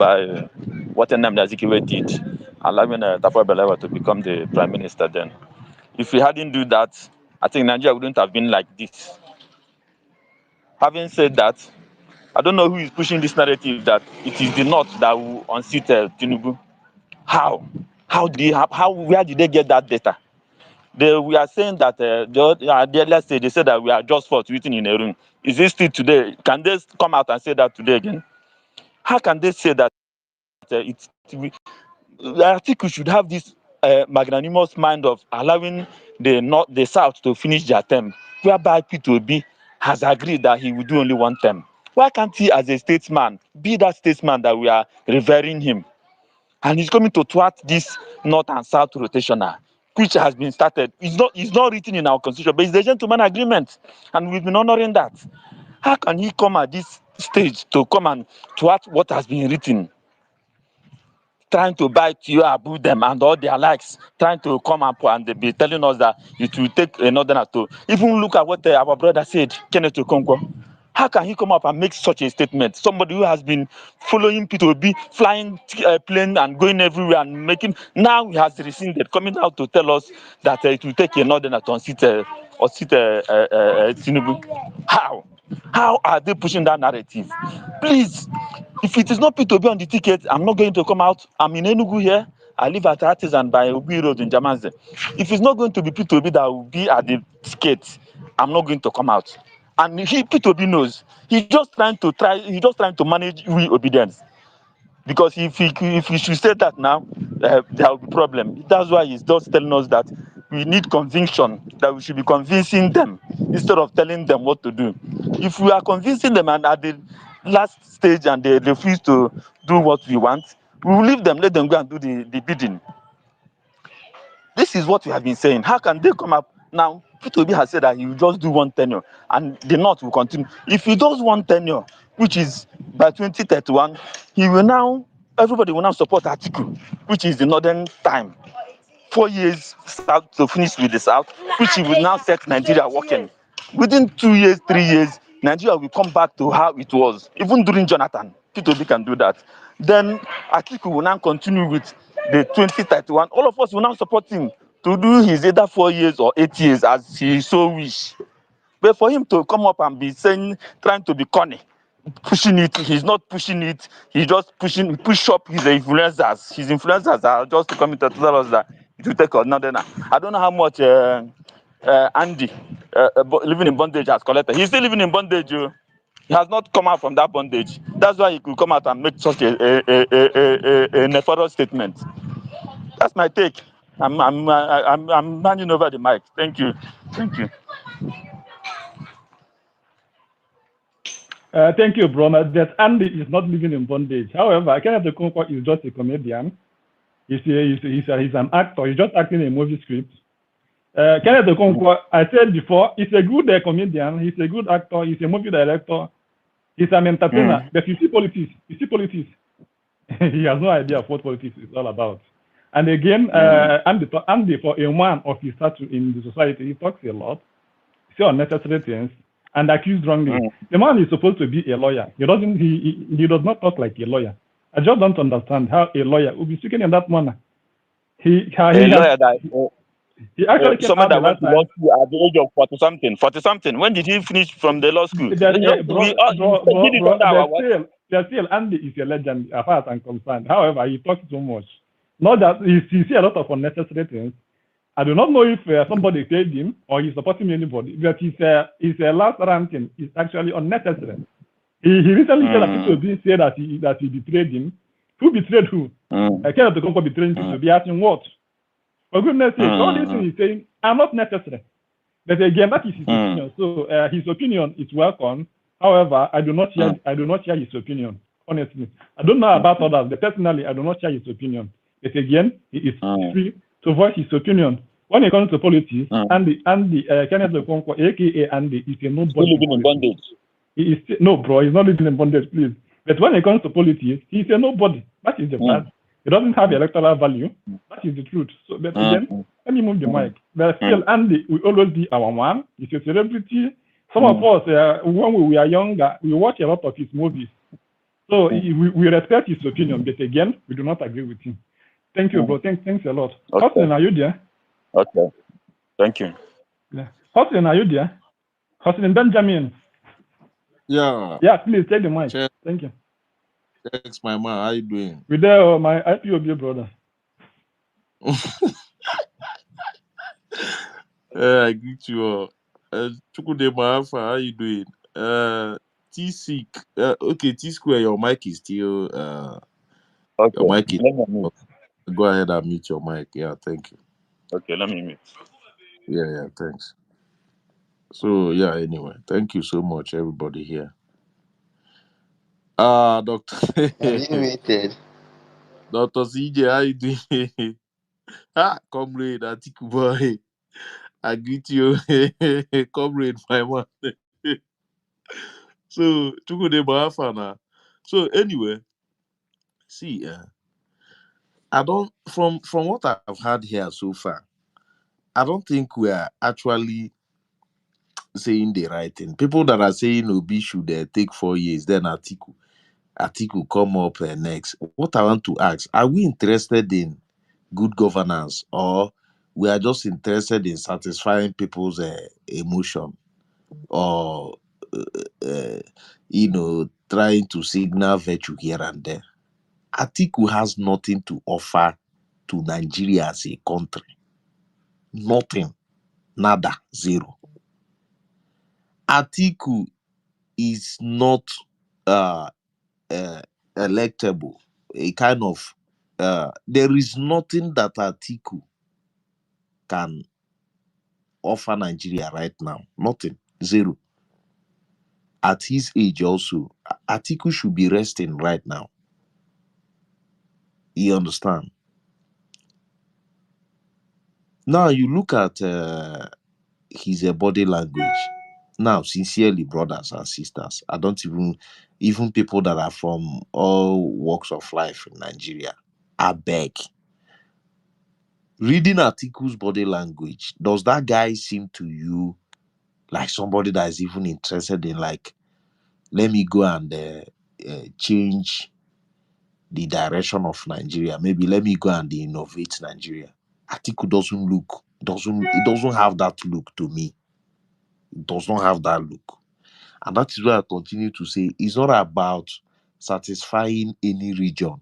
by what Nnamdi Azikiwe did, allowing Tafawa Balewa to become the prime minister then. If we hadn't do that, I think Nigeria wouldn't have been like this. Having said that, I don't know who is pushing this narrative that it is the North that will unseat Tinubu. How? Where did they get that data? We are saying that, let's say they said that we are just for tweeting in a room. Is it still today? Can they come out and say that today again? How can they say that I think we should have this magnanimous mind of allowing the South to finish their term, whereby P2B has agreed that he will do only one term. Why can't he, as a statesman, be that statesman that we are revering him? And he's coming to thwart this North and South rotational, which has been started. It's not written in our constitution, but it's the gentleman agreement, and we've been honoring that. How can he come at this stage to come and thwart what has been written? Trying to bite you, Abu them, and all their likes, trying to come up and they be telling us that it will take another to even look at what our brother said, Kenneth Okonkwo. How can he come up and make such a statement? Somebody who has been following P2B, flying plane and going everywhere and making, now he has rescinded, coming out to tell us that it will take another to unseat Tinubu. How? How are they pushing that narrative? Please, if it is not P2B on the ticket, I'm not going to come out. I'm in Enugu here. I live at Artisan by Obi Road in Jamanze. If it's not going to be P2B that will be at the ticket, I'm not going to come out. And P2B knows. He's just trying to manage we obedience. Because if he should say that now, there will be problem. That's why he's just telling us that we need conviction, that we should be convincing them instead of telling them what to do. If we are convincing them and at the last stage and they refuse to do what we want, we will leave them, let them go and do the bidding. This is what we have been saying. How can they come up now? P2B has said that he will just do one tenure and the North will continue. If he does one tenure, which is by 2031, everybody will now support Atiku, which is the Northern time. 4 years South to finish with the South, which he will now set Nigeria working. Within 2 years, 3 years, Nigeria will come back to how it was. Even during Jonathan, P2B can do that. Then Atiku will now continue with the 2031. All of us will now support him to do his either 4 years or 8 years as he so wish. But for him to come up and be trying to be corny, pushing it, he's not pushing it, he's just push up his influencers. His influencers are just coming to tell us that it will take another. I don't know how much Andy living in bondage has collected. He's still living in bondage. He has not come out from that bondage. That's why he could come out and make such a nefarious statement. That's my take. I'm handing over the mic. Thank you. Thank you, Broma. That Andy is not living in bondage. However, Kenneth Okonkwo is just a comedian. He's an actor. He's just acting a movie script. Kenneth Okonkwo, I said before, he's a good comedian. He's a good actor. He's a movie director. He's an entertainer. But you see politics. He has no idea of what politics is all about. And again, Andy, for a man of his stature in the society, he talks a lot. He says unnecessary things and accused wrongly. The man is supposed to be a lawyer. He does not talk like a lawyer. I just don't understand how a lawyer will be speaking in that manner. He actually someone that went to law school at the age of 40-something. When did he finish from the law school? Still, Andy is a legend as far as I'm concerned. However, he talks so much. Not that he sees a lot of unnecessary things. I do not know if somebody paid him or he's supporting anybody, but his last ranting is actually unnecessary. He recently said that people didn't say that he betrayed him. Who betrayed who? I cannot go betraying people. Be asking what? For goodness sake, all these things he's saying are not necessary. But again, that is his opinion. So his opinion is welcome. However, I do not share his opinion. Honestly, I don't know about others, but personally, I do not share his opinion. But again, he is free to voice his opinion. When it comes to politics, Andy Kenneth Okonkwo, aka Andy, is a nobody. Living in bondage. No, bro, he's not living in bondage, please. But when it comes to politics, he's a nobody. That is the fact. He doesn't have electoral value. That is the truth. So, but again, let me move the mic. But still, Andy will always be our man. He's a celebrity. Some of us, when we were younger, we watch a lot of his movies. So we respect his opinion, but again, we do not agree with him. Thank you, bro. Thanks a lot. Okay. Hussein, are you there? Okay. Thank you. Yeah. Hussein, are you there? Hussein Benjamin. Yeah. Yeah, please take the mic. Check, Thank you. Thanks, my man. How you doing? With there, my IPOB brother. I greet you all. Chukwude Alpha, how you doing? T Sick. Okay, T Square, your mic is still Okay. your mic is Let me mute. go ahead and mute your mic. Yeah, thank you. Okay, let me mute. Yeah, thanks. So yeah, anyway, thank you so much, everybody here. Doctor Unlimited. Dr. CJ, how you doing? Comrade Atiku boy. I greet you, comrade, my man. So, Chukwude Alpha now. So anyway, see, I don't from what I've had here so far, I don't think we are actually saying the right thing. People that are saying Obi should take 4 years, then Atiku come up next. What I want to ask: are we interested in good governance, or we are just interested in satisfying people's emotion, or uh, trying to signal virtue here and there? Atiku has nothing to offer to Nigeria as a country. Nothing. Nada. Zero. Atiku is not uh, electable. A kind of there is nothing that Atiku can offer Nigeria right now. Nothing. Zero. At his age also, Atiku should be resting right now. You understand? Now you look at his body language. Now, sincerely, brothers and sisters, I don't even people that are from all walks of life in Nigeria, I beg. Reading Atiku's body language, does that guy seem to you like somebody that is even interested in, like, let me go and change the direction of Nigeria? Maybe let me go and innovate Nigeria. Atiku it doesn't have that look to me. It does not have that look. And that is why I continue to say it's not about satisfying any region.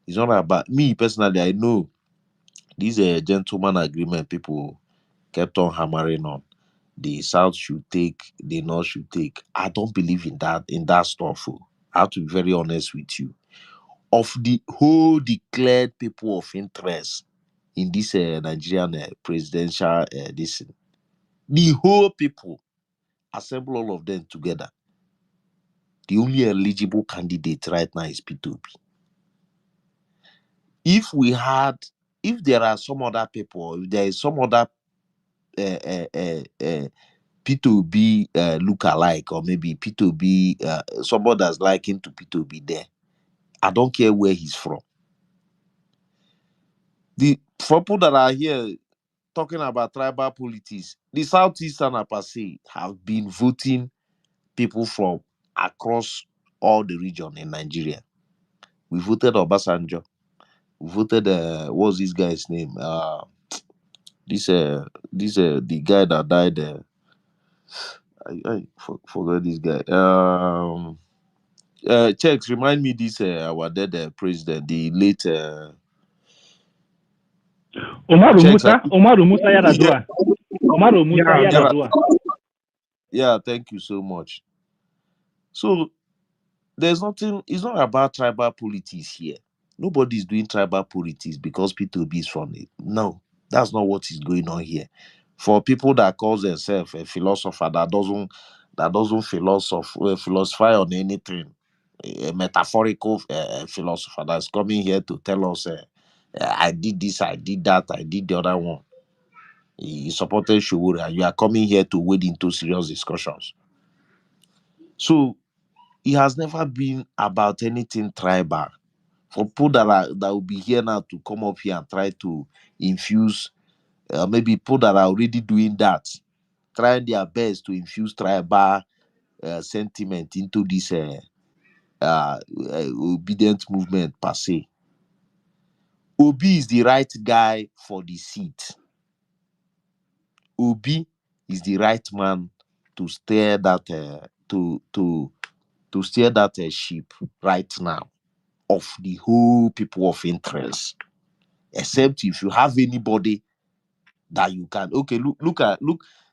It's not about me personally. I know this gentleman agreement people kept on hammering on. The South should take, the North should take. I don't believe in that stuff. Oh. I have to be very honest with you. Of the whole declared people of interest in this Nigerian presidential this, the whole people, assemble all of them together. The only eligible candidate right now is P2P. If there are some other people, if there is some other P2B look-alike, or maybe P2B, somebody that's liking to P2B there, I don't care where he's from. The people that are here talking about tribal politics, the Southeastern per se have been voting people from across all the region in Nigeria. We voted Obasanjo. We voted what's this guy's name? This the guy that died. Forgot this guy. Checks, remind me this our dead president, the late Umaru Checks. Musa Yeah, Yaradua. Umaru Musa Yaradua. yeah, thank you so much. So there's nothing. It's not about tribal politics here. Nobody's doing tribal politics because P2B is from it. No, that's not what is going on here. For people that calls themselves a philosopher that doesn't philosophize on anything, a metaphorical philosopher that's coming here to tell us, I did this, I did that, I did the other one. He supported Showore, and you are coming here to wade into serious discussions. So it has never been about anything tribal. For people that will be here now to come up here and try to infuse, maybe people that are already doing that, trying their best to infuse tribal sentiment into this obedient movement per se. Obi is the right guy for the seat. Obi is the right man to steer that to steer that ship right now of the whole people of interest. Except if you have anybody that you can, okay, look,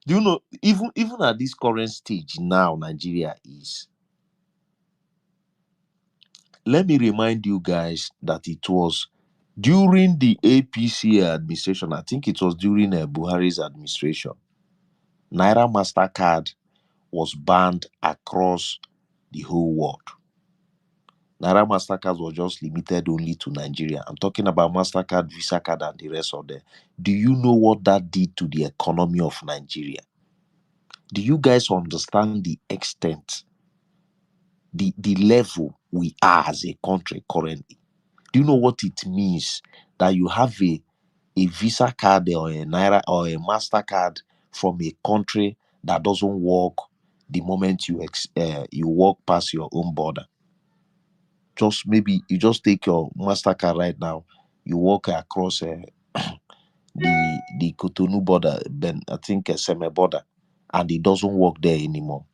do you know, even at this current stage now Nigeria is, let me remind you guys that it was during the APC administration, I think it was during Buhari's administration, Naira MasterCard was banned across the whole world. Naira MasterCard was just limited only to Nigeria. I'm talking about MasterCard, Visa card, and the rest of them. Do you know what that did to the economy of Nigeria? Do you guys understand the extent, the level we are as a country currently? Do you know what it means that you have a Visa card or a Naira or a MasterCard from a country that doesn't work the moment you walk past your own border? Just maybe you just take your MasterCard right now, you walk across the Cotonou border, then I think Seme border, and it doesn't work there anymore.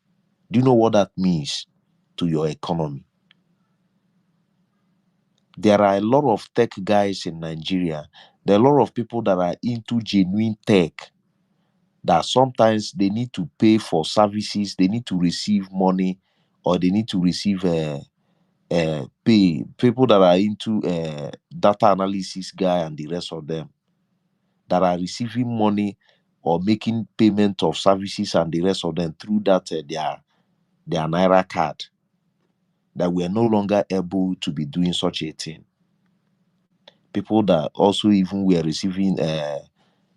Do you know what that means to your economy? There are a lot of tech guys in Nigeria. There are a lot of people that are into genuine tech that sometimes they need to pay for services, they need to receive money, or they need to receive pay. People that are into data analysis guy and the rest of them that are receiving money or making payment of services and the rest of them through that their Naira card, that we are no longer able to be doing such a thing. People that also even were receiving there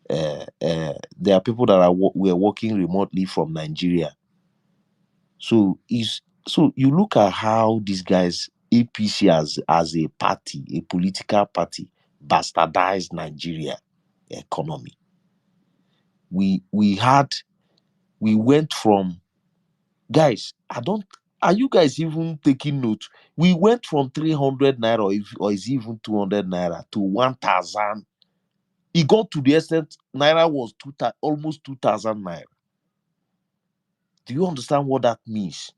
are people that were working remotely from Nigeria. So you look at how these guys, APC as a party, a political party, bastardized Nigeria economy. We went from, guys, are you guys even taking note? We went from 300 naira or is it even 200 naira to 1,000. It got to the extent naira was almost 2,000 naira. Do you understand what that means?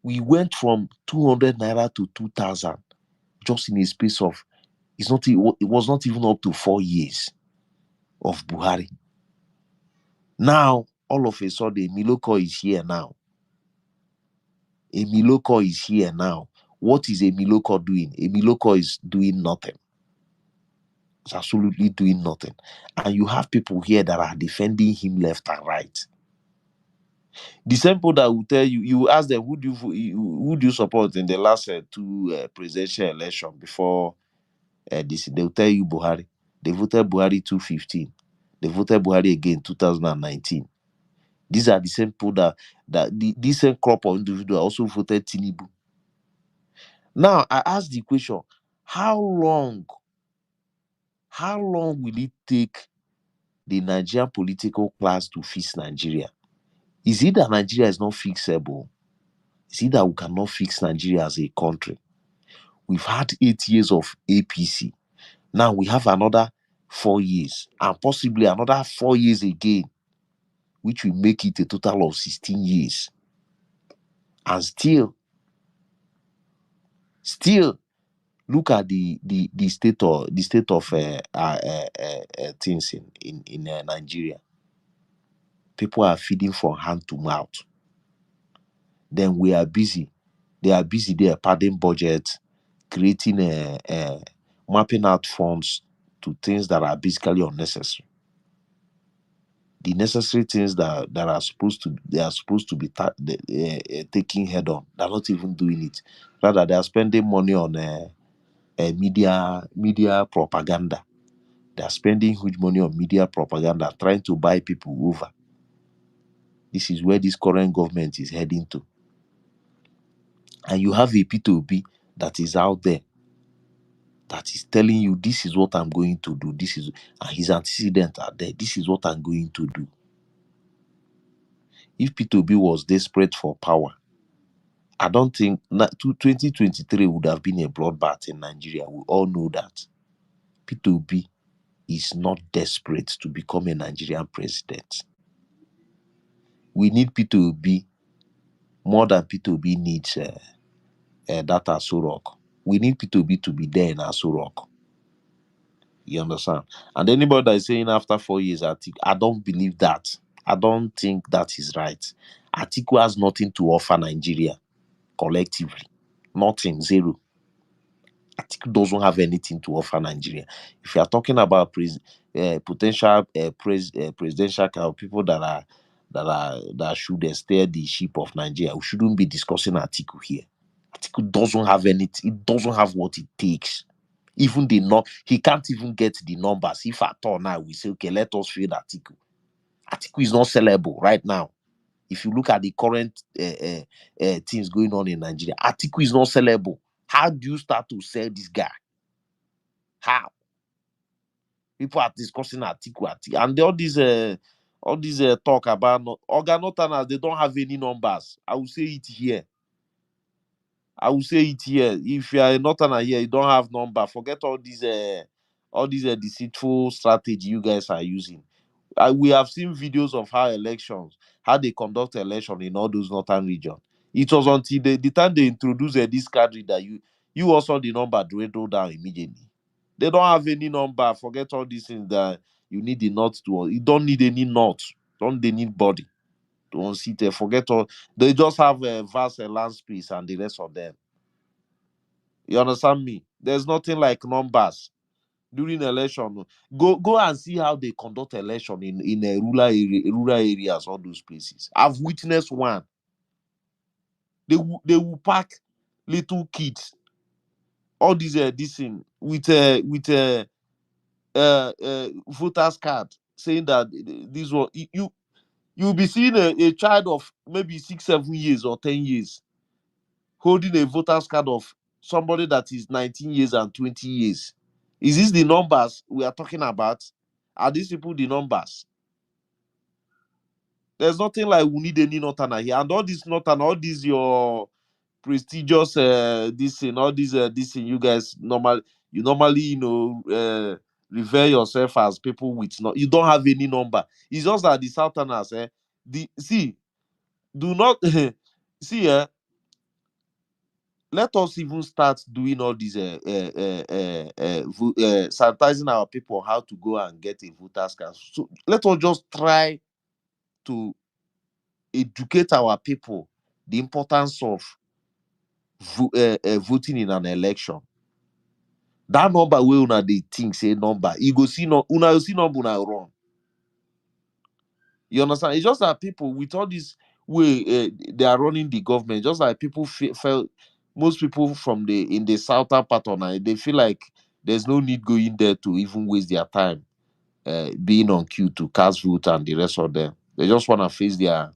We went from 200 naira to 2,000 just in a space of, it was not even up to 4 years of Buhari. Now all of a sudden Miloko is here now. Emiloko is here now. What is Emiloko doing? Emiloko is doing nothing. It's absolutely doing nothing. And you have people here that are defending him left and right. The same people that will tell you, you ask them, who do you support in the last two presidential election before this? They'll tell you Buhari. They voted Buhari 2015. They voted Buhari again 2019. These are the same people that this same crop of individuals also voted Tinubu. Now, I ask the question, how long will it take the Nigerian political class to fix Nigeria? Is it that Nigeria is not fixable? Is it that we cannot fix Nigeria as a country? We've had 8 years of APC. Now we have another 4 years and possibly another 4 years again, which will make it a total of 16 years. And still, look at the state of things in Nigeria. People are feeding from hand to mouth. Then we are busy. They are busy there padding budget, creating mapping out funds to things that are basically unnecessary. The necessary things that are supposed to be taking head on, they're not even doing it. Rather, they are spending money on media propaganda. They are spending huge money on media propaganda, trying to buy people over. This is where this current government is heading to. And you have a P2B that is out there that is telling you, this is what I'm going to do. And his antecedents are there. This is what I'm going to do. If P2B was desperate for power, I don't think 2023 would have been a bloodbath in Nigeria. We all know that. Peter Obi is not desperate to become a Nigerian president. We need Peter Obi more than Peter Obi needs that Aso Rock. We need Peter Obi to be there in Aso Rock. You understand? And anybody that is saying after 4 years, I don't believe that. I don't think that is right. Atiku has nothing to offer Nigeria collectively. Nothing, zero. Atiku doesn't have anything to offer Nigeria. If you are talking about potential presidential people that should steer the ship of Nigeria, we shouldn't be discussing Atiku here. Atiku doesn't have anything. It doesn't have what it takes. Even he can't even get the numbers. If at all now we say, okay, let us feed Atiku. Atiku is not sellable right now. If you look at the current things going on in Nigeria, Atiku is not sellable. How do you start to sell this guy? How? People are discussing Atiku, and all these talk about Organotanas, they don't have any numbers. I will say it here. If you are a northerner here, you don't have number. Forget all these deceitful strategy you guys are using. We have seen videos of how they conduct election in all those northern regions. It was until the time they introduced this card reader, you also the number dwindle down immediately. They don't have any number. Forget all these things that you need the knot to. You don't need any knot. Don't they need body to unseat it? Forget all. They just have a vast land space and the rest of them. You understand me? There's nothing like numbers during election. Go and see how they conduct election in a rural areas, all those places. I've witnessed one. They will pack little kids, all these this thing with voters card saying that this one you'll be seeing a child of maybe 6-7 years or 10 years holding a voters card of somebody that is 19 years and 20 years. Is this the numbers we are talking about? Are these people the numbers? There's nothing like we need any northerner here. And all this northern, all these your prestigious this thing, all these this thing, you guys normally revere yourself as people with you don't have any number. It's just that the southerners do not see let us even start doing all these sanitizing our people how to go and get a voters card. So let us just try to educate our people the importance of voting in an election. That number wey una dey think say number, you go see una go see number una run. You understand? It's just that people with all this way they are running the government, just like people felt most people from in the southern part of Nigeria, they feel like there's no need going there to even waste their time being on queue to cast vote and the rest of them. They just want to face their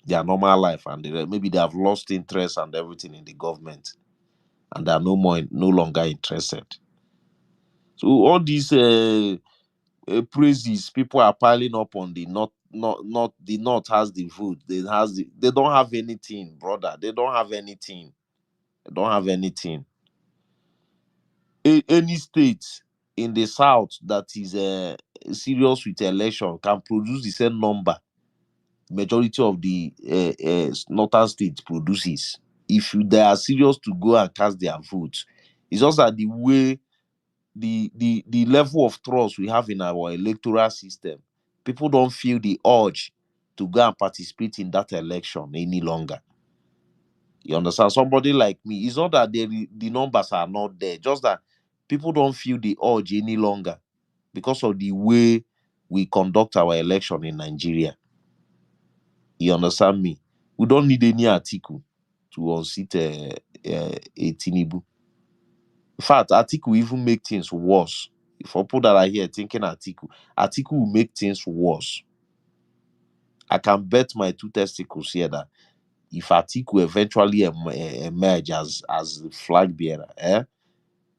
normal life, and maybe they have lost interest and everything in the government, and they are no longer interested. So all these praises people are piling up on the not the north has the vote, they don't have anything, brother. They don't have anything. Any state in the south that is serious with election can produce the same number majority of the northern states produces. If they are serious to go and cast their votes, it's just that the way the level of trust we have in our electoral system, people don't feel the urge to go and participate in that election any longer. You understand? Somebody like me, it's not that the numbers are not there, just that people don't feel the urge any longer because of the way we conduct our election in Nigeria. You understand me? We don't need any article to unseat a Tinubu. In fact, Atiku will even make things worse. For people that are here thinking Atiku will make things worse. I can bet my two testicles here that if Atiku eventually emerge as the flag bearer,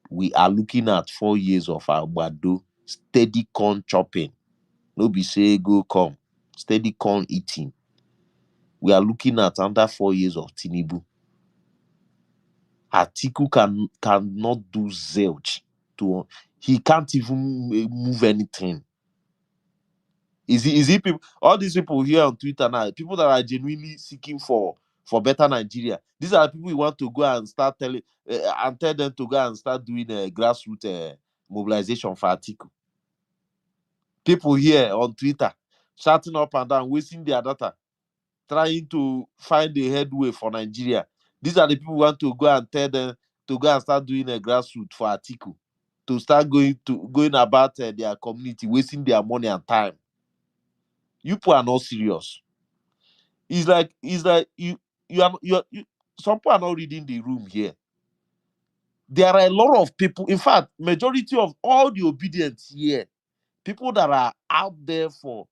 we are looking at 4 years of Agbado, steady corn chopping. No be say go come, steady corn eating. We are looking at under 4 years of Tinubu. Atiku cannot do zilch to. He can't even move anything. Is he people? All these people here on Twitter now, people that are genuinely seeking for better Nigeria. These are the people we want to go and start telling and tell them to go and start doing a grassroots mobilization for Atiku. People here on Twitter shouting up and down, wasting their data, trying to find a headway for Nigeria. These are the people who want to go and tell them to go and start doing a grassroots for Atiku, to start going about their community, wasting their money and time. You people are not serious. It's like you some people are not reading the room here. There are a lot of people, in fact, majority of all the obedience here, people that are out there for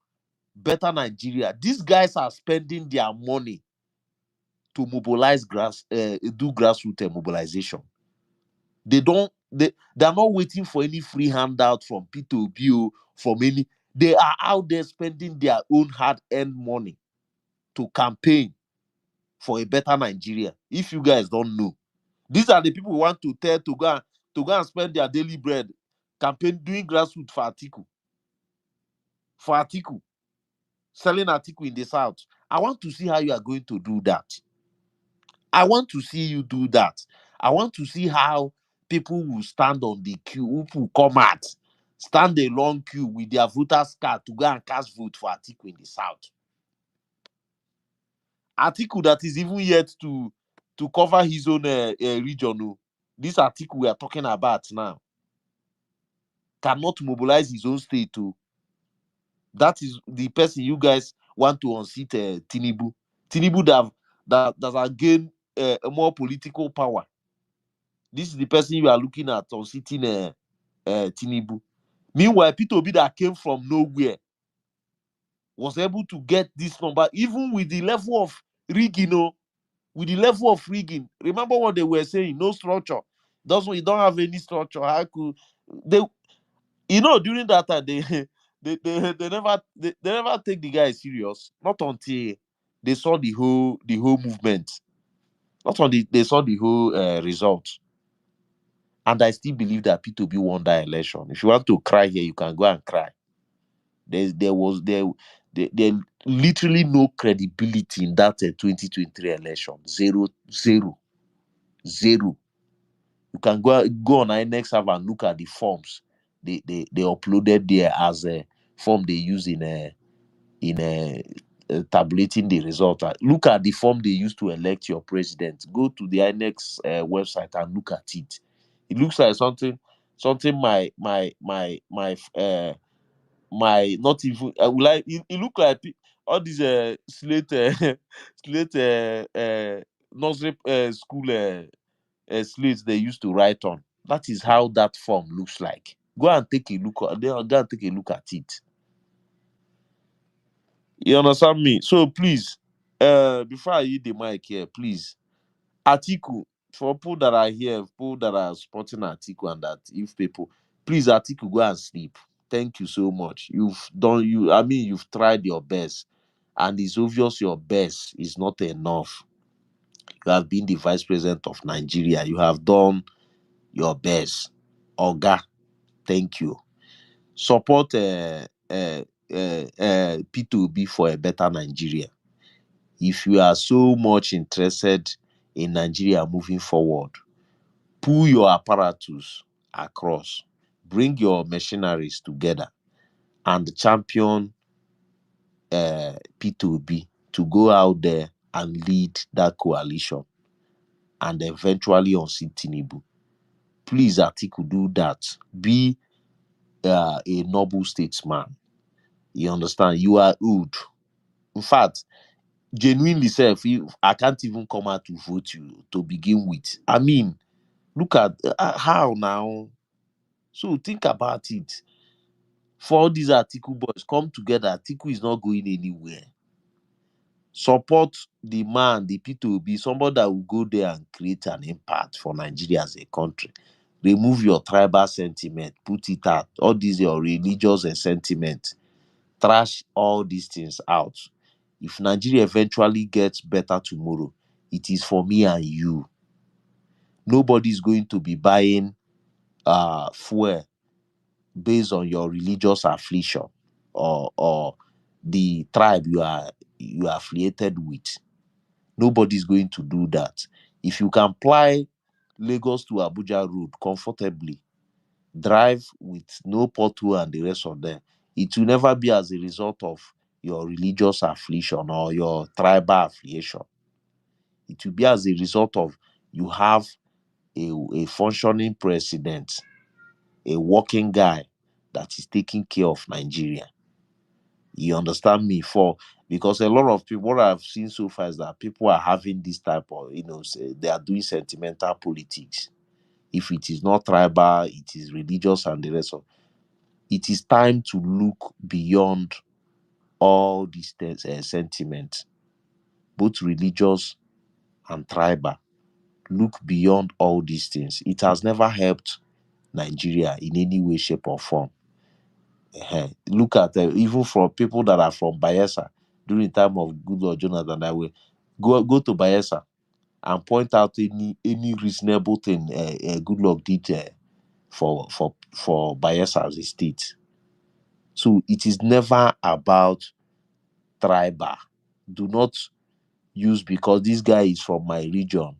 better Nigeria, these guys are spending their money to mobilize do grassroots mobilization. They're not waiting for any free handout from P2B, from any. They are out there spending their own hard-earned money to campaign for a better Nigeria. If you guys don't know, these are the people who want to tell to go and spend their daily bread campaign doing grassroots for Atiku, selling Atiku in the south. I want to see how you are going to do that. I want to see you do that. I want to see how people will stand on the queue, who will come out, stand a long queue with their voters card to go and cast vote for Atiku in the south. Atiku that is even yet to cover his own region. Oh. This Atiku we are talking about now cannot mobilize his own state. Oh. That is the person you guys want to unseat Tinubu. Tinubu that has gained more political power. This is the person you are looking at unseating Tinubu. Meanwhile, Peter Obi that came from nowhere was able to get this number, even with the level of rigging. Oh, with the level of rigging. Remember what they were saying? No structure. You don't have any structure. How could they? During that time, they never take the guy serious. Not until they saw the whole movement. Not until they saw the whole result. And I still believe that P2B won that election. If you want to cry here, you can go and cry. There literally no credibility in that 2023 election. Zero, zero, zero. You can go on INEX have and look at the forms they uploaded there as a form they use in tabulating the result. Look at the form they use to elect your president. Go to the INEX website and look at it. It looks like something my not even like it look like all these slate slate nursery school slates they used to write on. That is how that form looks like. Go and take a look at it. You understand me? So please, before I hit the mic here, please, Atiku, for people that are here, people that are supporting Atiku, and that if people, please, Atiku, go and sleep. Thank you so much. You've tried your best, and it's obvious your best is not enough. You have been the vice president of Nigeria. You have done your best. Oga, thank you. Support P2B for a better Nigeria. If you are so much interested in Nigeria moving forward, pull your apparatus across, bring your machineries together, and champion P2B to go out there and lead that coalition and eventually unseat Tinubu. Please, Atiku, do that. Be a noble statesman. You understand? You are old. In fact, genuinely, self, I can't even come out to vote you to begin with. I mean, look at how now. So think about it. For all these Atiku boys come together, Atiku is not going anywhere. Support the man, the P2B, somebody that will go there and create an impact for Nigeria as a country. Remove your tribal sentiment, put it out. All these your religious sentiment. Trash all these things out. If Nigeria eventually gets better tomorrow, it is for me and you. Nobody's going to be buying fuel based on your religious affiliation or the tribe you are affiliated with. Nobody's going to do that. If you can fly Lagos to Abuja road comfortably, drive with no pothole and the rest of them, it will never be as a result of your religious affiliation or your tribal affiliation. It will be as a result of you have a functioning president, a working guy that is taking care of Nigeria. You understand me? For because a lot of people, what I've seen so far is that people are having this type of, they are doing sentimental politics. If it is not tribal, it is religious and the rest of. It is time to look beyond all these sentiments, both religious and tribal. Look beyond all these things. It has never helped Nigeria in any way, shape, or form. Look at even from people that are from Bayelsa during the time of Goodluck Jonathan, that will go to Bayelsa and point out any reasonable thing Goodluck did for Bayelsa as a state. So it is never about tribal. Do not use because this guy is from my region.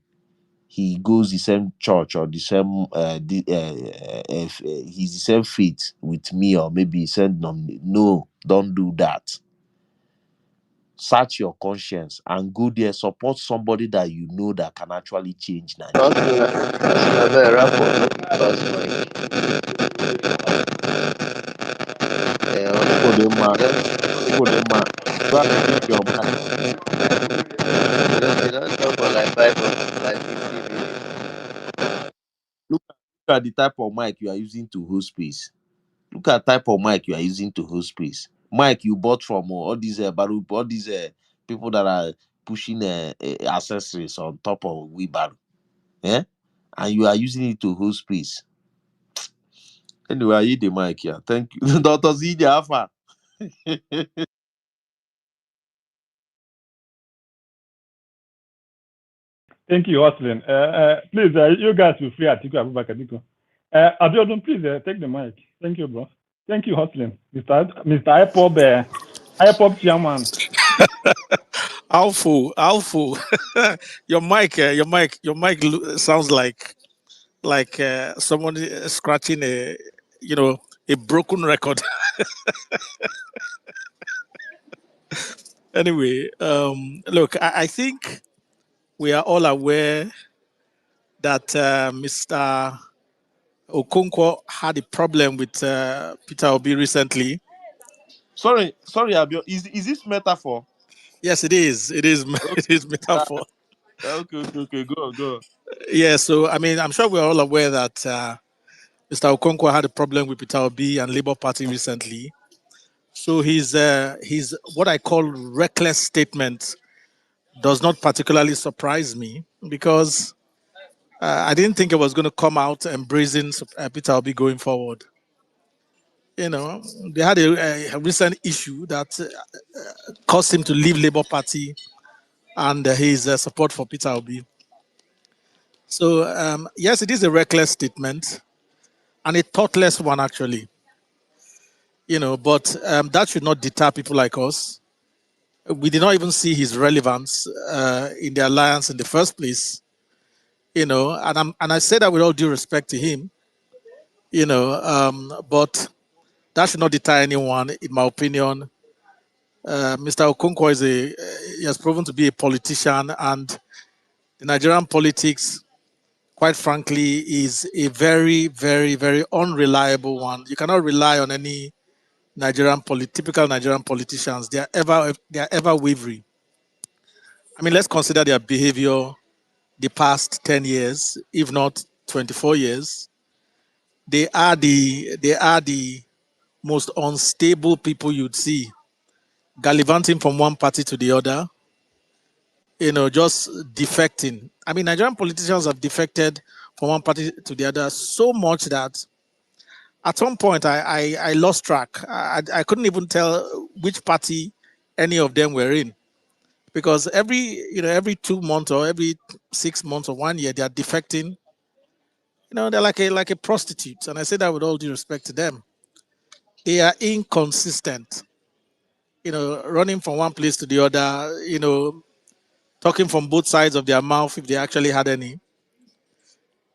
He goes the same church or the same he's the same faith with me, or maybe send no, don't do that. Search your conscience and go there, support somebody that you know that can actually change Nigeria. Go and mute your mic. Look at the type of mic you are using to host space. Look at type of mic you are using to host space. Mic you bought from all these all these people that are pushing accessories on top of wheelbarrow. Yeah, and you are using it to host space. Anyway, I hit the mic here. Thank you, Dr. ZJ Alpha. Thank you, Hustling. Please, you guys will free Atiku Abubakar Diko. Abiodun, please take the mic. Thank you, bro. Thank you, Hustling. Mr. IPOB chairman. Alfo. Your mic sounds like someone scratching a broken record. Anyway, look, I think we are all aware that Mr. Okonkwo had a problem with Peter Obi recently. Sorry, Abio. Is this metaphor? Yes, it is. It is. Okay. It is metaphor. Okay. Go. Yeah. So I mean, I'm sure we're all aware that Mr. Okonkwo had a problem with Peter Obi and Labour Party recently. So his what I call reckless statement does not particularly surprise me, because I didn't think it was going to come out embracing Peter Obi going forward. You know, they had a recent issue that caused him to leave Labour Party and his support for Peter Obi. So yes, it is a reckless statement and a thoughtless one, actually. You know, but that should not deter people like us. We did not even see his relevance in the alliance in the first place. You know, and I say that with all due respect to him. You know, but that should not deter anyone, in my opinion. Mr. Okonkwo he has proven to be a politician, and the Nigerian politics, quite frankly, is a very, very, very unreliable one. You cannot rely on any typical Nigerian politicians. They are ever wavering. I mean, let's consider their behavior the past 10 years, if not 24 years. They are the most unstable people you'd see, gallivanting from one party to the other, you know, just defecting. I mean, Nigerian politicians have defected from one party to the other so much that at some point I lost track. I couldn't even tell which party any of them were in, because every 2 months or every 6 months or 1 year they are defecting they're like a prostitute, and I say that with all due respect to them. They are inconsistent. Running from one place to the other. Talking from both sides of their mouth if they actually had any.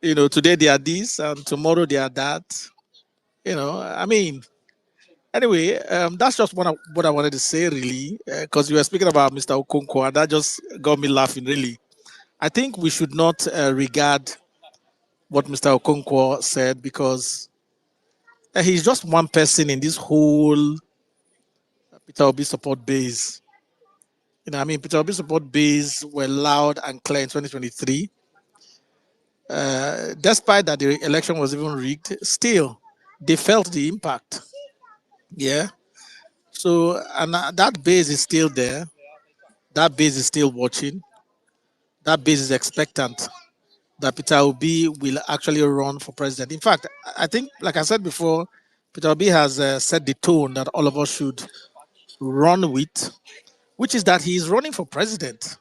Today they are this, and tomorrow they are that. I mean, anyway, that's just what I wanted to say, really, because you were speaking about Mr. Okonkwo, and that just got me laughing, really. I think we should not regard what Mr. Okonkwo said, because he's just one person in this whole Peter Obi support base. Peter Obi support base were loud and clear in 2023. Despite that the election was even rigged, still they felt the impact. Yeah. So, and that base is still there. That base is still watching. That base is expectant that Peter Obi will actually run for president. In fact, I think, like I said before, Peter Obi has set the tone that all of us should run with, which is that he is running for president.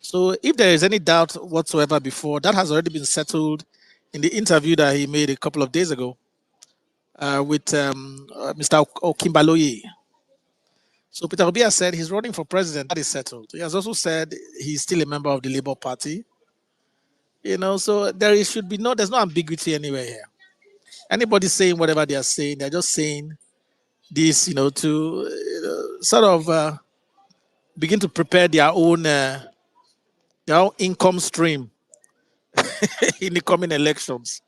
So if there is any doubt whatsoever before, that has already been settled in the interview that he made a couple of days ago with Mr. Okimbaloye. So Peter Obi has said he's running for president. That is settled. He has also said he's still a member of the Labour Party. So there's no ambiguity anywhere here. Anybody saying whatever they are saying, they're just saying this, to sort of begin to prepare their own income stream in the coming elections.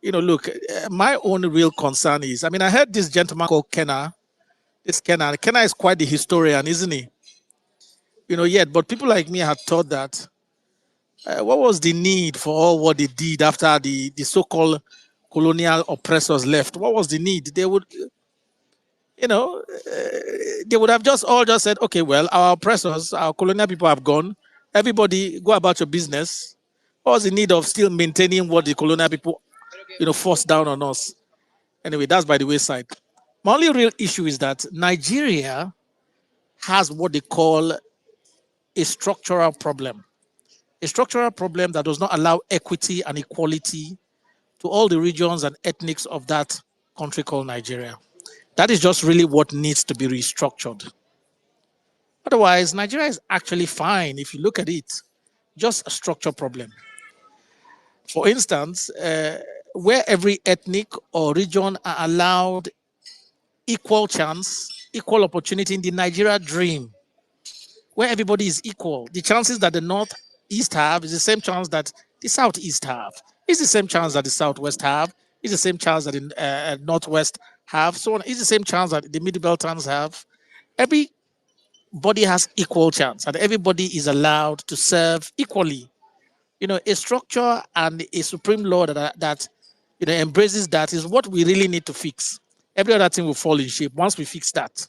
Look, my own real concern is, I heard this gentleman called Kenna. Kenna is quite the historian, isn't he? Yet, but people like me have thought that what was the need for all what they did after the so-called colonial oppressors left? What was the need? They would, they would have just said, okay, well, our oppressors, our colonial people have gone. Everybody go about your business. What was the need of still maintaining what the colonial people, forced down on us? Anyway, that's by the wayside. My only real issue is that Nigeria has what they call a structural problem. A structural problem that does not allow equity and equality to all the regions and ethnics of that country called Nigeria. That is just really what needs to be restructured. Otherwise, Nigeria is actually fine if you look at it, just a structural problem. For instance, where every ethnic or region are allowed equal chance, equal opportunity in the Nigeria dream, where everybody is equal. The chances that the Northeast have is the same chance that the Southeast have. It's the same chance that the Southwest have. It's the same chance that the Northwest have. So on. It's the same chance that the Middle Beltons have. Everybody has equal chance, and everybody is allowed to serve equally. A structure and a supreme law that embraces that is what we really need to fix. Every other thing will fall in shape once we fix that.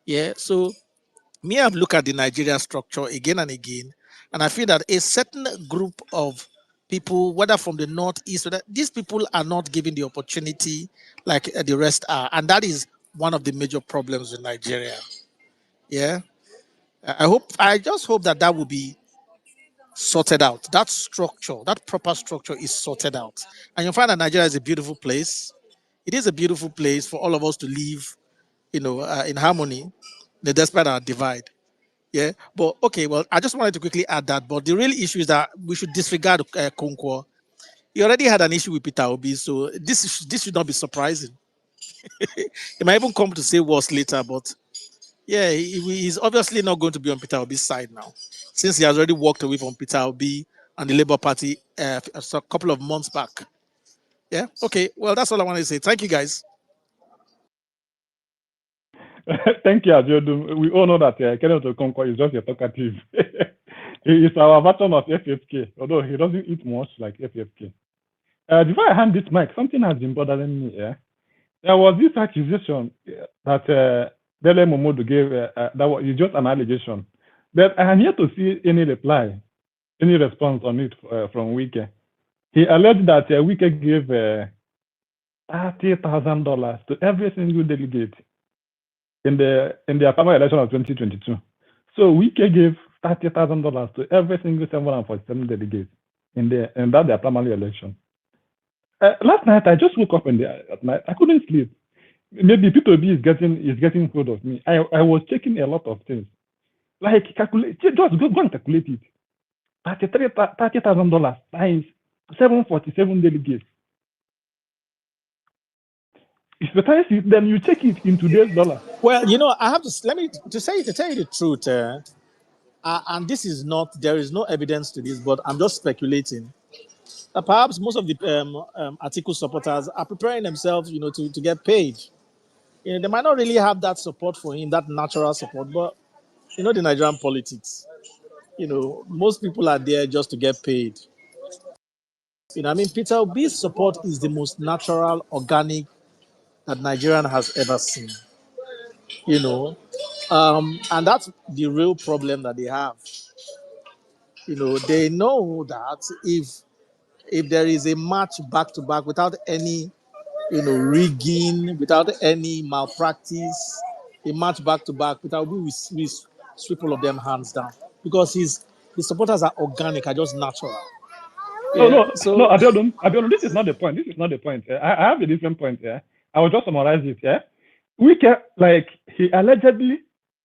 Yeah. So me, I've looked at the Nigeria structure again and again, and I feel that a certain group of people, whether from the northeast, these people are not given the opportunity like the rest are, and that is one of the major problems in Nigeria. Yeah, I just hope that will be sorted out. That structure, that proper structure, is sorted out, and you'll find that Nigeria is a beautiful place. It is a beautiful place for all of us to live, in harmony, despite our divide. Yeah, but okay, well, I just wanted to quickly add that. But the real issue is that we should disregard Konkwo. He already had an issue with Peter Obi, so this should not be surprising. He might even come to say worse later, but yeah, he's obviously not going to be on Peter Obi's side now, since he has already walked away from Peter Obi and the Labour Party a couple of months back. Yeah, okay, well, that's all I wanted to say. Thank you, guys. Thank you, Abiodun. We all know that Kenneth Okonkwo is just a talkative. He is our version of FFK, although he doesn't eat much like FFK. Before I hand this mic, something has been bothering me. There was this accusation that Dele Momodu gave, that was just an allegation. But I am yet to see any reply, any response on it from Wike. He alleged that Wike gave $30,000 to every single delegate in the primary election of 2022. So Wike gave $30,000 to every single 747 delegates. in their primary election. Last night I just woke up at night. I couldn't sleep. Maybe P2B is getting hold of me. I was checking a lot of things. Like calculate, just go and calculate it. $30,000 times 747 delegates. If you times it, then you check it in today's dollar. Well, I have to tell you the truth, and this is not, there is no evidence to this, but I'm just speculating. Perhaps most of the Atiku supporters are preparing themselves, to get paid. They might not really have that support for him, that natural support, but the Nigerian politics. Most people are there just to get paid. Peter Obi's support is the most natural, organic that Nigerian has ever seen. And that's the real problem that they have. They know that if there is a match back to back without any, rigging, without any malpractice, a match back to back, without we sweep all of them hands down because his supporters are organic, are just natural. Yeah. No, Abiodun, this is not the point. I have a different point. Yeah, I will just summarize it. Yeah, he allegedly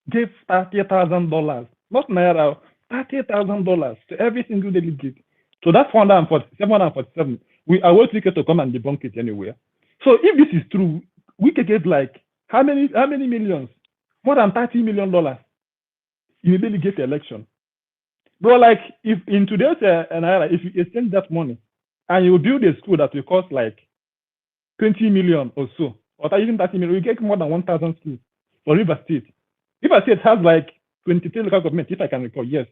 gave $30,000, not naira, $30,000 to every single delegate. So that's 747. We are waiting to come and debunk it anywhere. So if this is true, we could get how many millions? More than $30 million in a delegate election. Bro, if in today's naira, if you exchange that money and you build a school that will cost 20 million or so, or even 30 million, you get more than 1,000 schools for River State. River State has 23 local governments, if I can recall, yes.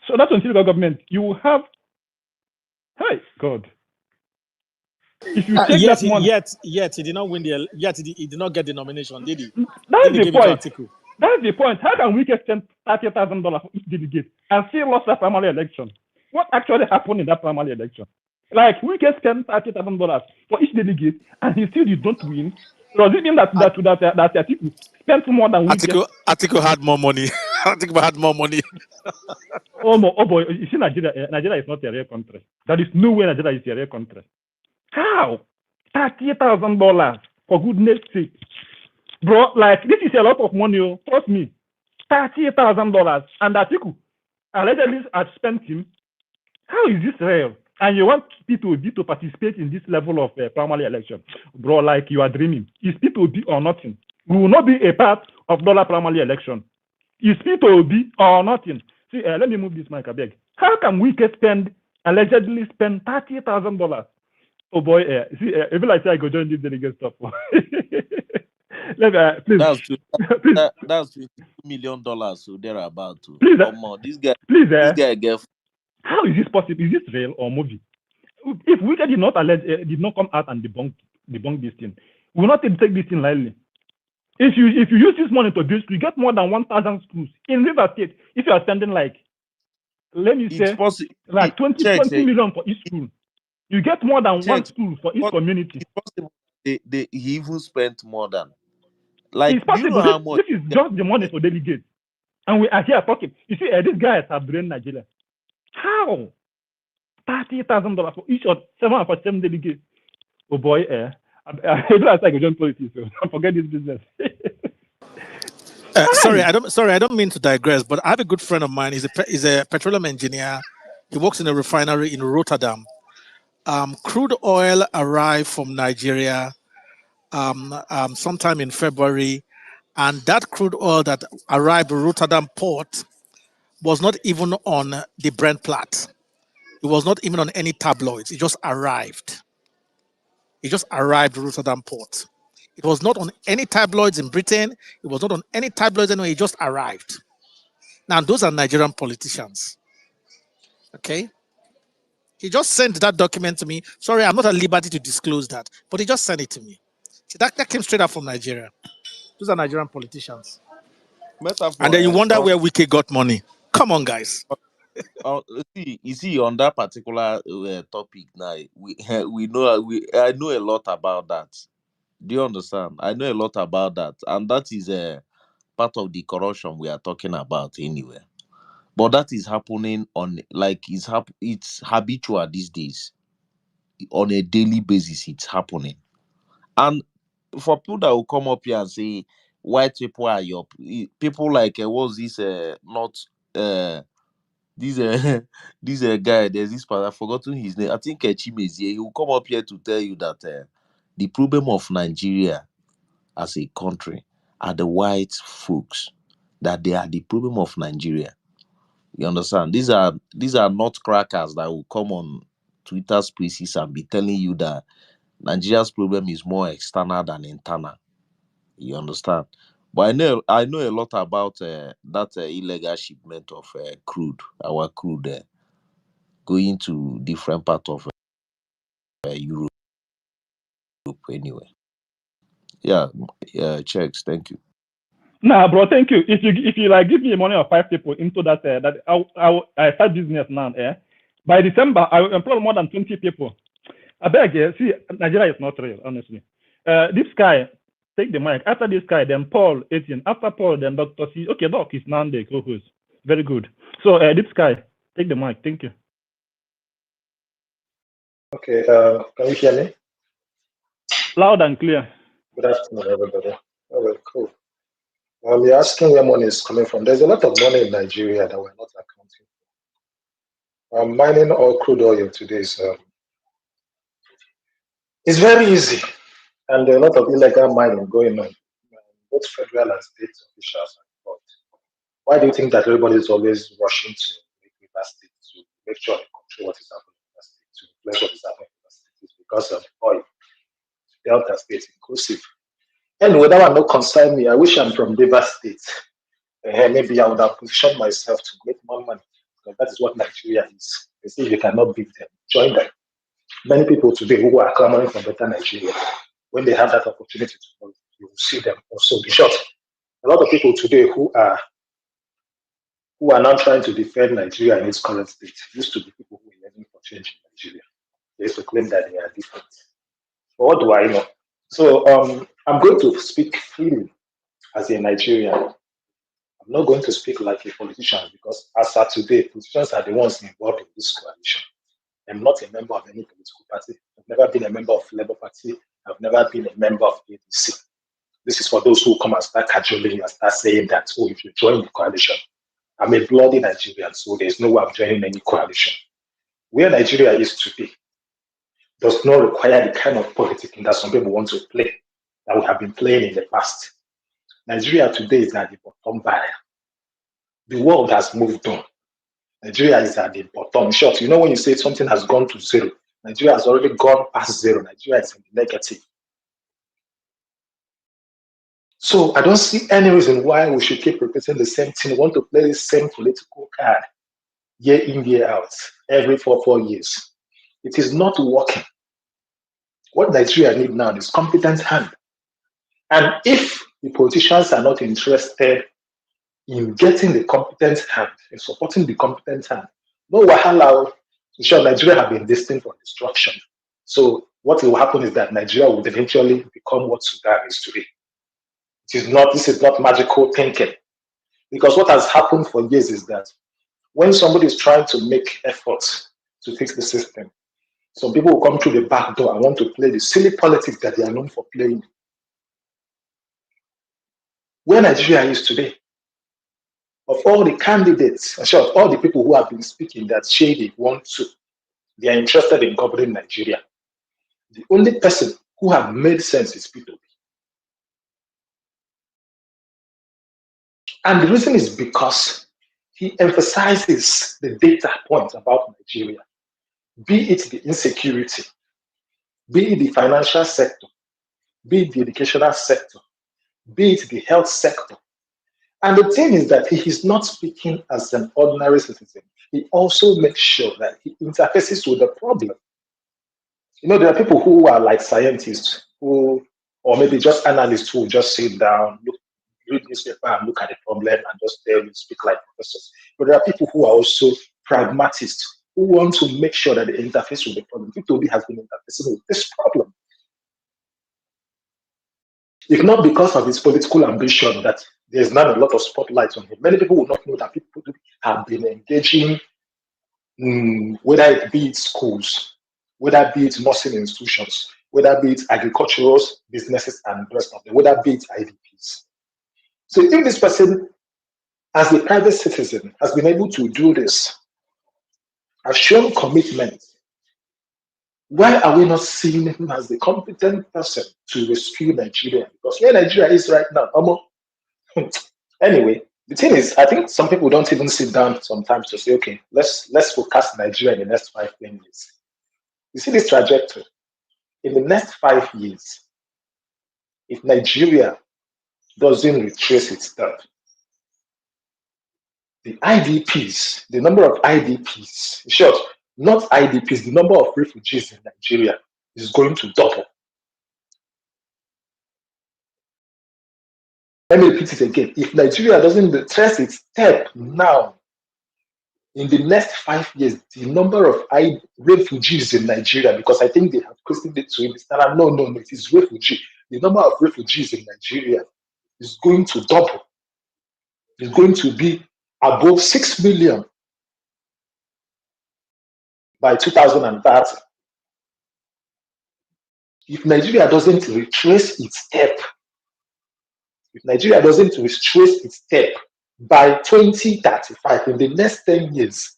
So that's 23 local government. You will have, hey, God. If you take that money, yet he did not win he did not get the nomination, did he? That's the point. That's the point. How can we get $30,000 for each delegate and still lost that primary election? What actually happened in that primary election? We can spend $30,000 for each delegate and he still did not win. Does it mean that Atiku spent more than we get? Atiku had more money. Atiku had more money. Oh boy, you see, Nigeria is not a real country. There is no way Nigeria is a real country. How? $30,000 for goodness sake. Bro, this is a lot of money, trust me. $30,000 and Atiku allegedly has spent him. How is this real? And you want P2B to participate in this level of primary election? Bro, you are dreaming. Is P2B or nothing? We will not be a part of dollar primary election. Is P2B or nothing? See, let me move this mic, I beg. How can we allegedly spend $30,000? Oh boy, see, even I say I go join this delegate stuff. Please. That's $52 million, so they're about to. Please, this guy gets. How is this possible? Is this real or movie? If we did not come out and debunk this thing, we will not take this thing lightly. If you use this money to build, you get more than 1,000 schools in River State. If you are spending let me say 20 million for each school, you get more than one school for each community. It's possible he even spent more than. It's possible. You know how much? This is just the money for delegates, and we are here talking. You see, these guys have drained Nigeria. How? $30,000 for each of 747 delegates. Oh boy, I don't like join politics, so forget this business. Sorry, I don't mean to digress, but I have a good friend of mine. He's a petroleum engineer. He works in a refinery in Rotterdam. Crude oil arrived from Nigeria sometime in February, and that crude oil that arrived at Rotterdam port was not even on the Brandplatz. It was not even on any tabloids. It just arrived. It just arrived at Rotterdam port. It was not on any tabloids in Britain. It was not on any tabloids anywhere. It just arrived. Now, those are Nigerian politicians. Okay? He just sent that document to me. Sorry, I'm not at liberty to disclose that, but he just sent it to me. See, that came straight up from Nigeria. Those are Nigerian politicians. And then you wonder where Wike got money. Come on, guys. You see, on that particular topic now, I know a lot about that. Do you understand? I know a lot about that, and that is a part of the corruption we are talking about anyway. But that is happening on like it's habitual these days. On a daily basis, it's happening. And for people that will come up here and say white people are your people like what's this not this this guy, there's this part I've forgotten his name. I think Chimezie, he will come up here to tell you that the problem of Nigeria as a country are the white folks, that they are the problem of Nigeria. You understand? These are not crackers that will come on Twitter spaces and be telling you that Nigeria's problem is more external than internal. You understand? But I know a lot about that illegal shipment of our crude, going to different part of Europe anyway. Yeah, checks. Thank you. Nah, bro, thank you. If you like give me money of 5 people into that I start business now, by December I will employ more than 20 people. I beg, see, Nigeria is not real, honestly. This guy, take the mic. After this guy, then Paul 18. After Paul, then Dr. C. Okay, Doc is now the co-host. Very good. So this guy, take the mic. Thank you. Okay, can you hear me? Loud and clear. Good afternoon, everybody. Oh, well, cool. You're asking where money is coming from. There's a lot of money in Nigeria that we're not accounting for. Mining all crude oil today is it's very easy, and there are a lot of illegal mining going on, both federal and state officials are involved. Why do you think that everybody is always rushing to make River State to make sure they control what is happening in River State, to influence what is happening in River State? It's because of oil. Delta State inclusive. Anyway, that one not concern me. I wish I'm from River State. Maybe I would have positioned myself to make more money, because that is what Nigeria is. They say you cannot beat them, join them. Many people today who are clamoring for better Nigeria, when they have that opportunity to vote, you will see them also be shot. A lot of people today who are now trying to defend Nigeria in its current state used to be people who were yearning for change in Nigeria. They used to claim that they are different. But what do I know? So I'm going to speak freely as a Nigerian. I'm not going to speak like a politician, because as of today, politicians are the ones involved in this coalition. I'm not a member of any political party. I've never been a member of Labour Party. I've never been a member of ADC. This is for those who come and start cajoling and start saying that, oh, if you join the coalition, I'm a bloody Nigerian, so there's no way I'm joining any coalition. Where Nigeria is today does not require the kind of politics that some people want to play, that we have been playing in the past. Nigeria today is at the bottom barrier. The world has moved on. Nigeria is at the bottom. Short, you know, when you say something has gone to zero, Nigeria has already gone past zero. Nigeria is in the negative. So I don't see any reason why we should keep repeating the same thing. We want to play the same political card year in, year out, every 4 years. It is not working. What Nigeria needs now is competent hand. And if the politicians are not interested in getting the competent hand, in supporting the competent hand, no wahala. In short, Nigeria have been destined for destruction. So what will happen is that Nigeria will eventually become what Sudan is today. This is not magical thinking. Because what has happened for years is that when somebody is trying to make efforts to fix the system, some people will come through the back door and want to play the silly politics that they are known for playing. Where Nigeria is today, of all the candidates, in short, all the people who have been speaking that shady they are interested in governing Nigeria, the only person who have made sense is P2P. And the reason is because he emphasizes the data points about Nigeria, be it the insecurity, be it the financial sector, be it the educational sector, be it the health sector. And the thing is that he is not speaking as an ordinary citizen. He also makes sure that he interfaces with the problem. You know, there are people who are like scientists or maybe just analysts who just sit down, read newspaper and look at the problem and just tell you, speak like professors. But there are people who are also pragmatists who want to make sure that they interface with the problem. P2B has been interfacing with this problem. If not because of his political ambition that there's not a lot of spotlight on him. Many people will not know that people have been engaging, whether it be it schools, whether it be it nursing institutions, whether it be it agricultural businesses and the rest of them, whether it be it IDPs. So if this person, as a private citizen, has been able to do this, has shown commitment, why are we not seeing him as the competent person to rescue Nigeria? Because where Nigeria is right now, anyway, the thing is, I think some people don't even sit down sometimes to say, okay, let's forecast Nigeria in the next 5 years. You see this trajectory. In the next 5 years, if Nigeria doesn't retrace its steps, the IDPs, the number of IDPs, in short, not IDPs, the number of refugees in Nigeria is going to double. Let me repeat it again. If Nigeria doesn't retrace its step now, in the next 5 years, the number of refugees in Nigeria, because I think they have christened it to it, no, it is refugee. The number of refugees in Nigeria is going to double. It's going to be above 6 million by 2030. If Nigeria doesn't retrace its step, by 2035, in the next 10 years,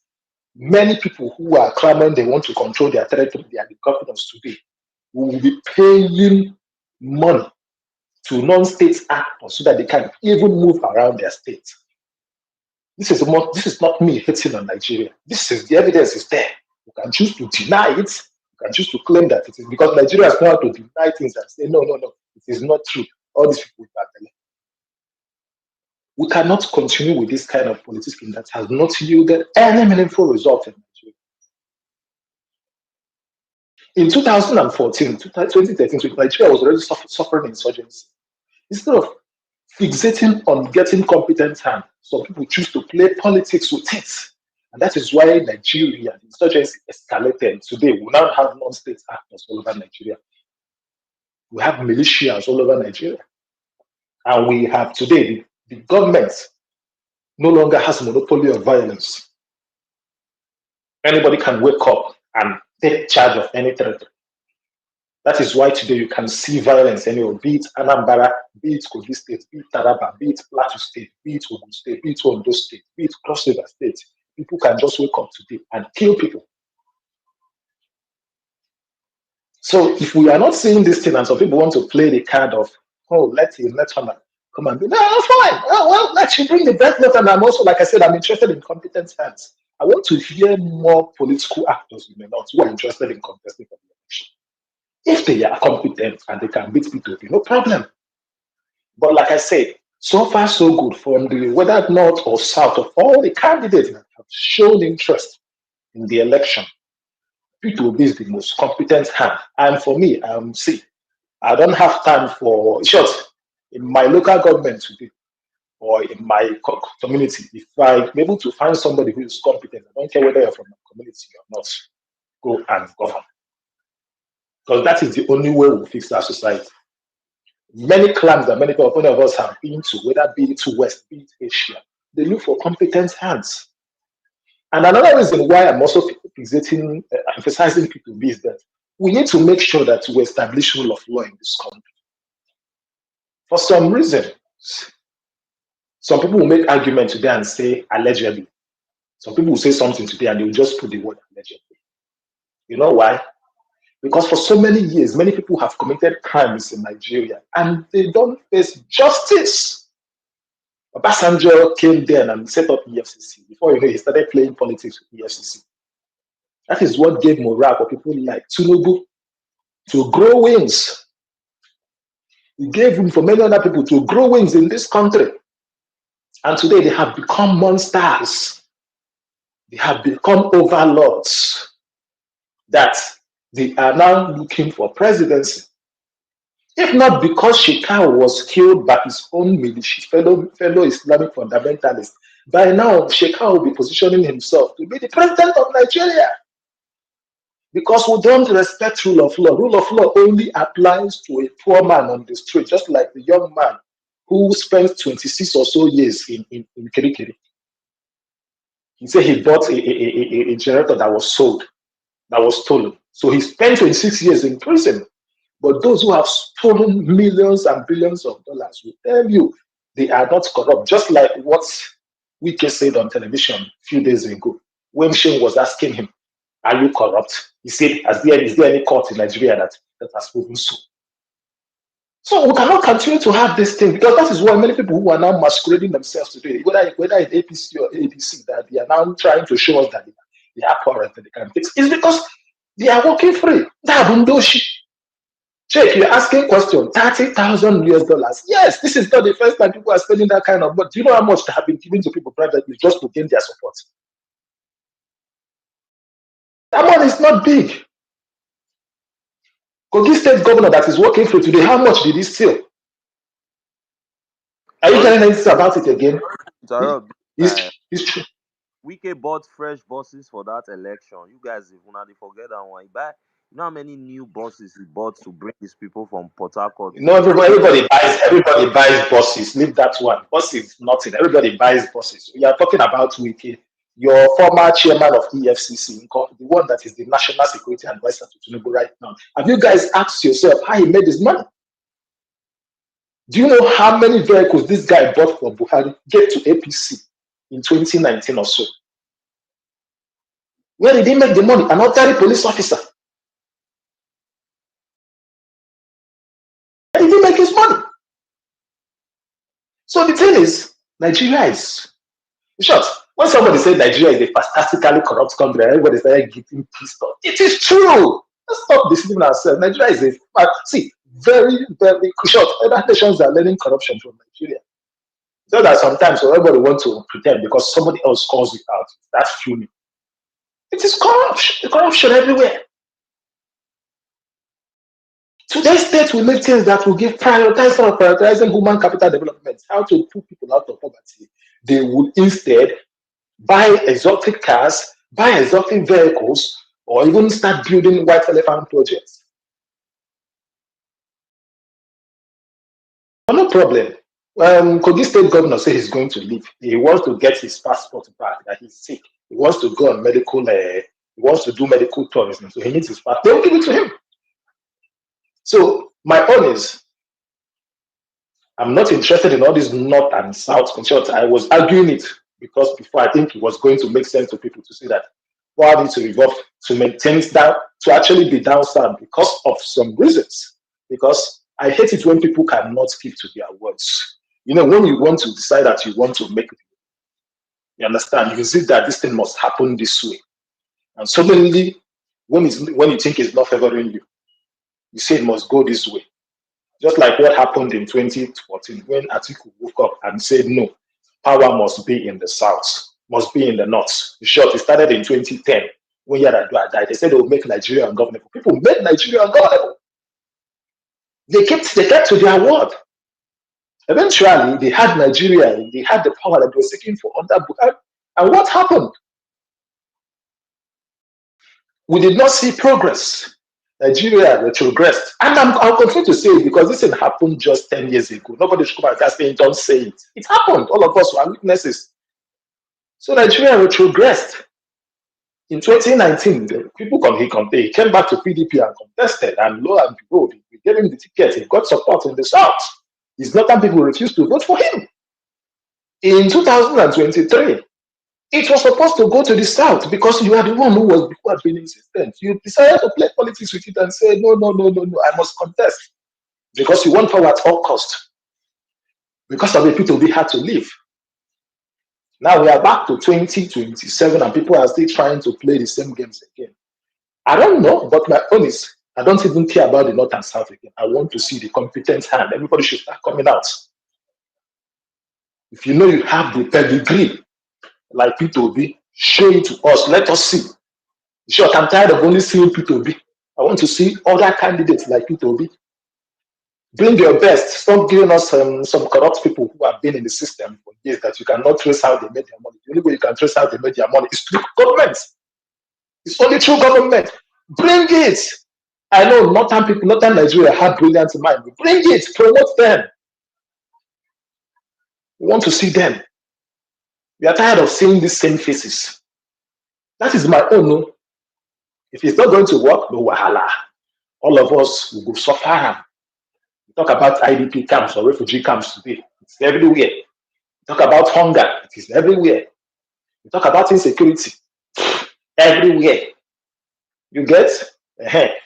many people who are clamoring they want to control their territory, they are the governors today, will be paying money to non-state actors so that they can even move around their state. This is not me hating on Nigeria. The evidence is there. You can choose to deny it. You can choose to claim that it is, because Nigeria has known how to deny things and say, no, it is not true. All these people are telling. We cannot continue with this kind of politics that has not yielded any meaningful result in Nigeria. In 2014, 2013, Nigeria was already suffering insurgency. Instead of fixating on getting competent hands, some people choose to play politics with it. And that is why Nigeria, the insurgency escalated. Today, we now have non-state actors all over Nigeria. We have militias all over Nigeria. And we have today, the government no longer has monopoly of violence. Anybody can wake up and take charge of any territory. That is why today you can see violence anywhere, be it Anambra, be it Kogi State, be it Taraba, be it Plateau State, be it Ogun State, be it Ondo State, be it Cross River State. People can just wake up today and kill people. So if we are not seeing this thing and some people want to play the card of, let Honor come and be, no, fine. Well, let you bring the death note. And I'm also, like I said, I'm interested in competent hands. I want to hear more political actors in the North who are interested in contesting for the election. If they are competent and they can beat P2P, no problem. But like I said, so far so good from the whether North or South of all the candidates that have shown interest in the election. P2P is the most competent hand. And for me, I don't have time for short in my local government today or in my community. If I'm able to find somebody who is competent, I don't care whether you're from my community or not, go and govern. Because that is the only way we'll fix our society. Many clans that many of us have been to, whether be it to West, be it Asia, they look for competent hands. And another reason why I'm also emphasizing P2B is that we need to make sure that we establish rule of law in this country. For some reason, some people will make argument today and say allegedly. Some people will say something today and they will just put the word allegedly. You know why? Because for so many years, many people have committed crimes in Nigeria and they don't face justice. Obasanjo came there and set up EFCC. Before you know, he started playing politics with EFCC. That is what gave morale for people like Tinubu to grow wings. It gave room for many other people to grow wings in this country. And today they have become monsters. They have become overlords that they are now looking for presidency. If not because Shekau was killed by his own militia, fellow Islamic fundamentalists, by now Shekau will be positioning himself to be the president of Nigeria. Because we don't respect rule of law. Rule of law only applies to a poor man on the street, just like the young man who spent 26 or so years in Kirikiri. He said he bought a generator that was sold, that was stolen. So he spent 26 years in prison. But those who have stolen millions and billions of dollars will tell you they are not corrupt. Just like what Wike said on television a few days ago, when Shane was asking him, "Are you corrupt?" He said, "Is there any court in Nigeria that has proven so?" So we cannot continue to have this thing, because that is why many people who are now masquerading themselves today, whether it's APC or ABC, that they are now trying to show us that they are poor and they can fix. It's because they are working free. Check, you're asking question, $30,000 US. Yes, this is not the first time people are spending that kind of money. Do you know how much they have been given to people privately just to gain their support? That money is not big. Kogi State governor that is working free today, how much did he steal? Are you telling anything about it again? It's true. Wike bought fresh buses for that election. You guys, if una dey forget that one, you know how many new buses he bought to bring these people from Port Harcourt? You know, everybody buys buses. Leave that one. Buses, nothing. Everybody buys buses. We are talking about Wike, your former chairman of EFCC, the one that is the national security advisor to Tinubu right now. Have you guys asked yourself how he made his money? Do you know how many vehicles this guy bought for Buhari get to APC in 2019 or so? Where did he make the money? An ordinary police officer. Where did he make his money? So the thing is, Nigeria is, in short, when somebody said Nigeria is a fantastically corrupt country, everybody started getting pissed off. It is true. Let's stop deceiving ourselves. Nigeria is very, very short. Other nations are learning corruption from Nigeria. So that sometimes everybody wants to pretend because somebody else calls it out. That's fuming. It is corruption. Corruption everywhere. Today's state will make things that will give prioritizing human capital development, how to put people out of poverty. They will instead buy exotic cars, buy exotic vehicles, or even start building white elephant projects. But no problem. Kogi State governor says he's going to leave. He wants to get his passport back, that he's sick. He wants to go on medical, he wants to do medical tourism, so he needs his passport. They'll give it to him. So my own is, I'm not interested in all this north and south. In short, I was arguing it because before I think it was going to make sense to people to see that power needs to evolve to maintain that, to actually be down south because of some reasons. Because I hate it when people cannot keep to their words. You know, when you want to decide that you want to make it, you understand, you see that this thing must happen this way. And suddenly, when you think it's not favoring you, you say it must go this way. Just like what happened in 2014 when Atiku woke up and said, no, power must be in the south, must be in the north. In short, it started in 2010 when Yar'Adua died. They said they would make Nigeria ungovernable. People made Nigeria ungovernable. They kept to their word. Eventually, they had Nigeria, they had the power that they were seeking for under Buhari. And what happened? We did not see progress. Nigeria retrogressed. And I'll continue to say it because this thing happened just 10 years ago. Nobody should come and say, don't say it. It happened. All of us were witnesses. So Nigeria retrogressed. In 2019, he came back to PDP and contested, and lo and behold, we gave him the ticket. He got support in the South. His northern people refused to vote for him. In 2023, it was supposed to go to the South because you are the one who had been insistent. You decided to play politics with it and say, no, I must contest. Because you want power at all cost. Because of it, people had to leave. Now we are back to 2027 and people are still trying to play the same games again. I don't know, but my own is, I don't even care about the North and South again. I want to see the competent hand. Everybody should start coming out. If you know you have the pedigree, like P2B, show it to us. Let us see. Sure, I'm tired of only seeing P2B. I want to see other candidates like P2B. Bring your best. Stop giving us some corrupt people who have been in the system for years that you cannot trace how they made their money. The only way you can trace how they made their money is through government. It's only through government. Bring it. I know northern Nigeria have brilliant mind. Bring it. Promote them. We want to see them. We are tired of seeing these same faces. That is my own. No? If it's not going to work, no wahala. All of us will go suffer. We talk about IDP camps or refugee camps today. It's everywhere. We talk about hunger. It is everywhere. We talk about insecurity. Everywhere. You get?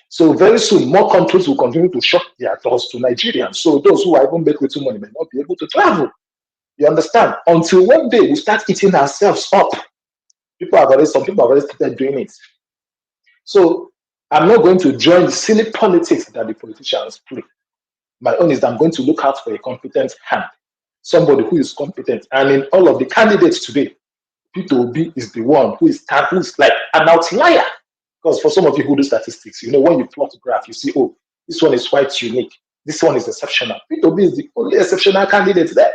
So very soon, more countries will continue to shut their doors to Nigerians. So those who are even make little money may not be able to travel. You understand? Until one day we start eating ourselves up. Some people have already started doing it. So I'm not going to join the silly politics that the politicians play. My own is that I'm going to look out for a competent hand, somebody who is competent. And in all of the candidates today, Peter Obi is the one who's like an outlier. Because for some of you who do statistics, when you plot a graph, you see, oh, this one is quite unique. This one is exceptional. Peter Obi is the only exceptional candidate there.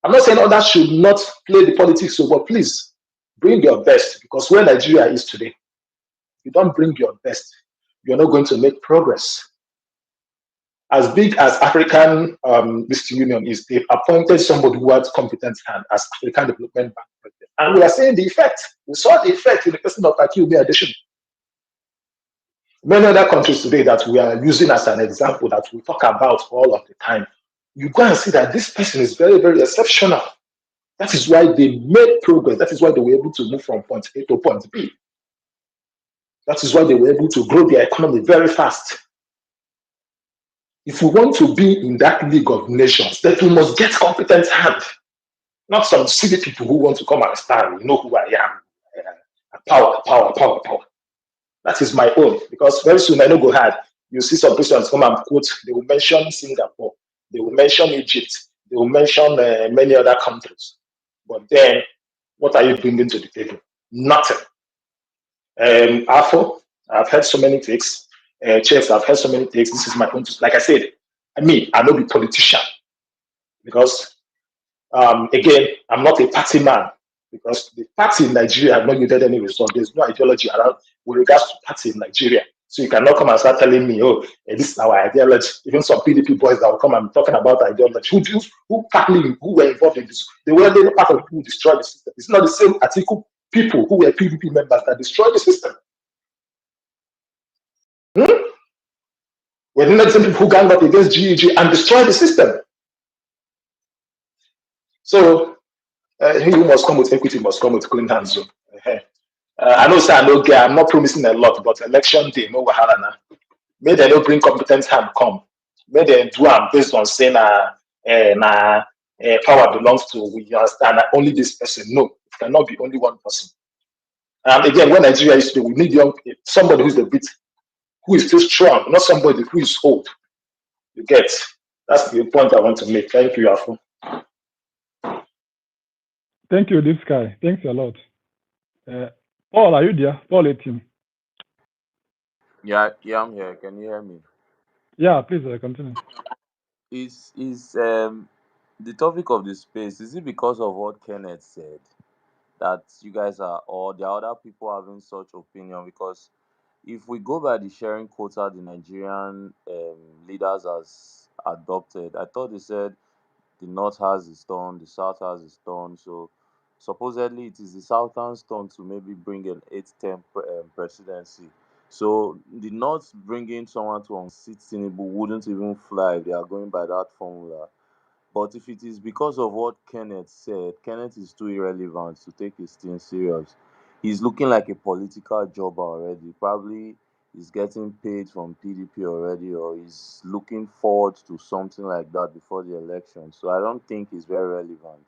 I'm not saying others should not play the politics, but please bring your best, because where Nigeria is today, if you don't bring your best, you're not going to make progress. As big as African Union is, they've appointed somebody who has competent hand as African Development Bank president. And we are seeing the effect. We saw the effect in the person of Akiume Adesina. Many other countries today that we are using as an example that we talk about all of the time, you go and see that this person is very, very exceptional. That is why they made progress. That is why they were able to move from point A to point B. That is why they were able to grow their economy very fast. If we want to be in that league of nations, then we must get competent hand. Not some silly people who want to come and stand. You know who I am. Power, power, power, power. That is my own. Because very soon I know go hard. You see some persons come and quote, they will mention Singapore, they will mention Egypt, they will mention many other countries. But then, what are you bringing to the table? Nothing. Afo, I've heard so many takes. Chefs, I've heard so many takes. This is my own. Like I said, I not be politician because, again, I'm not a party man because the party in Nigeria have not yielded any result. There's no ideology around with regards to party in Nigeria. So you cannot come and start telling me, oh, this is our ideology. Even some PDP boys that will come and talking about ideology. Who were involved in this? They were the part of people who destroyed the system. It's not the same Atiku people who were PDP members that destroyed the system. We're not the same people who ganged up against GEG and destroyed the system. So he who must come with equity must come with clean hands. So, I know, sir, I'm not promising a lot, but election day, no wahala na. May they don't bring competent hand come. May they do them based on saying power belongs to we understand only this person. No, it cannot be only one person. And again, when Nigeria is today, we need somebody who's a bit, who is still strong, not somebody who is old. You get? That's the point I want to make. Thank you, Afo. Thank you, this guy. Thanks a lot. Paul, are you there? Paul 18. Yeah, I'm here. Can you hear me? Yeah, please continue. Is the topic of the space, is it because of what Kenneth said that you guys are, or there are other people having such opinion? Because if we go by the sharing quota the Nigerian leaders has adopted, I thought they said the north has its turn, the south has its turn. So supposedly it is the southern's turn to maybe bring an 8-term presidency. So the north bringing someone to unseat Tinubu wouldn't even fly if they are going by that formula. But if it is because of what Kenneth said, Kenneth is too irrelevant to take his thing serious. He's looking like a political jobber already. Probably he's getting paid from PDP already, or he's looking forward to something like that before the election. So I don't think he's very relevant,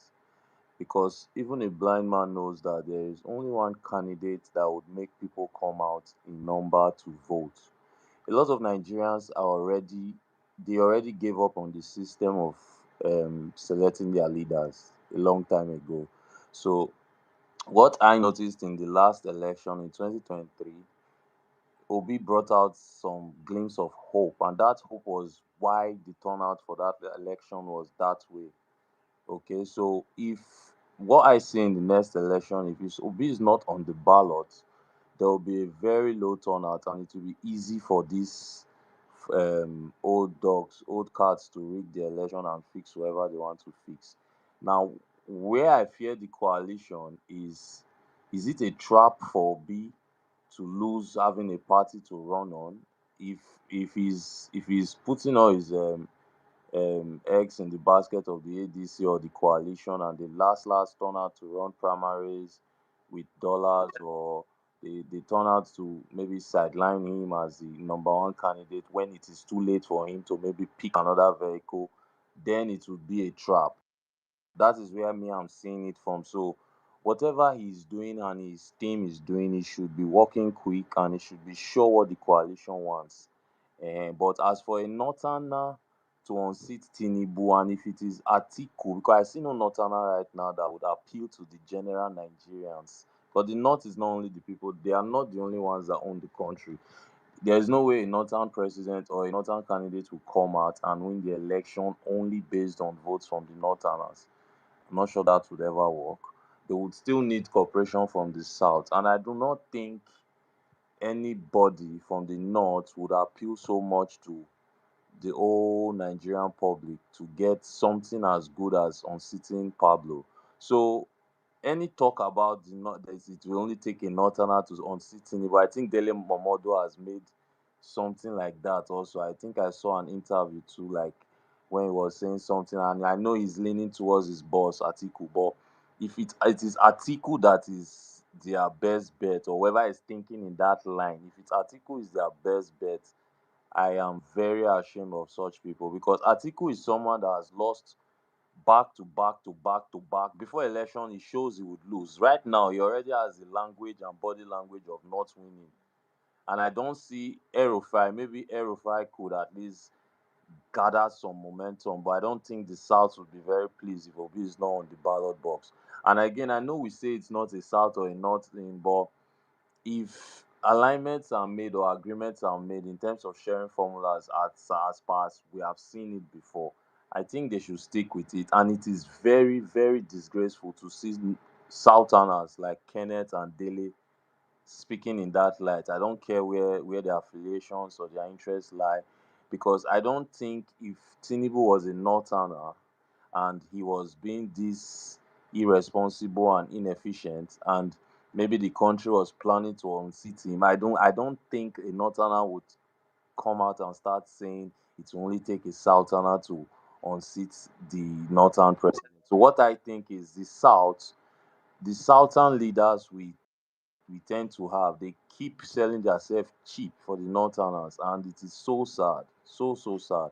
because even a blind man knows that there is only one candidate that would make people come out in number to vote. A lot of Nigerians are already gave up on the system of selecting their leaders a long time ago. So what I noticed in the last election in 2023, Obi brought out some glimpse of hope, and that hope was why the turnout for that election was that way. Okay, so if what I see in the next election, if Obi is not on the ballot, there will be a very low turnout, and it will be easy for these old dogs, old cats to rig the election and fix whoever they want to fix. Now, where I fear the coalition is it a trap for B to lose having a party to run on? If if he's putting all his eggs in the basket of the ADC or the coalition, and the last turn out to run primaries with dollars, or they turn out to maybe sideline him as the number one candidate when it is too late for him to maybe pick another vehicle, then it would be a trap. That is where me I'm seeing it from. So whatever he's doing and his team is doing, he should be working quick and he should be sure what the coalition wants. But as for a northerner to unseat Tinubu, and if it is Atiku, because I see no northerner right now that would appeal to the general Nigerians. But the north is not only the people; they are not the only ones that own the country. There is no way a northern president or a northern candidate will come out and win the election only based on votes from the northerners. I'm not sure that would ever work. They would still need cooperation from the south, and I do not think anybody from the north would appeal so much to the whole Nigerian public to get something as good as unseating Pablo. So any talk about the not that it will only take a northerner to unseat Tinubu, I think Dele Momodo has made something like that also. I think I saw an interview too, like when he was saying something, and I know he's leaning towards his boss Atiku, but if it is Atiku that is their best bet, or whoever is thinking in that line, if it's Atiku is their best bet, I am very ashamed of such people, because Atiku is someone that has lost back to back to back to back. Before election, he shows he would lose. Right now, he already has the language and body language of not winning. And I don't see Erufai. Maybe Erufai could at least gather some momentum, but I don't think the South would be very pleased if Obi is not on the ballot box. And again, I know we say it's not a South or a North thing, but if alignments are made or agreements are made in terms of sharing formulas as far as we have seen it before, I think they should stick with it. And it is very, very disgraceful to see Southerners like Kenneth and Dele speaking in that light. I don't care where their affiliations or their interests lie, because I don't think if Tinubu was a Northerner and he was being this irresponsible and inefficient, and maybe the country was planning to unseat him, I don't think a northerner would come out and start saying it will only take a southerner to unseat the northern president. So what I think is the southern leaders we tend to have, they keep selling themselves cheap for the northerners, and it is so sad, so sad.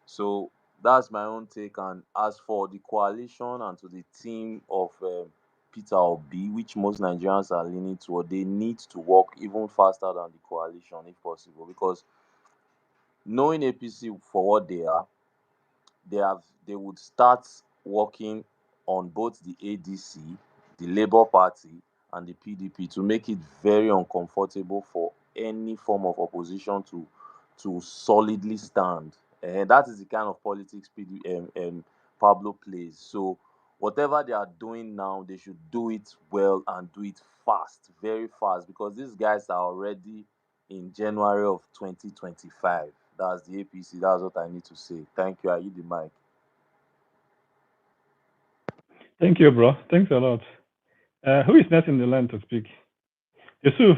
So that's my own take. And as for the coalition and to the team of Peter Obi, which most Nigerians are leaning toward, they need to work even faster than the coalition if possible. Because knowing APC for what they are, they would start working on both the ADC, the Labour Party, and the PDP to make it very uncomfortable for any form of opposition to solidly stand. And that is the kind of politics Pablo plays. So whatever they are doing now, they should do it well and do it fast, very fast, because these guys are already in January of 2025. That's the APC. That's what I need to say. Thank you. I you the mic. Thank you, bro. Thanks a lot. Who is next in the line to speak? Yusuf,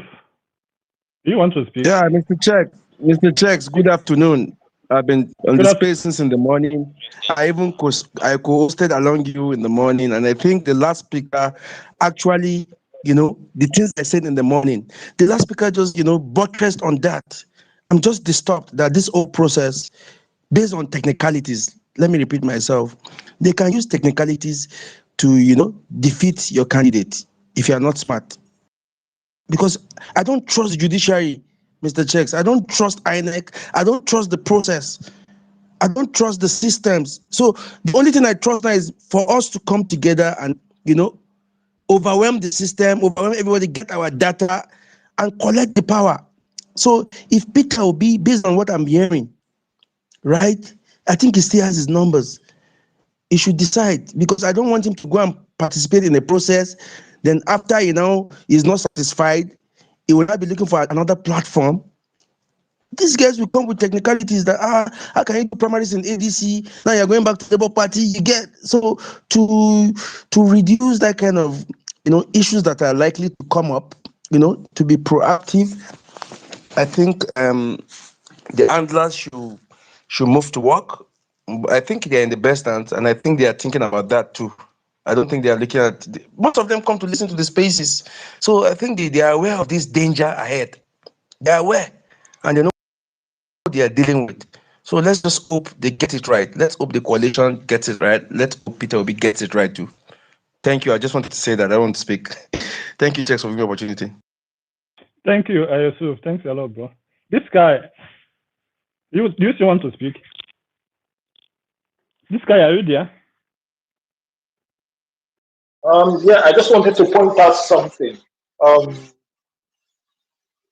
do you want to speak? Yeah, Mr. Check. Mr. Checks, good afternoon. I've been on the Good afternoon. space since in the morning. I co-hosted along you in the morning, and I think the last speaker actually, the things I said in the morning, the last speaker just, buttressed on that. I'm just disturbed that this whole process, based on technicalities, let me repeat myself, they can use technicalities to, defeat your candidate if you are not smart. Because I don't trust the judiciary, Mr. Checks. I don't trust INEC. I don't trust the process. I don't trust the systems. So the only thing I trust now is for us to come together and, overwhelm the system, overwhelm everybody, get our data and collect the power. So if Peter will be, based on what I'm hearing, right, I think he still has his numbers. He should decide, because I don't want him to go and participate in a process. Then after, he's not satisfied, he will not be looking for another platform. These guys will come with technicalities that how can you do primaries in ADC? Now you're going back to the Labour Party. You get so to reduce that kind of issues that are likely to come up. To be proactive. I think the handlers should move to work. I think they're in the best hands, and I think they are thinking about that too. I don't think they are looking at most of them come to listen to the spaces, so I think they are aware of this danger ahead. They are aware, and they know what they are dealing with. So let's just hope they get it right. Let's hope the coalition gets it right. Let's hope Peter Obi gets it right too. Thank you. I just wanted to say that. I want to speak. Thank you, Chex, for giving me the opportunity. Thank you, Yusuf. Thanks a lot, bro. This guy, do you still want to speak? This guy, are you there? Yeah, I just wanted to point out something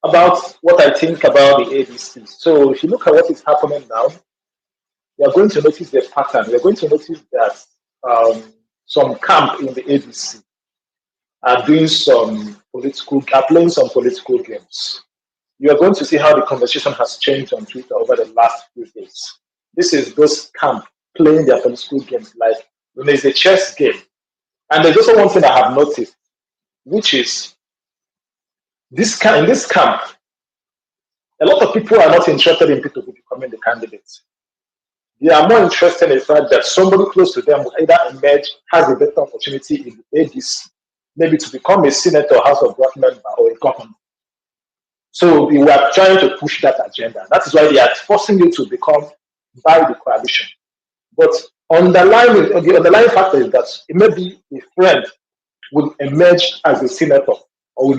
about what I think about the ADC. So if you look at what is happening now, you are going to notice the pattern. You're going to notice that some camp in the ADC are doing playing some political games. You are going to see how the conversation has changed on Twitter over the last few days. This is those camp playing their political games like when there's a chess game. And there's also one thing I have noticed, which is in this camp, a lot of people are not interested in people becoming the candidates. They are more interested in the fact that somebody close to them will either emerge, has a better opportunity in the ADC, maybe to become a senator, House of Rep member, or a governor. So we were trying to push that agenda. That is why they are forcing you to become by the coalition. But the underlying factor is that it may be a friend will emerge as a senator, or will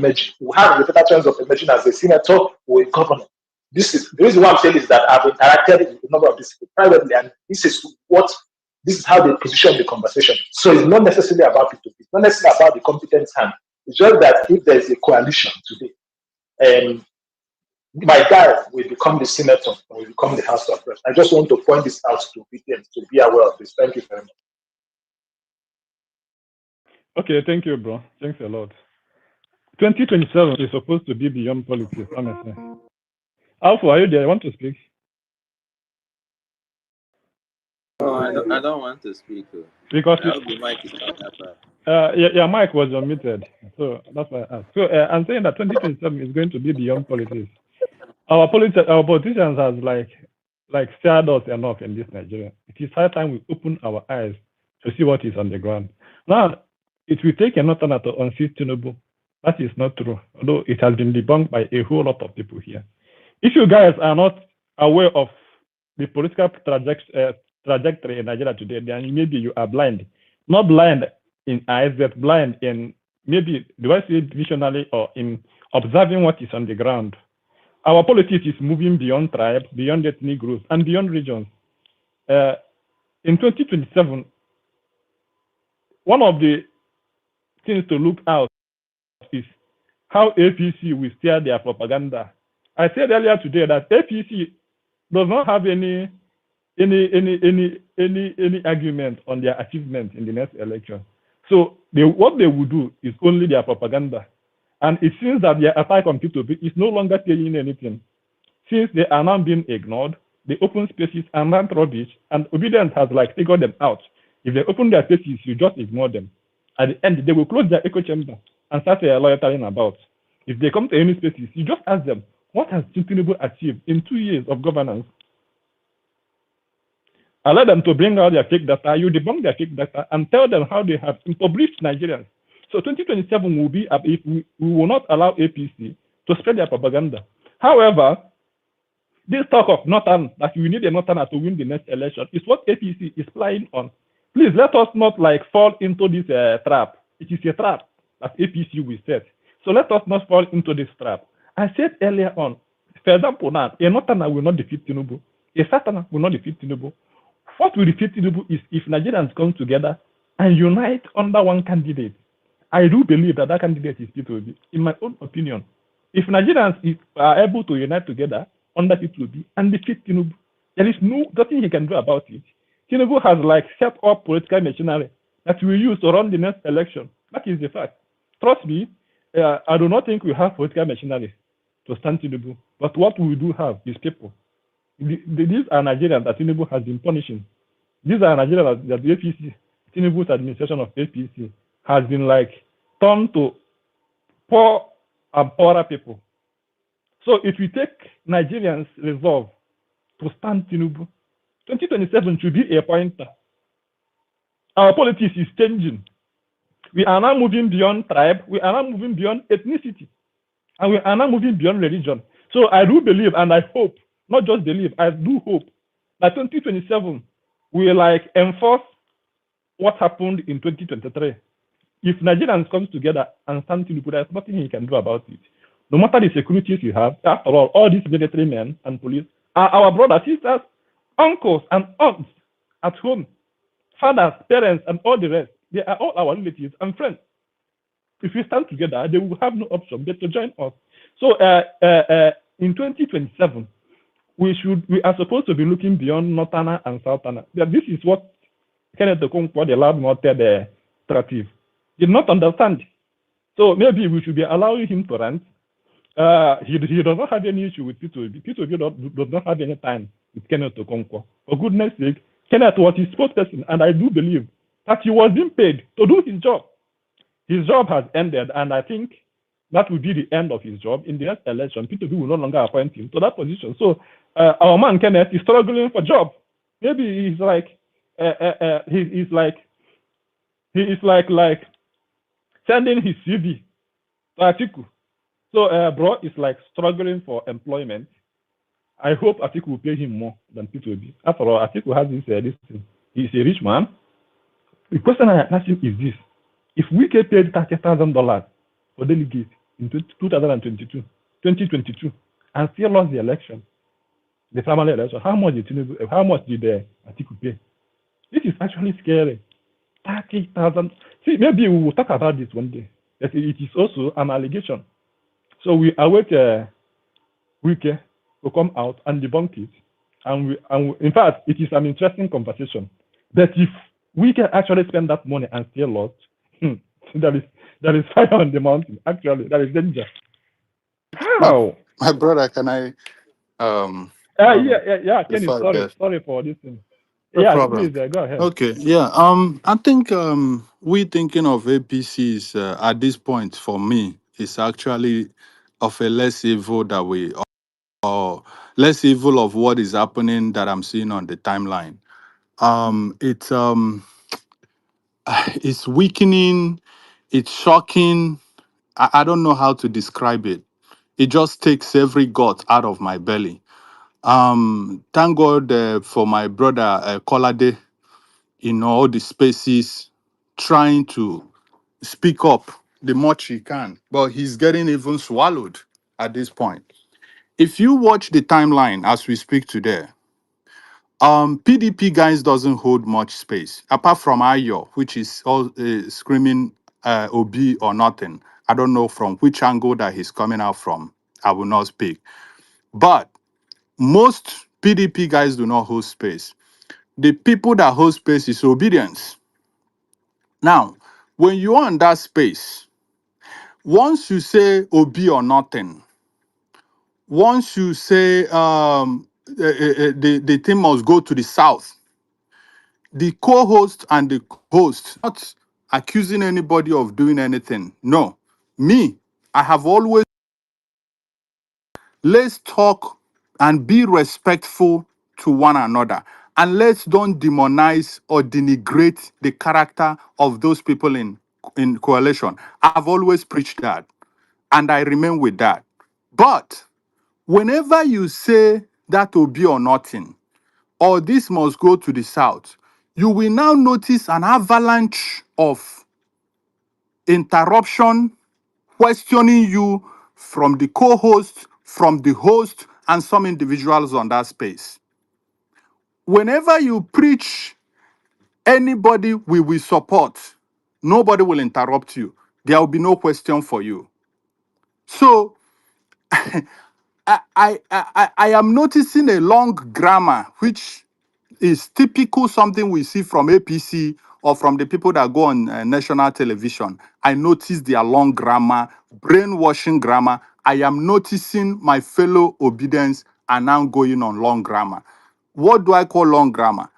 have a better chance of emerging as a senator or a governor. The reason why I'm saying is that I've interacted with a number of these people privately, and this is how they position the conversation. So it's not necessarily about people, it's not necessarily about the competent hand. It's just that if there's a coalition today, my guy will become the senator or will become the House of Reps. I just want to point this out to be aware of this. Thank you very much. Okay, thank you, bro. Thanks a lot. 2027 is supposed to be beyond politics, honestly. Alpha, are you there? I want to speak. No, I don't want to speak. Because I hope the mic is not that bad. your mic was unmuted, so that's why I asked. So I'm saying that 2027 is going to be beyond politics. Our politicians has like scared us enough in this Nigeria. It is high time we open our eyes to see what is on the ground. Now, it will take another turn to unseat Tinubu. That is not true, although it has been debunked by a whole lot of people here. If you guys are not aware of the political trajectory in Nigeria today, then maybe you are blind. Not blind in eyes, but blind in maybe, do I say visionary, or in observing what is on the ground. Our politics is moving beyond tribes, beyond ethnic groups, and beyond regions. In 2027, one of the things to look out is how APC will steer their propaganda. I said earlier today that APC does not have any argument on their achievement in the next election. So what they will do is only their propaganda. And it seems that their attack on P2P is no longer saying anything. Since they are now being ignored, the open spaces are not rubbish, and obedience has figured them out. If they open their spaces, you just ignore them. At the end, they will close their echo chamber and start loitering about. If they come to any spaces, you just ask them, what has Tinubu achieved in 2 years of governance? Allow them to bring out their fake data, you debunk their fake data, and tell them how they have impoverished Nigerians. So 2027 will be, if we will not allow APC to spread their propaganda. However, this talk of Northern, that we need a Northerner to win the next election, is what APC is flying on. Please let us not fall into this trap. It is a trap that APC will set. So let us not fall into this trap. I said earlier on, for example, now, a Northerner will not defeat Tinubu. A Southerner will not defeat Tinubu. What will defeat Tinubu is if Nigerians come together and unite under one candidate. I do believe that candidate is P2B, in my own opinion. If Nigerians are able to unite together under P2B and defeat Tinubu, there is nothing he can do about it. Tinubu has set up political machinery that we use to run the next election. That is the fact. Trust me, I do not think we have political machinery to stand Tinubu. But what we do have is people. These are Nigerians that Tinubu has been punishing. These are Nigerians that the APC, Tinubu's administration of APC, has been like turned to poor and poorer people. So if we take Nigerians' resolve to stand Tinubu, 2027 should be a pointer. Our politics is changing. We are now moving beyond tribe. We are now moving beyond ethnicity. And we are now moving beyond religion. So I do believe and I hope, not just believe, I do hope that 2027 will like enforce what happened in 2023. If Nigerians come together and stand Tinubu, there's nothing he can do about it. No matter the securities you have, after all these military men and police are our brothers, sisters, uncles, and aunts at home, fathers, parents, and all the rest. They are all our relatives and friends. If we stand together, they will have no option but to join us. So in 2027, we are supposed to be looking beyond Northerner and Southerner. This is what Kenneth Okonkwo, the loud mouthed strategic, did not understand. So maybe we should be allowing him to rant. He does not have any issue with P2B. P2B does not have any time with Kenneth Okonkwo. For goodness sake, Kenneth was his spokesperson, and I do believe that he was being paid to do his job. His job has ended, and I think that will be the end of his job. In the next election, P2B will no longer appoint him to that position. So our man Kenneth is struggling for job. Maybe he's like he is like sending his CV to Atiku. So bro is like struggling for employment. I hope Atiku will pay him more than P2B. After all, Atiku has this thing. He's a rich man. The question I ask him is this: if we get paid $30,000 for delegate in 2022, and still lost the election, the primary election, how much did Atiku pay? This is actually scary. 30,000. See, maybe we will talk about this one day. But it is also an allegation. So we await Wike to come out and debunk it. And in fact, it is an interesting conversation. But if we can actually spend that money and still lost, there is fire on the mountain. Actually, there is danger. How? My brother, can I Kenny, if I get sorry for this thing. no Yeah, problem. please go ahead. Okay, yeah. I think we thinking of APCs at this point for me is actually of a less evil that we or less evil of what is happening that I'm seeing on the timeline. It's weakening, it's shocking. I don't know how to describe it. It just takes every gut out of my belly. Thank God for my brother Kolade in all the spaces trying to speak up the much he can, but he's getting even swallowed at this point. If you watch the timeline as we speak today, PDP guys doesn't hold much space apart from Ayo, which is all screaming Obi or nothing. I don't know from which angle that he's coming out from. I will not speak. But most PDP guys do not hold space. The people that hold space is obedience. Now, when you're on that space, once you say Obi or nothing, once you say the thing must go to the south, the co-host and the host, not accusing anybody of doing anything. No, me, I have always, let's talk and be respectful to one another. And let's don't demonize or denigrate the character of those people in coalition. I've always preached that, and I remain with that. But whenever you say that will be or nothing, or this must go to the south, you will now notice an avalanche of interruption, questioning you from the co-host, from the host, and some individuals on that space. Whenever you preach anybody we will support, nobody will interrupt you. There will be no question for you. So I am noticing a long grammar, which is typical something we see from APC or from the people that go on national television. I notice their long grammar, brainwashing grammar, I am noticing my fellow obedience are now going on long grammar. What do I call long grammar?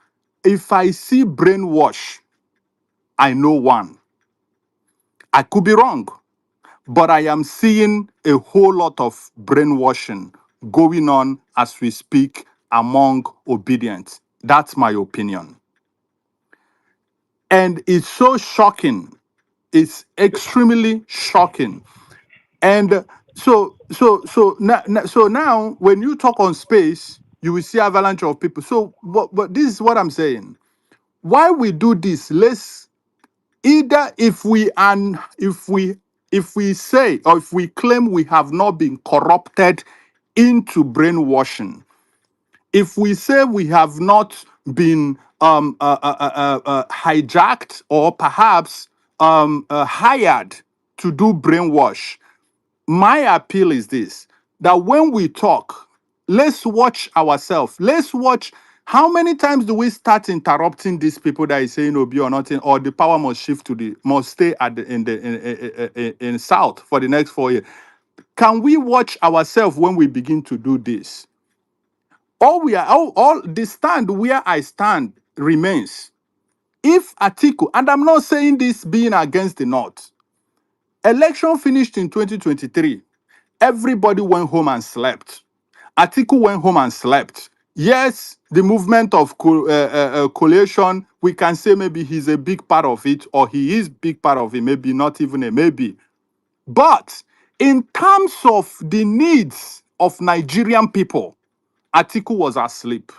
If I see brainwash, I know one. I could be wrong, but I am seeing a whole lot of brainwashing going on as we speak among obedience. That's my opinion. And it's so shocking. It's extremely shocking. And so now when you talk on space, you will see avalanche of people. So but this is what I'm saying. Why we do this? Let's either if we say or if we claim we have not been corrupted into brainwashing, if we say we have not been hijacked or perhaps hired to do brainwash, my appeal is this: that when we talk, let's watch ourselves. Let's watch how many times do we start interrupting these people that is saying Obi or nothing, or the power must shift to the must stay at the in South for the next 4 years. Can we watch ourselves when we begin to do this? All the stand where I stand remains. If Atiku, and I'm not saying this being against the North, election finished in 2023. Everybody went home and slept. Atiku went home and slept. Yes, the movement of coalition, we can say maybe he's a big part of it, or he is big part of it, maybe not even a maybe. But in terms of the needs of Nigerian people, Atiku was asleep.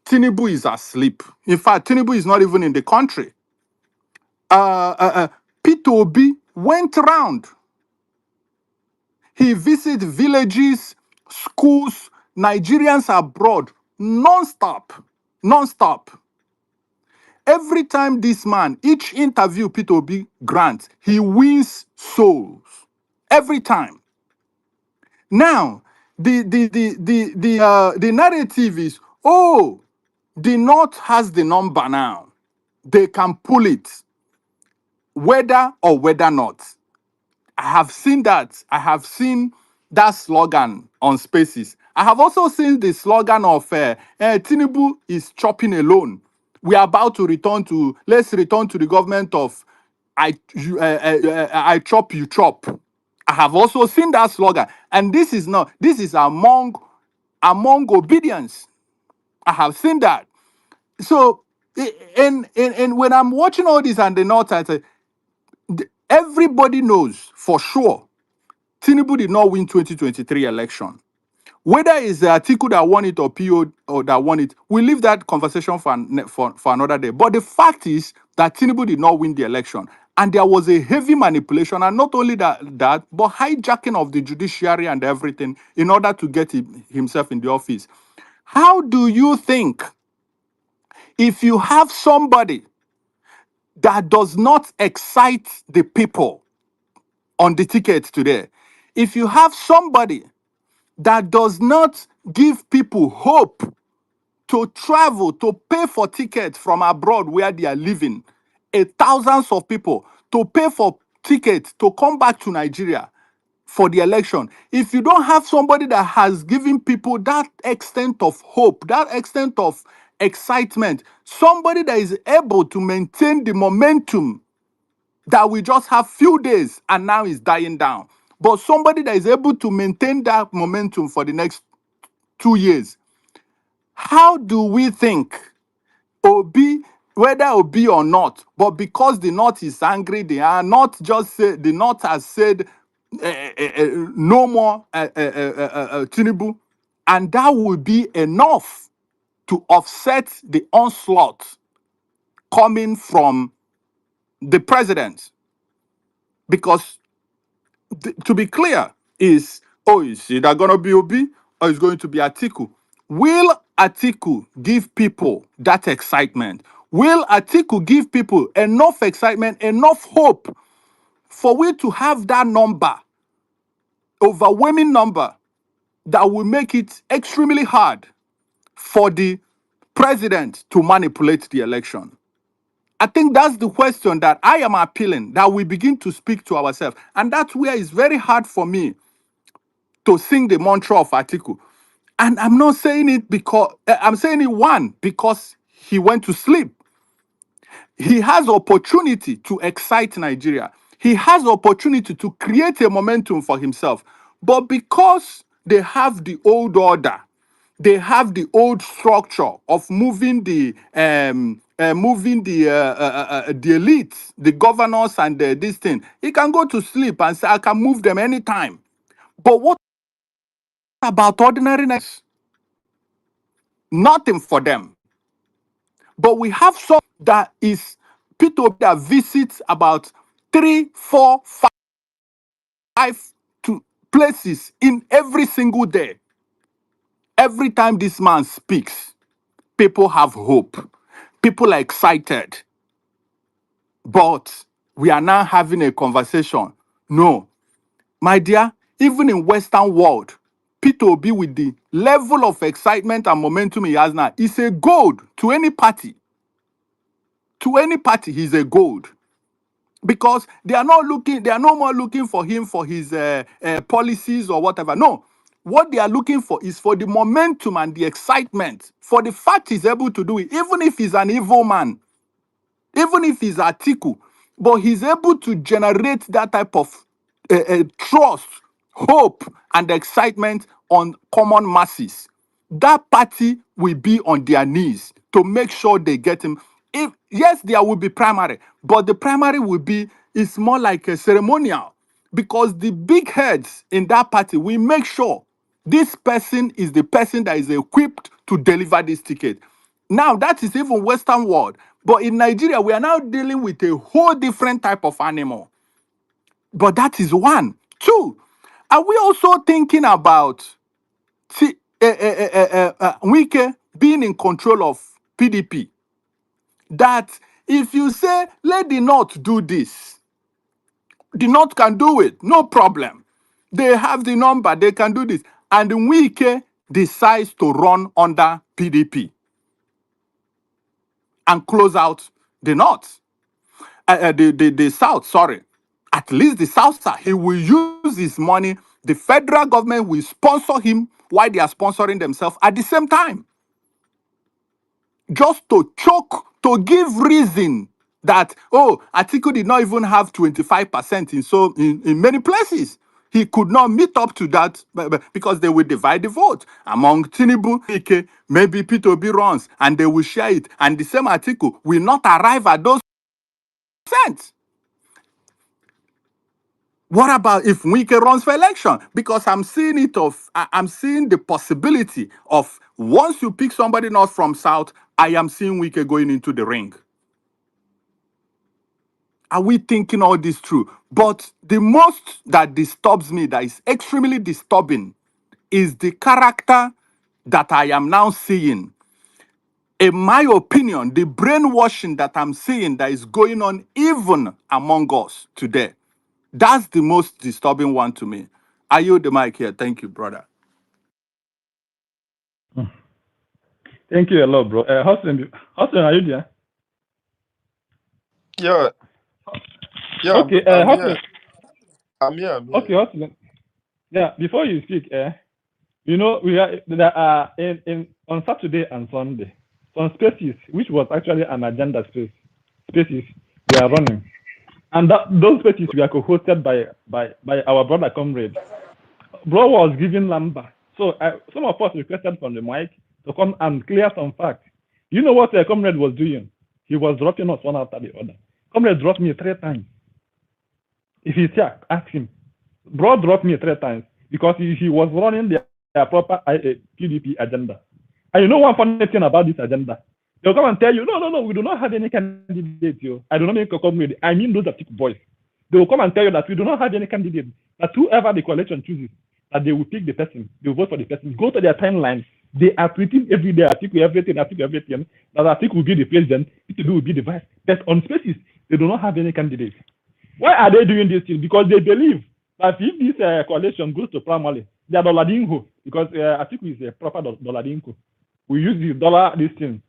Tinubu is asleep. In fact, Tinubu is not even in the country. Peter Obi went round. He visited villages, schools, Nigerians abroad, non-stop, non-stop. Every time this man, each interview Peter Obi grants, he wins souls. Every time. Now, the narrative is, oh, the North has the number now. They can pull it, whether or whether not. I have seen that. I have seen that slogan on Spaces. I have also seen the slogan of Tinubu is chopping alone. We are about to return to, let's return to the government of I chop, you chop. I have also seen that slogan. And this is not, this is among obedience. I have seen that. So, and when I'm watching all this and the North, I say, everybody knows for sure Tinubu did not win 2023 election. Whether it's the Atiku that won it or PO or that won it, we leave that conversation for another day. But the fact is that Tinubu did not win the election. And there was a heavy manipulation, and not only that, but hijacking of the judiciary and everything in order to get himself in the office. How do you think, if you have somebody that does not excite the people on the ticket today, if you have somebody that does not give people hope to travel, to pay for tickets from abroad where they are living, thousands of people, to pay for tickets to come back to Nigeria for the election. If you don't have somebody that has given people that extent of hope, that extent of excitement, somebody that is able to maintain the momentum that we just have few days and now is dying down, but somebody that is able to maintain that momentum for the next 2 years, how do we think Obi, whether Obi or not, but because the North is angry, they are not just say, the North has said no more Tinubu, and that will be enough to offset the onslaught coming from the president. Because to be clear, is, oh, is either going to be Obi or is going to be Atiku? Will Atiku give people that excitement? Will Atiku give people enough excitement, enough hope for we to have that number, overwhelming number, that will make it extremely hard for the president to manipulate the election? I think that's the question that I am appealing, that we begin to speak to ourselves. And that's where it's very hard for me to sing the mantra of Atiku. And I'm not saying it because I'm saying it because he went to sleep. He has opportunity to excite Nigeria. He has opportunity to create a momentum for himself. But because they have the old order, they have the old structure of moving the elite, the governors, and this thing. He can go to sleep and say, "I can move them anytime." But what about ordinary Nigerians? Nothing for them. But we have some that is people that visits about 3, 4, 5 to places in every single day. Every time this man speaks, people have hope. People are excited. But we are now having a conversation. No, my dear, even in Western world, Peter Obi with the level of excitement and momentum he has now is a gold to any party. To any party, he's a gold. Because they are no more looking for him for his policies or whatever. No, what they are looking for is for the momentum and the excitement, for the fact he's able to do it, even if he's an evil man, even if he's Atiku, but he's able to generate that type of trust, hope, and excitement on common masses. That party will be on their knees to make sure they get him. If yes, there will be primary, but the primary will be it's more like a ceremonial because the big heads in that party will make sure this person is the person that is equipped to deliver this ticket. Now that is even Western world, but in Nigeria we are now dealing with a whole different type of animal. But that is one. Two, are we also thinking about Wike being in control of PDP? That if you say, let the North do this, the North can do it, no problem. They have the number, they can do this. And Wike decides to run under PDP and close out the North, the South, sorry. At least the South side, he will use his money. The federal government will sponsor him while they are sponsoring themselves at the same time. Just to choke, to give reason that, oh, Atiku did not even have 25% in many places. He could not meet up to that because they will divide the vote among Tinubu, Ike, maybe Peter Obi runs, and they will share it. And the same Atiku will not arrive at those percent. What about if Wike runs for election? Because I'm seeing I'm seeing the possibility of once you pick somebody not from South, I am seeing Wike going into the ring. Are we thinking all this through? But the most that disturbs me, that is extremely disturbing, is the character that I am now seeing. In my opinion, the brainwashing that I'm seeing that is going on even among us today. That's the most disturbing one to me. I yield the mic here. Thank you, brother. Thank you a lot, bro. Hussein, are you there? Yeah, Okay, I'm Hussein. here. I'm here. Okay, Hussein. Yeah, before you speak, you know, we are on Saturday and Sunday, some spaces, which was actually an agenda spaces, we are running. And those spaces were co-hosted by our brother comrade. Bro was giving number. So some of us requested from the mic to come and clear some facts. You know what the comrade was doing? He was dropping us one after the other. Comrade dropped me 3 times. If he's here, ask him. Bro dropped me 3 times because he was running their proper PDP agenda. And you know one funny thing about this agenda? They'll come and tell you, no, we do not have any candidate. I do not make a comrade. I mean those Atiku boys. They will come and tell you that we do not have any candidate. That whoever the coalition chooses, that they will pick the person, they will vote for the person. Go to their timeline. They are tweeting every day, Atiku everything. That Atiku will be the president, Atiku will be the vice. But on spaces, they do not have any candidate. Why are they doing this thing? Because they believe that if this coalition goes to primary, they are Doladinho, because Atiku is a proper Doladinho. We use the dollar this thing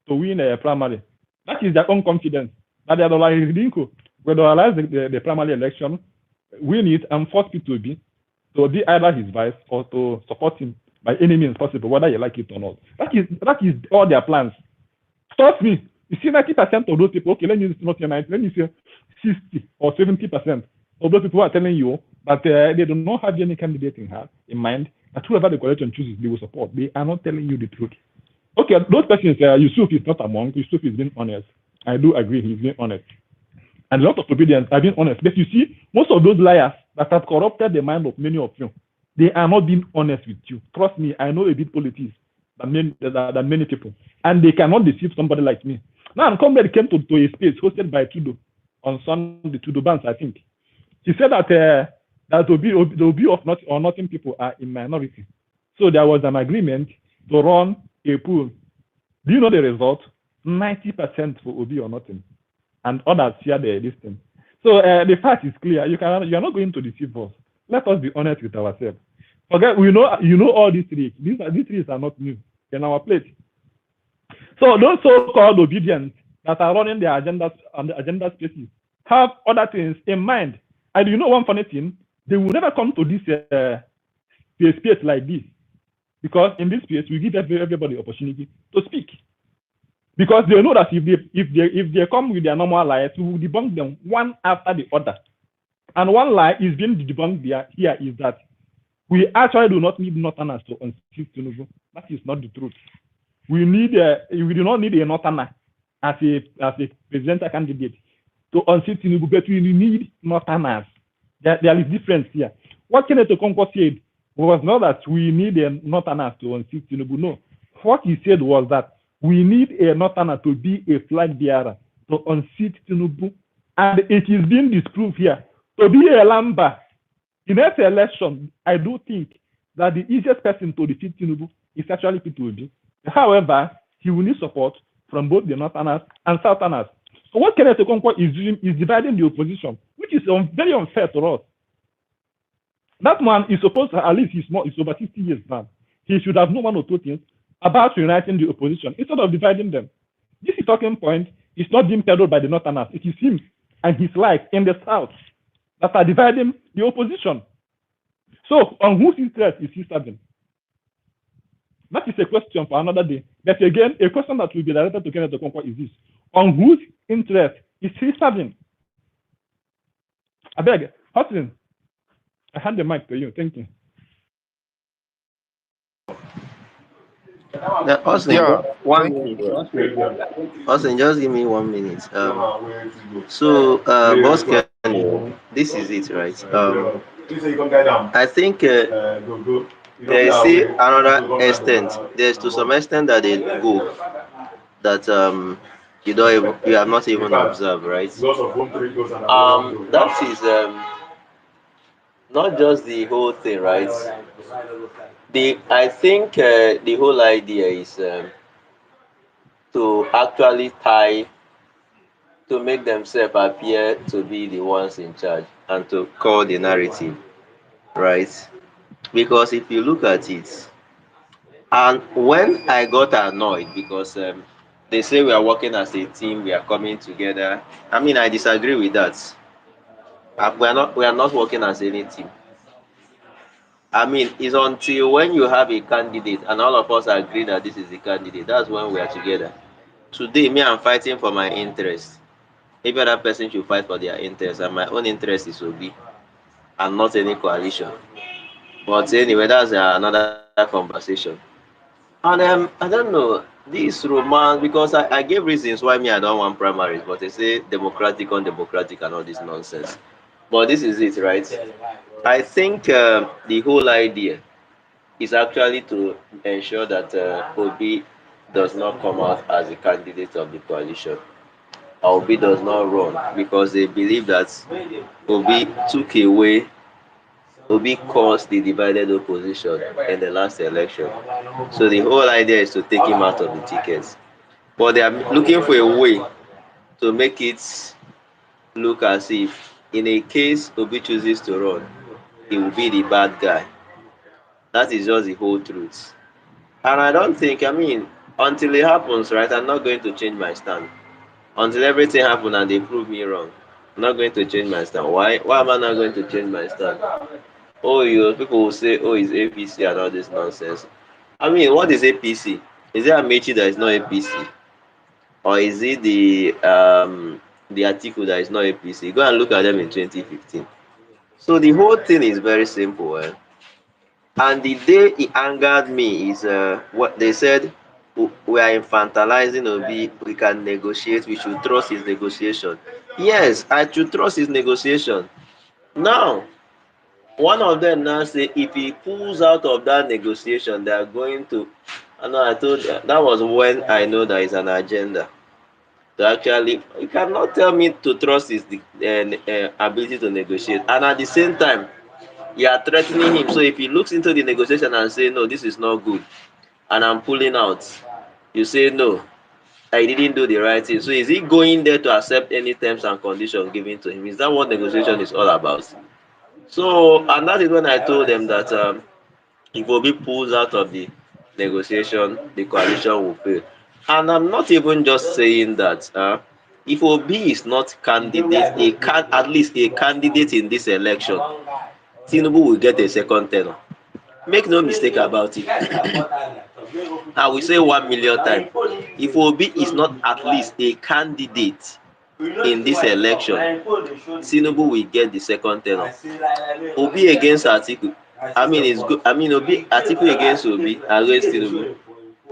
to win a primary. That is their own confidence. That they are Doladinho. We dollarize the primary election, win it, and force P2B. to be either his vice or to support him by any means possible, whether you like it or not. That is all their plans. Trust me. You see 90% of those people, okay, let me not say 90, let me say 60 or 70% of those people are telling you that they do not have any candidate in mind, that whoever the coalition chooses, they will support. They are not telling you the truth. Okay, those persons, Yusuf is not among. Yusuf is being honest. I do agree, he's being honest. And a lot of obedience are being honest. But you see, most of those liars that have corrupted the mind of many of you, they are not being honest with you. Trust me, I know a bit politics than many people. And they cannot deceive somebody like me. Now, Comrade came to a space hosted by Tudo on Sunday, Tudo Banks, I think. He said that that the Obi of not or nothing people are in minority. So there was an agreement to run a pool. Do you know the result? 90% for Obi or nothing, and others share this thing. So the fact is clear. You are not going to deceive us. Let us be honest with ourselves. Forget you know all these three. These three are not new in our plate. So those so-called obedience that are running their agendas on the agenda spaces have other things in mind. And you know one funny thing, they will never come to this space like this, because in this space we give everybody opportunity to speak. Because they know that if they come with their normal lies, we will debunk them one after the other. And one lie is being debunked here is that we actually do not need Northerners to unseat Tinubu. That is not the truth. We do not need a Northerner as a presidential candidate to unseat Tinubu, but we need Northerners. There is difference here. What Kenneth Okonkwo said was not that we need a Northerner to unseat Tinubu. No. What he said was that we need a Northerner to be a flag bearer to unseat Tinubu. And it is being disproved here. To be a Lamba, in this election, I do think that the easiest person to defeat Tinubu is actually Peter Obi. However, he will need support from both the Northerners and Southerners. So what Kenneth Okonkwo is doing is dividing the opposition, which is very unfair to us. That man is supposed to, at least he's over 60 years now. He should have known one or two things about uniting the opposition instead of dividing them. This is talking point is not being peddled by the Northerners. It is him and his like in the South that are dividing the opposition. So on whose interest is he serving? That is a question for another day. But again, a question that will be directed to Kenneth Okonkwo is this: on whose interest is he serving? I beg, Hudson, I hand the mic to you. Thank you. Austin, Yeah, one thank you. minute. Austin, just give me 1 minute. Boss Kenny, this is it, right? I think there is still another extent. There's to some extent that they go that you have not even observed, right? That is not just the whole thing, right? I think the whole idea is to actually to make themselves appear to be the ones in charge and to call the narrative, right? Because if you look at it, and when I got annoyed because they say we are working as a team, we are coming together. I mean, I disagree with that. We are not working as any team. I mean, it's until when you have a candidate and all of us agree that this is the candidate, that's when we are together. Today, me, I'm fighting for my interest. Every other person should fight for their interest, and my own interest is Obi and not any coalition. But anyway, that's another conversation. And I don't know, this romance, because I gave reasons why me I don't want primaries, but they say democratic, undemocratic, and all this nonsense. But this is it, right? I think the whole idea is actually to ensure that Obi does not come out as a candidate of the coalition. Obi does not run because they believe that Obi caused the divided opposition in the last election. So the whole idea is to take him out of the tickets. But they are looking for a way to make it look as if, in a case Obi chooses to run, he will be the bad guy. That is just the whole truth. And I don't think, I mean, until it happens, right, I'm not going to change my stand. Until everything happens and they prove me wrong, I'm not going to change my stand. Why am I not going to change my stand? Oh, you people will say, oh, it's APC and all this nonsense. I mean, what is APC? Is it Amechi that is not APC, or is it the Atiku that is not APC? Go and look at them in 2015. So the whole thing is very simple. And the day it angered me is what they said. We are infantilizing Obi. We can negotiate. We should trust his negotiation. Yes, I should trust his negotiation. Now, one of them now say if he pulls out of that negotiation, they are going to. I know I told you, that was when I know there is an agenda. To actually, you cannot tell me to trust his ability to negotiate, and at the same time, you are threatening him. So if he looks into the negotiation and say no, this is not good, and I'm pulling out, you say no, I didn't do the right thing. So is he going there to accept any terms and conditions given to him? Is that what negotiation is all about? So, and that is when I told them that if Obi pulls out of the negotiation, the coalition will fail. And I'm not even just saying that. If Obi is not candidate, at least a candidate in this election, Tinubu will get a second tenor. Make no mistake about it. I will say 1 million times. If Obi is not at least a candidate in this election, Tinubu will get the second tenor. Obi against Atiku. I mean, it's good. I mean, Atiku against Obi against Tinubu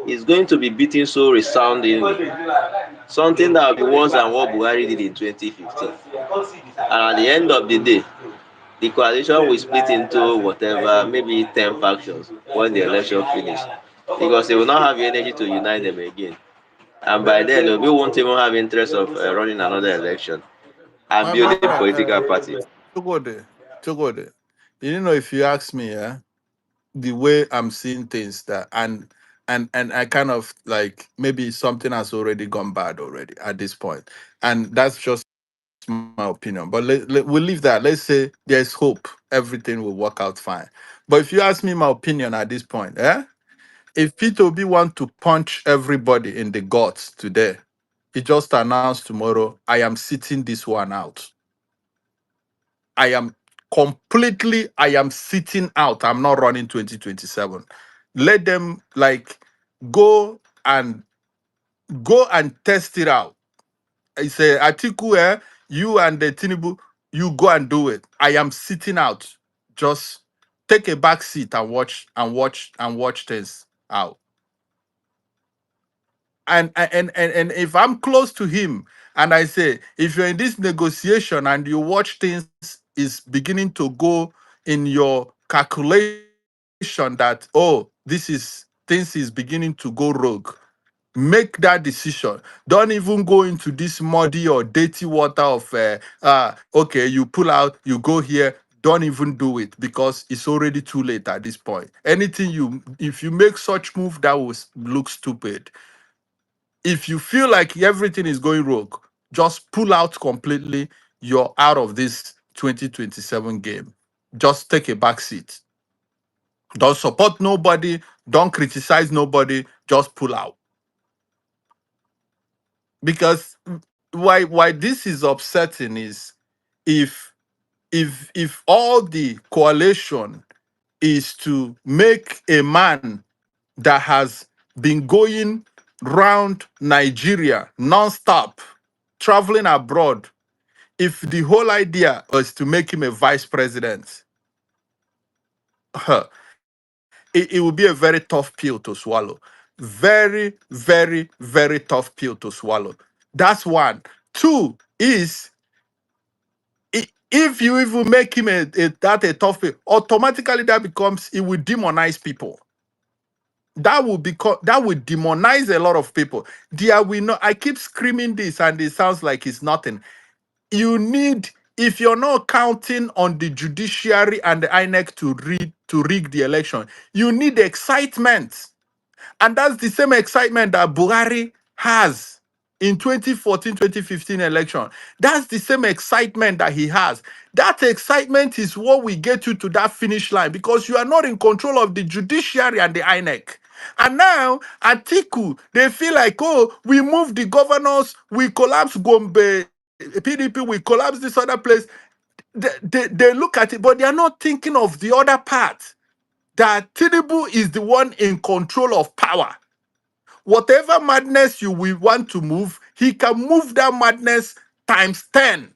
is going to be beaten so resoundingly. Something that will be worse than what Buhari did in 2015. And at the end of the day, the coalition will split into whatever, maybe 10 factions when the election finish. Because they will not have the energy to unite them again. And by then, Obi won't even have interest of running another election and My building brother, political party. Tugode, Tugode. You know, if you ask me, the way I'm seeing things that and I kind of like maybe something has already gone bad already at this point, and that's just my opinion. But we'll leave that. Let's say there's hope, everything will work out fine. But if you ask me my opinion at this point, if P2B want to punch everybody in the guts today, he just announced tomorrow, I am sitting this one out. I am sitting out. I'm not running 2027. Let them like go and test it out. I say Atiku, you and the Tinubu, you go and do it. I am sitting out. Just take a back seat and watch things out. And if I'm close to him and I say, if you're in this negotiation and you watch things is beginning to go in your calculation that, oh, things is beginning to go rogue, make that decision. Don't even go into this muddy or dirty water of okay, you pull out, you go here. Don't even do it because it's already too late at this point. Anything you if you make such move, that will look stupid. If you feel like everything is going rogue, just pull out completely. You're out of this 2027 game. Just take a back seat. Don't support nobody. Don't criticize nobody. Just pull out. Because why this is upsetting is if if all the coalition is to make a man that has been going round Nigeria non-stop, traveling abroad, if the whole idea was to make him a vice president, it will be a very tough pill to swallow. Very, very, very tough pill to swallow. That's one. Two is if you even make him a tough pill, automatically that becomes it will demonize people. That will demonize a lot of people. There we know I keep screaming this and it sounds like it's nothing. You need, if you're not counting on the judiciary and the INEC to rig the election, you need excitement. And that's the same excitement that Buhari has in 2014, 2015 election. That's the same excitement that he has. That excitement is what will get you to that finish line because you are not in control of the judiciary and the INEC. And now, Atiku, they feel like, oh, we move the governors, we collapse Gombe, PDP, we collapse this other place. they look at it, but they are not thinking of the other part, that Tinubu is the one in control of power. Whatever madness you will want to move, he can move that madness times 10.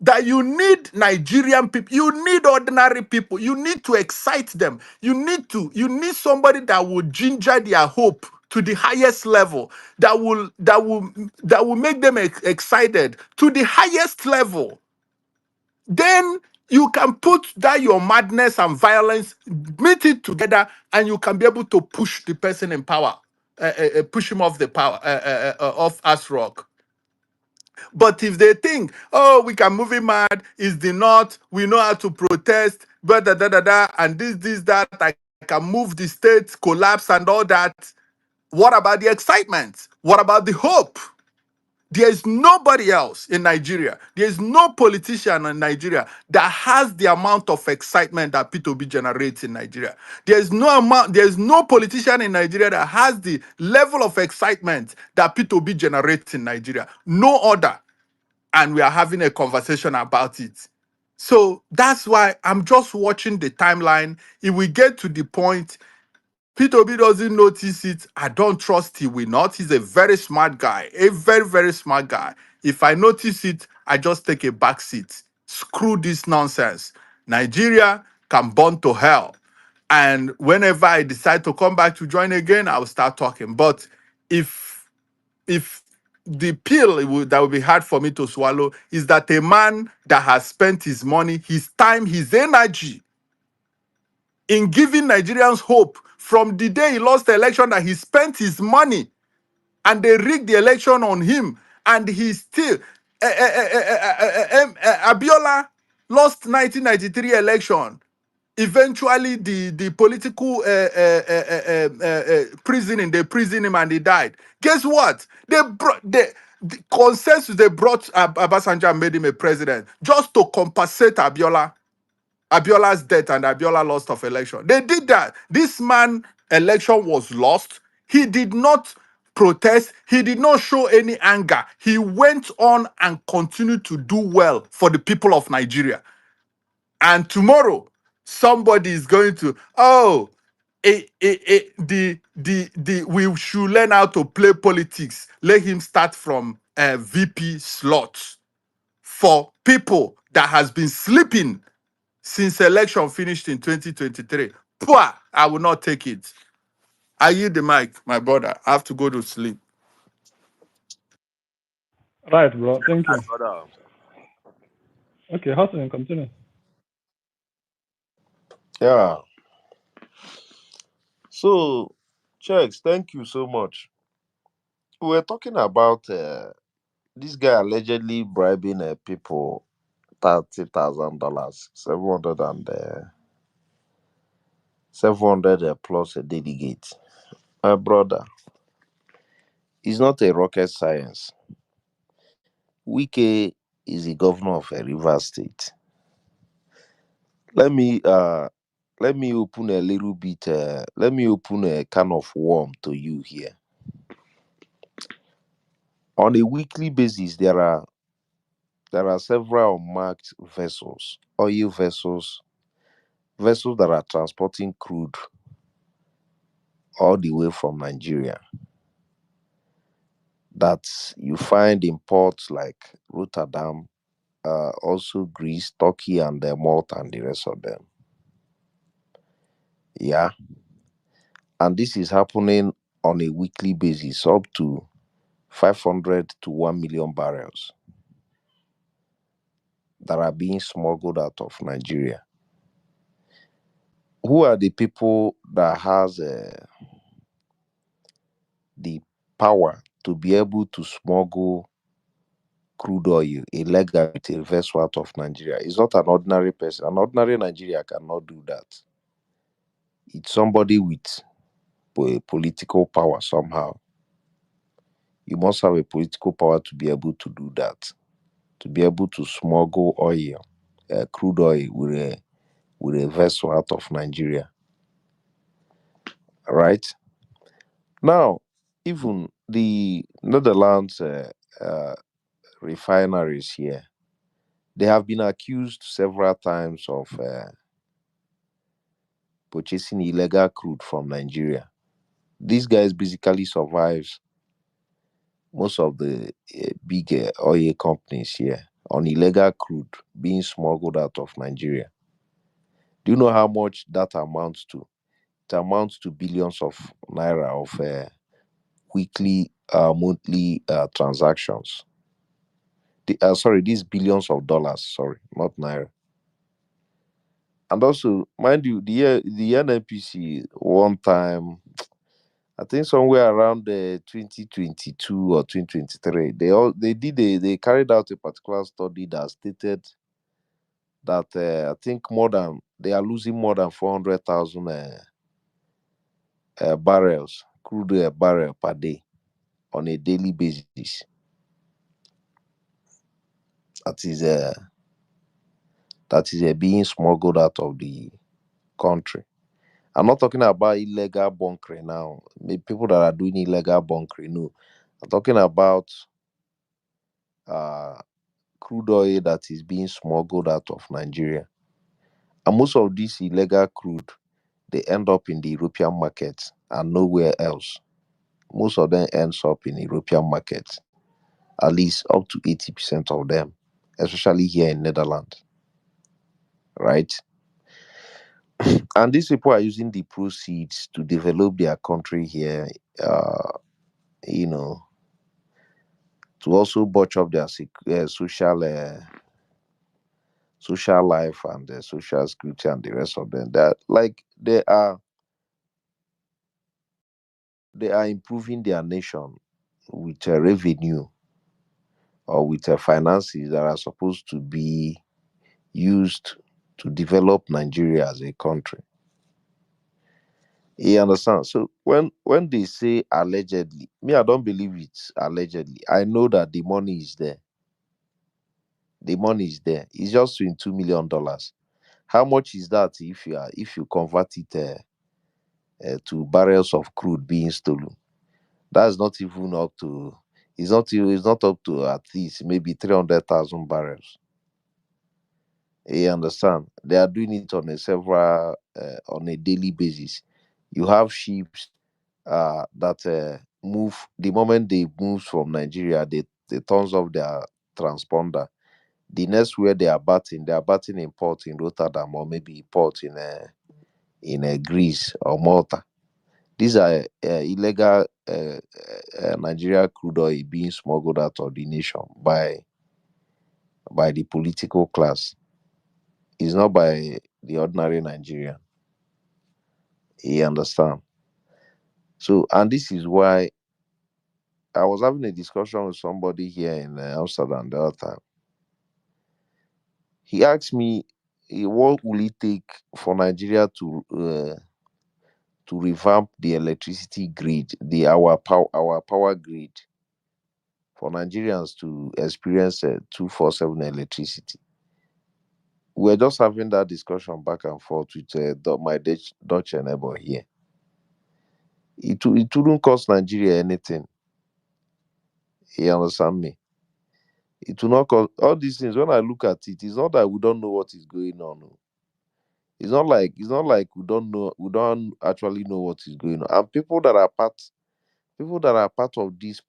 That you need Nigerian people, you need ordinary people, you need to excite them. You need somebody that will ginger their hope to the highest level, that will make them excited to the highest level. Then you can put that your madness and violence, meet it together, and you can be able to push the person in power, push him off the power, off as rock. But if they think, oh, we can move him mad, is the North, we know how to protest, but and that, I can move the state, collapse and all that. What about the excitement? What about the hope? There is nobody else in Nigeria. There is no politician in Nigeria that has the amount of excitement that P2B generates in Nigeria. There is no politician in Nigeria that has the level of excitement that P2B generates in Nigeria. No other. And we are having a conversation about it. So that's why I'm just watching the timeline. If we get to the point, P2B doesn't notice it, I don't trust he will not. He's a very smart guy, a very, very smart guy. If I notice it, I just take a back seat. Screw this nonsense. Nigeria can burn to hell. And whenever I decide to come back to join again, I'll start talking. But if the pill that will be hard for me to swallow is that a man that has spent his money, his time, his energy in giving Nigerians hope from the day he lost the election, that he spent his money and they rigged the election on him, and he still Abiola lost 1993 election. Eventually, the political prisoning, they prison him and he died. Guess what? They brought the consensus. They brought Abasanjo and made him a president just to compensate Abiola's death and Abiola lost of election. They did that. This man election was lost. He did not protest. He did not show any anger. He went on and continued to do well for the people of Nigeria. And tomorrow, somebody is going to, we should learn how to play politics. Let him start from VP slots for people that has been sleeping since election finished in 2023. Pwah, I will not take it. I yield the mic, my brother. I have to go to sleep. Right, bro. Thank you. Brother. Okay, Hassan, continue. Yeah. So, Checks, thank you so much. We're talking about this guy allegedly bribing people $30,000, 700 plus a delegate. My brother, it's not a rocket science. Wike is the governor of a river state. Let me open a little bit. Let me open a can of worm to you here. On a weekly basis, there are several unmarked vessels, oil vessels, vessels that are transporting crude all the way from Nigeria, that you find in ports like Rotterdam, also Greece, Turkey, and Malta, and the rest of them. Yeah, and this is happening on a weekly basis, up to 500 to 1 million barrels that are being smuggled out of Nigeria. Who are the people that has the power to be able to smuggle crude oil illegal with a vessel out of Nigeria? It's not an ordinary person. An ordinary Nigeria cannot do that. It's somebody with political power somehow. You must have a political power to be able to do that, to be able to smuggle oil, crude oil with a vessel out of Nigeria. Right? Now, even the Netherlands uh, refineries here, They have been accused several times of purchasing illegal crude from Nigeria. These guys basically survives most of the big oil companies here on illegal crude being smuggled out of Nigeria. Do you know how much that amounts to? It amounts to billions of naira of weekly, monthly transactions. Sorry, these billions of dollars. Sorry, not naira. And also, mind you, the NNPC one time, I think somewhere around 2022 or 2023, they carried out a particular study that stated that I think they are losing more than 400,000 barrels, crude barrel per day on a daily basis. That is being smuggled out of the country. I'm not talking about illegal bunkering now. People that are doing illegal bunkering, no. I'm talking about uh, crude oil that is being smuggled out of Nigeria. And most of this illegal crude, they end up in the European markets and nowhere else. Most of them ends up in European markets, at least up to 80% of them, especially here in Netherlands, right? And these people are using the proceeds to develop their country here, uh, you know, to also butch up their social life and social security and the rest of them. That like they are improving their nation with revenue or with finances that are supposed to be used to develop Nigeria as a country. You understand? So when they say allegedly, me, I don't believe it's allegedly. I know that the money is there. The money is there. It's just $22 million. How much is that if you convert it to barrels of crude being stolen? That's not even up to. It's not up to at least maybe 300,000 barrels. You understand? They are doing it on a daily basis. You have ships that move the moment they move from Nigeria, they turns off their transponder. The next where they are batting in port in Rotterdam or maybe port in Greece or Malta. These are illegal Nigeria crude oil being smuggled out of the nation by the political class. It's not by the ordinary Nigerian. You understand? So, and this is why I was having a discussion with somebody here in Amsterdam the other time. He asked me, what will it take for Nigeria to revamp the electricity grid, our power grid, for Nigerians to experience 247 electricity? We're just having that discussion back and forth with my Dutch neighbor here. It wouldn't cost Nigeria anything. You understand me? It will not cost all these things. When I look at it, it's not that we don't know what is going on. Oh. It's not like we don't actually know what is going on. And people that are part of this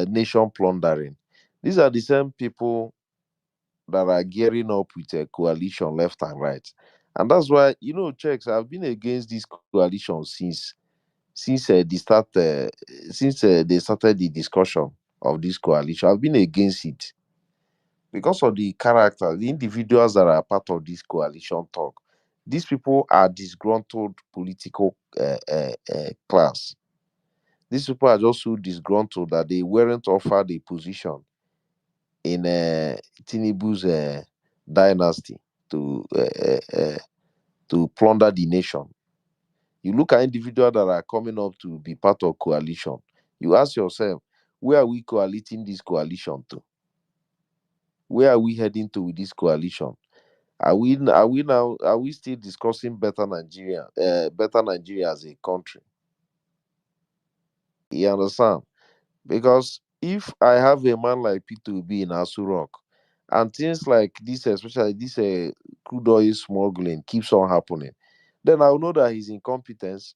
nation plundering, these are the same people that are gearing up with a coalition left and right. And that's why, checks, I've been against this coalition since they started the discussion of this coalition. I've been against it because of the character, the individuals that are part of this coalition talk. These people are disgruntled political class. These people are just so disgruntled that they weren't offered a position in Tinubu's dynasty to plunder the nation. You look at individuals that are coming up to be part of coalition. You ask yourself, where are we coaliting this coalition to? Where are we heading to with this coalition? Are we still discussing better Nigeria as a country? You understand? Because if I have a man like P2B in Asu Rock and things like this, especially this crude oil smuggling, keeps on happening, then I will know that he's incompetent.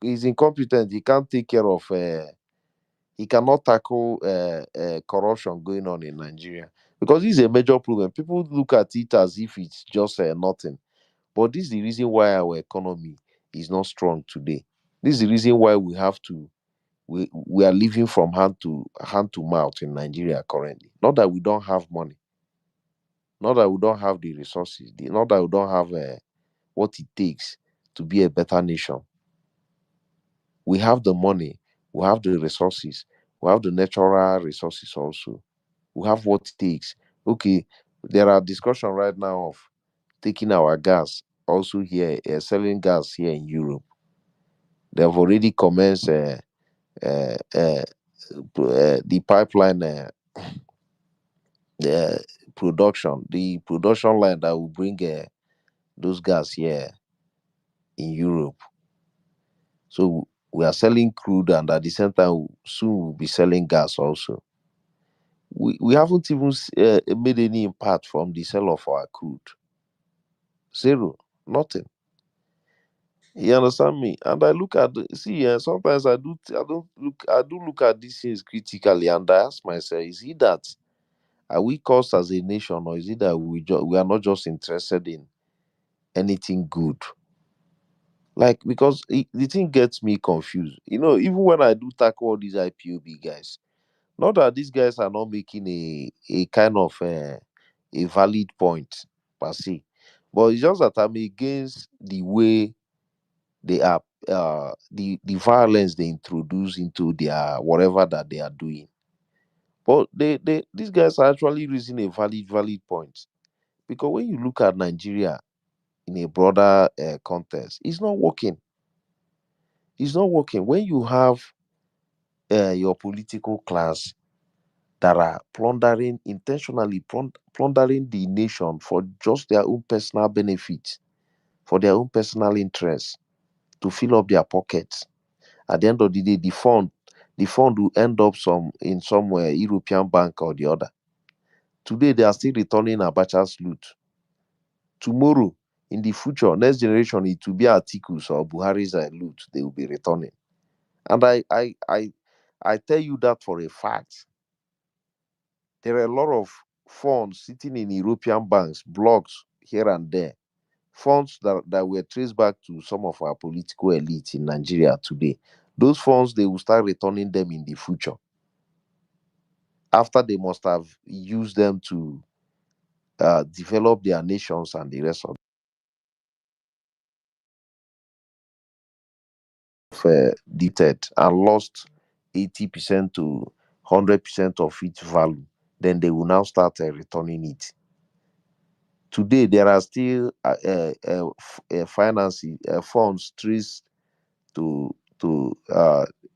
He's incompetent. He can't take care of. He cannot tackle corruption going on in Nigeria, because this is a major problem. People look at it as if it's just nothing, but this is the reason why our economy is not strong today. This is the reason why we are living from hand to mouth in Nigeria currently. Not that we don't have money, not that we don't have the resources, not that we don't have what it takes to be a better nation. We have the money, we have the resources, we have the natural resources also. We have what it takes. Okay, there are discussion right now of taking our gas also here, selling gas here in Europe. They have already commenced uh, uh, the pipeline uh, production, the production line that will bring those gas here in Europe. So we are selling crude, and at the same time, soon we'll be selling gas also. We haven't even made any impact from the sale of our crude. Zero, nothing. You understand me? And I look at see, sometimes I do look at these things critically, and I ask myself, is it that are we cursed as a nation, or is it that we are not just interested in anything good? Like, because the thing gets me confused. Even when I do tackle all these IPOB guys, not that these guys are not making a kind of a valid point per se, but it's just that I'm against the way they are the violence they introduce into their whatever that they are doing. But these guys are actually raising a valid point, because when you look at Nigeria in a broader context, it's not working when you have your political class that are plundering, intentionally plundering the nation for just their own personal benefit, for their own personal interest, to fill up their pockets. At the end of the day, the fund will end up in somewhere European bank or the other. Today they are still returning Abacha's loot. Tomorrow, in the future, next generation, it will be Atikus or Buhari's loot they will be returning. And I tell you that for a fact. There are a lot of funds sitting in European banks, blocks here and there, funds that were traced back to some of our political elites in Nigeria today. Those funds, they will start returning them in the future, after they must have used them to develop their nations and the rest of debted and lost 80% to 100% of its value. Then they will now start returning it. Today, there are still financing funds traced to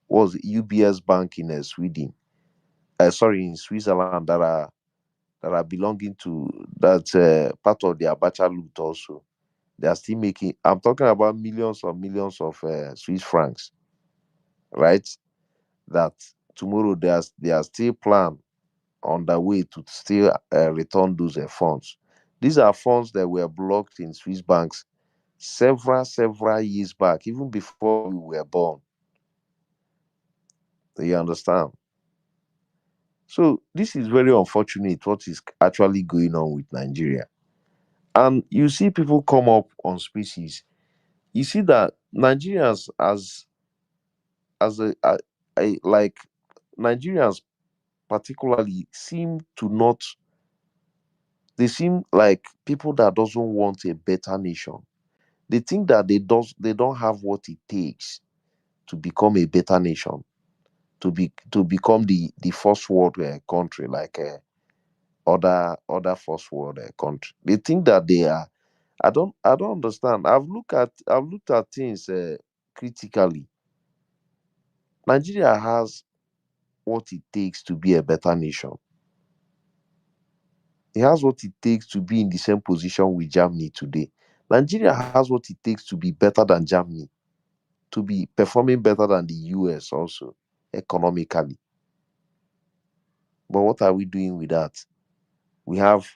was UBS Bank in Sweden, sorry, in Switzerland, that are belonging to that part of the Abacha loot also. They are still making. I'm talking about millions or millions of Swiss francs, right? That tomorrow they are still plan on the way to still return those funds. These are funds that were blocked in Swiss banks several years back, even before we were born. You understand? So this is very unfortunate what is actually going on with Nigeria. And you see people come up on species. You see that Nigerians as like Nigerians particularly seem to not, they seem like people that doesn't want a better nation. They think that they don't have what it takes to become a better nation, to become the first world country, like other first world country. They think that they are. I don't understand. I've looked at things critically. Nigeria has what it takes to be a better nation. It has what it takes to be in the same position with Germany today. Nigeria has what it takes to be better than Germany, to be performing better than the US also, economically. But what are we doing with that? We have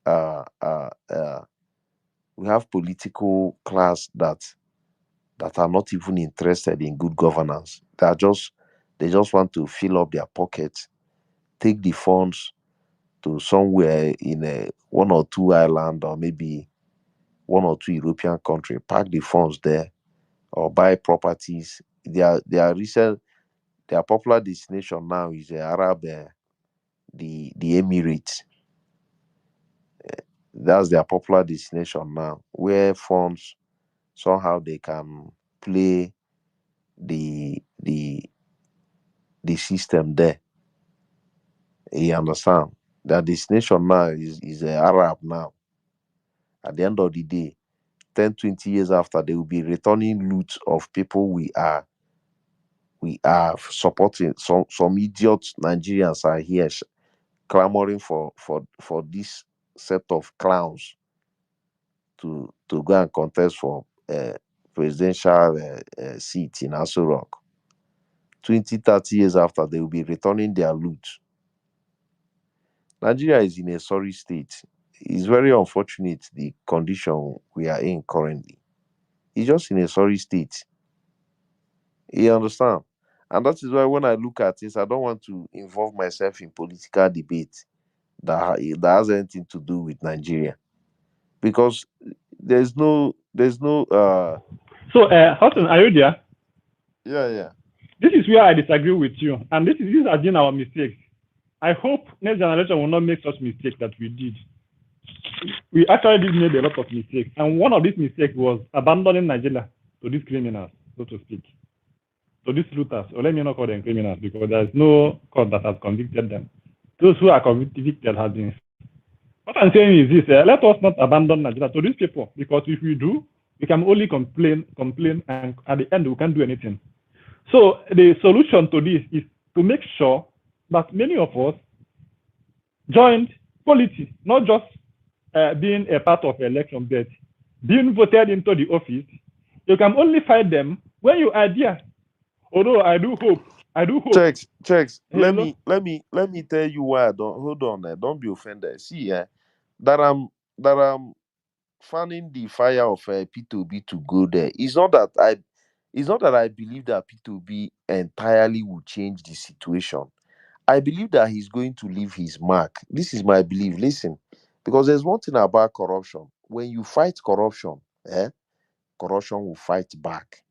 uh, uh, uh, we have political class that are not even interested in good governance. They just want to fill up their pockets, take the funds to somewhere in a one or two island, or maybe one or two European country, park the funds there, or buy properties. Their popular destination now is the the Emirates. That's their popular destination now, where funds somehow they can play the the the system there. You understand? Their destination now is Arab now. At the end of the day, 10, 20 years after, they will be returning loot of people we are supporting. Some idiots Nigerians are here clamoring for this set of clowns to go and contest for presidential seat in Aso Rock. 20, 30 years after, they will be returning their loot. Nigeria is in a sorry state. It's very unfortunate the condition we are in currently. It's just in a sorry state. You understand? And that is why when I look at this, I don't want to involve myself in political debate that has anything to do with Nigeria. Because there's no So, Hudson, are you there? yeah. This is where I disagree with you, and these have been our mistakes. I hope next generation will not make such mistakes that we did. We actually did make a lot of mistakes, and one of these mistakes was abandoning Nigeria to these criminals, so to speak, to these looters. Or let me not call them criminals because there is no court that has convicted them. Those who are convicted have been. What I'm saying is this: let us not abandon Nigeria to these people, because if we do, we can only complain, and at the end we can't do anything. So the solution to this is to make sure that many of us joined politics, not just being a part of the election, but being voted into the office. You can only fight them when you are there. Although I do hope. Checks. Hello? Let me tell you why I don't hold on. Don't be offended. See, that I'm fanning the fire of P2B to go there. It's not that I believe that P2B entirely will change the situation. I believe that he's going to leave his mark. This is my belief. Listen, because there's one thing about corruption. When you fight corruption, corruption will fight back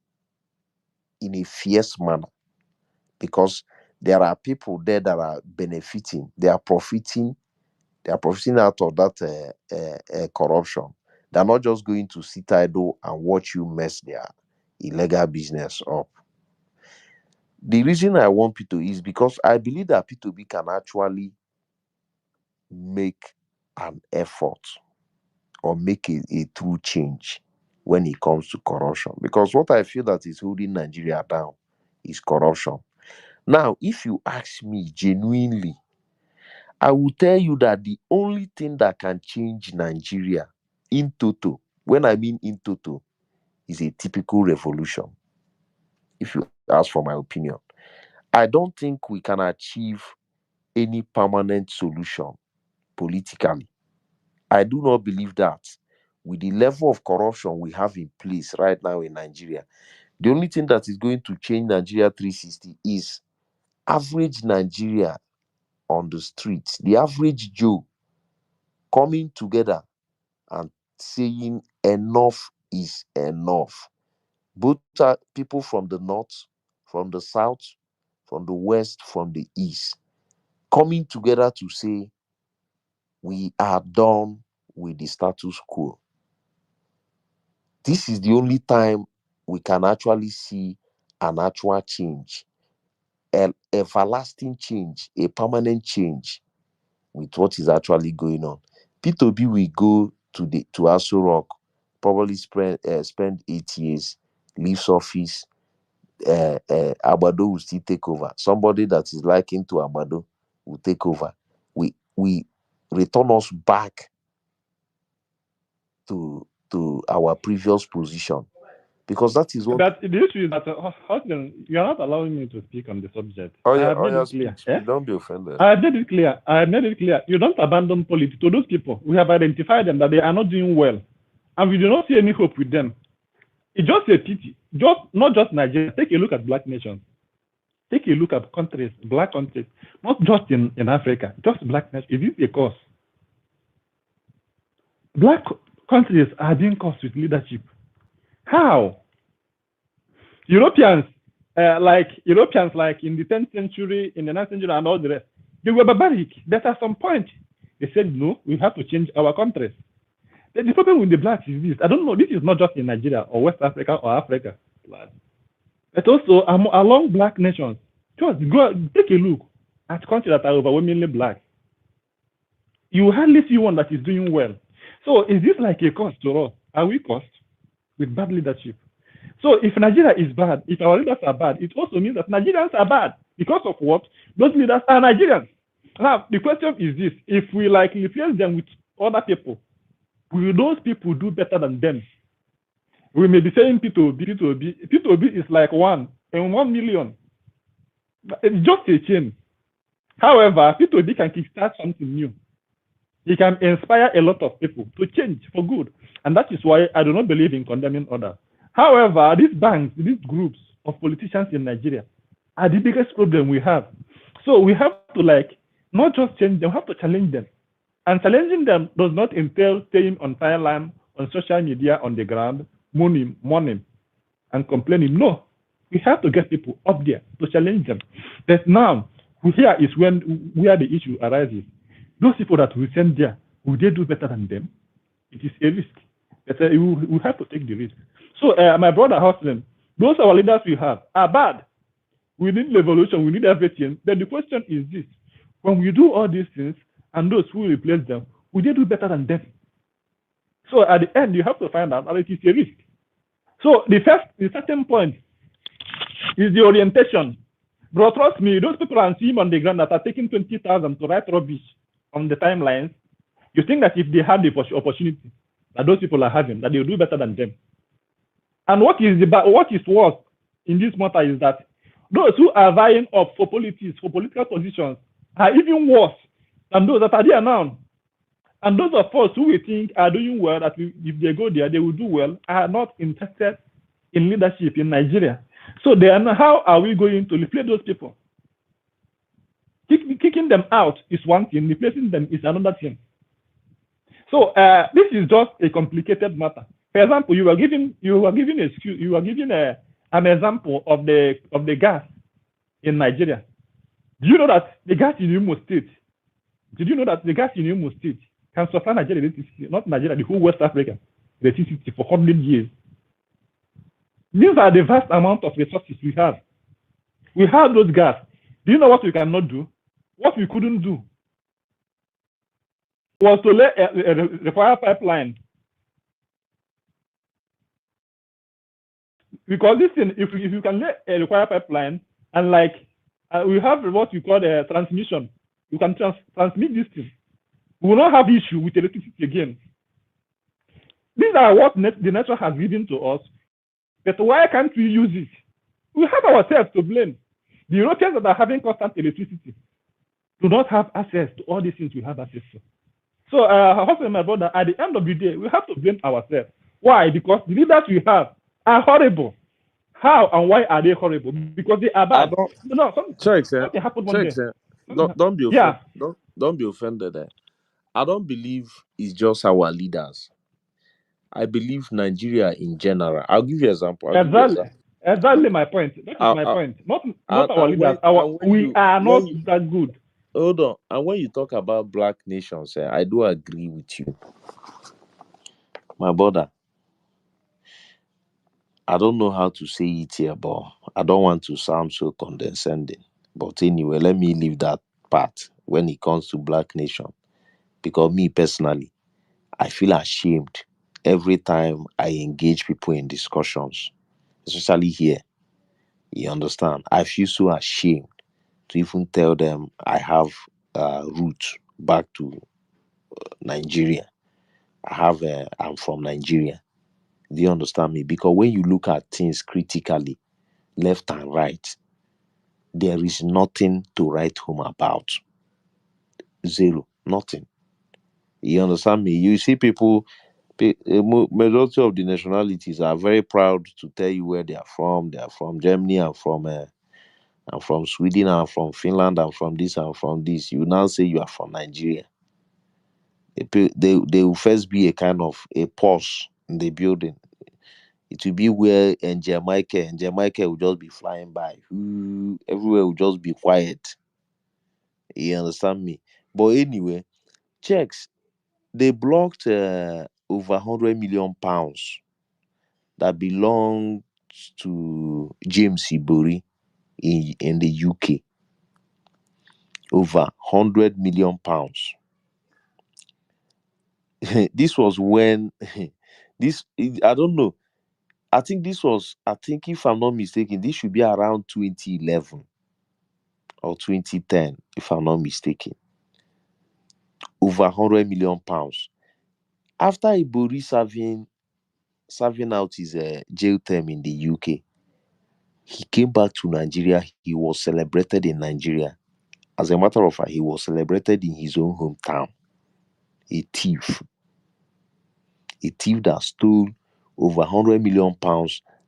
in a fierce manner, because there are people there that are benefiting. They are profiting out of that corruption. They're not just going to sit idle and watch you mess their illegal business up. The reason I want P2 is because I believe that P2B can actually make an effort, or make a true change when it comes to corruption. Because what I feel that is holding Nigeria down is corruption. Now, if you ask me genuinely, I will tell you that the only thing that can change Nigeria in total, when I mean in total, is a typical revolution. If you ask for my opinion, I don't think we can achieve any permanent solution politically. I do not believe that with the level of corruption we have in place right now in Nigeria, the only thing that is going to change Nigeria 360 is average Nigeria on the streets, the average Joe coming together and saying enough is enough. Both people from the north, from the south, from the west, from the east, coming together to say we are done with the status quo. This is the only time we can actually see an actual change, an everlasting change, a permanent change with what is actually going on. P2B will go to Aso Rock, probably spend 8 years, leaves office. Abado will still take over. Somebody that is likened to Abado will take over. We return us back to our previous position. Because that is what. But the issue is that, Hussein, you are not allowing me to speak on the subject. Oh I yeah, have oh made yeah, it clear. speak. Don't be offended. I have made it clear. I have made it clear. You don't abandon politics to those people. We have identified them that they are not doing well, and we do not see any hope with them. It's just a pity. Just not just Nigeria. Take a look at black nations. Take a look at countries, black countries, not just in Africa, just black nations. Is this a cause? Black countries are being caused with leadership. How? Europeans, like in the 10th century, in the 9th century, and all the rest, they were barbaric. But at some point, they said, no, we have to change our countries. The problem with the blacks is this. I don't know. This is not just in Nigeria or West Africa or Africa, but also along black nations. Just go take a look at countries that are overwhelmingly black. You hardly see one that is doing well. So is this like a cost to us? Are we cost with bad leadership? So if Nigeria is bad, if our leaders are bad, it also means that Nigerians are bad. Because of what? Those leaders are Nigerians. Now, the question is this. If we replace them with other people, will those people do better than them? We may be saying P2B is like 1 in 1 million. It's just a chain. However, P2B can kickstart something new. He can inspire a lot of people to change for good. And that is why I do not believe in condemning others. However, these banks, these groups of politicians in Nigeria are the biggest problem we have. So we have to not just change them, we have to challenge them. And challenging them does not entail staying on sideline, on social media, on the ground, mourning, and complaining. No, we have to get people up there to challenge them. But now, here is where the issue arises. Those people that we send there, will they do better than them? It is a risk. But we have to take the risk. So, my brother Hussein, those our leaders we have are bad. We need revolution, we need everything. Then the question is this: when we do all these things, and those who replace them, will they do better than them? So at the end, you have to find out that it is a risk. So the second point is the orientation. Bro, trust me, those people I see on the ground that are taking 20,000 to write rubbish on the timelines, you think that if they have the opportunity that those people are having, that they'll do better than them. And what is worse in this matter is that those who are vying up for politics, for political positions, are even worse than those that are there now. And those of us who we think are doing well, that if they go there, they will do well, are not interested in leadership in Nigeria. So then how are we going to replace those people? Kicking them out is one thing, replacing them is another thing. So this is just a complicated matter. For example, you were giving an example of the gas in Nigeria. Do you know that the gas in Imo State? Did you know that the gas in Imo State can supply Nigeria electricity, not Nigeria, the whole West Africa electricity for 100 years? These are the vast amount of resources we have. We have those gas. Do you know what we cannot do? What we couldn't do was to lay a require pipeline. Because this thing, if you can lay a require pipeline and we have what we call a transmission, you can transmit this thing. We will not have issue with electricity again. These are what the nature has given to us. But why can't we use it? We have ourselves to blame. The Europeans that are having constant electricity do not have access to all these things we have access to. So, husband, my brother, at the end of the day, we have to blame ourselves. Why? Because the leaders we have are horrible. How and why are they horrible? Because they are bad. Something happened one day. Don't be offended. Don't be offended. I don't believe it's just our leaders. I believe Nigeria in general. I'll give you an example. Exactly my point. That is my point. Not our leaders. We are not that good. Hold on. And when you talk about black nations, I do agree with you. My brother, I don't know how to say it here, but I don't want to sound so condescending. But anyway, let me leave that part when it comes to black nation. Because me personally, I feel ashamed every time I engage people in discussions, especially here. You understand? I feel so ashamed to even tell them I have roots back to Nigeria. I'm from Nigeria. Do you understand me? Because when you look at things critically, left and right, there is nothing to write home about. Zero. Nothing. You understand me? You see people, majority of the nationalities are very proud to tell you where they are from. They are from Germany, and from Sweden, and from Finland, and from this and from this. You now say you are from Nigeria. They will first be a kind of a pause in the building. It will be where NjenjeMedia will just be flying by. Everywhere will just be quiet. You understand me? But anyway, checks, they blocked over £100 million that belonged to James Ibori in the UK. Over £100 million. This was when this, I don't know. I think if I'm not mistaken, this should be around 2011 or 2010, if I'm not mistaken. Over £100 million. After Ibori serving out his jail term in the UK, he came back to Nigeria. He was celebrated in Nigeria. As a matter of fact, he was celebrated in his own hometown. A thief. A thief that stole over £100 million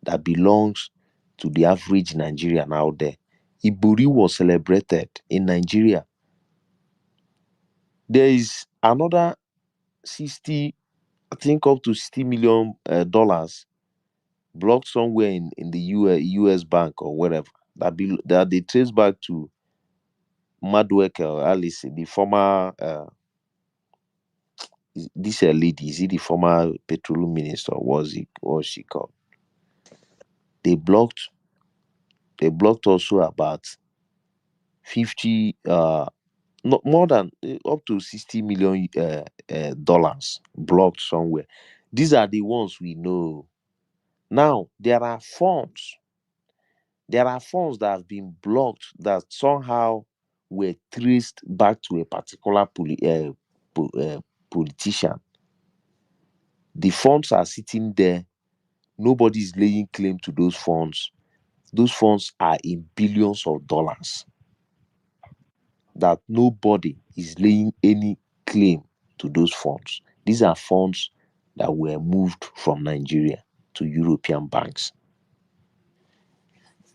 that belongs to the average Nigerian out there. Ibori was celebrated in Nigeria. There is another 60, I think up to $60 million dollars blocked somewhere in the US bank or whatever that they trace back to Madueke Alice, the former this lady, is it the former petroleum minister? Was she called? They blocked also about 50 not more than up to 60 million dollars blocked somewhere. These are the ones we know. Now there are funds that have been blocked that somehow were traced back to a particular politician. The funds are sitting there. Nobody is laying claim to those funds. Those funds are in billions of dollars that nobody is laying any claim to those funds. These are funds that were moved from Nigeria to European banks.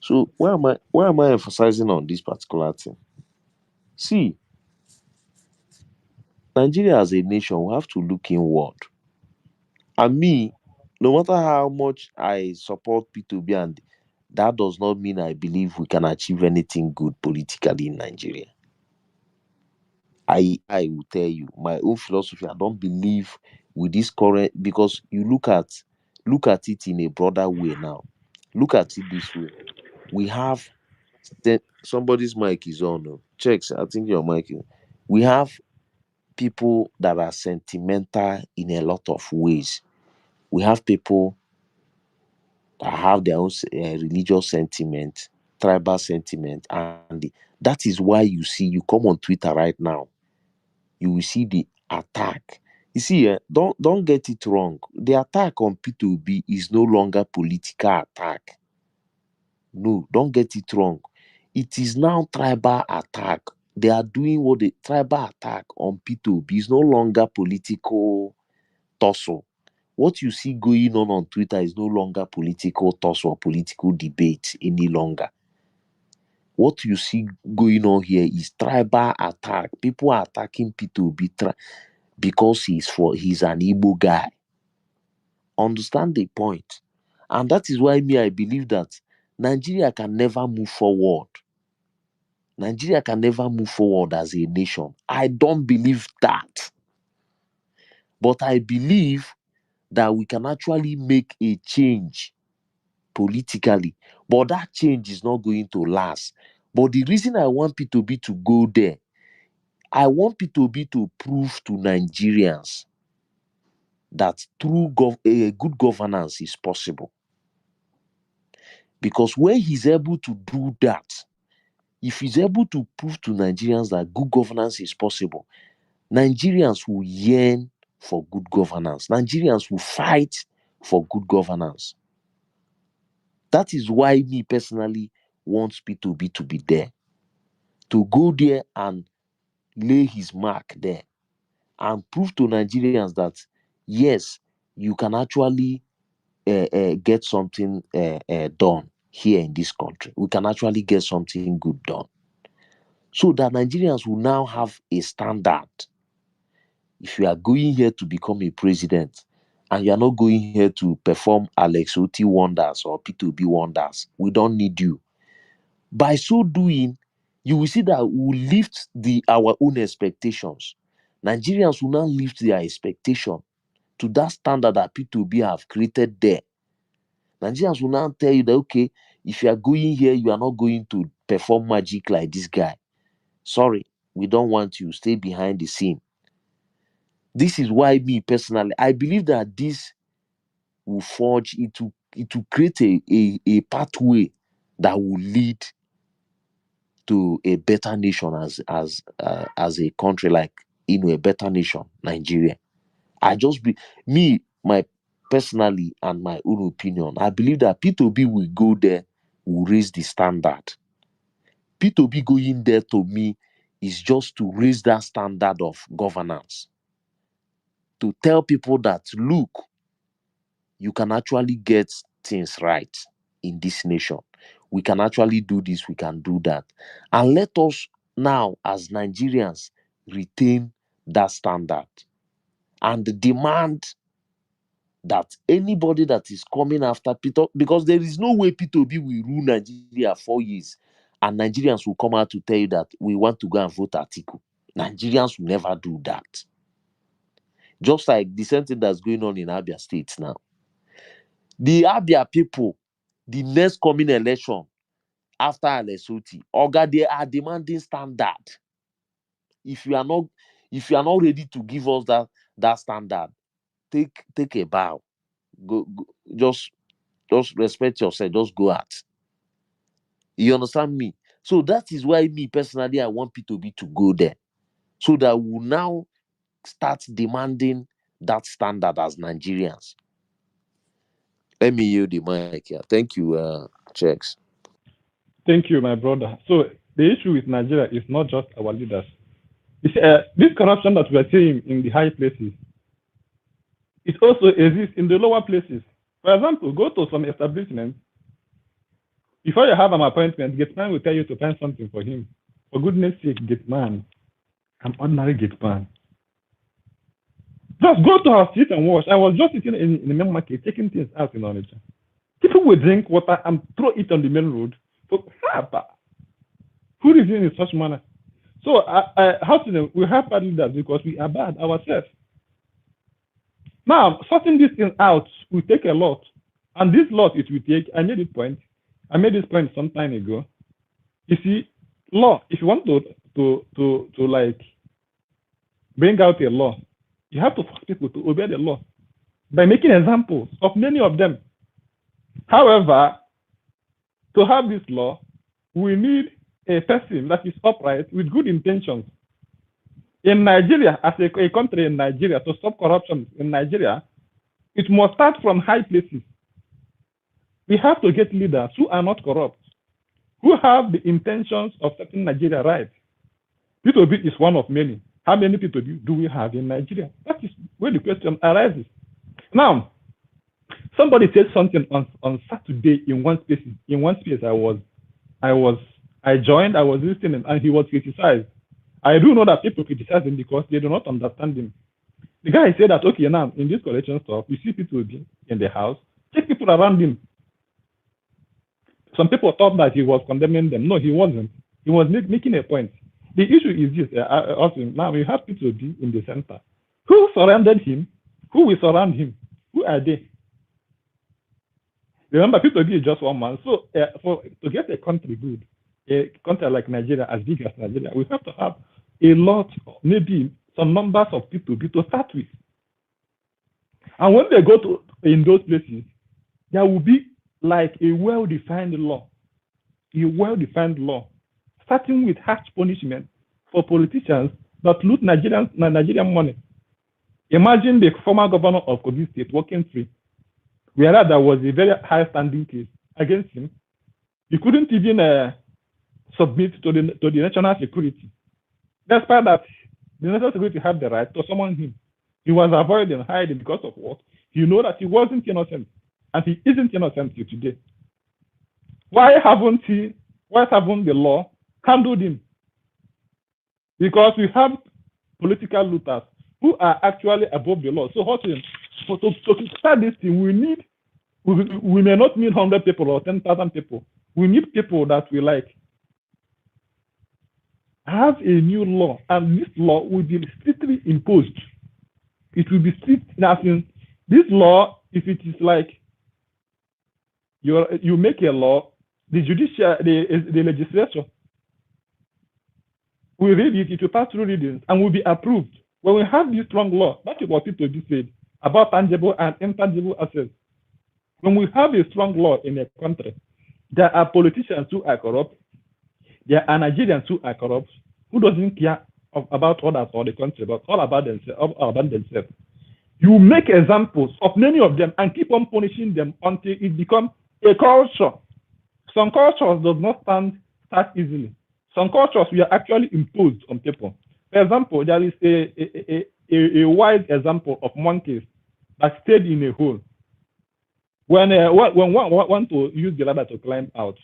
So why am I emphasizing on this particular thing? See, Nigeria as a nation, we have to look inward. And me, no matter how much I support P2B, and that does not mean I believe we can achieve anything good politically in Nigeria. I will tell you my own philosophy. I don't believe with this current, because you look at it in a broader way now. Look at it this way. We have somebody's mic is on. Oh. Checks. I think your mic is. We have people that are sentimental in a lot of ways. We have people that have their own religious sentiment, tribal sentiment, and that is why you come on Twitter right now, you will see the attack. You see, don't get it wrong. The attack on P2B is no longer political attack. No, don't get it wrong. It is now tribal attack. They are doing what the tribal attack on P2B is no longer political tussle. What you see going on Twitter is no longer political tussle or political debate any longer. What you see going on here is tribal attack. People are attacking P2B because he's an Igbo guy. Understand the point? And that is why I believe that Nigeria can never move forward. Nigeria can never move forward as a nation. I don't believe that. But I believe that we can actually make a change politically. But that change is not going to last. But the reason I want P2B to go there, I want P2B to prove to Nigerians that through good governance is possible. Because when he's able to do that, if he's able to prove to Nigerians that good governance is possible, Nigerians will yearn for good governance. Nigerians will fight for good governance. That is why me personally want P2B to be there, to go there and lay his mark there and prove to Nigerians that yes, you can actually get something done here in this country. We can actually get something good done. So that Nigerians will now have a standard. If you are going here to become a president and you are not going here to perform Alex Oti wonders or P2B wonders, we don't need you. By so doing, you will see that we will lift our own expectations. Nigerians will now lift their expectation to that standard that P2B have created there. Nigerians will now tell you that, okay, if you are going here, you are not going to perform magic like this guy. Sorry, we don't want you. Stay behind the scene. This is why me personally, I believe that this will forge, it will create a pathway that will lead to a better nation as a country, like, you know, a better nation, Nigeria. My personally and my own opinion, I believe that P2B will go there, will raise the standard. P2B going there to me is just to raise that standard of governance, to tell people that, look, you can actually get things right in this nation. We can actually do this, we can do that. And let us now, as Nigerians, retain that standard and demand that anybody that is coming after Peter, because there is no way P2B will rule Nigeria 4 years and Nigerians will come out to tell you that we want to go and vote Atiku. Nigerians will never do that. Just like the same thing that's going on in Abia State now. The Abia people, the next coming election after Alesoti, Oga, they are demanding standard. If you are not ready to give us that standard, take a bow. Go just respect yourself. Just go out. You understand me? So that is why me personally, I want P2B to go there, so that we will now start demanding that standard as Nigerians. Let me yield the mic here. Thank you, Checks. Thank you, my brother. So the issue with Nigeria is not just our leaders. It's, this corruption that we are seeing in the high places, it also exists in the lower places. For example, go to some establishments. Before you have an appointment, Gateman will tell you to find something for him. For goodness sake, Gateman, an ordinary Gateman. Just go to our street and wash. I was just sitting in the main market, taking things out in Onitsha. People will drink water and throw it on the main road. Who is in such manner? So how to know? We have bad leaders because we are bad ourselves. Now, sorting this thing out will take a lot. And this lot it will take, I made this point some time ago. You see, law, if you want to like bring out a law, you have to force people to obey the law by making examples of many of them. However, to have this law, we need a person that is upright with good intentions. In Nigeria, as a country in Nigeria, to stop corruption in Nigeria, it must start from high places. We have to get leaders who are not corrupt, who have the intentions of setting Nigeria right. P2B is one of many. How many P2B do we have in Nigeria? That is where the question arises. Now, somebody said something on Saturday in one space. I joined, I was listening, and he was criticized. I do know that people criticize him because they do not understand him. The guy said that, okay, now in this collection stuff, we see people in the house, take people around him. Some people thought that he was condemning them. No, he wasn't. He was making a point. The issue is this. Also, now we have people in the center. Who surrounded him? Who will surround him? Who are they? Remember, P2B is just one man. So to get a country good, a country like Nigeria, as big as Nigeria, we have to have a lot, maybe some numbers of P2B to start with. And when they go to in those places, there will be like a well-defined law, starting with harsh punishment for politicians that loot Nigerian money. Imagine the former governor of Kogi State working free. whereas there was a very high standing case against him. He couldn't even submit to the national security. Despite that, the national security had the right to summon him. He was avoiding hiding because of what? He knew that he wasn't innocent, and he isn't innocent till today. Why haven't the law handled him? Because we have political looters who are actually above the law. So to start this thing, we may not need 100 people or 10,000 people. We need people that we like. Have a new law, and this law will be strictly imposed. It will be strict. This law, if it is like you make a law, the legislature will read it, it will pass through readings and will be approved. When we have this strong law, that is what people just said about tangible and intangible assets. When we have a strong law in a country, there are politicians who are corrupt, there are Nigerians who are corrupt, who doesn't care about others or the country, but all about themselves. You make examples of many of them and keep on punishing them until it becomes a culture. Some cultures does not start easily. Some cultures were actually imposed on people. For example, there is a wide example of monkeys that stayed in a hole. When one want to use the ladder to climb out,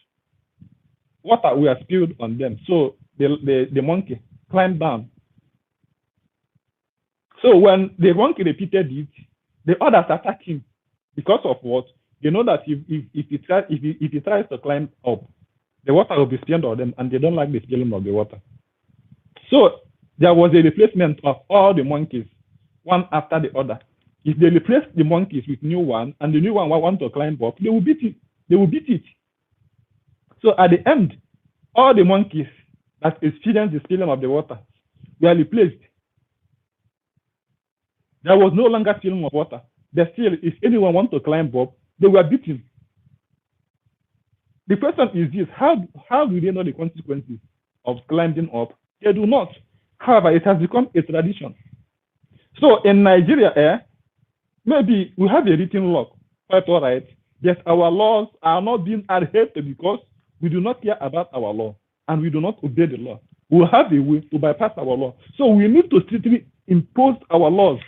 water were spilled on them. So the monkey climbed down. So when the monkey repeated it, the others attacked him because of what? They know that if he tries to climb up, the water will be spilled on them, and they don't like the spilling of the water. So there was a replacement of all the monkeys, one after the other. If they replace the monkeys with new one, and the new one want to climb up, they will beat it. They will beat it. So at the end, all the monkeys that experienced the spilling of the water were replaced. There was no longer spilling of water. But still, if anyone wants to climb up, they were beaten. The question is this: how do they know the consequences of climbing up? They do not. However, it has become a tradition. So in Nigeria, maybe we have a written law, quite all right. Yes, our laws are not being adhered to because we do not care about our law and we do not obey the law. We have a way to bypass our law. So we need to strictly impose our laws.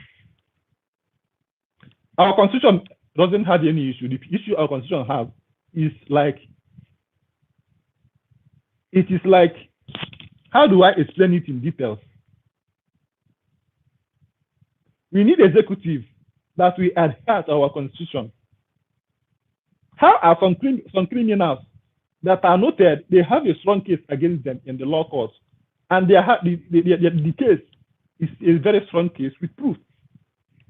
Our constitution doesn't have any issue. The issue our constitution has is like, how do I explain it in details? We need executive that we adhere to our constitution. How are some criminals that are noted, they have a strong case against them in the law courts, and the case is a very strong case with proof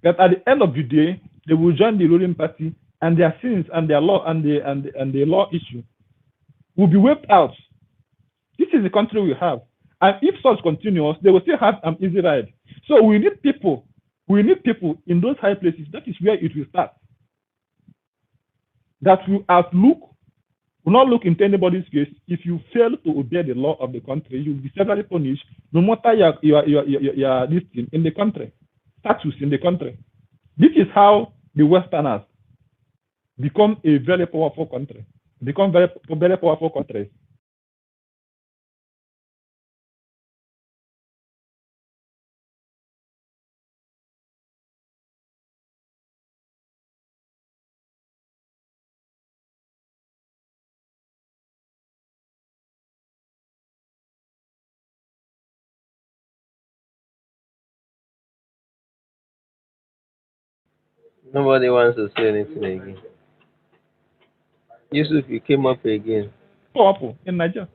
that at the end of the day, they will join the ruling party, and their sins and their law and the law issue will be wiped out. This is the country we have. And if such continues, they will still have an easy ride. So we need people. We need people in those high places. That is where it will start. That will not look into anybody's case. If you fail to obey the law of the country, you'll be severely punished, no matter your listing in the country, status in the country. This is how the Westerners become a very powerful country, very powerful countries. Nobody wants to say anything again. Yusuf, you came up again. Powerful in Nigeria.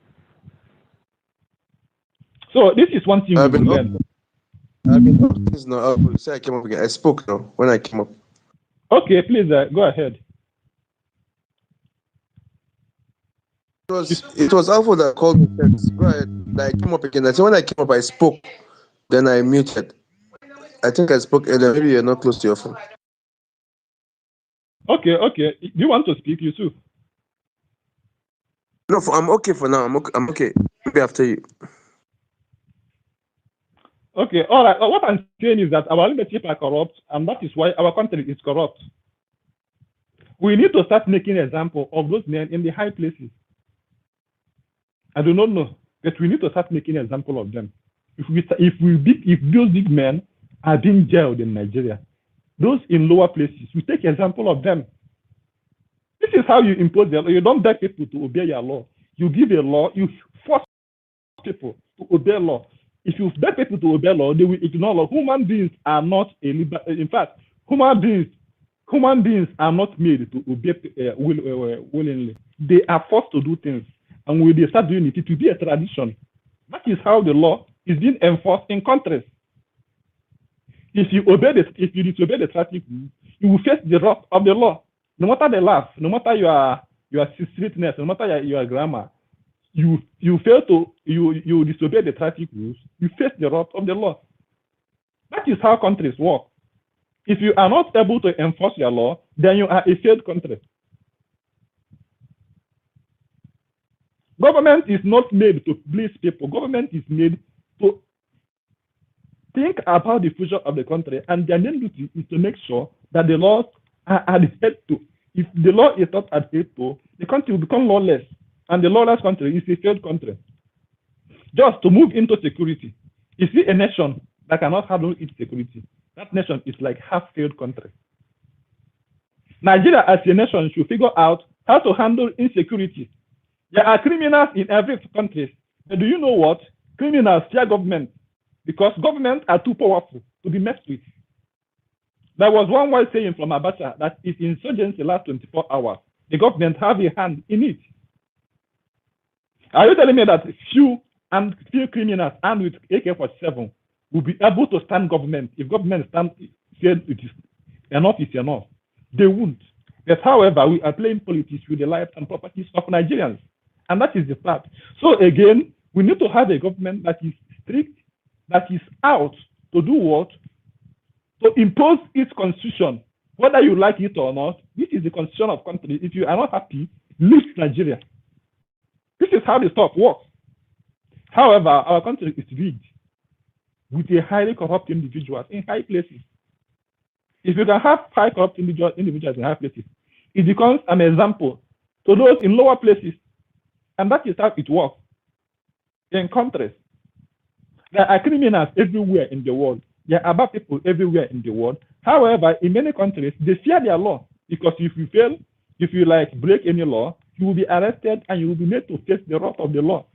So this is one thing I've we been will up. learn. I've been up since now. You say I came up again. I spoke now when I came up. Okay, please go ahead. It was Alpha that called me first. Go ahead. I came up again. I said when I came up, I spoke. Then I muted. I think I spoke earlier. Maybe you're not close to your phone. Okay. Do you want to speak, Yusuf? No, I'm okay for now. I'm okay. Maybe after you. Okay, all right. What I'm saying is that our leadership are corrupt, and that is why our country is corrupt. We need to start making example of those men in the high places. I do not know, but we need to start making example of them. If those big men are being jailed in Nigeria, those in lower places, we take example of them. This is how you impose the law. You don't beg people to obey your law. You give a law, you force people to obey law. If you beg people to obey law, they will ignore law. Human beings are not in fact, human beings are not made to obey willingly. They are forced to do things. And when they start doing it, it will be a tradition. That is how the law is being enforced in countries. If you disobey the traffic rules, you will face the wrath of the law. No matter the laugh, no matter your strictness, no matter your grammar, you disobey the traffic rules, you face the wrath of the law. That is how countries work. If you are not able to enforce your law, then you are a failed country. Government is not made to please people. Government is made to think about the future of the country, and their main duty is to make sure that the laws are adhered to. If the law is not adhered to, the country will become lawless, and the lawless country is a failed country. Just to move into security, you see a nation that cannot handle its security, that nation is like half-failed country. Nigeria as a nation should figure out how to handle insecurity. There are criminals in every country. But do you know what? Criminals fear government because governments are too powerful to be messed with. There was one wise saying from Abacha that if insurgency lasts 24 hours, the government have a hand in it. Are you telling me that few criminals armed with AK-47 will be able to stand government if government said it is enough is enough? They won't. But however, we are playing politics with the lives and properties of Nigerians. And that is the fact. So again, we need to have a government that is strict, that is out to do what? To impose its constitution, whether you like it or not. This is the constitution of country. If you are not happy, leave Nigeria. This is how the stuff works. However, our country is rigged with a highly corrupt individuals in high places. If you can have high corrupt individuals in high places, it becomes an example to those in lower places. And that is how it works in countries. There are criminals everywhere in the world. There are bad people everywhere in the world. However, in many countries, they fear their law because if you fail, if you break any law, you will be arrested and you will be made to face the wrath of the law.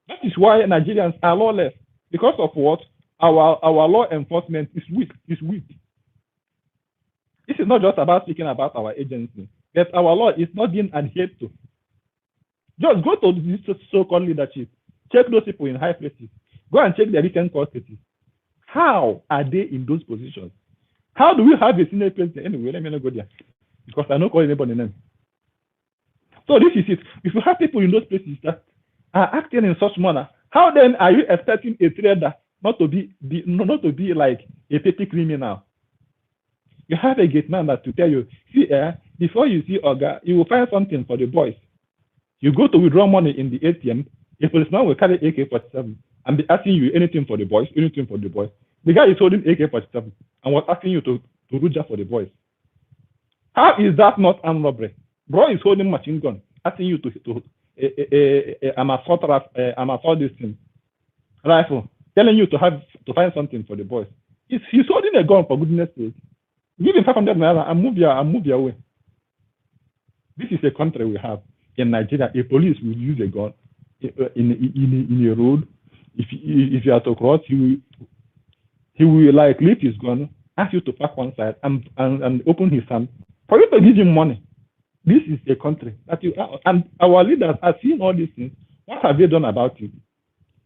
That is why Nigerians are lawless, because of what? Our law enforcement is weak. This is not just about speaking about our agency, but our law is not being adhered to. Just go to this so-called leadership. Check those people in high places. Go and check their recent court cases. How are they in those positions? How do we have a senior president? Anyway, let me not go there because I don't call anybody name. So this is it. If you have people in those places that are acting in such manner, how then are you expecting a trader not to be like a petty criminal? You have a gate man that to tell you, see, before you see Oga, you will find something for the boys. You go to withdraw money in the ATM, a policeman will carry AK-47 and be asking you anything for the boys, anything for the boys. The guy is holding AK-47 and was asking you to ruja for the boys. How is that not armed robbery? Bro is holding machine gun, asking you to assault this thing, rifle, telling you to find something for the boys. He's holding a gun, for goodness sake. Give him 500 naira and move your way. This is a country we have. In Nigeria, a police will use a gun in a road. If you are to cross, he will lift his gun, ask you to park one side and open his hand for you to give him money. This is a country that you are, and our leaders are seeing all these things. What have they done about it?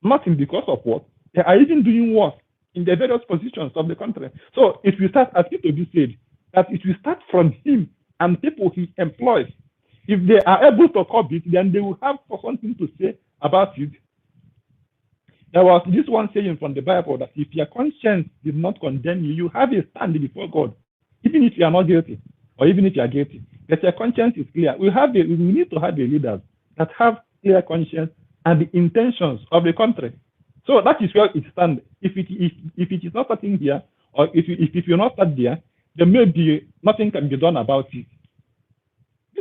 Nothing, because of what? They are even doing worse in the various positions of the country. So if you start, as Tinubu said, that it will start from him and people he employs. If they are able to curb it, then they will have something to say about it. There was this one saying from the Bible that if your conscience did not condemn you, you have a stand before God, even if you are not guilty, or even if you are guilty. But your conscience is clear. We need to have a leaders that have clear conscience and the intentions of the country. So that is where it stands. If it is not starting here, or if you're not start there, then maybe nothing can be done about it.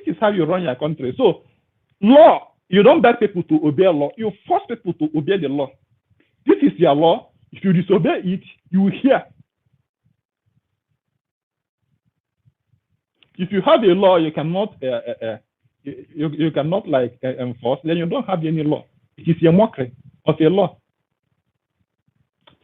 This is how you run your country. So, law, you don't beg people to obey law. You force people to obey the law. This is your law. If you disobey it, you will hear. If you have a law, you cannot you cannot like enforce. Then you don't have any law. It is a mockery of a law.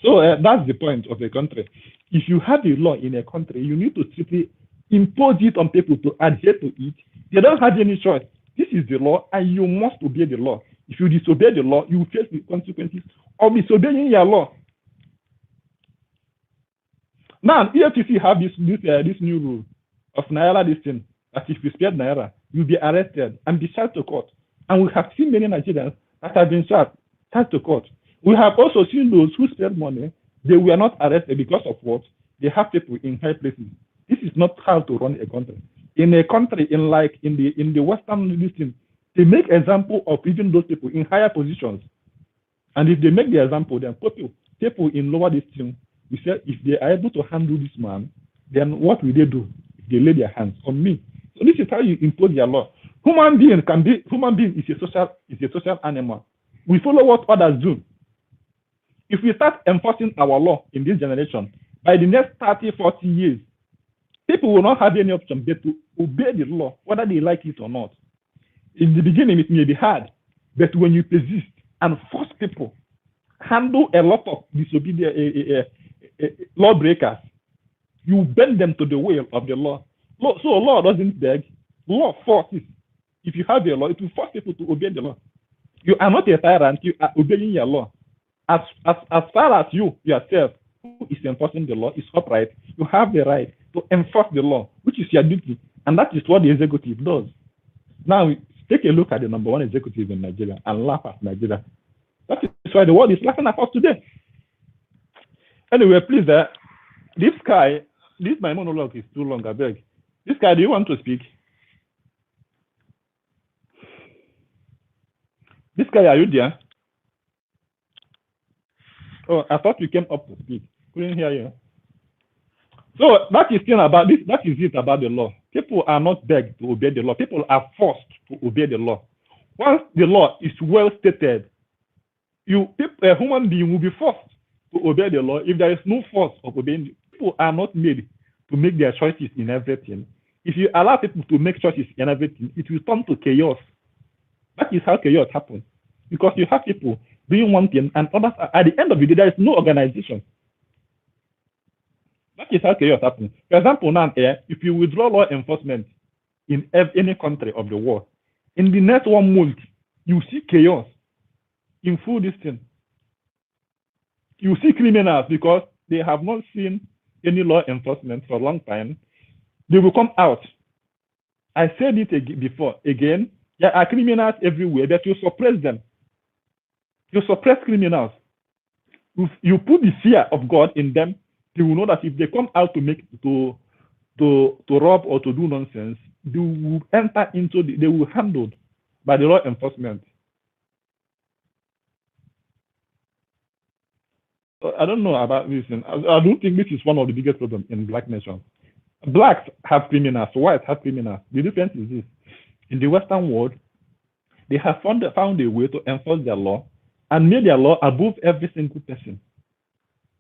So that's the point of a country. If you have a law in a country, you need to simply impose it on people to adhere to it. They don't have any choice. This is the law, and you must obey the law. If you disobey the law, you will face the consequences of disobeying your law. Now, EFCC have this new rule of Naira this thing, that if you spend Naira, you'll be arrested and be charged to court. And we have seen many Nigerians that have been charged to court. We have also seen those who spend money, they were not arrested because of what? They have people in high places. This is not how to run a country. In a country in the Western region, they make example of even those people in higher positions. And if they make the example, then people in lower distinction, we say if they are able to handle this man, then what will they do? If they lay their hands on me. So this is how you impose your law. Human being is a social animal. We follow what others do. If we start enforcing our law in this generation, by the next 30, 40 years, people will not have any option but to obey the law, whether they like it or not. In the beginning, it may be hard, but when you persist and force people, handle a lot of disobedient lawbreakers, you bend them to the will of the law. So law doesn't beg, law forces. If you have a law, it will force people to obey the law. You are not a tyrant, you are obeying your law. As far as you yourself, who is enforcing the law, is upright, you have the right to enforce the law, which is your duty. And that is what the executive does. Now, take a look at the number one executive in Nigeria and laugh at Nigeria. That is why the world is laughing at us today. Anyway, please, my monologue is too long, I beg. This guy, do you want to speak? This guy, are you there? Oh, I thought you came up to speak. Couldn't hear you. So that is it about the law. People are not begged to obey the law. People are forced to obey the law. Once the law is well stated, a human being will be forced to obey the law. If there is no force of obeying, people are not made to make their choices in everything. If you allow people to make choices in everything, it will turn to chaos. That is how chaos happens. Because you have people doing one thing and others are, at the end of the day, there is no organization. That is how chaos happens. For example, now if you withdraw law enforcement in any country of the world, in the next 1 month, you see chaos in full distance. You see criminals because they have not seen any law enforcement for a long time. They will come out. I said it before. Again, there are criminals everywhere, but you suppress them. You suppress criminals. You put the fear of God in them. They will know that if they come out to rob or to do nonsense, they will enter into they will be handled by the law enforcement. I don't know about this. I don't think this is one of the biggest problems in black nations. Blacks have criminals, whites have criminals. The difference is this: in the Western world, they have found a way to enforce their law and made their law above every single person.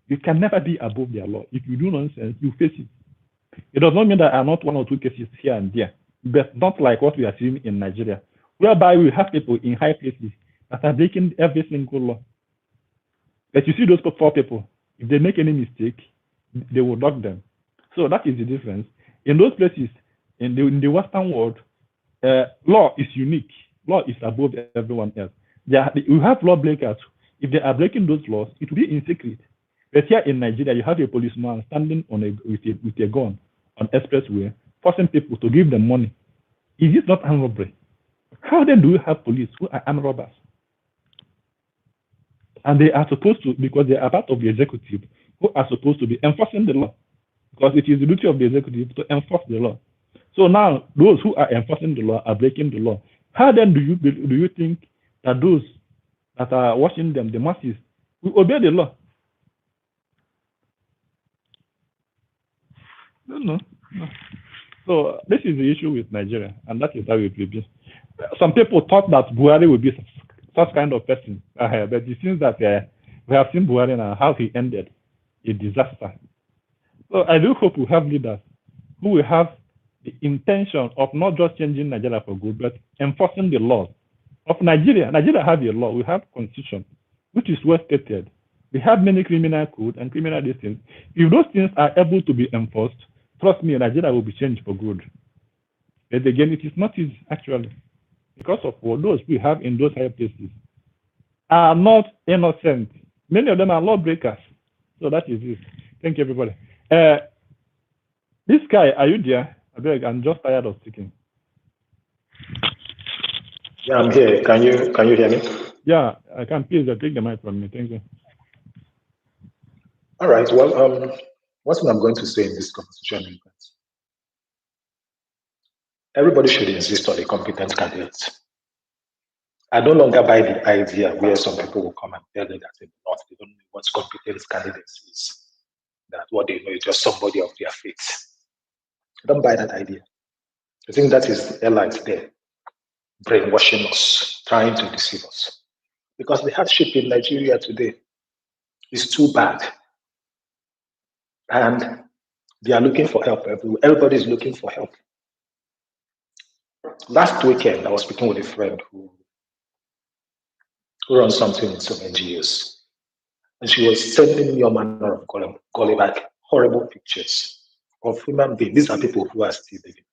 You can never be above their law. If you do nonsense, you face it. It does not mean that there are not 1 or 2 cases here and there, but not like what we are seeing in Nigeria, whereby we have people in high places that are breaking every single law. But you see those 4 people, if they make any mistake, they will lock them. So that is the difference. In those places, in the Western world, law is unique. Law is above everyone else. You have lawbreakers. If they are breaking those laws, it will be in secret. But here in Nigeria, you have a policeman standing with a gun on expressway, forcing people to give them money. Is this not armed robbery? How then do we have police who are armed robbers? And they are supposed to, because they are part of the executive, who are supposed to be enforcing the law. Because it is the duty of the executive to enforce the law. So now, those who are enforcing the law are breaking the law. How then do you think that those that are watching them, the masses, will obey the law? No. So this is the issue with Nigeria, and that is how it will be. Some people thought that Buhari would be such kind of person, but it seems that we have seen Buhari now, how he ended, a disaster. So I do hope we have leaders who will have the intention of not just changing Nigeria for good, but enforcing the laws of Nigeria. Nigeria has a law. We have constitution, which is well stated. We have many criminal code and criminal things. If those things are able to be enforced, trust me, Nigeria will be changed for good. But again, it is not easy, actually, because of what those we have in those high places are not innocent. Many of them are lawbreakers. So that is it. Thank you, everybody. This guy, are you there? I beg, I'm just tired of speaking. Yeah, I'm here. Can you hear me? Yeah, I can. Please take the mic from me. Thank you. All right. Well, what I'm going to say in this conversation is that everybody should insist on a competent candidate. I no longer buy the idea where some people will come and tell you that in the North they don't know what competent candidates is. That what they know is just somebody of their faith. I don't buy that idea. I think that is the elite there, brainwashing us, trying to deceive us. Because the hardship in Nigeria today is too bad. And they are looking for help everywhere. Everybody is looking for help. Last weekend, I was speaking with a friend who runs something with some NGOs. And she was sending me all manner of calling back horrible pictures of human beings. These are people who are still living.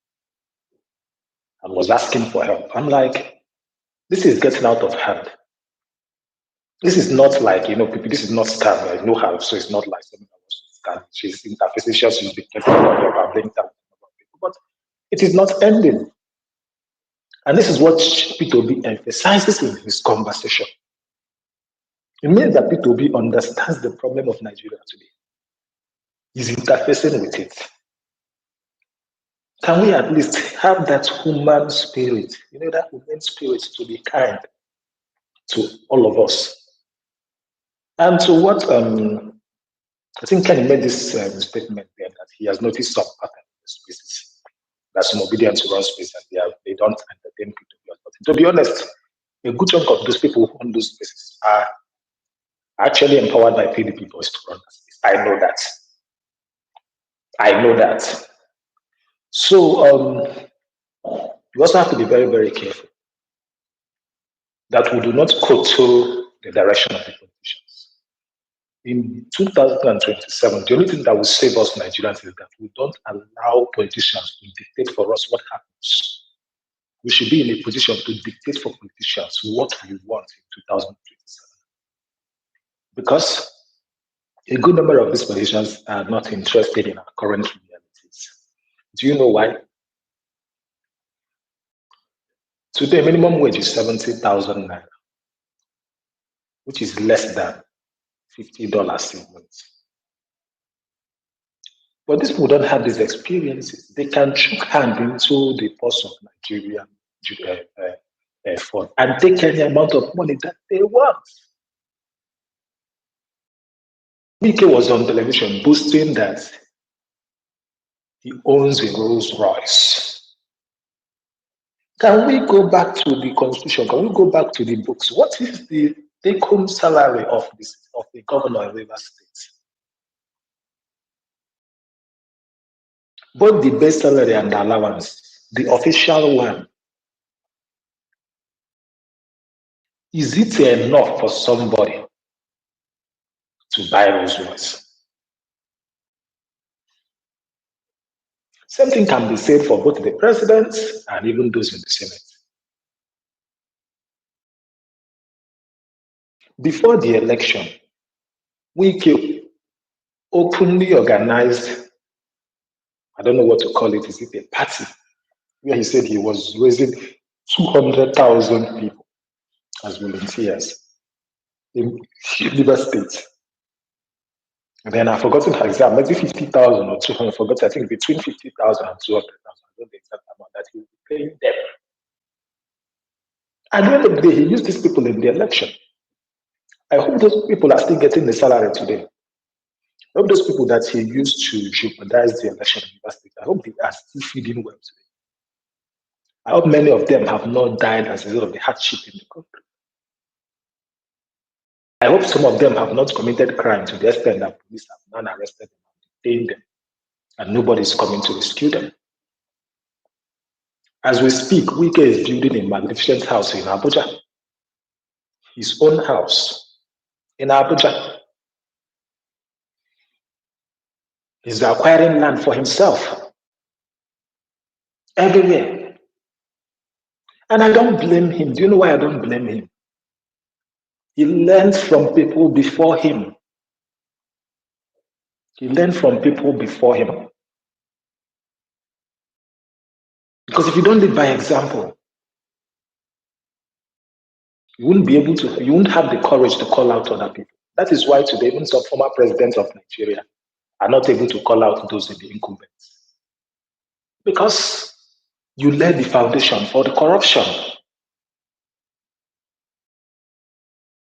And was asking for help. I'm like, this is getting out of hand. This is not like, people, this is not scam. I know how, so it's not like something that was scam. She's interfacial, she's been getting out of her blinking out. But it is not ending. And this is what P2B emphasizes in his conversation. It means that P2B understands the problem of Nigeria today. He's interfacing with it. Can we at least have that human spirit, that human spirit to be kind to all of us? And to what I think Kenny made this statement there that he has noticed some pattern in the spaces. That some obedience to run space and they don't entertain P2B. To be honest, a good chunk of those people who run those spaces are actually empowered by PDP boys to run that space. I know that. So you also have to be very, very careful that we do not kowtow the direction of the politicians. In 2027, the only thing that will save us Nigerians is that we don't allow politicians to dictate for us what happens. We should be in a position to dictate for politicians what we want in 2027. Because a good number of these politicians are not interested in our current realities. Do you know why? Today, minimum wage is 70,000 naira, which is less than $50 a month. But these people don't have these experiences. They can chook hand into the purse of Nigeria fund and take any amount of money that they want. Wike was on television boasting that he owns a Rolls Royce. Can we go back to the constitution? Can we go back to the books? What is the take-home salary of the governor of Rivers State? Both the base salary and the allowance, the official one, is it enough for somebody to buy Rolls Royce? Same thing can be said for both the president and even those in the Senate. Before the election, Wike openly organized, I don't know what to call it, is it a party, where he said he was raising 200,000 people as volunteers in Rivers State. And then I've forgotten how exact, maybe 50,000 or 200, I forgot, I think between 50,000 and 200,000, I don't know the exact amount that he will be paying them. At the end of the day, he used these people in the election. I hope those people are still getting the salary today. I hope those people that he used to jeopardize the election in Rivers State, I hope they are still feeding well today. I hope many of them have not died as a result of the hardship in the country. I hope some of them have not committed crime to the extent that police have not arrested them and detained them, and nobody is coming to rescue them. As we speak, Wike is building a magnificent house in Abuja, his own house in Abuja. He's acquiring land for himself everywhere. And I don't blame him. Do you know why I don't blame him? He learned from people before him. He learned from people before him. Because if you don't live by example, you wouldn't be able to, you wouldn't have the courage to call out other people. That is why today, even some former presidents of Nigeria are not able to call out those in the incumbents. Because you laid the foundation for the corruption.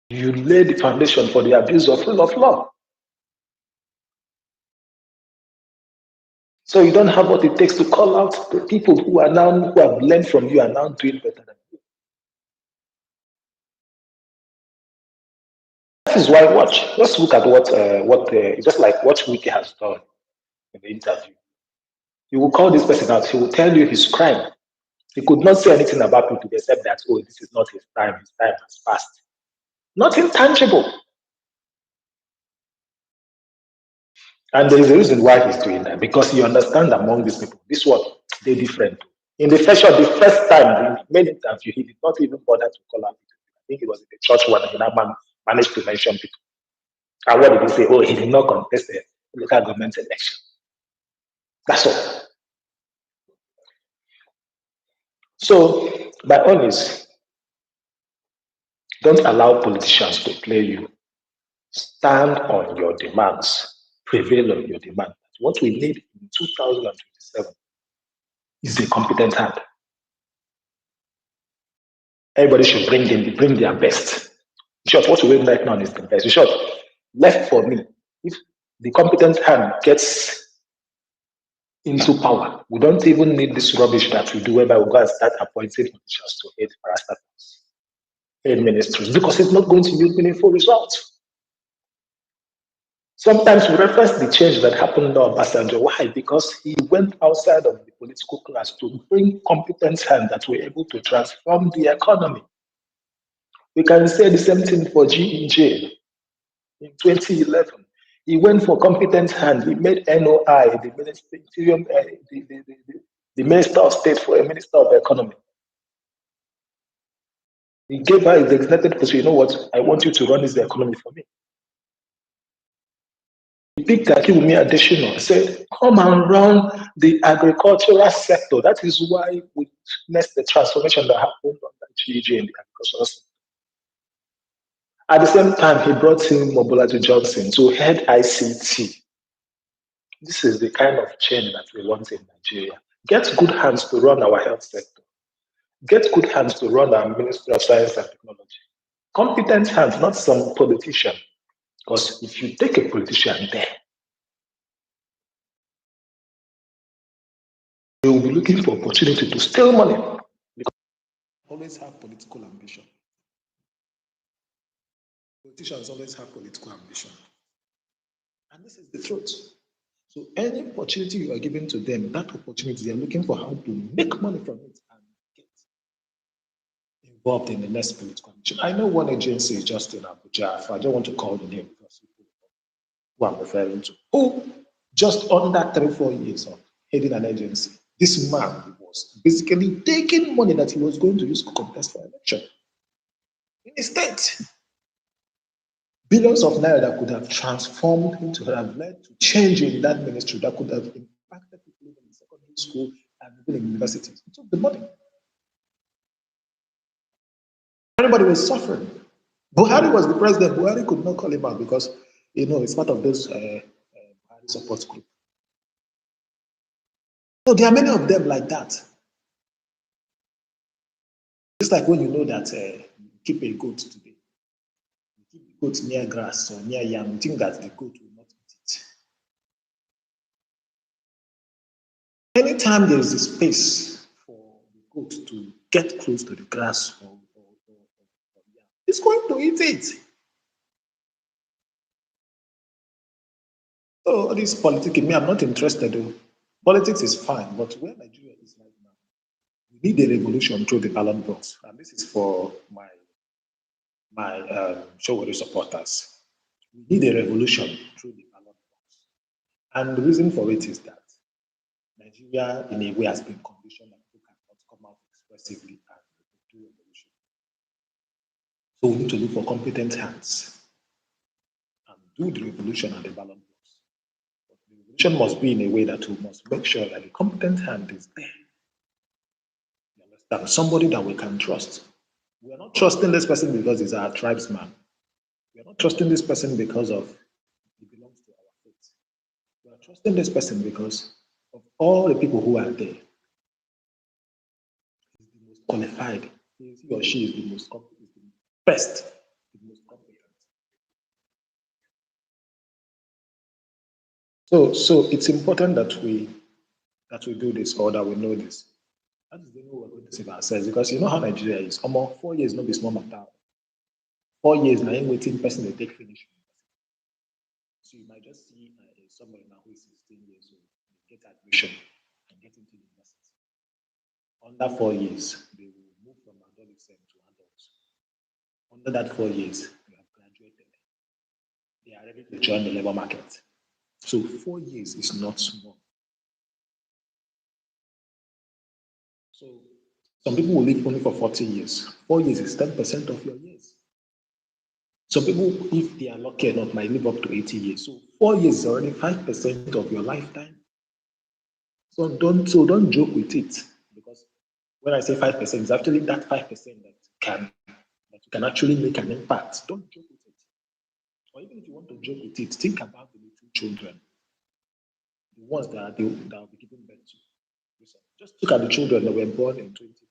You laid the foundation for the abuse of rule of law. So you don't have what it takes to call out the people who have learned from you and now doing better than you. That is why watch. Let's look at what just like what Wiki has done in the interview. You will call this person out. He will tell you his crime. He could not say anything about people except that, oh, this is not his time. His time has passed. Nothing tangible. And there is a reason why he's doing that, because he understands among these people, this one, they're different. In the first time he made interview, he did not even bother to call out people. I think it was in the church one, and that man managed to mention people. And what did he say? Oh, he did not contest the local government election. That's all. So, my own is, don't allow politicians to play you. Stand on your demands. Prevail on your demand. What we need in 2027 is a competent hand. Everybody should bring their best. In short, what we need right now is the best. In short, left for me, if the competent hand gets into power, we don't even need this rubbish that we do whereby we go and start appointing politicians to aid parastatals, aid ministries, because it's not going to yield meaningful results. Sometimes we reference the change that happened under Obasanjo. Why? Because he went outside of the political class to bring competent hands that were able to transform the economy. We can say the same thing for GEJ in 2011. He went for competent hand. He made NOI the Minister of State for a Minister of Economy. He gave her his designated position. You know what? I want you to run this economy for me. He picked Akiwumi Adesina and said, come and run the agricultural sector. That is why we witnessed the transformation that happened under GEJ in the agricultural sector. At the same time, he brought in Mobolaji Johnson to head ICT. This is the kind of change that we want in Nigeria. Get good hands to run our health sector. Get good hands to run our Ministry of Science and Technology. Competent hands, not some politician. Because if you take a politician there, they will be looking for opportunity to steal money. Because they always have political ambition. Politicians always have political ambition. And this is the truth. So any opportunity you are giving to them, that opportunity, they are looking for how to make money from it and get involved in the next political ambition. I know one agency is just in Abuja. I don't want to call the name because people who I'm referring to, who just under 3-4 years of heading an agency, this man was basically taking money that he was going to use to contest for election in the state. Billions of naira that could have transformed into, have led to change in that ministry that could have impacted people in the secondary school and even in universities. He took the money. Everybody was suffering. Buhari was the president. Buhari could not call him out because, it's part of those Buhari support group. So there are many of them like that. It's like when you know that you keep a goat today. You keep the goat near grass or near yam, you think that the goat will not eat it. Anytime there is a space for the goat to get close to the grass it's going to eat it. So all this politics, me, I'm not interested though. Politics is fine, but where Nigeria is right now, we need a revolution through the ballot box. And this is for my Showore supporters. We need a revolution through the ballot box. And the reason for it is that Nigeria, in a way, has been conditioned that people cannot come out expressively and do revolution. So we need to look for competent hands and do the revolution at the ballot box. But the revolution must be in a way that we must make sure that the competent hand is there. You understand? Somebody that we can trust. We are not trusting this person because he's our tribesman. We are not trusting this person because of he belongs to our faith. We are trusting this person because of all the people who are there. He's the most qualified. He or she is the most competent, the best, the most competent. So it's important that we do this or that we know this. That is the way we're going to save ourselves because you know how Nigeria is. 4 years not be small matter. 4 years now ain't waiting person they take finish. So you might just see somebody now who is 16 years old get admission and get into university. Under 4 years, they will move from adolescent to adults. Under that 4 years, they have graduated. They are ready to join the labor market. So 4 years is not small. So some people will live only for 40 years. 4 years is 10% of your years. Some people, if they are lucky enough, might live up to 80 years. So 4 years is already 5% of your lifetime. So don't joke with it. Because when I say 5%, it's actually that 5% that you can actually make an impact. Don't joke with it. Or even if you want to joke with it, think about the little children. The ones that will be given birth to. Just look at the children that were born in 2015.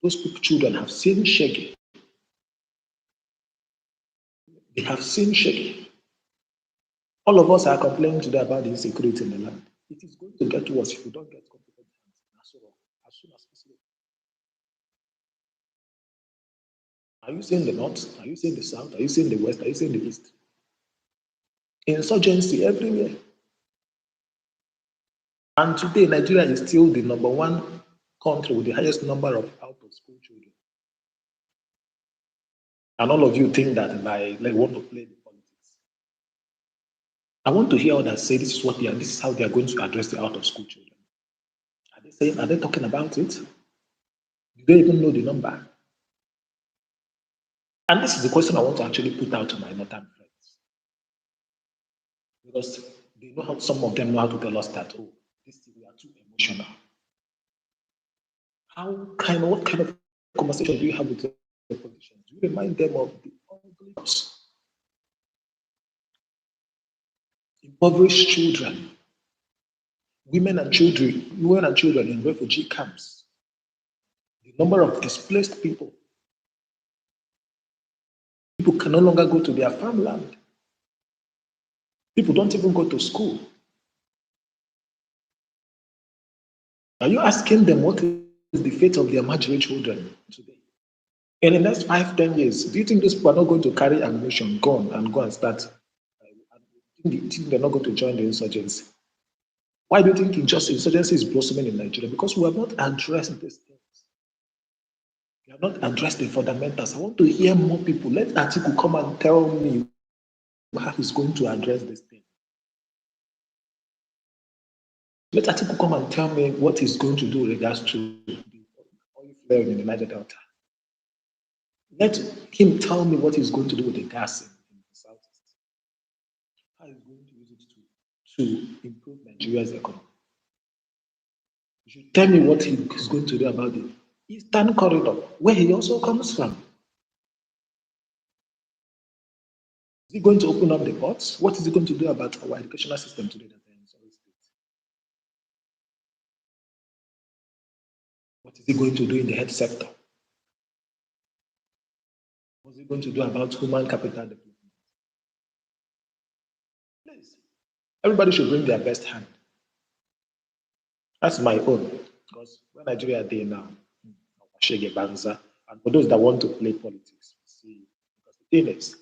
Those children have seen Shaggy. They have seen Shaggy. All of us are complaining today about the insecurity in the land. It is going to get worse if we don't get competent hands as soon as possible. Are you saying the north? Are you saying the south? Are you saying the west? Are you saying the east? Insurgency everywhere. And today, Nigeria is still the number one country with the highest number of out-of-school children. And all of you think that they want to play the politics. I want to hear others say this is how they are going to address the out-of-school children. Are they talking about it? Do they even know the number? And this is the question I want to actually put out to my northern friends. Because they know how some of them know how to tell us that, oh, we are too emotional. What kind of conversation do you have with your politicians? Do you remind them of the ugly impoverished children, women and children in refugee camps, the number of displaced people. People can no longer go to their farmland. People don't even go to school. Are you asking them what is the fate of their marginal children today? In the next 5-10 years, do you think these people are not going to carry ammunition, gun, and go and start? Do you think they're not going to join the insurgency? Why do you think insurgency is blossoming in Nigeria? Because we have not addressed these things. We have not addressed the fundamentals. I want to hear more people. Let Atiku come and tell me how he's going to address this thing. Let Atiku come and tell me what he's going to do with regards to the oil flaring in the Niger Delta. Let him tell me what he's going to do with the gas in the southeast. How he's going to use it to improve Nigeria's economy. You should tell me what he's going to do about the Eastern Corridor, where he also comes from. Is he going to open up the ports? What is he going to do about our educational system today? What is he going to do in the health sector? What is he going to do about human capital development? Please, everybody should bring their best hand. That's my own. Because when Nigeria day now, Shege Banza, and for those that want to play politics, see, because the thing is,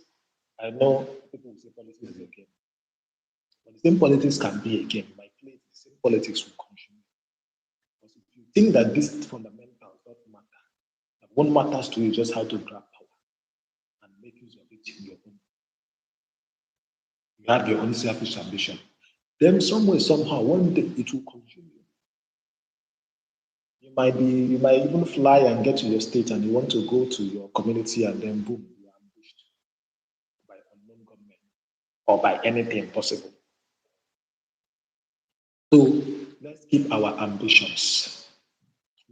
I know people will say politics is a game, but the same politics can be a game. My play, the same politics will continue. Because if you think that these fundamentals don't matter, that what matters to you is just how to grab power and make use of it in your own. You have your own selfish ambition. Then somewhere, somehow, one day it will consume you. You might even fly and get to your state and you want to go to your community and then boom, you are ambushed by unknown government or by anything possible. So let's keep our ambitions.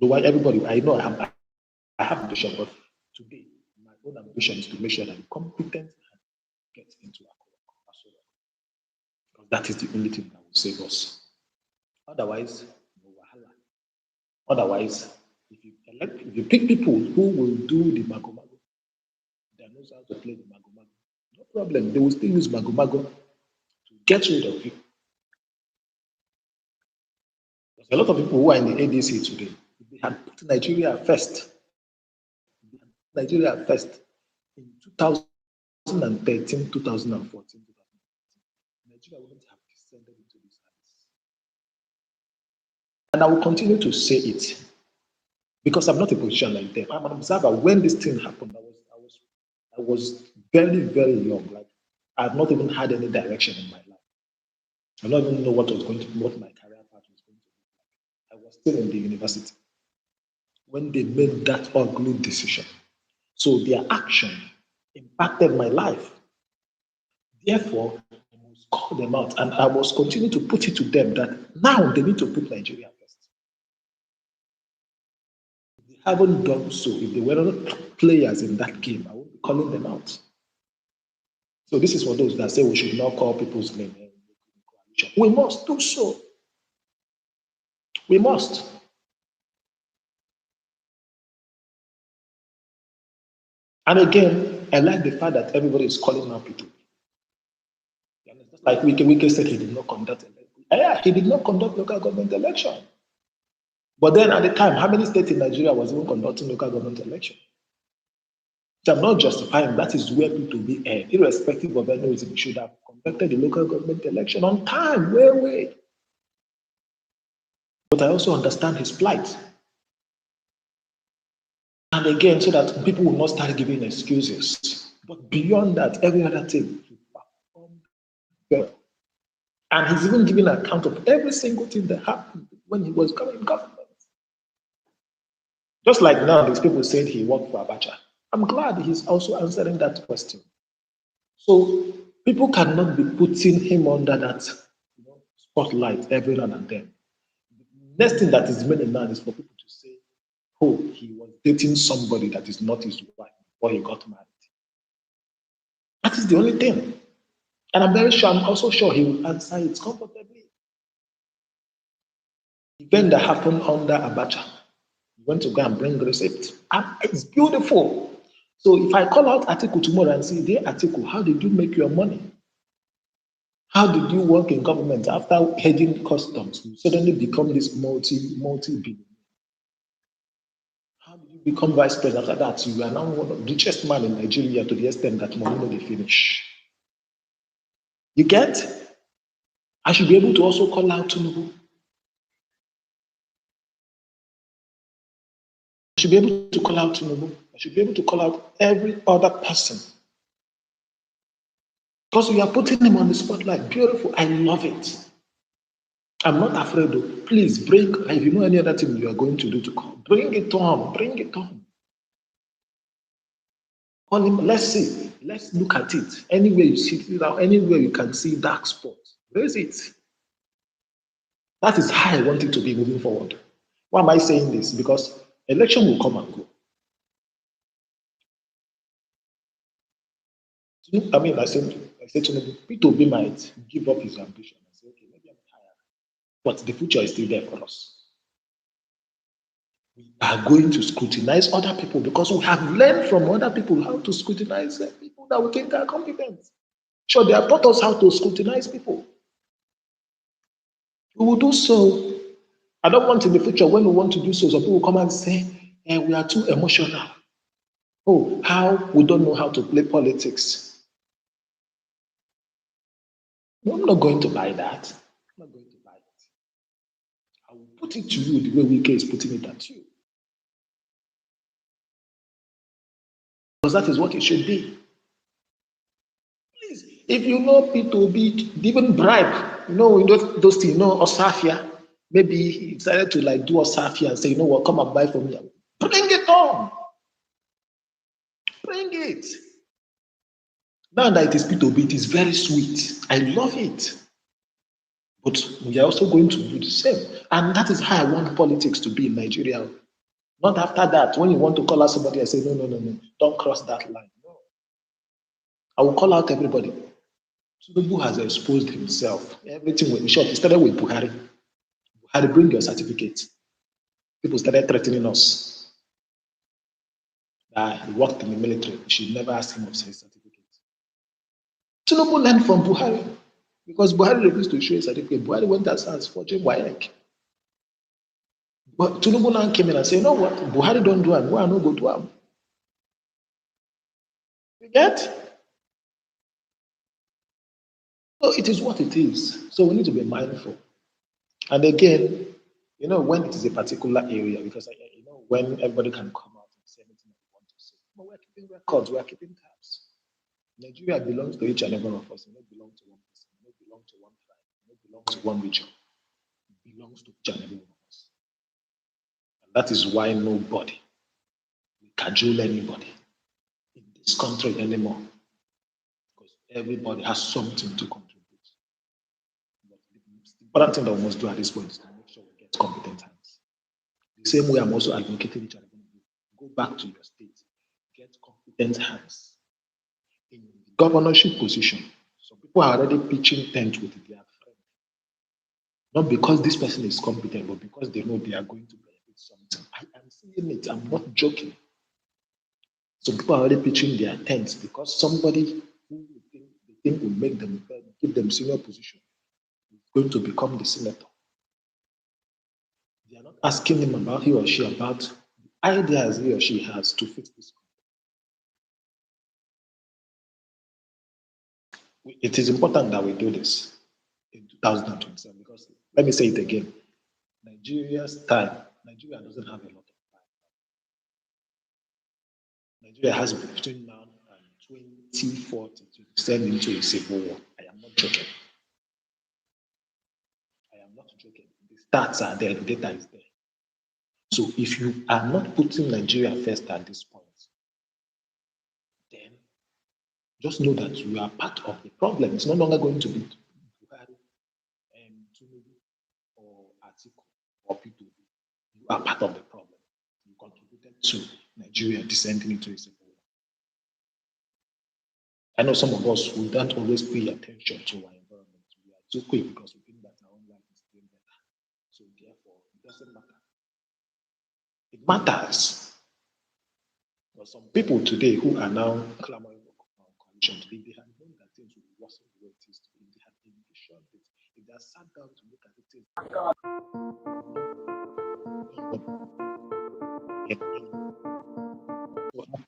So why everybody, I have ambition, but today my own ambition is to make sure that I'm competent and get into our work. Because that is the only thing that will save us. Otherwise, no wahala. Otherwise, if you pick people who will do the magomago, that knows how to play the magomago, no problem. They will still use magomago to get rid of you. There's a lot of people who are in the ADC today. They had put Nigeria first. Nigeria first in 2013, 2014, Nigeria wouldn't have descended into this hands. And I will continue to say it because I'm not a politician like them. I'm an observer. When this thing happened, I was very, very young. Like I had not even had any direction in my life. I don't even know what my career path was going to be. I was still in the university when they made that ugly decision. So their action impacted my life. Therefore, I must call them out and I must continue to put it to them that now they need to put Nigeria first. If they haven't done so, if they were not players in that game, I won't be calling them out. So this is for those that say we should not call people's name. We must do so. We must. And again, I like the fact that everybody is calling out people. Just like Wike said he did not conduct election. Yeah, he did not conduct local government election. But then at the time, how many states in Nigeria was even conducting local government election? Which I'm not justifying, that is where people will be at, irrespective of any reason, we should have conducted the local government election on time, way. But I also understand his plight. And again, so that people will not start giving excuses. But beyond that, every other thing, he performed well. And he's even giving an account of every single thing that happened when he was coming in government. Just like now, these people said he worked for Abacha. I'm glad he's also answering that question. So people cannot be putting him under that spotlight every now and then. The next thing that is remaining now is for people to say, oh, he was dating somebody that is not his wife before he got married. That is the only thing. And I'm also sure he will answer it comfortably. The event that happened under Abacha, he went to go and bring the receipt. And it's beautiful. So if I call out Atiku tomorrow and say, dear Atiku, how did you make your money? How did you work in government after heading customs? You suddenly become this multi-billionaire. How did you become vice president after that? You are now one of the richest man in Nigeria to the extent that money no dey finish. You get? I should be able to also call out Tinubu. I should be able to call out Tinubu. I should be able to call out every other person. Because we are putting him on the spotlight. Beautiful. I love it. I'm not afraid of. Please bring, if you know any other thing you are going to do to call, bring it on. Bring it on. Call him, let's see. Let's look at it. Anywhere you see it, anywhere you can see dark spots, raise it. That is how I want it to be moving forward. Why am I saying this? Because election will come and go. I mean, I said to him, Peter Obi might give up his ambition and say, okay, maybe I'm tired. But the future is still there for us. We are going to scrutinize other people because we have learned from other people how to scrutinize people that we think are competent. Sure, they have taught us how to scrutinize people. We will do so. I don't want in the future when we want to do so, some people come and say, we are too emotional. Oh, how we don't know how to play politics. I'm not going to buy that. I'm not going to buy it. I will put it to you the way Wike is putting it at you. Because that is what it should be. Please, if you know P2B, even bribe, those things, Osafia, maybe he decided to like do Osafia and say, you know what, come and buy from me. Bring it on. Bring it. Now that it is P2B, it is very sweet. I love it. But we are also going to do the same. And that is how I want politics to be in Nigeria. Not after that, when you want to call out somebody and say, no, don't cross that line. No. I will call out everybody. Tinubu has exposed himself. Everything in short, he started with Buhari. Buhari, bring your certificate. People started threatening us that he worked in the military. We should never ask him of his certificate. Tinubu learned from Buhari because Buhari refused to show his certificate. Buhari went as far as forging WAEC. But Tinubu now came in and said, you know what? Buhari don't do it. Why not go to him? You get? So it is what it is. So we need to be mindful. And again, when it is a particular area, because when everybody can come out and say anything they want to say, but we're keeping records, we're keeping tabs. Nigeria belongs to each and every one of us. It don't belong to one person. It don't belong to one tribe. It don't belong to one region. It belongs to each and every one of us. And that is why nobody will cajole anybody in this country anymore. Because everybody has something to contribute. But the important thing that we must do at this point is to make sure we get competent hands. The same way I'm also advocating each and every one of you. Go back to your state. Get competent hands. In the governorship position, some people are already pitching tent with their friend. Not because this person is competent, but because they know they are going to benefit something. I am seeing it, I'm not joking. So people are already pitching their tents because somebody who they think will make them give them senior position is going to become the senator. They are not asking him about he or she about the ideas he or she has to fix this. It is important that we do this in 2027 because let me say it again. Nigeria doesn't have a lot of time. Nigeria has between now and 2040 to descend into a civil war. I am not joking. I am not joking. The stats are there, the data is there. So if you are not putting Nigeria first at this point, then just know that you are part of the problem. It's no longer going to be Buhari, Tinubu, or Atiku, or P2B. You are part of the problem. You contributed to Nigeria descending into a civil war. I know some of us who don't always pay attention to our environment. We are too quick because we think that our own life is doing better. So therefore, it doesn't matter. It matters. But some people today who are now clamoring for coalition, if they had known that things would worsen the way it is today, if they had envisioned it, if they had sat down to look at it,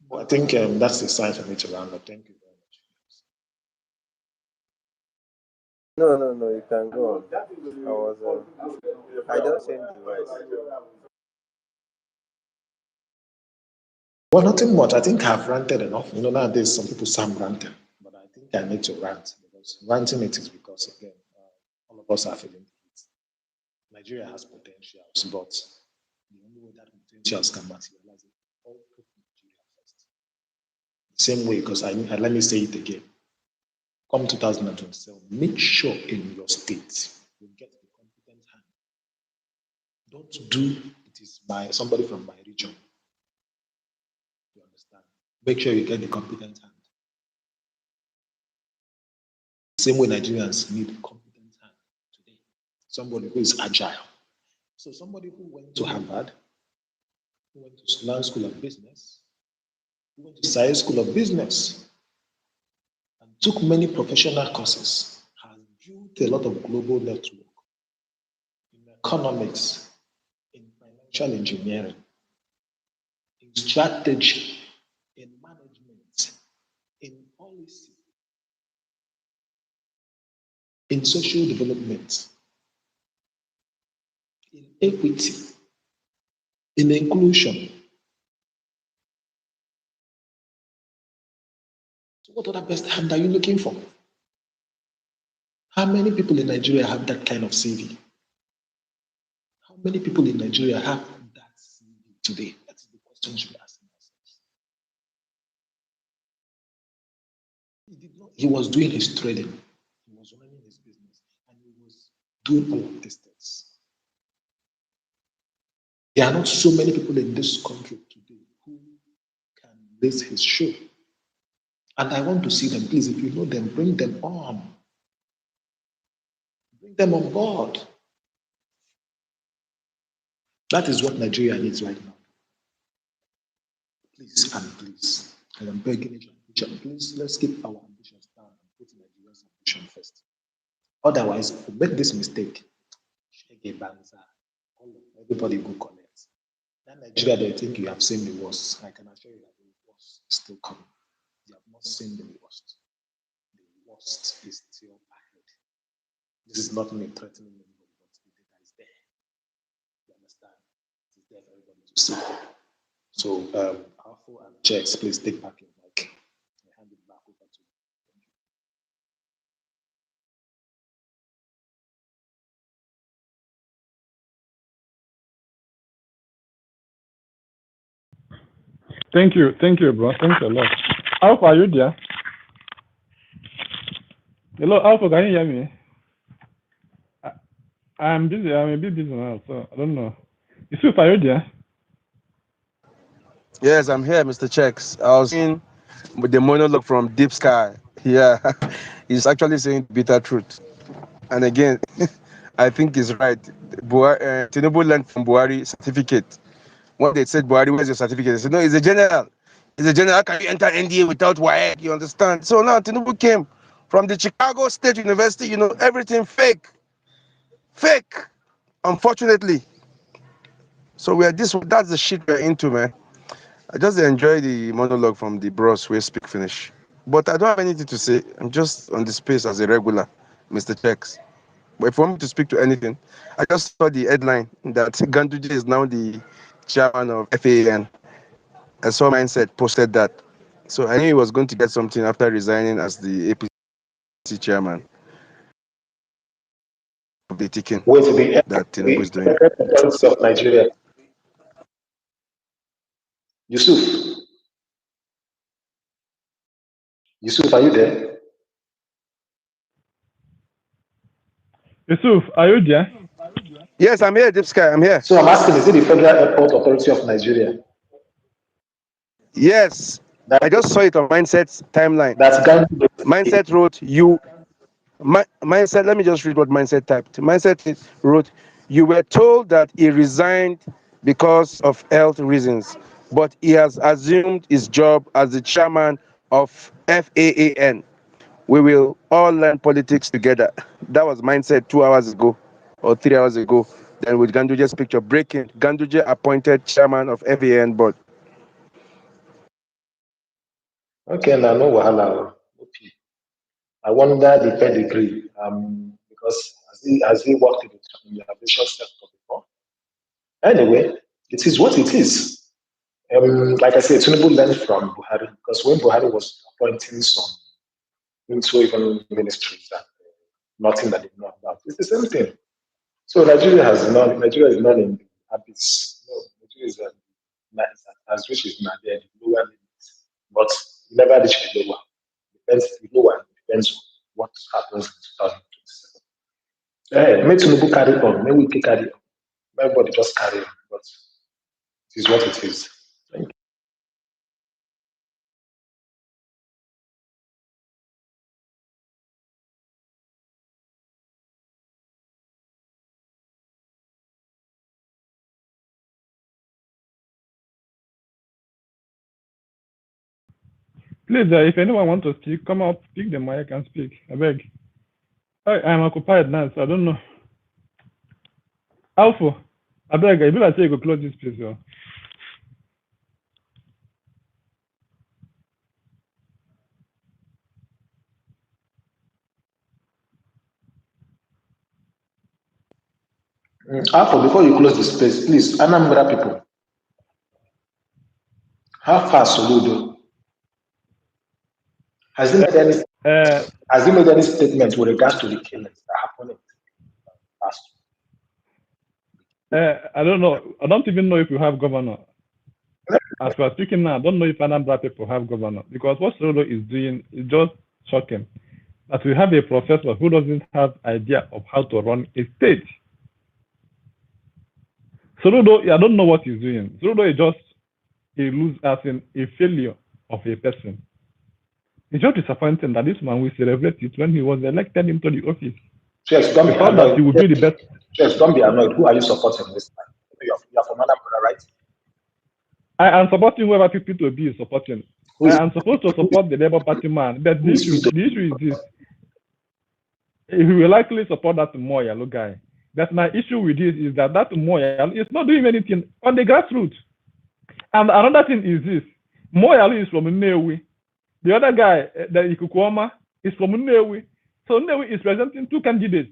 well, I think that's the sign for me to round up. Thank you very much. No, you can go on. I just changed the voice. Well, nothing much. I think I've ranted enough. Nowadays some people sound ranting, but I think I need to rant because ranting it is because again, all of us are feeling it. Nigeria has potentials, but the only way that potentials can materialize is all put Nigeria first. The same way, because let me say it again. Come 2027, make sure in your state you get the competent hand. Don't do it is somebody from my region. You understand? Make sure you get the competent hand. Same way Nigerians need competent hand today. Somebody who is agile. So somebody who went to Harvard, who went to London School of Business, who went to Science School of Business, and took many professional courses, has built a lot of global network in economics, social engineering, in strategy, in management, in policy, in social development, in equity, in inclusion. So what other best hand are you looking for? How many people in Nigeria have that kind of CV? How many people in Nigeria have that CV today? That is the question we should ask ourselves. He was doing his trading, he was running his business, and he was doing all of these things. There are not so many people in this country today who can raise his show. And I want to see them. Please, if you know them, bring them on. Bring them on board. That is what Nigeria needs right now. Please and please, I am begging you, please, let's keep our ambitions down and put Nigeria's ambition first. Otherwise, if we make this mistake, everybody go collect. That Nigeria, they think you have seen the worst. I can assure you that the worst is still coming. You have not seen the worst. The worst is still ahead. This is not me threatening anybody, but the data is there. You understand? It is there for everybody to see. So, Alpha and Checks, please take back your mic. I hand it back over to you. Thank you, bro. Thanks a lot. Alpha, are you there? Hello, Alpha, can you hear me? I'm busy. I'm a bit busy now, so I don't know. Yusuf, are you there? Yes, I'm here, Mr. Checks. I was in with the monologue from Deep Sky. Yeah, he's actually saying the bitter truth. And again, I think he's right. Tinubu learned from Buhari certificate. When they said, Buhari, where's your certificate? They said, no, he's a general. He's a general. How can you enter NDA without WAEC? You understand? So now Tinubu came from the Chicago State University, everything fake. Fake, unfortunately. So that's the shit we're into, man. I just enjoy the monologue from the bros where speak finish. But I don't have anything to say. I'm just on the space as a regular, Mr. Checks. But if you want me to speak to anything, I just saw the headline that Ganduje is now the chairman of FAN. I saw Mindset posted that. So I knew he was going to get something after resigning as the APC chairman of the ticking Wait, the that Tinubu is doing. Authority of Nigeria. Yusuf, are you there? Yusuf, are you there? Yes, I'm here, Deep Sky. I'm here. So I'm asking, is it the Federal Airport Authority of Nigeria? Yes, That, I just saw it on Mindset's timeline. that's Gandhi. Mindset wrote, Mindset, let me just read what Mindset typed. Mindset wrote, you were told that he resigned because of health reasons, but he has assumed his job as the chairman of FAAN. We will all learn politics together. That was Mindset 2 hours ago or 3 hours ago. Then with Ganduje's picture breaking, Ganduje appointed chairman of FAAN board. Okay, now no wahala. Okay. I wonder the pedigree, because has he worked in the aviation sector before? Anyway, it is what it is. Like I said, Tinubu learned from Buhari, because when Buhari was appointing some into even ministries and nothing that they know about, it's the same thing. So Nigeria is not in the habits. No, Nigeria is as rich as Nigeria, the lower limits, but you never reach the lower. The lower depends on what happens in 2027. May Tinubu carry on, may we carry on. Everybody just carry on, but it is what it is. Thank you. Please, if anyone wants to speak, come up, pick the mic and speak. I beg. I'm occupied now, so I don't know. Alpha, I beg, I feel like you go close this place. Yo. Alpha, before you close the space, please, Anambra people, how far Soludo? Has he made any statement with regards to the killings that happened in the past? I don't know. I don't even know if you have governor. As we are speaking now, I don't know if Anambra people have governor, because what Soludo is doing is just shocking. That we have a professor who doesn't have idea of how to run a state. Soludo, I don't know what he's doing. Soludo is just as in a failure of a person. It's just disappointing that this man will celebrate it when he was elected into the office. Checks, don't be Thought annoyed. that he would be the best. Checks, don't be annoyed. Who are you supporting this time? You're from Anambra, right? I am supporting whoever P2B is supporting. I am supposed to support the Labour Party man, but the issue is this. He will likely support that Moyalo guy. But my issue with this is that Moyalo is not doing anything on the grassroots. And another thing is this. Moyalo is from Nnewi. The other guy, the Ikukwoma, is from Nnewi. So Nnewi is presenting two candidates.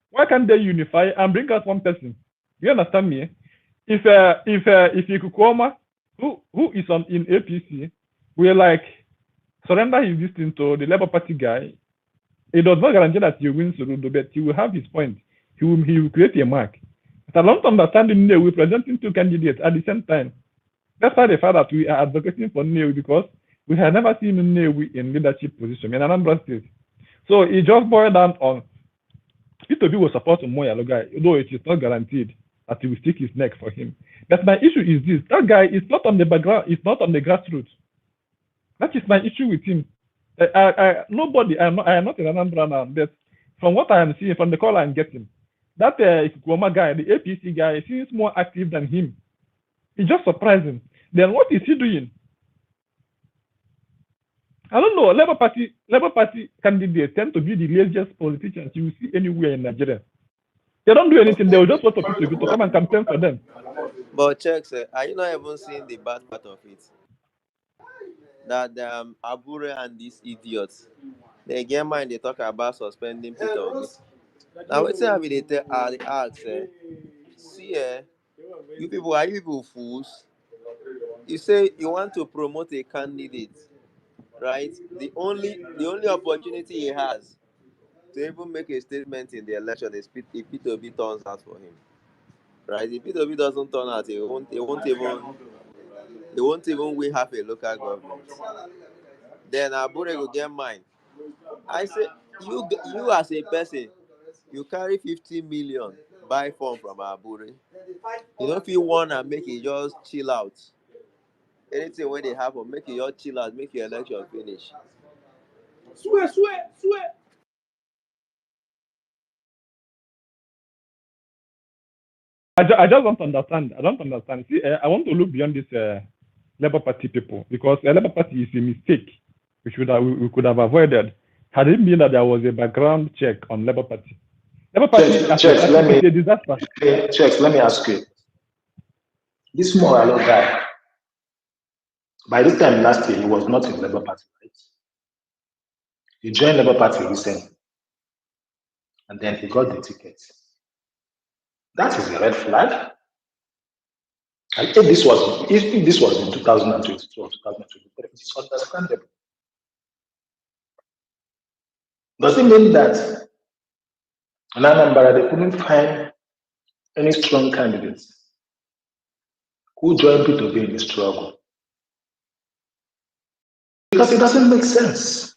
Why can't they unify and bring out one person? You understand me? If Ikukwoma, who is in APC, will like surrender his distance to the Labour Party guy, it does not guarantee that he wins Soludo, but he will have his point. He will create a mark. But I don't understand we're presenting two candidates at the same time. That's why the fact that we are advocating for Nnewi, because we have never seen Nnewi in leadership position in Anambra State. So it just boiled down on P2B will support Moyalo guy, though it is not guaranteed that he will stick his neck for him. But my issue is this: that guy is not on the background, it's not on the grassroots. That is my issue with him. Nobody, I am not in Anambra now, but from what I am seeing, from the call I'm getting, that Ikukwoma guy, the APC guy, seems more active than him. It's just surprising. Then what is he doing? I don't know. Labour Party candidates tend to be the laziest politicians you will see anywhere in Nigeria. They don't do anything. They will just wait for people to come and campaign for them. But check, sir, are you not even seeing the bad part of it? That Abure and these idiots, they get mind, they talk about suspending Peter Obi. Now, what's I mean, they ask, see, you people, are you people fools? You say you want to promote a candidate, right? The only opportunity he has to even make a statement in the election is if Peter Obi turns out for him, right? If Peter Obi doesn't turn out, he won't even win half a local government. Then Abure will get mine. I say you as a person, you carry 50 million buy phone from Abure. You know if you wanna make it just chill out. Anything when they happen, make it just chill out, make your election finish. Swear. I just don't understand. I don't understand. See, I want to look beyond this Labour Party people, because Labour Party is a mistake we could have avoided had it been that there was a background check on Labour Party. Labour Party is a disaster. Checks, let me ask you. This Moyalo guy, by this time last year, he was not in Labour Party, right? He joined Labour Party recently, and then he got the ticket. That is a red flag. And if this was in 2022 or 2023, it is understandable. Does it mean that in Anambra they couldn't find any strong candidates who joined P2B in the struggle? Because it doesn't make sense.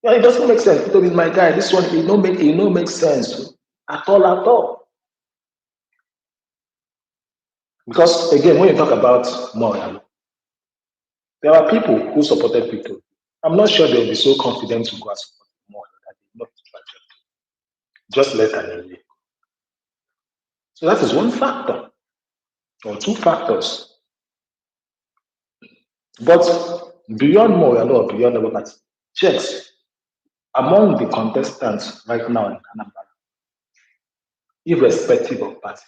Yeah, it doesn't make sense. P2B is my guy. This one, it don't make sense at all. Because again, when you talk about Moyalo, there are people who supported P2B. I'm not sure they'll be so confident to go and support Moyalo that they not just less than a year. So that is one factor, or two factors. But beyond Moyalo or beyond Labour Party, checks among the contestants right now in Anambra, irrespective of party,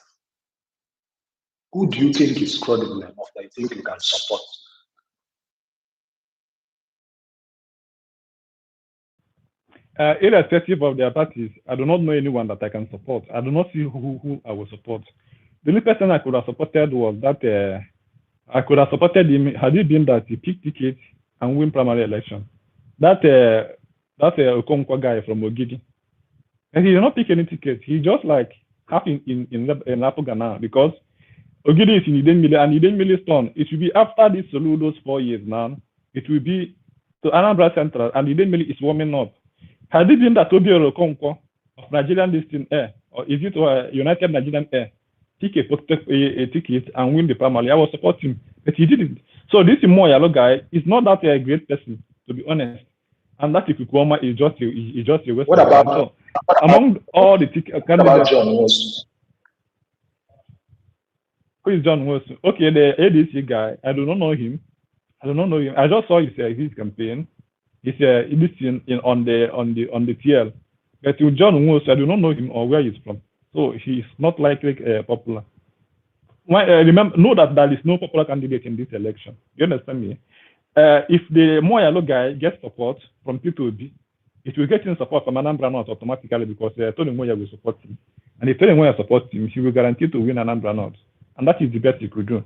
Who do you think is credible enough that you think you can support? Irrespective of their parties, I do not know anyone that I can support. I do not see who I will support. The only person I could have supported was that I could have supported him had it been that he picked tickets and win primary election. That Okonkwo guy from Ogidi. And he did not pick any ticket. He just like half in Apuga now because Ogidi is in Njenje and Njenje's turn. It will be after this Soludo's 4 years now. It will be to Anambra Central and Njenje is warming up. Had it been that Obiora Okonkwo of Nigerian Listing Air, or is it United Nigerian Air, take a ticket and win the primary, I was supporting him, but he didn't. So this Moyalo guy is not that a great person, to be honest. And that Ikukwoma is just a waste What of time. about So among all the candidates, what about John Wilson? Who is John Wilson? Okay, the ADC guy, I do not know him. I just saw his campaign. He's on the TL. But with John Wilson, I do not know him or where he's from. So he's not likely popular. Remember, know that there is no popular candidate in this election. You understand me? If the Moyalo guy gets support from P2B, it will get him support from Anambra North automatically because Tony Moya will support him. And if Tony Moya supports him, he will guarantee to win Anambra North. And that is the best he could do.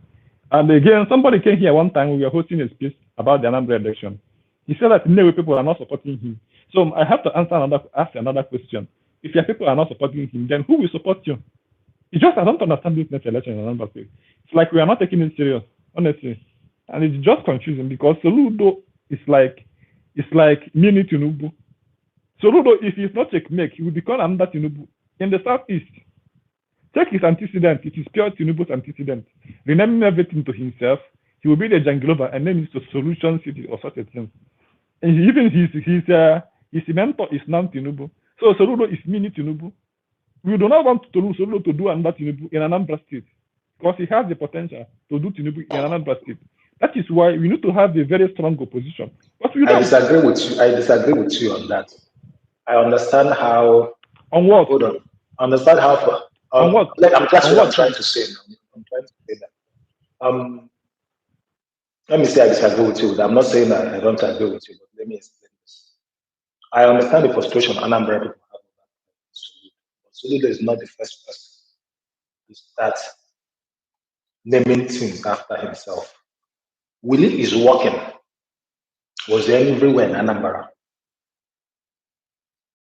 And again, somebody came here one time, we were hosting a speech about the Anambra election. He said that many people are not supporting him. So I have to ask another question. If your people are not supporting him, then who will support you? It's just, I don't understand this next election in Anambra State. It's like we are not taking it serious, honestly. And it's just confusing because Soludo is like mini Tinubu. Soludo, if he's not checkmate, he will become another Tinubu in the southeast. Check his antecedent. It is pure Tinubu's antecedent. Renaming everything to himself, he will be the Janglova and name it to Solution City or such a thing. And even his mentor is non-Tinubu. So Soludo is mini Tinubu. We do not want Soludo to do another Tinubu in Anambra State because he has the potential to do Tinubu in Anambra State. That is why we need to have a very strong opposition. But we don't. I disagree with you on that. I understand how. On what? Hold on. I understand how. On what? Like, that's on what what? I'm trying to say. I'm trying to say that. Let me say I disagree with you. I'm not saying that I don't agree with you, but let me explain this. I understand the frustration Anambra people have about Soludo. Soludo is not the first person to start naming things after himself. Willie is working. Was everywhere in Anambra.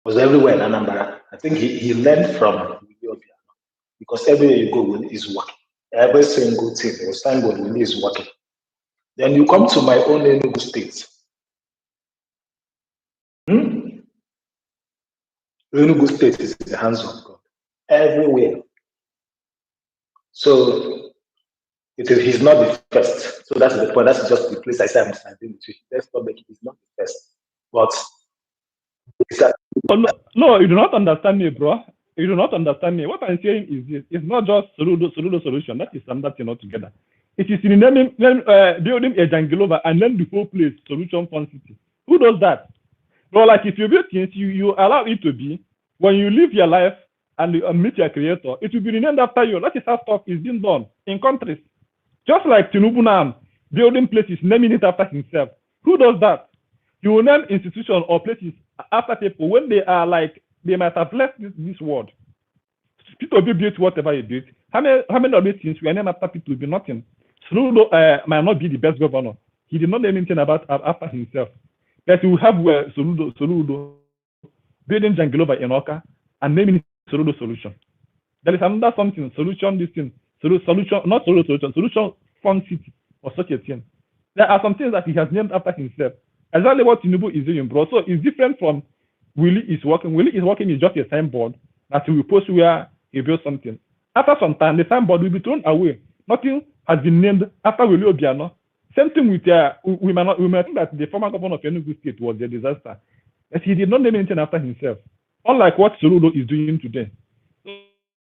Was everywhere in Anambra. I think he learned from Willie Obiano because everywhere you go, Willie is working. Every single thing, there was time when Willie is working. Then you come to my own Enugu state. Enugu state is in the hands of God. Everywhere. So he's not the first. So that's the point. That's just the place I say I'm standing with you. Let's not make it. He's not the first. But no, you do not understand me, bro. You do not understand me. What I'm saying is this: it's not just Soludo solution. That is another thing altogether. It is in building a Janglova and then the whole place Solution Fund City. Who does that? But like if you build things, you allow it to be. When you live your life and you meet your creator, it will be renamed after you. That is how stuff is being done in countries. Just like Tinubu now, building places, naming it after himself. Who does that? You will name institutions or places after people when they are like, they might have left this world. People built whatever you did. How many of these things were named after people will be nothing? Soludo might not be the best governor. He did not name anything about after himself. But you have Soludo building Janglova in Oka and naming it Soludo Solution. There is another something, solution, this thing, solution, not Soludo Solution, Solution Fund City or such a thing. There are some things that he has named after himself. Exactly what Tinubu is doing, bro. So it's different from Willie is working. Willie is working is just a signboard that he will post where he built something. After some time, the signboard will be thrown away. Nothing has been named after Willie Obiano. Same thing with we might think that the former governor of Enugu State was a disaster, but he did not name anything after himself. Unlike what Soludo is doing today.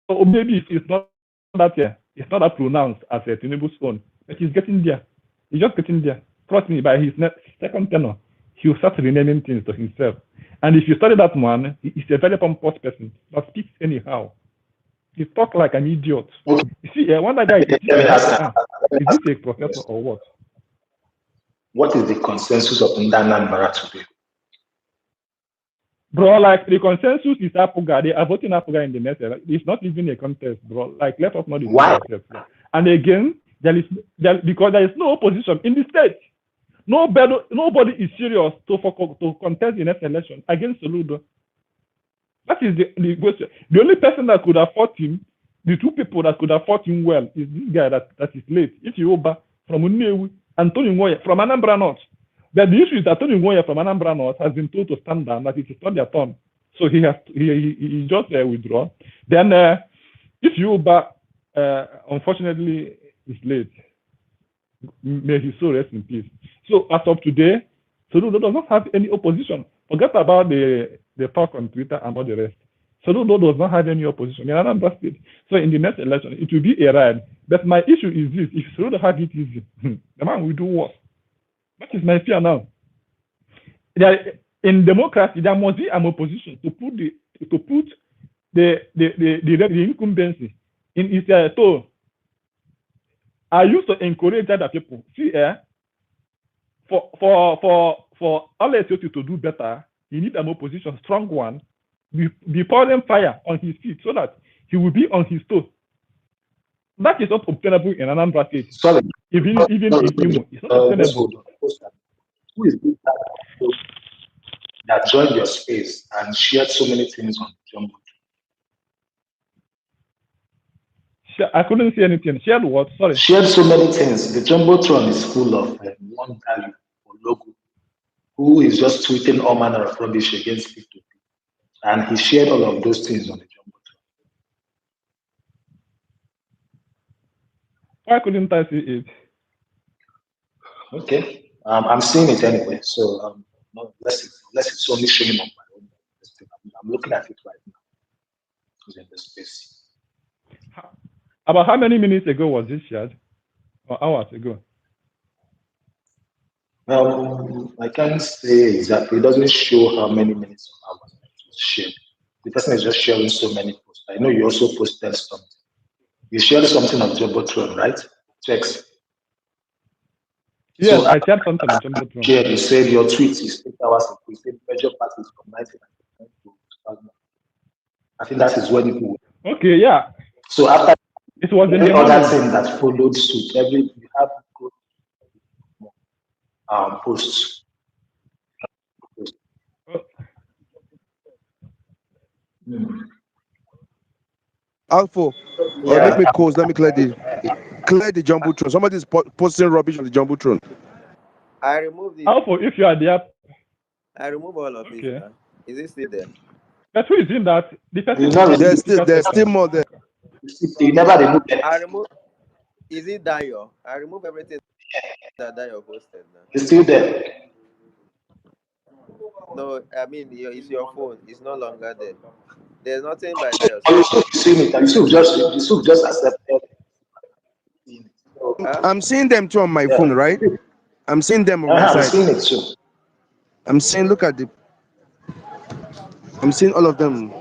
So maybe it's not that pronounced as a Tinubu's own, but he's getting there. He's just getting there. Trust me, by his second tenure, he will start renaming things to himself. And if you study that man, he's a very pompous person that speaks anyhow. He talk like an idiot. Okay. You see, one that guy is Let me ask. is he a professor or what? What is the consensus of Ndanambra today? Bro, like the consensus is Apuga. They are voting Apuga in the next election. It's not even a contest, bro. Like, let us not deceive ourselves. And again, because there is no opposition in the state. Nobody is serious to contest the next election against Soludo. That is the question. The only person that could afford him, the two people that could afford him well, is this guy that is late. If you over from Unewu, Antonio Ngoya from Anambra North. But the issue is that Antonio Ngoya from Anambra North has been told to stand down, that it is not their turn. So he just withdraw. Then if you over, unfortunately, is late. May his soul rest in peace. So as of today, Soludo does not have any opposition. Forget about the talk on Twitter and all the rest. Soludo does not have any opposition in Anambra State. So in the next election, it will be a ride. But my issue is this: if Soludo had it easy, the man will do worse. That is my fear now. In democracy, there must be an opposition to put the incumbency in its toe. I used to encourage other people. See, for Alessio to do better, he needs an opposition, strong one, be pouring fire on his feet so that he will be on his toes. That is not obtainable in Anambra State. Sorry. Even in Imo, it's not obtainable. Who is this that joined your space and shared so many things on Jumbo? I couldn't see anything. Shared what? Sorry. Shared so many things. The Jumbotron is full of one value or logo who is just tweeting all manner of rubbish against people. And he shared all of those things on the Jumbotron. Why couldn't I see it? Okay. I'm seeing it anyway. So unless it's only showing on my own. I'm looking at it right now. It's in the space. About how many minutes ago was this shared? Or hours ago? I can't say exactly. It doesn't show how many minutes or hours it was shared. The person is just sharing so many posts. I know you also posted something. You shared something on Jumbotron, right? Checks. Yes, I shared something on Jumbotron. Yeah, you said your tweet is 8 hours ago. You said major parties from 1999 to 2000. I think that is when people. Okay, yeah. So after it was every other thing that followed suit, you have good posts. Alpha, make me close. Let me clear the Jumbotron. Somebody is posting rubbish on the Jumbotron. I removed it. Alpha, if you are there. I remove all of it. Is it still there? But who is in that? The person there's still more there. You never removed it. I remove. Is it Dayo? I remove everything that Dayo posted now. It's still there. No, I mean it's your phone. It's no longer there. There's nothing by Dayo. You've seen it. Yusuf just accepted. I'm seeing them too on my phone, right? I'm seeing them on my side. I'm seeing it too. I'm seeing. Look at I'm seeing all of them.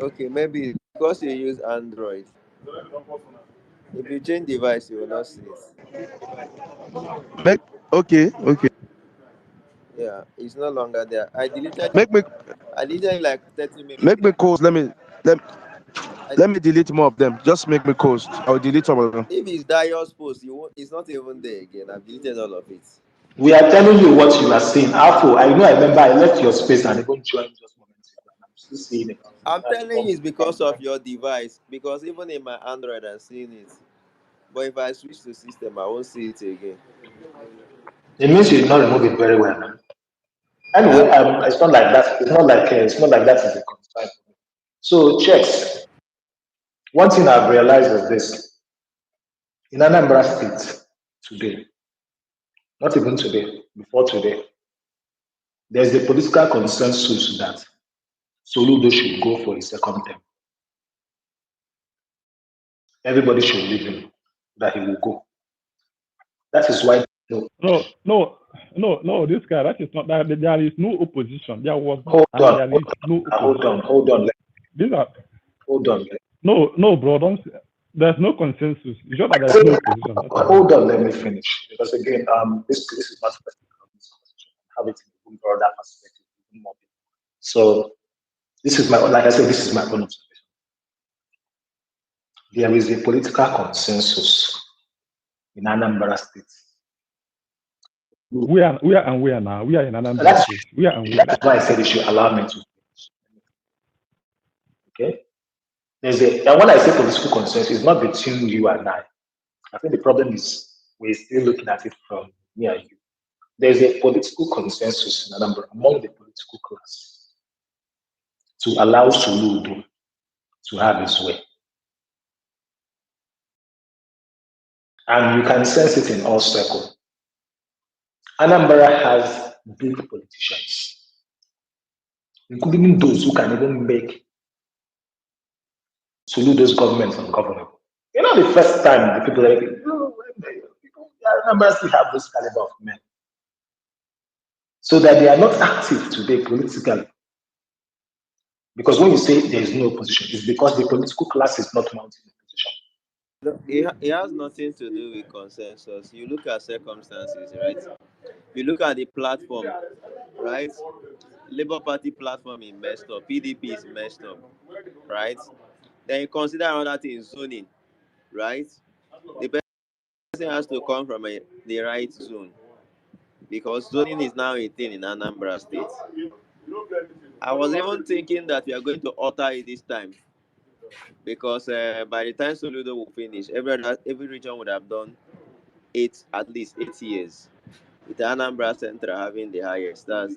Okay, maybe because you use Android. If you change device, you will not see it. Okay. Yeah, it's no longer there. I deleted. I deleted like 30 minutes. Make me close. Let me delete more of them. Just make me close. I'll delete some of them. If it's Dayo's post, it's not even there again. I've deleted all of it. We are telling you what you are seeing. Alpha, I remember I left your space and even joined just moments ago. I'm still seeing it. I'm telling you it's because of your device. Because even in my Android, I'm seeing it. But if I switch to system, I won't see it again. It means you did not remove it very well. Anyway, it's not like that. It's not like that is a concern. So checks. One thing I've realized is this: in Anambra State today, not even today, before today, there's a political consensus that Soludo should go for his second term. Everybody should leave him, that he will go. That is why. No, this guy, that is not that. There is no opposition. There was hold on. Hold on. Hold on. No, bro. Don't. There's no consensus. It's just that there's no opposition. That's all. Hold on, let me finish. Because again, this is not specific on this conversation. Have it in a broader perspective, even more people. So this is my, like I said, this is my own observation. There is a political consensus in Anambra State. We are now. We are in Anambra That's, State. We are and we are. that's why I said you should allow me to finish. Okay? And when I say political consensus, it's not between you and I think the problem is we're still looking at it from me and you. There's a political consensus in Anambra among the political class to allow Soludo to have his way. And you can sense it in all circles. Anambra has big politicians, including those who can even make Soludo's government ungovernable. You know, the first time the people are like, Anambra still have this caliber of men. So that they are not active today politically. Because when you say there is no opposition, it's because the political class is not mounting opposition. It has nothing to do with consensus. You look at circumstances, right? You look at the platform, right? Labour Party platform is messed up. PDP is messed up, right? Then you consider another thing, zoning, right? The person has to come from the right zone because zoning is now a thing in Anambra State. I was even thinking that we are going to alter it this time because by the time Soludo will finish, every region would have done at least 8 years. With the Anambra Central having the highest, that's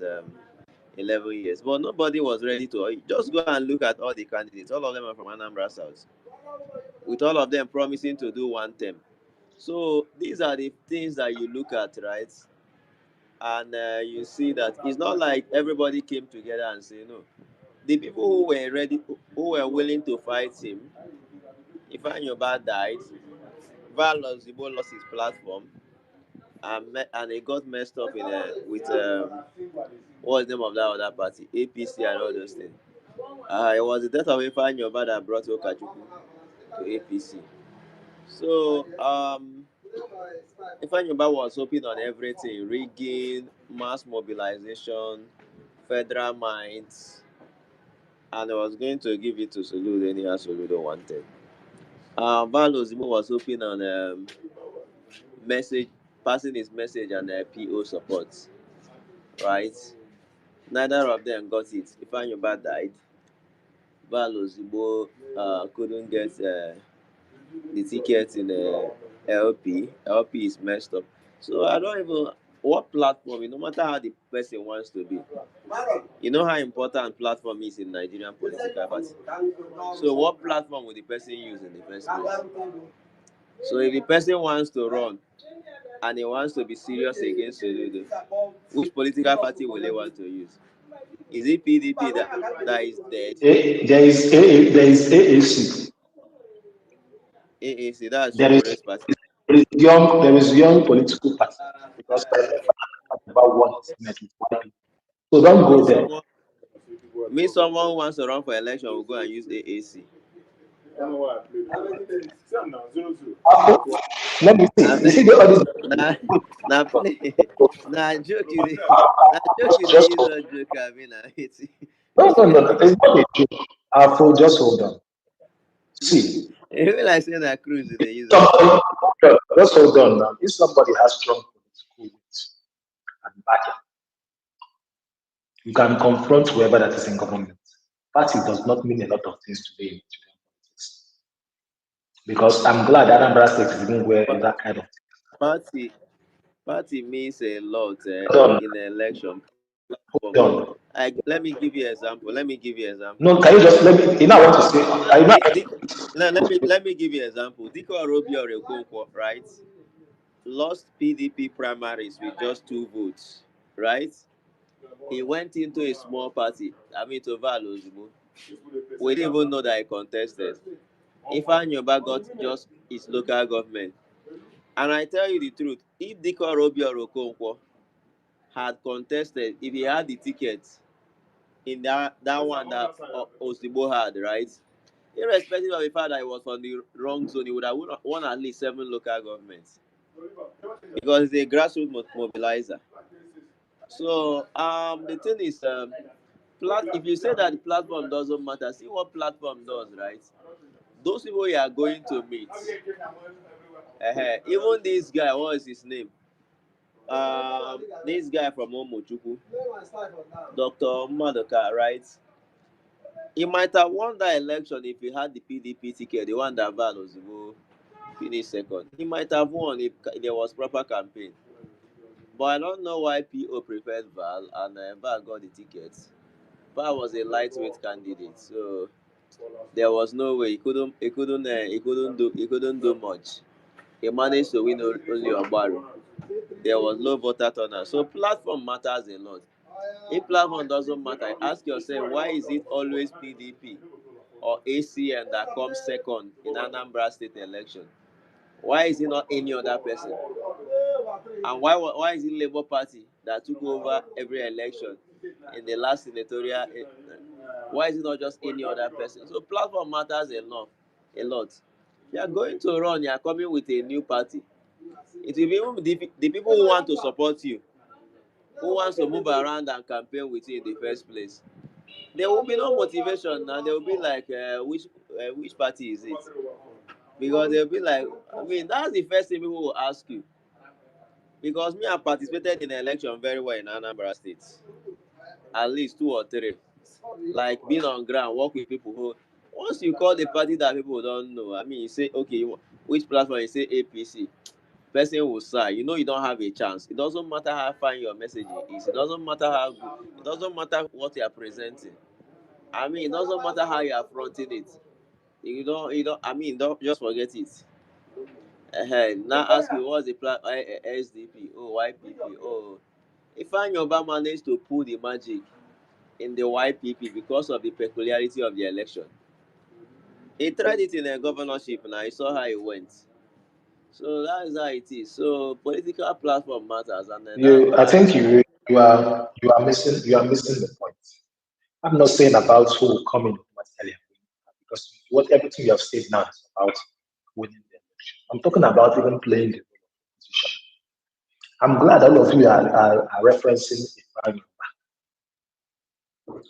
11 years. But nobody was ready to. Just go and look at all the candidates. All of them are from Anambra South, with all of them promising to do one term. So these are the things that you look at, right? And you see that it's not like everybody came together and say no. The people who were ready, who were willing to fight him, Ifanyoba died, Zibo lost his platform, and it got messed up with what's the name of that other party, APC and all those things. It was the death of Ifanyoba that brought Okachuku to APC. So Ifanyoba was hoping on everything: rigging, mass mobilization, federal mines, and I was going to give it to Soludo anyhow Soludo wanted. Valo Zimo was hoping on message, passing his message and PO support, right? Neither of them got it. Ifanyoba died. Valo Zimo couldn't get the ticket in LP. LP is messed up. So I don't even what platform. No matter how the person wants to be, you know how important platform is in Nigerian political party. So what platform would the person use in the first place? So if the person wants to run and he wants to be serious against Soludo, which political party will he want to use? Is it PDP that is dead? There is AAC. AAC, that's There is Shobore's party. there is young political party because about what is met with white people. So don't go there. Someone who wants to run for election will go and use AAC. Let me see. You see the other. Nah, joke you use a joke. I mean, No. It's not a joke. Afro, just hold on. See. Even like saying that cruise, they use Somebody, just hold on now. If somebody has strong political weight and backing, you can confront whoever that is in government. Party does not mean a lot of things today in Nigerian politics. Because I'm glad that Anambra State is even where that kind of thing. Party means a lot in the election. Hold on. Let me give you an example. No, can you just let me? You know, I want to say. Let me give you an example. Diko Arobio Rekonkwo, right, lost PDP primaries with just 2 votes, right? He went into a small party, to Valo Zibo. We didn't even know that he contested. Ifanyoba got just his local government. And I tell you the truth, if Diko Arobio Rekonkwo had contested, if he had the ticket in that one that Osibo had, right, Irrespective of the fact that he was on the wrong zone, he would have won at least 7 local governments because he's a grassroots mobilizer. So the thing is, if you say that the platform doesn't matter, see what platform does, right? Those people you are going to meet, even this guy, what is his name? This guy from Omochuku, Dr. Madoka, right? He might have won that election if he had the PDP ticket, the one that Val was finished second. He might have won if there was proper campaign. But I don't know why PO preferred Val and Val got the ticket. Val was a lightweight candidate, so there was no way he couldn't do much. He managed to win only Obaru. There was low voter turnout. So platform matters a lot. If platform doesn't matter, ask yourself, why is it always PDP or ACN that comes second in Anambra State election? Why is it not any other person? And why is it Labour Party that took over every election in the last senatorial? Why is it not just any other person? So platform matters a lot. If you are going to run, you are coming with a new party. It will be even the people who want to support you, who wants to move around and campaign with you in the first place. There will be no motivation now. They will be like, which party is it? Because they'll be like, I mean, that's the first thing people will ask you. Because me, I participated in the election very well in Anambra State, at least 2 or 3. Like being on ground, work with people who, once you call the party that people don't know, I mean, you say, okay, which platform? You say APC. Person will sigh. You know you don't have a chance. It doesn't matter how fine your message is. It doesn't matter how good. It doesn't matter what you are presenting. I mean, it doesn't matter how you are fronting it. I mean, don't just forget it. Now ask me what's the SDP? Oh, YPP. Oh, Ifeanyi Oba managed to pull the magic in the YPP because of the peculiarity of the election. He tried it in a governorship and I saw how it went. So that is how it is. So political platform matters, and I that's think you are missing the point. I'm not saying about who will come in automatically and win, because what everything you have said now is about winning the election. I'm talking about even playing the role of opposition. I'm glad all of you are referencing Ifeanyi,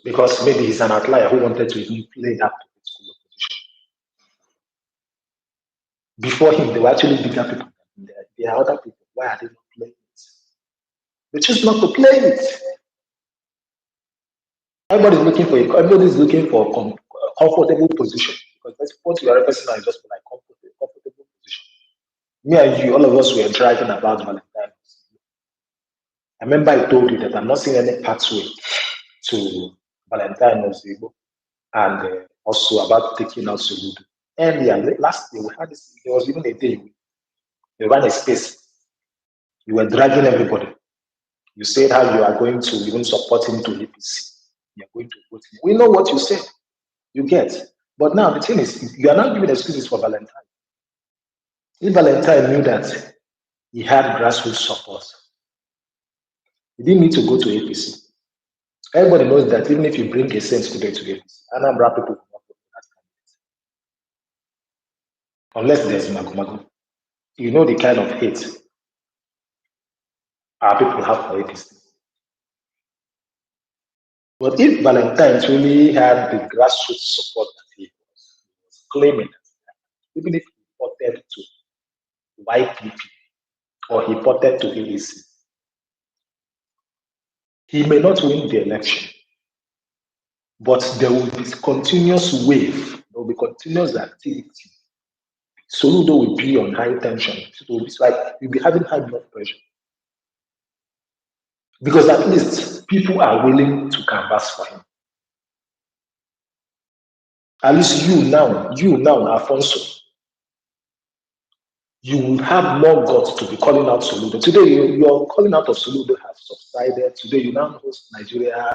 because maybe he's an outlier who wanted to even play that political opposition. Before him, there were actually bigger people. There are other people. Why are they not playing it? They choose not to play it. Everybody's looking for a comfortable position, because that's what you are referencing now is just like comfortable position. Me and you, all of us were driving about Valentine's. I remember I told you that I'm not seeing any pathway to Valentine's and also about taking out Soludo. Earlier, last year, we had this, there was even a day we ran a space. You were dragging everybody. You said how you are going to even support him to APC. You are going to vote him. We know what you said. You get. But now the thing is, you are not giving excuses for Valentine. If Valentine knew that he had grassroots support, he didn't need to go to APC. Everybody knows that even if you bring a same student to APC, Anambra people will not vote for that candidate. Unless there's Magomago. You know the kind of hate our people have for APC. But if Valentine truly had the grassroots support that he was claiming, even if he reported to YPP or he reported to ADC, he may not win the election, but there will be continuous wave, there will be continuous activity. Soludo will be on high tension. It's like you'll be having high blood pressure. Because at least people are willing to canvass for him. At least you now, Alfonso, you will have more guts to be calling out Soludo. Today, your calling out of Soludo has subsided. Today, you now host Nigeria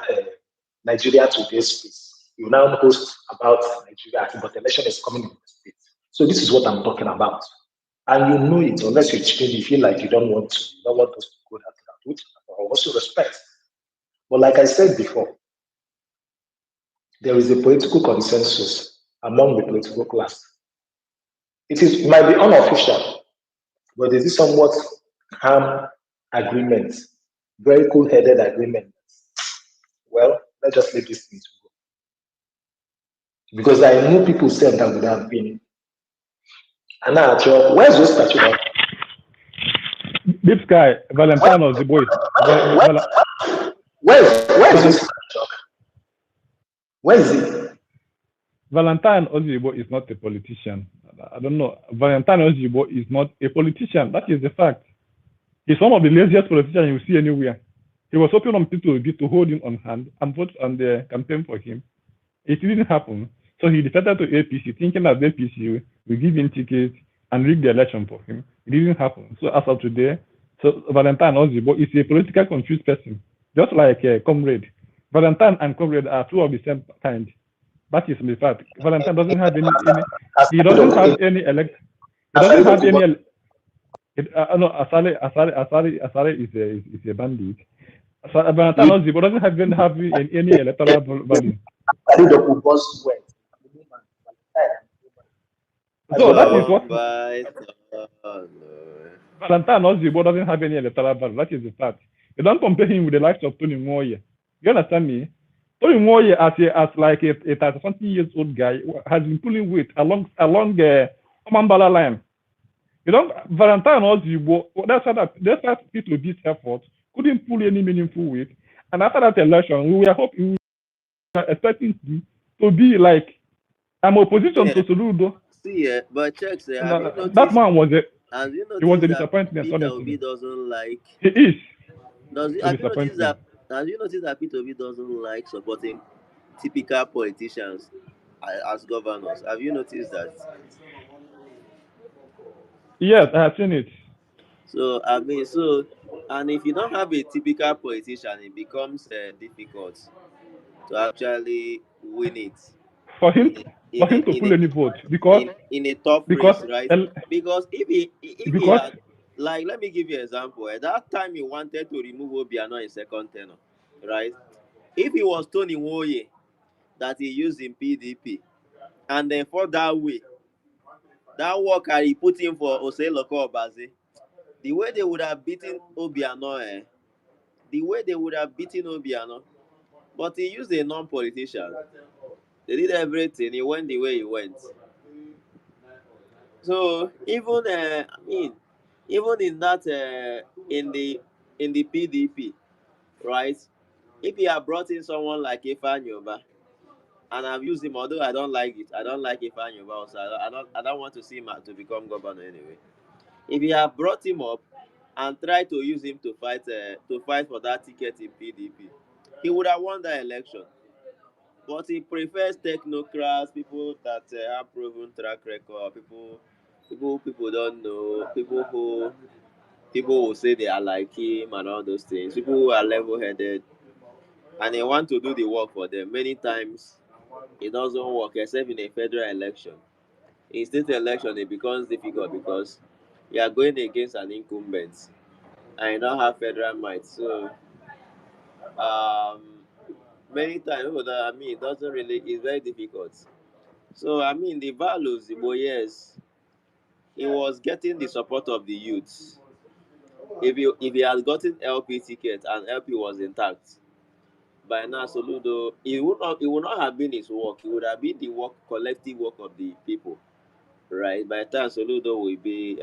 Today's Space. You now host about Nigeria, but the election is coming in the state. So this is what I'm talking about. And you know it, unless you change, you feel like you don't want us to go that route, which I also respect. But like I said before, there is a political consensus among the political class. It might be unofficial, but it is somewhat calm agreement, very cool-headed agreement. Well, let's just leave this thing to go. Because I know people said that would have been. And now, where's your statue? Deep Sky, Valentine of the boy. Where's this statue? Where is it? Valentine Ozibo is not a politician. I don't know. Valentine Ozibo is not a politician. That is the fact. He's one of the laziest politicians you see anywhere. He was hoping on people to hold him on hand and vote on the campaign for him. It didn't happen. So he decided to APC, thinking that the APC will give him tickets and rig the election for him. It didn't happen. So as of today, Valentine Ozibo is a political confused person, just like Comrade. Valentine and Comrade are two of the same kind. That is the fact. Valentine doesn't have any he doesn't have any he doesn't have any no, Asare is a bandit. Valentine Ozibo doesn't have any electoral value. So that is what Valentine Ozibo doesn't have any electoral value. That is the fact. You don't compare him with the likes of Tony Moye. You understand me? Tony Moye as like a 30-something years old guy has been pulling weight along Omambala line. You know, Valentine Ozibo, that's why people this effort couldn't pull any meaningful weight. And after that election, we were expecting him to be like I'm opposition to Soludo. But check, have you noticed, that man was he was a disappointment. Peter Obi doesn't like. He is. Have you noticed that Peter Obi doesn't like supporting typical politicians as governors? Have you noticed that? Yes, I have seen it. So and if you don't have a typical politician, it becomes difficult to actually win it. For him to pull any vote because in a tough race, right? Because if he had, like, let me give you an example. At that time, he wanted to remove Obiano in second tenor, right? If he was Tony Nwoye that he used in PDP, and then for that way, that worker he put in for Oseiloko Obaze, the way they would have beaten Obiano, but he used a non-politician. They did everything. He went the way he went. So even even in that in the PDP, right? If you have brought in someone like Ifeanyi Uba, and I've used him, although I don't like it, I don't like Ifeanyi Uba also. I don't want to see him to become governor anyway. If you have brought him up and tried to use him to fight for that ticket in PDP, he would have won that election. But he prefers technocrats, people that have proven track record, people don't know, people who say they are like him and all those things, people who are level-headed, and they want to do the work for them. Many times, it doesn't work, except in a federal election. In state election, it becomes difficult because you are going against an incumbent, and you don't have federal might. So, many times, it doesn't really, it's very difficult. So, the values, yes, he was getting the support of the youth. If he had gotten LP ticket and LP was intact, by now Soludo, it would not have been his work. It would have been the collective work of the people, right? By the time Soludo will be,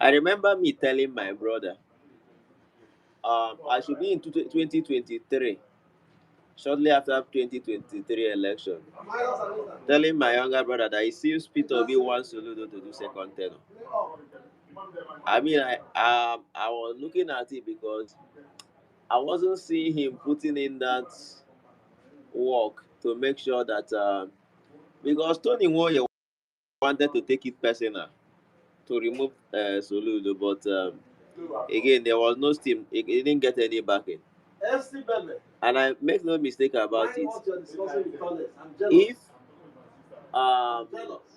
I remember me telling my brother, I should be in 2023, shortly after 2023 election, telling my younger brother that he seems Peter Obi wants Soludo to do second tenor. I was looking at it because I wasn't seeing him putting in that work to make sure that because Tony Nwoye wanted to take it personal to remove Soludo, but again there was no steam. He didn't get any backing. And I make no mistake about it. If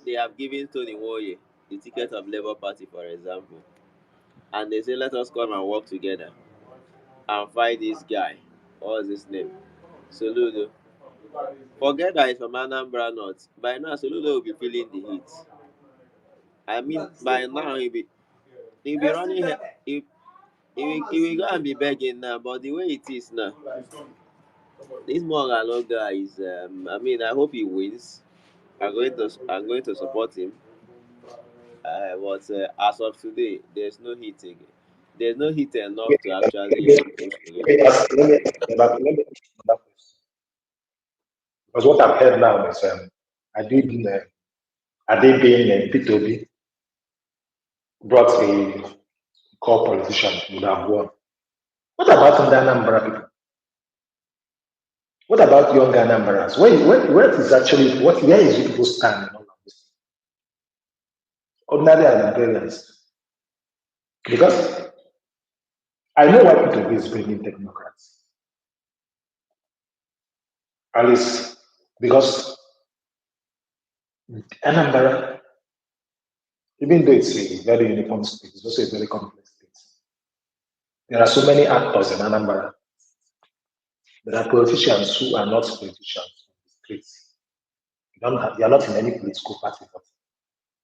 they have given Tony Nwoye the ticket of Labour Party, for example, and they say let us come and work together and fight this guy, what was his name, Soludo, Forget that it's from Anambra North. By now, Soludo will be feeling the heat. I mean, by now he'll be running. He will go and be begging now. But the way it is now, this Morgano guy is. I mean, I hope he wins. I'm going to support him. But as of today, there's no heat again. There's no heat enough to actually push again. Let me ask another question. Because what I've heard now is are they being P2B brought a core politician would have won. What about the Anambra people? What about young Anambrans? Where is actually where is you people stand in all of this? Ordinary Anambarians. Because I know why P2B is bringing technocrats. At least because Anambra, even though it's a very uniform state, it's also a very complex state. There are so many actors in Anambra. There are politicians who are not politicians on the streets. They are not in any political party, but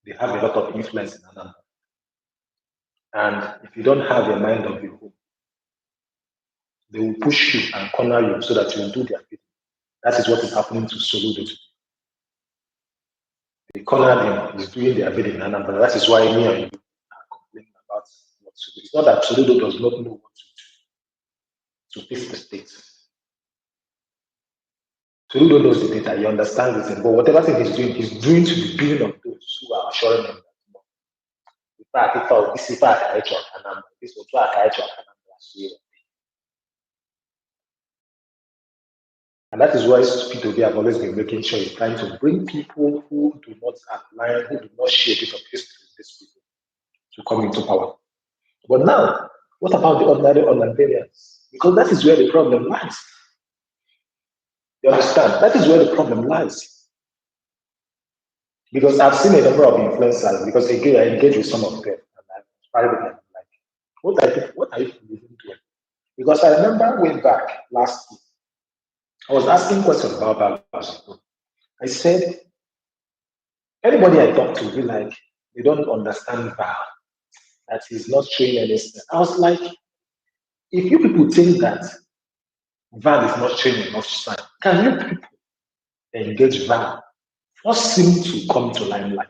they have a lot of influence in Anambra. And if you don't have a mind of your own, they will push you and corner you so that you will do their bidding. That is what is happening to Soludo. They cornered him, he's doing their bidding in Anambra. That is why me and you are complaining about what to do. It's not that Soludo does not know what to do to fix the state. Soludo knows the data, he understands it, but whatever thing he's doing to the billing of those who are assuring him that this was and that is why P2B have always been making sure he's trying to bring people who do not align, who do not share a bit of history with these people to come into power. But now, what about the ordinary Olympians? Because that is where the problem lies. You understand? That is where the problem lies. Because I've seen a number of influencers, because again, I engage with some of them, and I'm private, and I'm like, what are you even doing? Because I remember way back last year, I was asking questions about Val. I said, anybody I talk to be like, they don't understand Val, that he's not showing anything. I was like, if you people think that Val is not showing enough sign, can you people engage Val? Force him to come to limelight.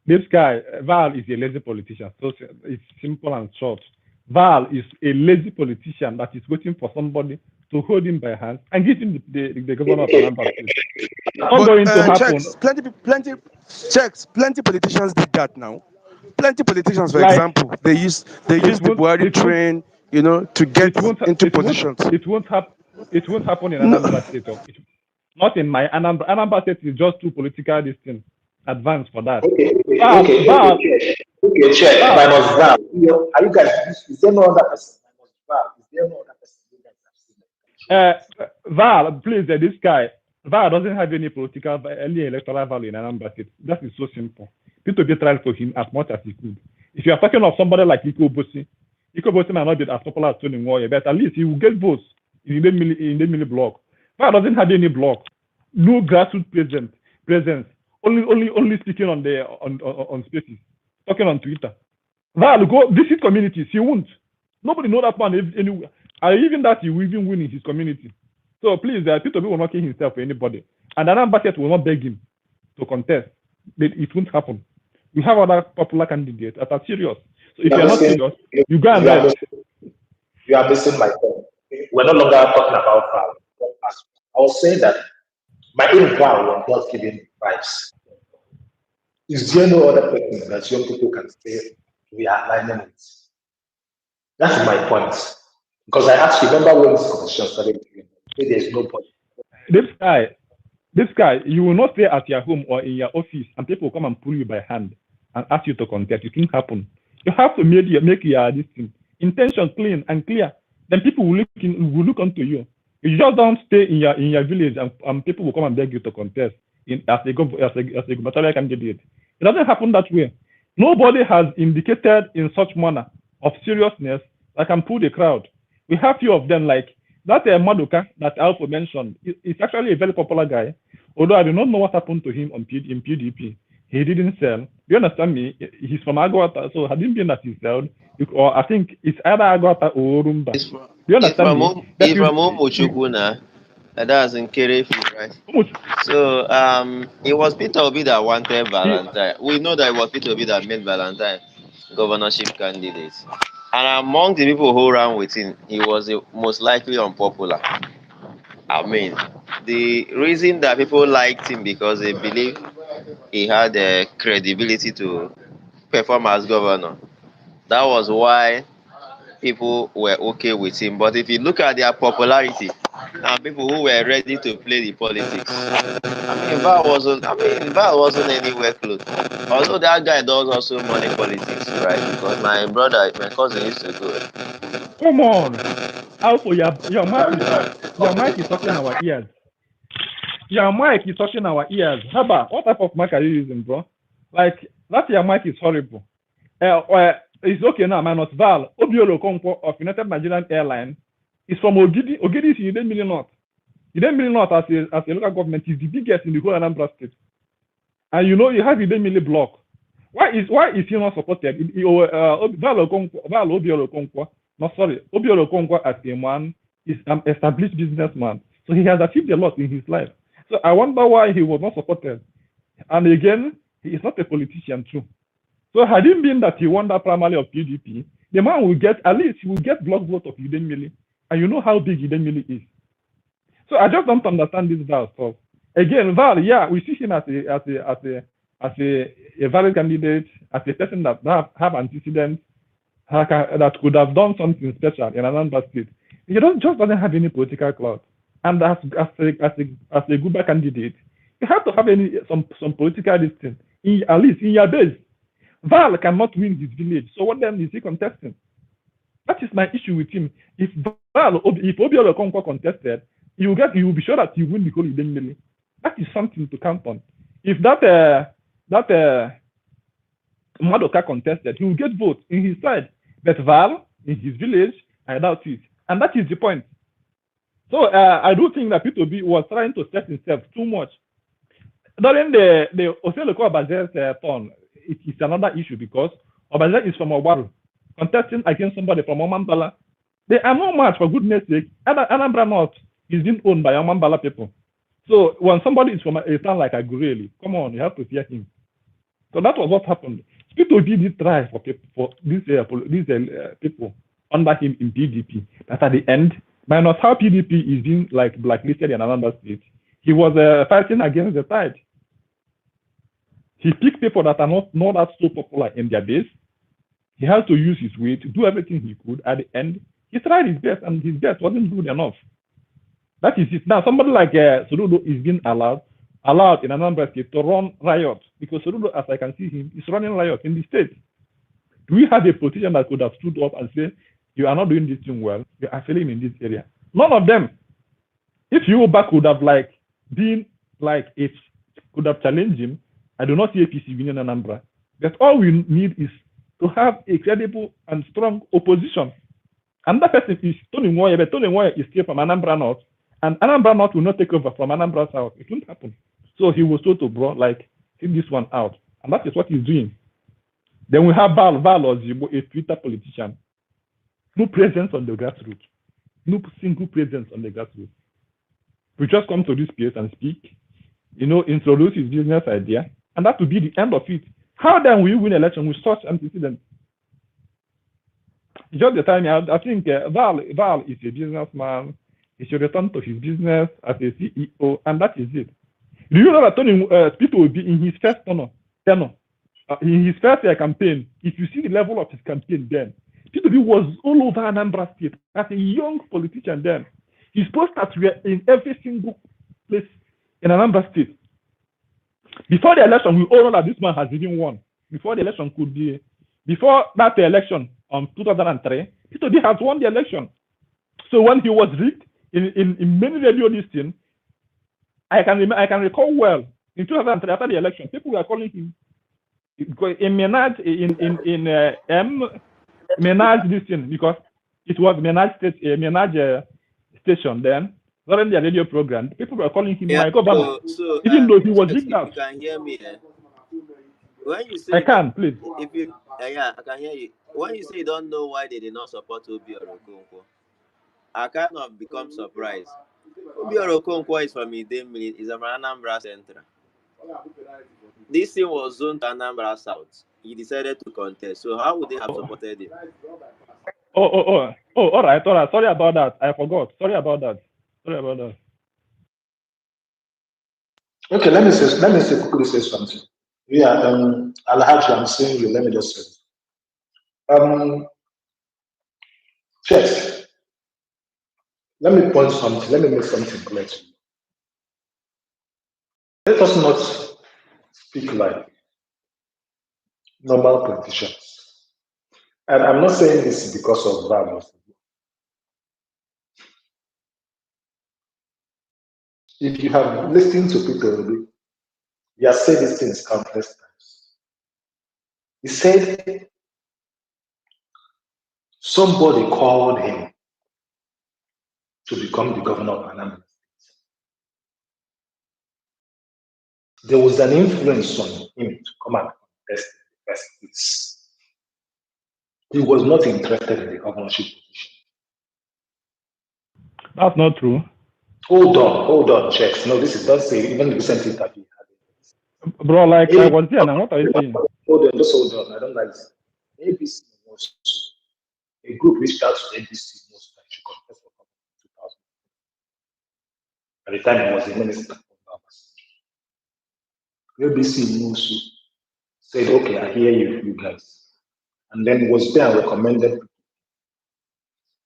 This guy, Val is a lazy politician. So it's simple and short. Val is a lazy politician that is waiting for somebody to hold him by hand and give him the governor of Anambra State. Not going to happen. Plenty politicians did that now. Plenty politicians, for example, they use the Buhari train, to get into positions. It won't happen in Anambra State. Not in my Anambra. Anambra State is just too political distant advanced for that. Okay, check. Minus Val. Are you guys? Is there no other person? Minus Val. Is there no other person you guys have seen? Val, please, this guy. Val doesn't have any any electoral value in Anambra State. That is so simple. P2B tried for him as much as he could. If you are talking of somebody like Iko Bosi might not be as popular as Tony Nwoye, but at least he will get votes in the mini block. Val doesn't have any block. No grassroots presence. Only speaking on spaces, talking on Twitter. Val go visit communities. He won't. Nobody know that man anywhere. And even that he will even win in his community. So please, P2B will not kill himself for anybody. And Anambra State will not beg him to contest. It won't happen. We have other popular candidates that are serious. So if you're not serious, you go and beg. You are missing my point. We're no longer talking about Val. I was saying that my own Val was not giving advice. Is there no other person that young people can say we are aligning with? That's my point. Because I asked, remember when this conversation started, there's no point. This guy, you will not stay at your home or in your office and people will come and pull you by hand and ask you to contest. It won't happen. You have to make your intention clean and clear. Then people will look onto you. You just don't stay in your village and people will come and beg you to contest as a gubernatorial candidate. It doesn't happen that way. Nobody has indicated in such manner of seriousness that can pull the crowd. We have few of them like that Maduka that Alpha mentioned. He's actually a very popular guy. Although I do not know what happened to him in PDP. He didn't sell. You understand me? He's from Agwata, so had him been that he sold, or I think it's either Agwata or Urumba. You understand me? He's from Umuchukwu, and that's in Kerefi, right? So it was Peter Obi that wanted Valentine. We know that it was Peter Obi that made Valentine governorship candidate. And among the people who ran with him, he was most likely unpopular. I mean, the reason that people liked him because they believe he had the credibility to perform as governor. That was why people were okay with him. But if you look at their popularity and people who were ready to play the politics, Val wasn't anywhere close. Although that guy does also money politics, right? Because my cousin used to go. Come on, Alpha, your mic is talking our ears. Your mic is touching our ears. Haba, what type of mic are you using, bro? Like, that your mic is horrible. It's okay now, minus Val. Obiolo Okonkwo of United Nigerian Airlines is from Ogidi. Ogidi is in Njenje North. Njenje North as a local government is the biggest in the whole Anambra state. And you know, you have Njenje block. Why is he not supported? Obiolo Okonkwo, no sorry, Obiolo Okonkwo as a man is an established businessman. So he has achieved a lot in his life. So I wonder why he was not supported. And again, he is not a politician too. So had it been that he won that primary of PDP, the man will get, at least he will get block vote of Njenje. And you know how big Njenje is. So I just don't understand this Val stuff. Again, Val, yeah, we see him as a valid candidate, as a person that have antecedents, that could have done something special in another state. He just doesn't have any political clout. And as a good candidate, you have to have some political distance, at least in your base. Val cannot win his village, so what then is he contesting? That is my issue with him. If Obiolo Okonkwo contested, you will be sure that you win the whole Njenje. That is something to count on. If that Madoka contested, he will get votes in his side. But Val, in his village, I doubt it. And that is the point. So I do think that P2B was trying to set himself too much. During the Oseloko Obaze's turn, it is another issue because Obaze is from Owaru, contesting against somebody from Omambala. They are no match, for goodness sake. Anambra North is being owned by Omambala people. So when somebody is from a town like Agureli, come on, you have to fear him. So that was what happened. P2B did try for these people under him in PDP. But at the end, minus how PDP is being like blacklisted in another state, he was fighting against the tide. He picked people that are not that so popular in their base. He had to use his way to do everything he could. At the end, he tried his best, and his best wasn't good enough. That is it. Now, somebody like Soludo is being allowed in another state to run riot because Soludo, as I can see him, is running riot in the state. Do we have a politician that could have stood up and say, you are not doing this thing well, you are failing in this area? None of them. If you back would have been like it, could have challenged him, I do not see APC winning Anambra. But all we need is to have a credible and strong opposition. And that person is Tony Nwoye, but Tony Nwoye is still from Anambra North, and Anambra North will not take over from Anambra South. It won't happen. So he was told to take this one out. And that is what he's doing. Then we have Val Ozibo, a Twitter politician. No presence on the grassroots. No single presence on the grassroots. We just come to this place and speak, introduce his business idea, and that will be the end of it. How then will you win election with such antecedents? Just the time, I think Val is a businessman. He should return to his business as a CEO, and that is it. Do you know that people will be in his first tenure, in his first campaign? If you see the level of his campaign then, P2B was all over Anambra State as a young politician then. His posters were in every single place in Anambra State. Before the election, we all know that this man has even won. Before the election before that election on 2003, P2B has won the election. So when he was rigged in many radio listings, I can recall well, in 2003 after the election, people were calling him in Menage this thing because it was Menage station then. During the radio program, people were calling him Yeah. Mike Obama, So even though he was Chase, rigged if you out. can hear me, when you say I you don't, can, please. if you, yeah, I can hear you. When you say you don't know why they did not support Obi or Okonkwo, I kind of become surprised. Obi or Okonkwo is from Idemili, is from Anambra Central. This thing was zoned to Anambra South. He decided to contest. So how would they have supported him? All right. Sorry about that. I forgot. Sorry about that. Okay, let me quickly say something. Yeah, Alhaji, I'm saying you. Let me just say. First, let me point something. Let me make something clear to you. Let us not speak like normal politicians. And I'm not saying this because of violence. If you have listened to people, he has said these things countless times. He said somebody called him to become the governor of Anambra. There was an influence on him to come and contest the first place. He was not interested in the governorship position. That's not true. Hold on, checks. No, this is don't say even the recent interview. Bro, like I was there now. What are you saying? Hold on, just hold on. I don't like this. ABC was a group reached out to ABC most that should contest for government in 2000. At the time, he was the minister of ABC News said, okay, I hear you guys. And then was there and recommended,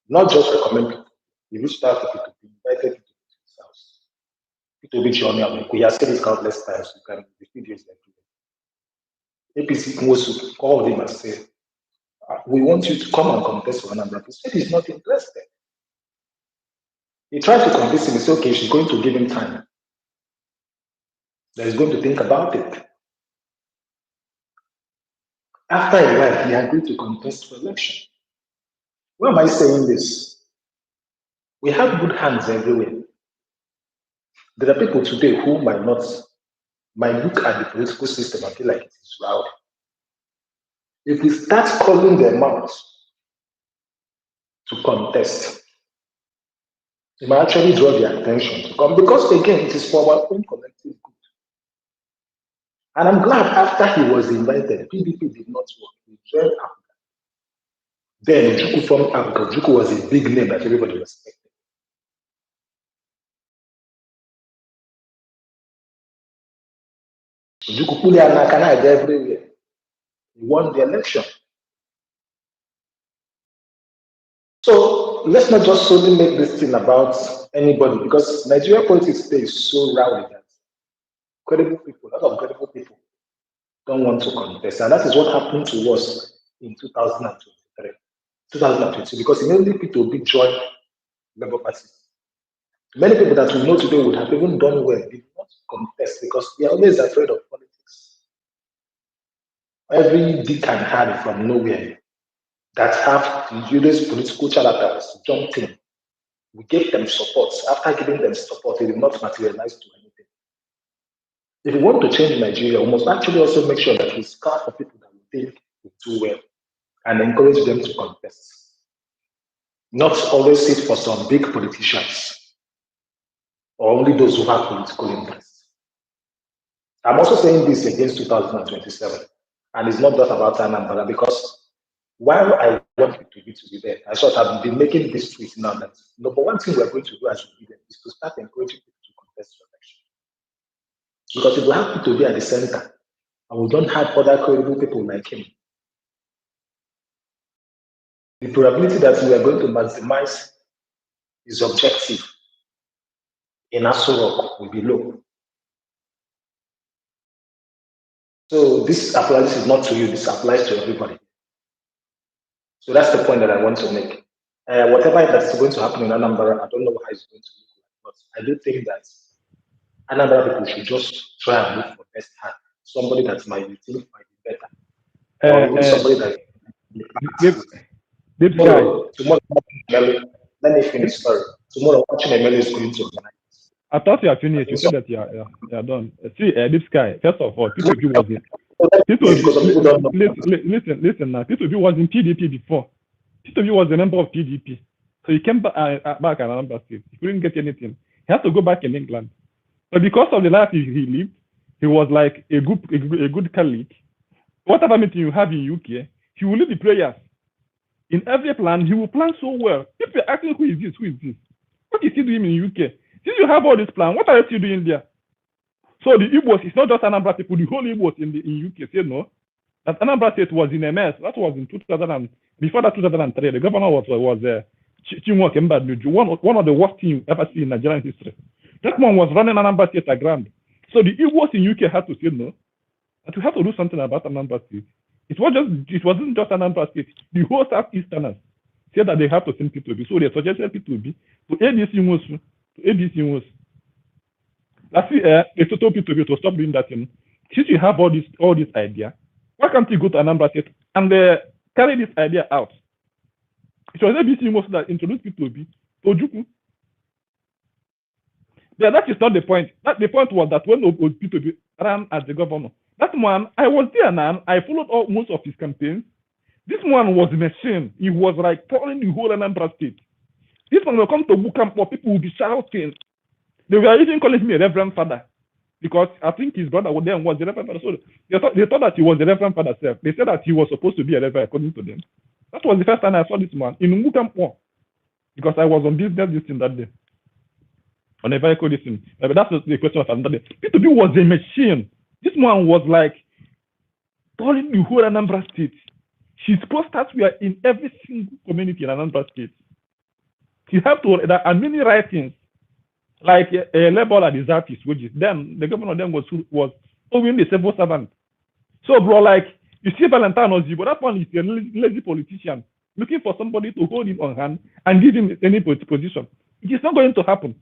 not just recommend people, he reached out to people, invited people to his house. People reach on me, we have said this countless times, you can, the videos like APC Mosu called him and said, we want you to come and contest for Anambra. He said he's not interested. He tried to convince him, he said, okay, she's going to give him time. That he's going to think about it. After a while, he agreed to contest for election. Why am I saying this? We have good hands everywhere. There are people today who might look at the political system and feel like it is rowdy. If we start calling them out to contest, it might actually draw their attention to come because again, it is for our own collective good. And I'm glad after he was invited, PDP did not work. He joined Africa. Then Juku formed Africa. Juku was a big name that everybody respected. Juku put their Nakana everywhere. He won the election. So let's not just solely make this thing about anybody because Nigeria politics today is so rowdy that credible people, a lot of credible people don't want to contest. And that is what happened to us in 2023, 2022, because immediately people will join Labour Party. Many people that we know today would have even done well did not contest because they are always afraid of politics. Every dick and Harry from nowhere that have used political charlatans jumped in. We gave them support. After giving them support, it did not materialize to anything. If we want to change Nigeria, we must actually also make sure that we scout for people that we think will do well and encourage them to contest. Not always sit for some big politicians or only those who have political interest. I'm also saying this against 2027, and it's not just about Anambra because while I want it to be there, I sort of been making this tweet now that number one thing we're going to do as we leaders is to start encouraging people to contest for election. Because if we have people to be at the center and we don't have other credible people like him, the probability that we are going to maximize his objective in Aso Rock will be low. So this applies, this is not to you, this applies to everybody. So that's the point that I want to make. Whatever that is going to happen in Anambra, I don't know how it's going to look like, but I do think that Anambra people should just try and look for best hand, somebody that might be think might be better, or even somebody that This guy. Tomorrow, let me finish. Sorry. Tomorrow, watching Emelu is going to organize. I thought you are I finished. You think said so. that you are done. See, this guy. First of all, Tomorrow, P2P was in. because some people don't know. Listen now. P2P was in PDP before. P2P was a member of PDP. So he came back at another state. He couldn't get anything. He had to go back in England. But because of the life he lived, he was like a good colleague. Whatever meeting you have in UK, he will lead the prayers. In every plan, he will plan so well. If you're asking who is this, what is he doing in UK? Since you have all this plan, what are you still doing there? So the Igbos, it's not just Anambra people, the whole Igbos in UK say no. That Anambra State was in a mess. That was in 2000 before that 2003. The governor was Chinua Kemba, one of the worst things you ever see in Nigerian history. That man was running Anambra State aground. So the Igbos in UK had to say no. That we have to do something about Anambra State. It wasn't just Anambra State. The whole Southeasterners said that they have to send P2B. So they suggested P2B to ABC Musu, to ABC Musu. That's they told P2B to stop doing that thing. Since you have all this idea, why can't you go to Anambra State and carry this idea out? It was ABC Musu that introduced P2B to Ojukwu. Yeah, that is not the point. The point was that when P2B ran as the governor, that man, I was there, man. I followed most of his campaigns. This man was a machine. He was like calling the whole Anambra State. This man will come to Bukamp, people will be shouting. They were even calling me a Reverend Father because I think his brother then was the Reverend Father. So they thought that he was the Reverend Father self. They said that he was supposed to be a Reverend according to them. That was the first time I saw this man in Bukamp because I was on business this thing that day. On a vehicle this thing. But that's the question of another day. P2B was a machine. This man was like calling the whole Anambra State. His posters were in every single community in Anambra State. He had to, there are many writings, like a labor deserve his wages. Then the governor then was owing the civil servant. So, bro, like, you see Valentine Ozibo, that one is a lazy politician looking for somebody to hold him on hand and give him any position. It is not going to happen.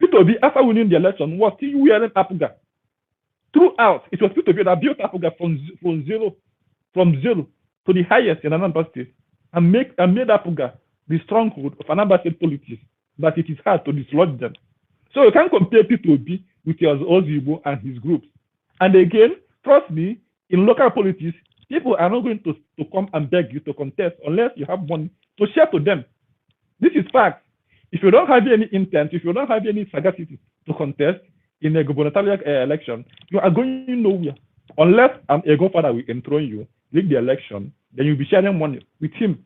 P2B, after winning the election, was still wearing Apuga. Throughout, it was P2B that built Apuga from zero to the highest in Anambra State and made Apuga the stronghold of Anambra State politics, but it is hard to dislodge them. So you can't compare P2B with Ozibo and his groups. And again, trust me, in local politics, people are not going to come and beg you to contest unless you have money to share to them. This is fact. If you don't have any intent, if you don't have any sagacity to contest in a gubernatorial election, you are going nowhere. Unless a godfather will enthrone you, lead the election, then you'll be sharing money with him.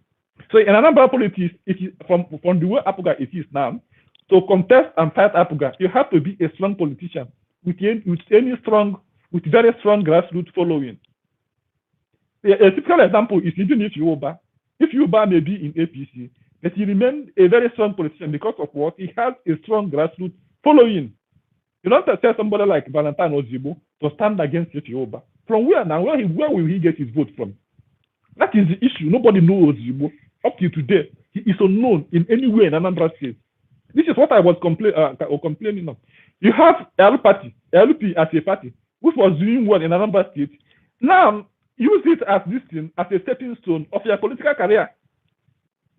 So in Anambra politics, it is from the way Apuga it is now, to contest and fight Apuga, you have to be a strong politician with very strong grassroots following. A typical example is even if Yoruba may be in APC, but he remains a very strong politician because of what? He has a strong grassroots following. You don't tell somebody like Valentine Ozibo to stand against Yoruba. From where now? Where will he get his vote from? That is the issue. Nobody knows Ozibo. Up to today, he is unknown in any way in Anambra State. This is what I was complaining of. You have LP as a party, which was doing well in Anambra State. Now, use it as this thing, as a stepping stone of your political career.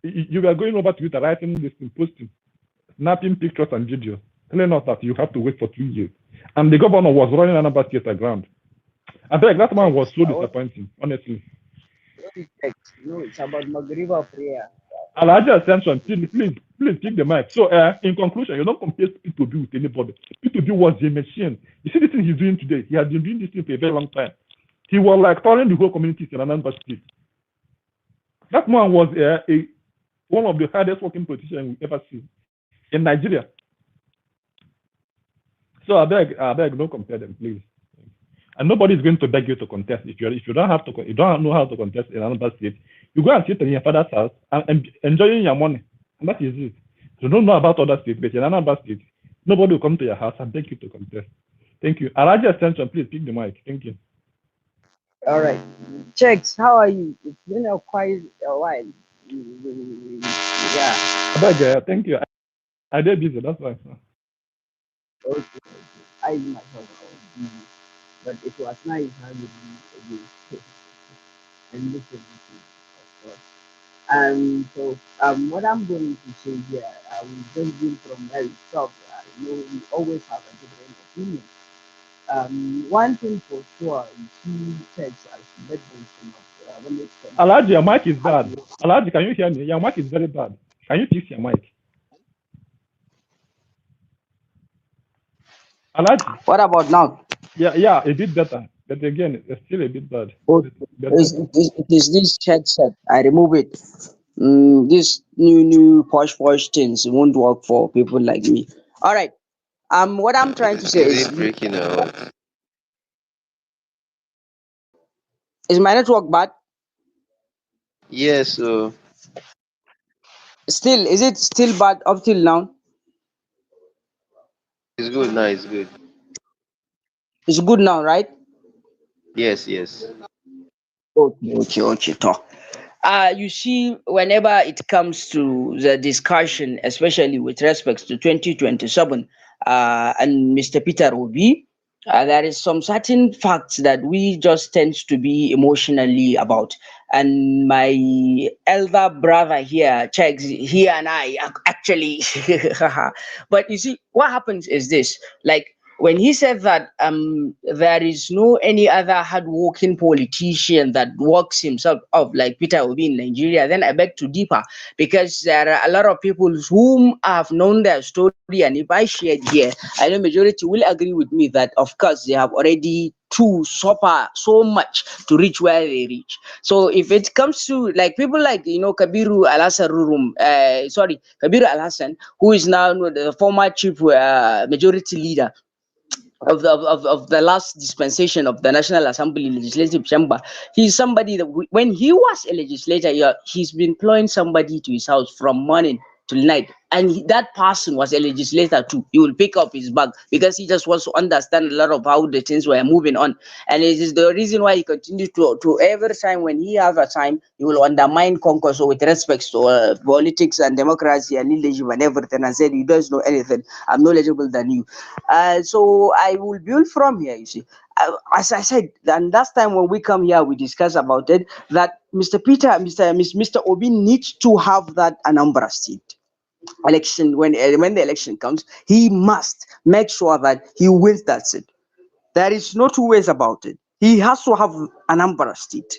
You were going over Twitter, writing this thing, posting, snapping pictures and videos, telling us that you have to wait for 2 years. And the governor was running Anambra State aground. I beg, that man was so disappointing, honestly. No, it's about Magriva prayer. Alaja Ascension, please take the mic. So, in conclusion, you don't compare P2B with anybody. P2B was a machine. You see the thing he's doing today. He has been doing this thing for a very long time. He was like turning the whole community in Anambra State. That man was one of the hardest working politicians we ever seen in Nigeria. So I beg, don't compare them, please. And nobody is going to beg you to contest. If you don't know how to contest in another state, you go and sit in your father's house and enjoying your money, and that is it. You don't know about other states, but in another state, nobody will come to your house and beg you to contest. Thank you. Alaja Extension, please pick the mic. Thank you. All right, Checks, how are you? It's been quite a while. Yeah. I beg, thank you. I did busy. That's why. Okay. I myself was busy, but it was nice having you again. And listen to you, of course. So what I'm going to say here, I will just build from where we stop. We always have a different opinion. One thing for sure, he takes as the mention of when it comes Alaji, your to mic is hard bad. work. Alaji, can you hear me? Your mic is very bad. Can you fix your mic? Alaji. What about now? Yeah, a bit better. But again, it's still a bit bad. Okay. But better. It is this headset. I remove it. This new posh things won't work for people like me. All right. What I'm trying to say Is is, it breaking or what? is my network bad? Yes, so Still, is it still bad up till now? it's good now. It's good. It's good now, right? Yes, yes. Okay. Talk. You see, whenever it comes to the discussion, especially with respect to 2027 and Mr. Peter Obi, there is some certain facts that we just tend to be emotionally about. And my elder brother here checks, he and I actually, but you see, what happens is this, like, when he said that there is no any other hardworking politician that works himself up like Peter Obi in Nigeria, then I beg to differ, because there are a lot of people whom I've known their story, and if I shared here, I know majority will agree with me that of course they have already to suffer so much to reach where they reach. So if it comes to like people like Kabiru Al Rurum, Kabiru Al Hassan, who is now the former chief majority leader of the last dispensation of the National Assembly Legislative Chamber. He's somebody that when he was a legislator, yeah, he's been employing somebody to his house from morning till night. And that person was a legislator too. He will pick up his bag because he just wants to understand a lot of how the things were moving on. And it is the reason why he continues to every time when he has a time, he will undermine Congress with respect to politics and democracy and leadership and everything and said, he doesn't know anything. I'm knowledgeable than you. So I will build from here, you see. As I said, and last time when we come here, we discuss about it, that Mr. Obi needs to have that Anambra seat election. When the election comes, he must make sure that he wins that seat. There is no two ways about it. He has to have Anambra seat.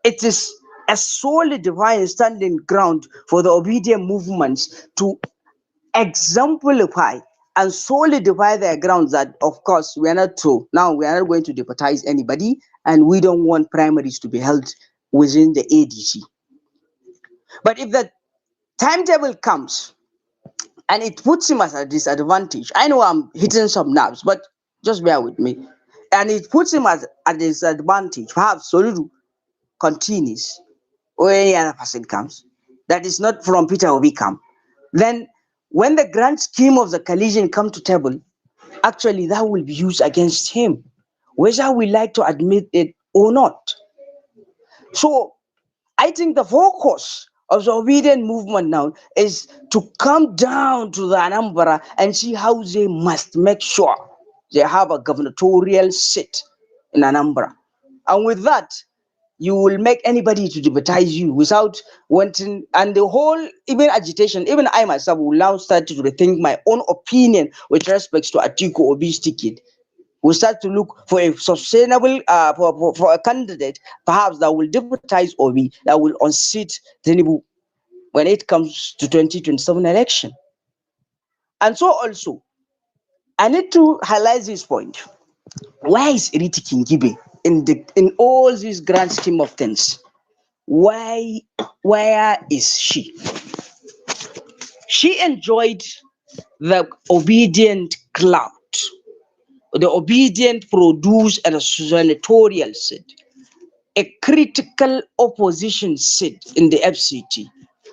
It is a solidifying standing ground for the obedient movements to exemplify and solidify their grounds that of course we are not going to deputize anybody, and we don't want primaries to be held within the ADC. But if the timetable comes and it puts him at a disadvantage, I know I'm hitting some nerves, but just bear with me, and it puts him at a disadvantage, perhaps Soludo continues or any other person comes that is not from Peter Obi camp, then when the grand scheme of the collision come to table, actually that will be used against him, whether we like to admit it or not. So I think the focus of the obedient movement now is to come down to the Anambra and see how they must make sure they have a gubernatorial seat in Anambra. And with that, you will make anybody to deputize you without wanting, and the whole even agitation, even I myself will now start to rethink my own opinion with respects to Atiku Obi's ticket. We start to look for a sustainable for a candidate perhaps that will deputize Obi, that will unseat Tinubu when it comes to 2027 election. And so also I need to highlight this point. Why is Iriti Kingibe in all this grand scheme of things? Where is she? She enjoyed the obedient clout, the obedient produce and a senatorial seat, a critical opposition seat in the FCT,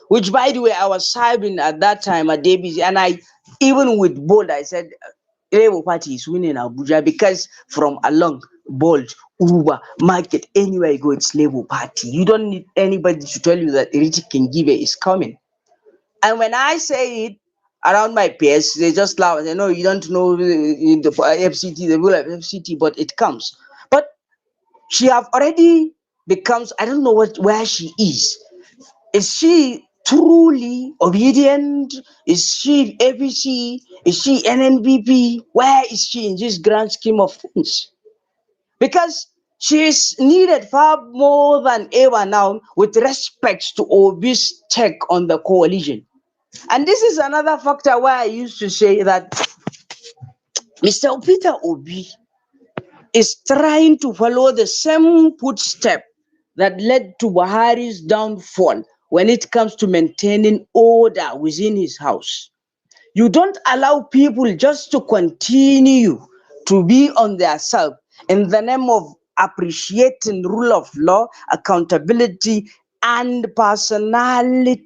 which by the way I was serving at that time at DBC, and I even with bold I said Labour Party is winning Abuja because from along Bolt, Uber, Market, anywhere you go, it's Labour Party. You don't need anybody to tell you that Richie Kingibe is coming. And when I say it around my peers, they just laugh and say, no, you don't know the FCT, the rule of FCT, but it comes. But she have already becomes, I don't know where she is. Is she truly obedient? Is she APC? Is she NNPP? Where is she in this grand scheme of things? Because she is needed far more than ever now with respect to Obi's take on the coalition. And this is another factor where I used to say that Mr. Peter Obi is trying to follow the same footstep that led to Buhari's downfall when it comes to maintaining order within his house. You don't allow people just to continue to be on their self in the name of appreciating rule of law, accountability, and personality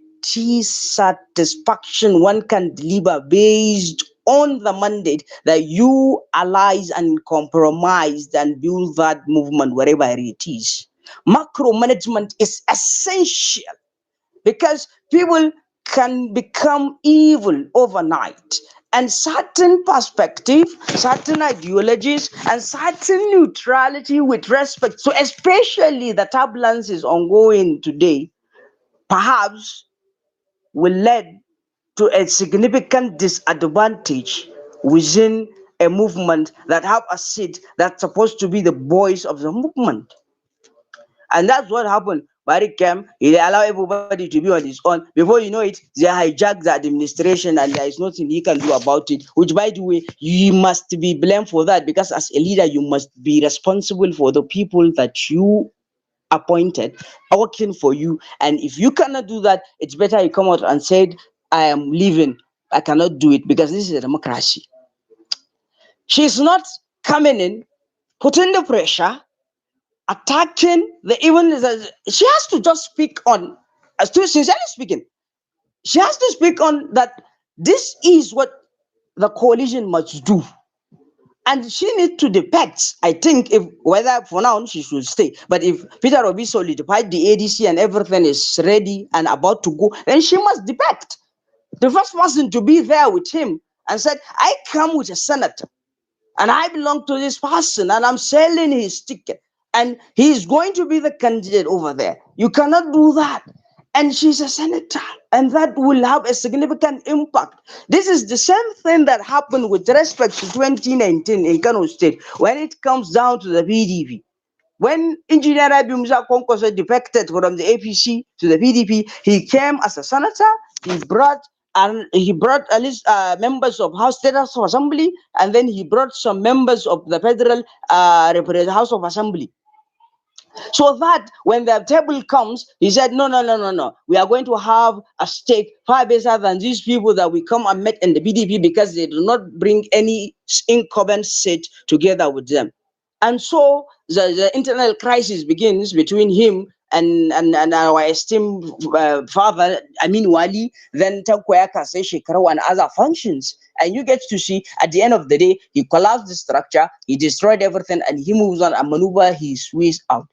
satisfaction one can deliver based on the mandate that you allies and compromised and build that movement wherever it is. Macro management is essential because people can become evil overnight. And certain perspective, certain ideologies, and certain neutrality with respect, so especially the turbulence is ongoing today, perhaps will lead to a significant disadvantage within a movement that have a seat that's supposed to be the voice of the movement. And that's what happened. Barry came, he allowed everybody to be on his own. Before you know it, they hijacked the administration and there is nothing he can do about it. Which, by the way, you must be blamed for that because as a leader, you must be responsible for the people that you appointed working for you. And if you cannot do that, it's better you come out and say, I am leaving. I cannot do it because this is a democracy. She's not coming in, putting the pressure, attacking the even she has to just speak on, as to sincerely speaking, she has to speak on that this is what the coalition must do. And she needs to depict, I think, if whether for now she should stay. But if Peter Obi solidified the ADC and everything is ready and about to go, then she must depict. The first person to be there with him and said, I come with a senator and I belong to this person and I'm selling his ticket and he's going to be the candidate over there. You cannot do that. And she's a senator and that will have a significant impact. This is the same thing that happened with respect to 2019 in Kano State when it comes down to the PDP. When Engineer Rabi Musa Konkoso defected from the APC to the PDP, he came as a senator. He brought at least members of State House of Assembly, and then he brought some members of the Federal House of Assembly. So that when the table comes, he said, no. We are going to have a stake far better than these people that we come and met in the PDP because they do not bring any incumbent seat together with them. And so the internal crisis begins between him and our esteemed father, Amin Wali, then Tankwayaka Shekarawa and other functions. And you get to see at the end of the day, he collapsed the structure, he destroyed everything, and he moves on and maneuver his ways out.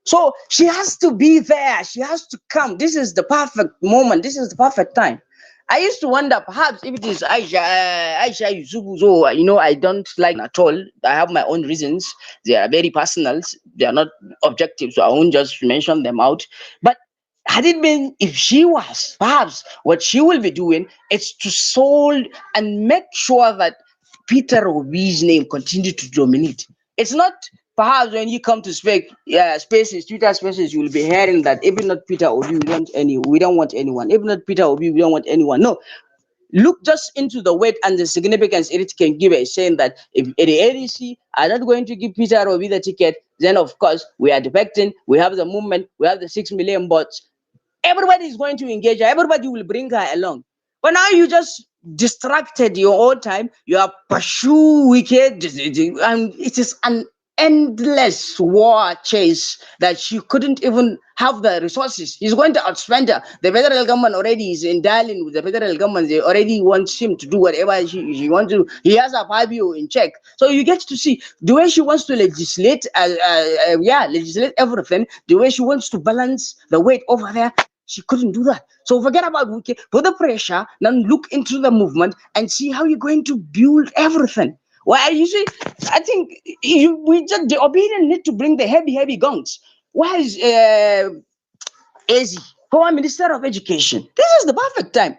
So she has to be there. She has to come. This is the perfect moment. This is the perfect time. I used to wonder, perhaps if it is Aisha Yusufu, so I don't like at all. I have my own reasons. They are very personal. They are not objective, so I won't just mention them out. But had it been if she was, perhaps what she will be doing is to solve and make sure that Peter Obi's name continue to dominate. It's not. Perhaps when you come to spaces, Twitter spaces, you will be hearing that even not Peter Obi, we don't want anyone. Even not Peter Obi, we don't want anyone. No, look just into the weight and the significance it can give. Saying that if the ADC are not going to give Peter Obi the ticket, then of course we are defecting. We have the movement. We have the 6 million bots. Everybody is going to engage her. Everybody will bring her along. But now you just distracted your own time. You are pursue wicked, and it is an endless war chase that she couldn't even have the resources. He's going to outspend her. The federal government already is in dialing with the federal government. They already want him to do whatever she wants to do. He has a 5-year in check. So you get to see the way she wants to legislate, legislate everything, the way she wants to balance the weight over there. She couldn't do that. So forget about Wiki. Put the pressure, then look into the movement and see how you're going to build everything. Well, you see, I think the obedient need to bring the heavy guns. Why is AZ? former Minister of Education. This is the perfect time.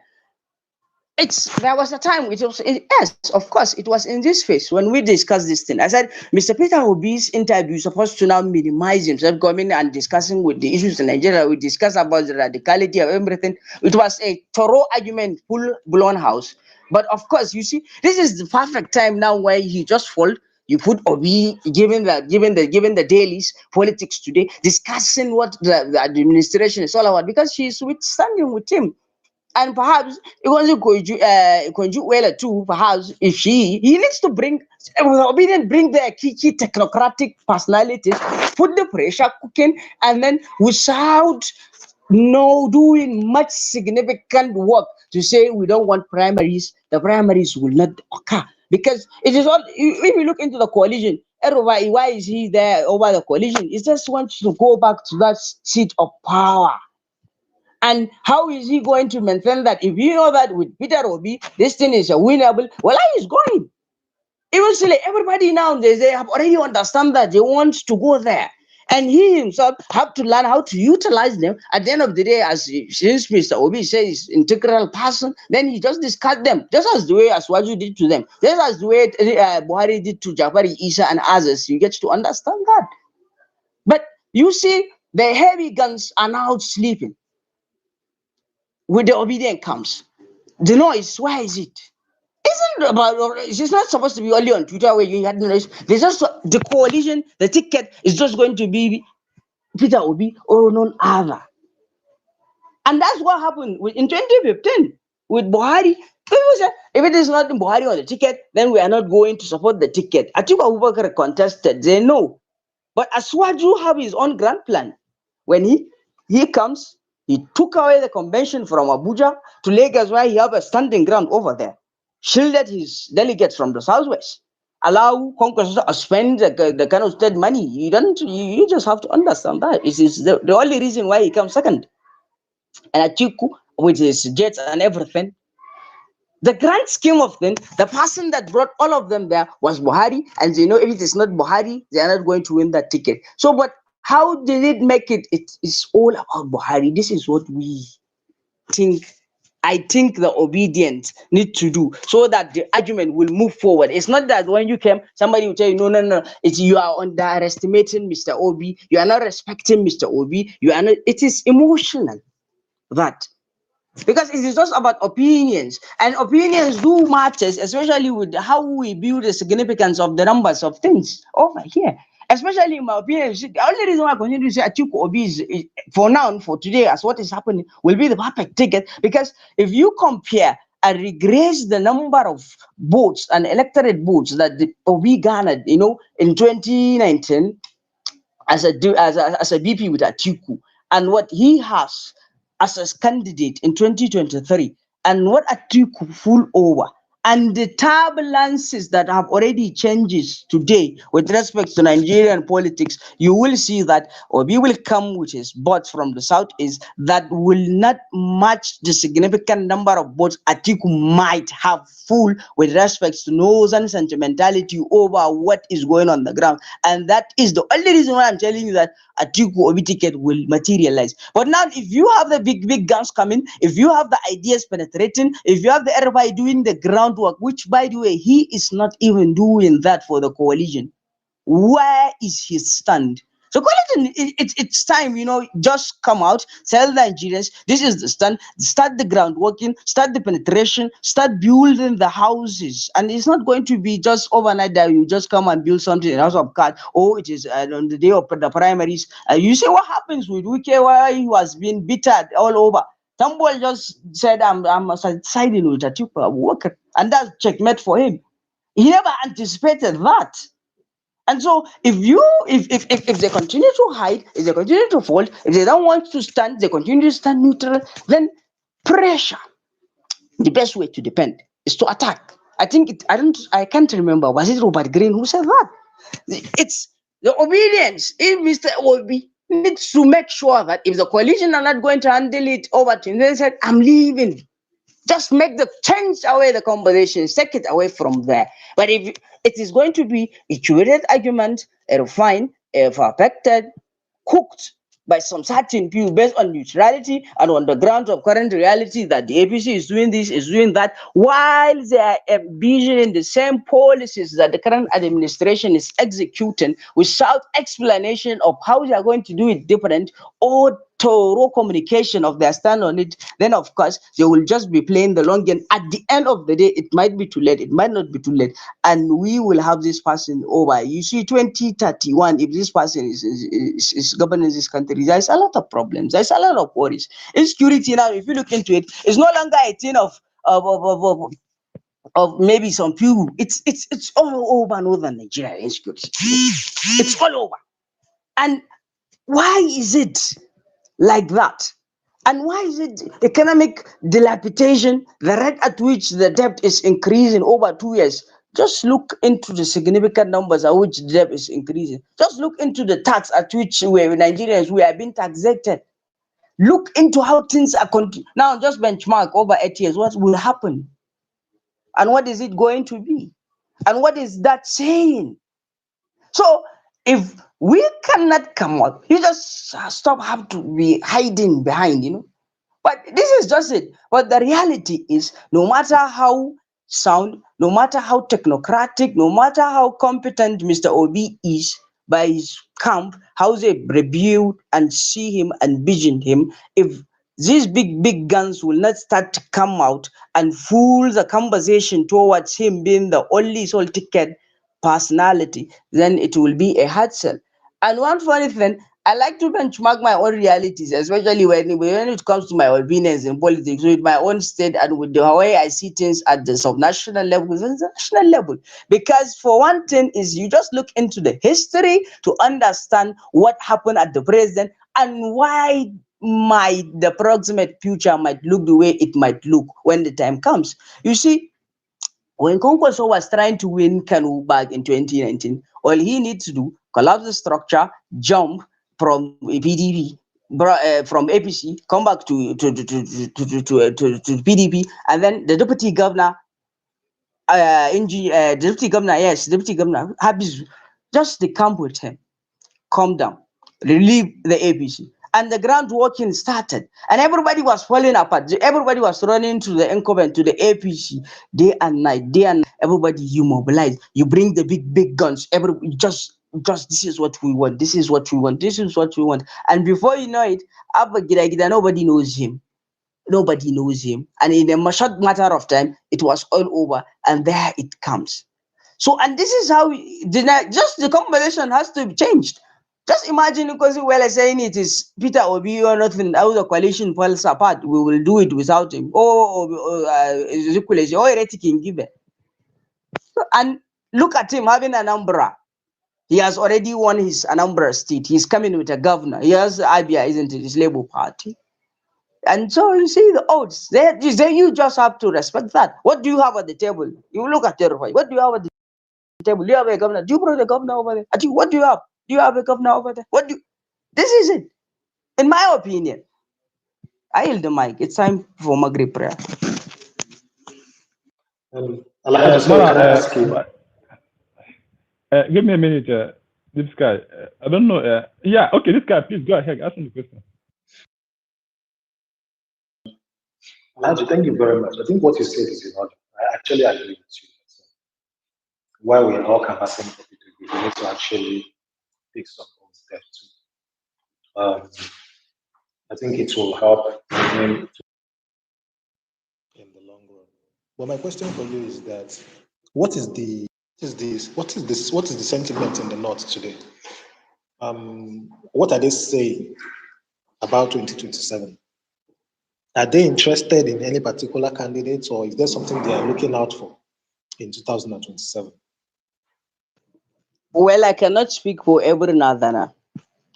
There was a time yes, of course, it was in this phase when we discussed this thing. I said Mr. Peter Obi's interview is supposed to now minimize himself coming and discussing with the issues in Nigeria. We discussed about the radicality of everything. It was a thorough argument, full blown house. But of course, you see, this is the perfect time now where he just fold. You put Obi, given the dailies, politics today, discussing what the administration is all about, because she's withstanding with him. And perhaps it wasn't Koju Wela too. Perhaps if he needs to bring, obedient, bring their key technocratic personalities, put the pressure cooking, and then without doing much significant work to say we don't want primaries, the primaries will not occur. Because it is all, if you look into the coalition, everybody, why is he there over the coalition? He just wants to go back to that seat of power. And how is he going to maintain that? If you know that with Peter Obi, this thing is a winnable, well, he's going. Eventually, everybody now, they have already understand that they want to go there. And he himself have to learn how to utilize them. At the end of the day, since Mr. Obi says integral person, then he just discard them, just as the way Aswaju did to them, just as the way Buhari did to Jafari Isa and others. You get to understand that. But you see, the heavy guns are now sleeping. With the obedience comes the noise. Why is it? Isn't about? It's not supposed to be only on Twitter where you had noise. There's just the coalition. The ticket is just going to be Peter Obi or none other. And that's what happened in 2015 with Buhari. People said, if it is not Buhari on the ticket, then we are not going to support the ticket. Atiku Abubakar contested. They know, but Aswaju have his own grand plan. When he comes. He took away the convention from Abuja to Lagos, where he have a standing ground over there. Shielded his delegates from the southwest. Allow Congress to spend the kind of state money. You just have to understand that. It is the only reason why he comes second. And Atiku, with his jets and everything, the grand scheme of things, the person that brought all of them there was Buhari, and they know if it is not Buhari, they are not going to win that ticket. So, but how did it make it? It is all about Buhari. This is what I think the obedient need to do so that the argument will move forward. It's not that when you came, somebody will tell you, no. It's you are underestimating Mr. Obi. You are not respecting Mr. Obi. You are not. It is emotional, that. Because it is just about opinions, and opinions do matters, especially with how we build the significance of the numbers of things over here. Especially in my opinion, the only reason why I continue to say Atiku Obi is, for now, for today, as what is happening, will be the perfect ticket. Because if you compare and regress the number of votes and electorate votes that the Obi garnered, in 2019 as a BP with Atiku, and what he has as a candidate in 2023, and what Atiku full over, and the turbulences that have already changes today with respect to Nigerian politics, you will see that Obi will come with his votes from the southeast that will not match the significant number of votes Atiku might have full with respect to northern sentimentality over what is going on the ground. And that is the only reason why I'm telling you that Atiku Obi ticket will materialize. But now, if you have the big guns coming, if you have the ideas penetrating, if you have the everybody doing the groundwork, which, by the way, he is not even doing that for the coalition, where is his stand? So coalition, it's time, just come out, tell the Nigerians, this is the stand, start the groundworking, start the penetration, start building the houses. And it's not going to be just overnight that you just come and build something in House of Cards. Oh, it is on the day of the primaries. You see what happens with Wike, where he was being bittered all over. Tambol just said, I'm siding with Atiku Abubakar, and that's checkmate for him. He never anticipated that. And so if they continue to hide, if they continue to fold, if they don't want to stand, they continue to stand neutral, then pressure. The best way to defend is to attack. I can't remember, was it Robert Greene who said that? It's the obedience. If Mr. Obi needs to make sure that if the coalition are not going to handle it over to him, they said, I'm leaving. Just change away the conversations, take it away from there. But if it is going to be a curated argument, a refined, a perfected, cooked by some certain people based on neutrality and on the grounds of current reality that the APC is doing this, is doing that, while they are envisioning the same policies that the current administration is executing without explanation of how they are going to do it different or thorough communication of their stand on it, then of course they will just be playing the long game. At the end of the day, it might be too late, it might not be too late, and we will have this person over. You see, 2031, if this person is governing this country, there's a lot of problems, there's a lot of worries. Insecurity now, if you look into it, it's no longer a thing of maybe some people. It's all over northern Nigeria. Insecurity, it's all over. And why is it like that? And why is it economic dilapidation, the rate at which the debt is increasing over 2 years? Just look into the significant numbers at which the debt is increasing. Just look into the tax at which we Nigerians we are being taxated. Look into how things are now. Just benchmark over 8 years. What will happen? And what is it going to be? And what is that saying? So if we cannot come up, you just stop have to be hiding behind, But this is just it. But the reality is, no matter how sound, no matter how technocratic, no matter how competent Mr. Obi is by his camp, how they review and see him and vision him, if these big guns will not start to come out and fool the conversation towards him being the only sole ticket personality, then it will be a hard sell. And one funny thing, I like to benchmark my own realities, especially when it comes to my opinions in politics, with my own state and with the way I see things at the subnational level, the national level. Because for one thing is you just look into the history to understand what happened at the present and why the proximate future might look the way it might look when the time comes. You see, when Konkoso was trying to win Kanu back in 2019, all he needs to do, collapse the structure, jump from PDP, from APC, come back to PDP, and then the deputy governor, deputy governor, Habis, just the camp with him, calm down, relieve the APC. And the groundworking started, and everybody was falling apart. Everybody was running to the incumbent, to the APC, day and night, day and night. Everybody, you mobilize, you bring the big guns. Just this is what we want. This is what we want. This is what we want. And before you know it, Abba Gida Gida, nobody knows him. Nobody knows him. And in a short matter of time, it was all over, and there it comes. So, and this is how just the conversation has to be changed. Just imagine, because well, saying it is Peter Obi or nothing, how the coalition falls apart, we will do it without him. Given. And look at him having an umbrella. He has already won his Anambra state. He's coming with a governor. He has Abia, isn't it? His Labour Party. And so you see the odds. You just have to respect that. What do you have at the table? You look at your right. What do you have at the table? Do you have a governor? Do you bring the governor over there? What do you have? Do you have a governor over there? This is it. In my opinion. I yield the mic. It's time for Maghrib prayer. Alhaji, sorry, can I ask you? Give me a minute. This guy, I don't know. Yeah, okay, this guy, please go ahead. Ask him the question. Alhaji, thank you very much. I think what you said is in order. I actually agree with you. While we are all canvassing for people, we need to actually take some steps too. I think it will help in the long run. But my question for you is that what is the sentiment in the North today? What are they saying about 2027? Are they interested in any particular candidates, or is there something they are looking out for in 2027? Well, I cannot speak for every Northerner,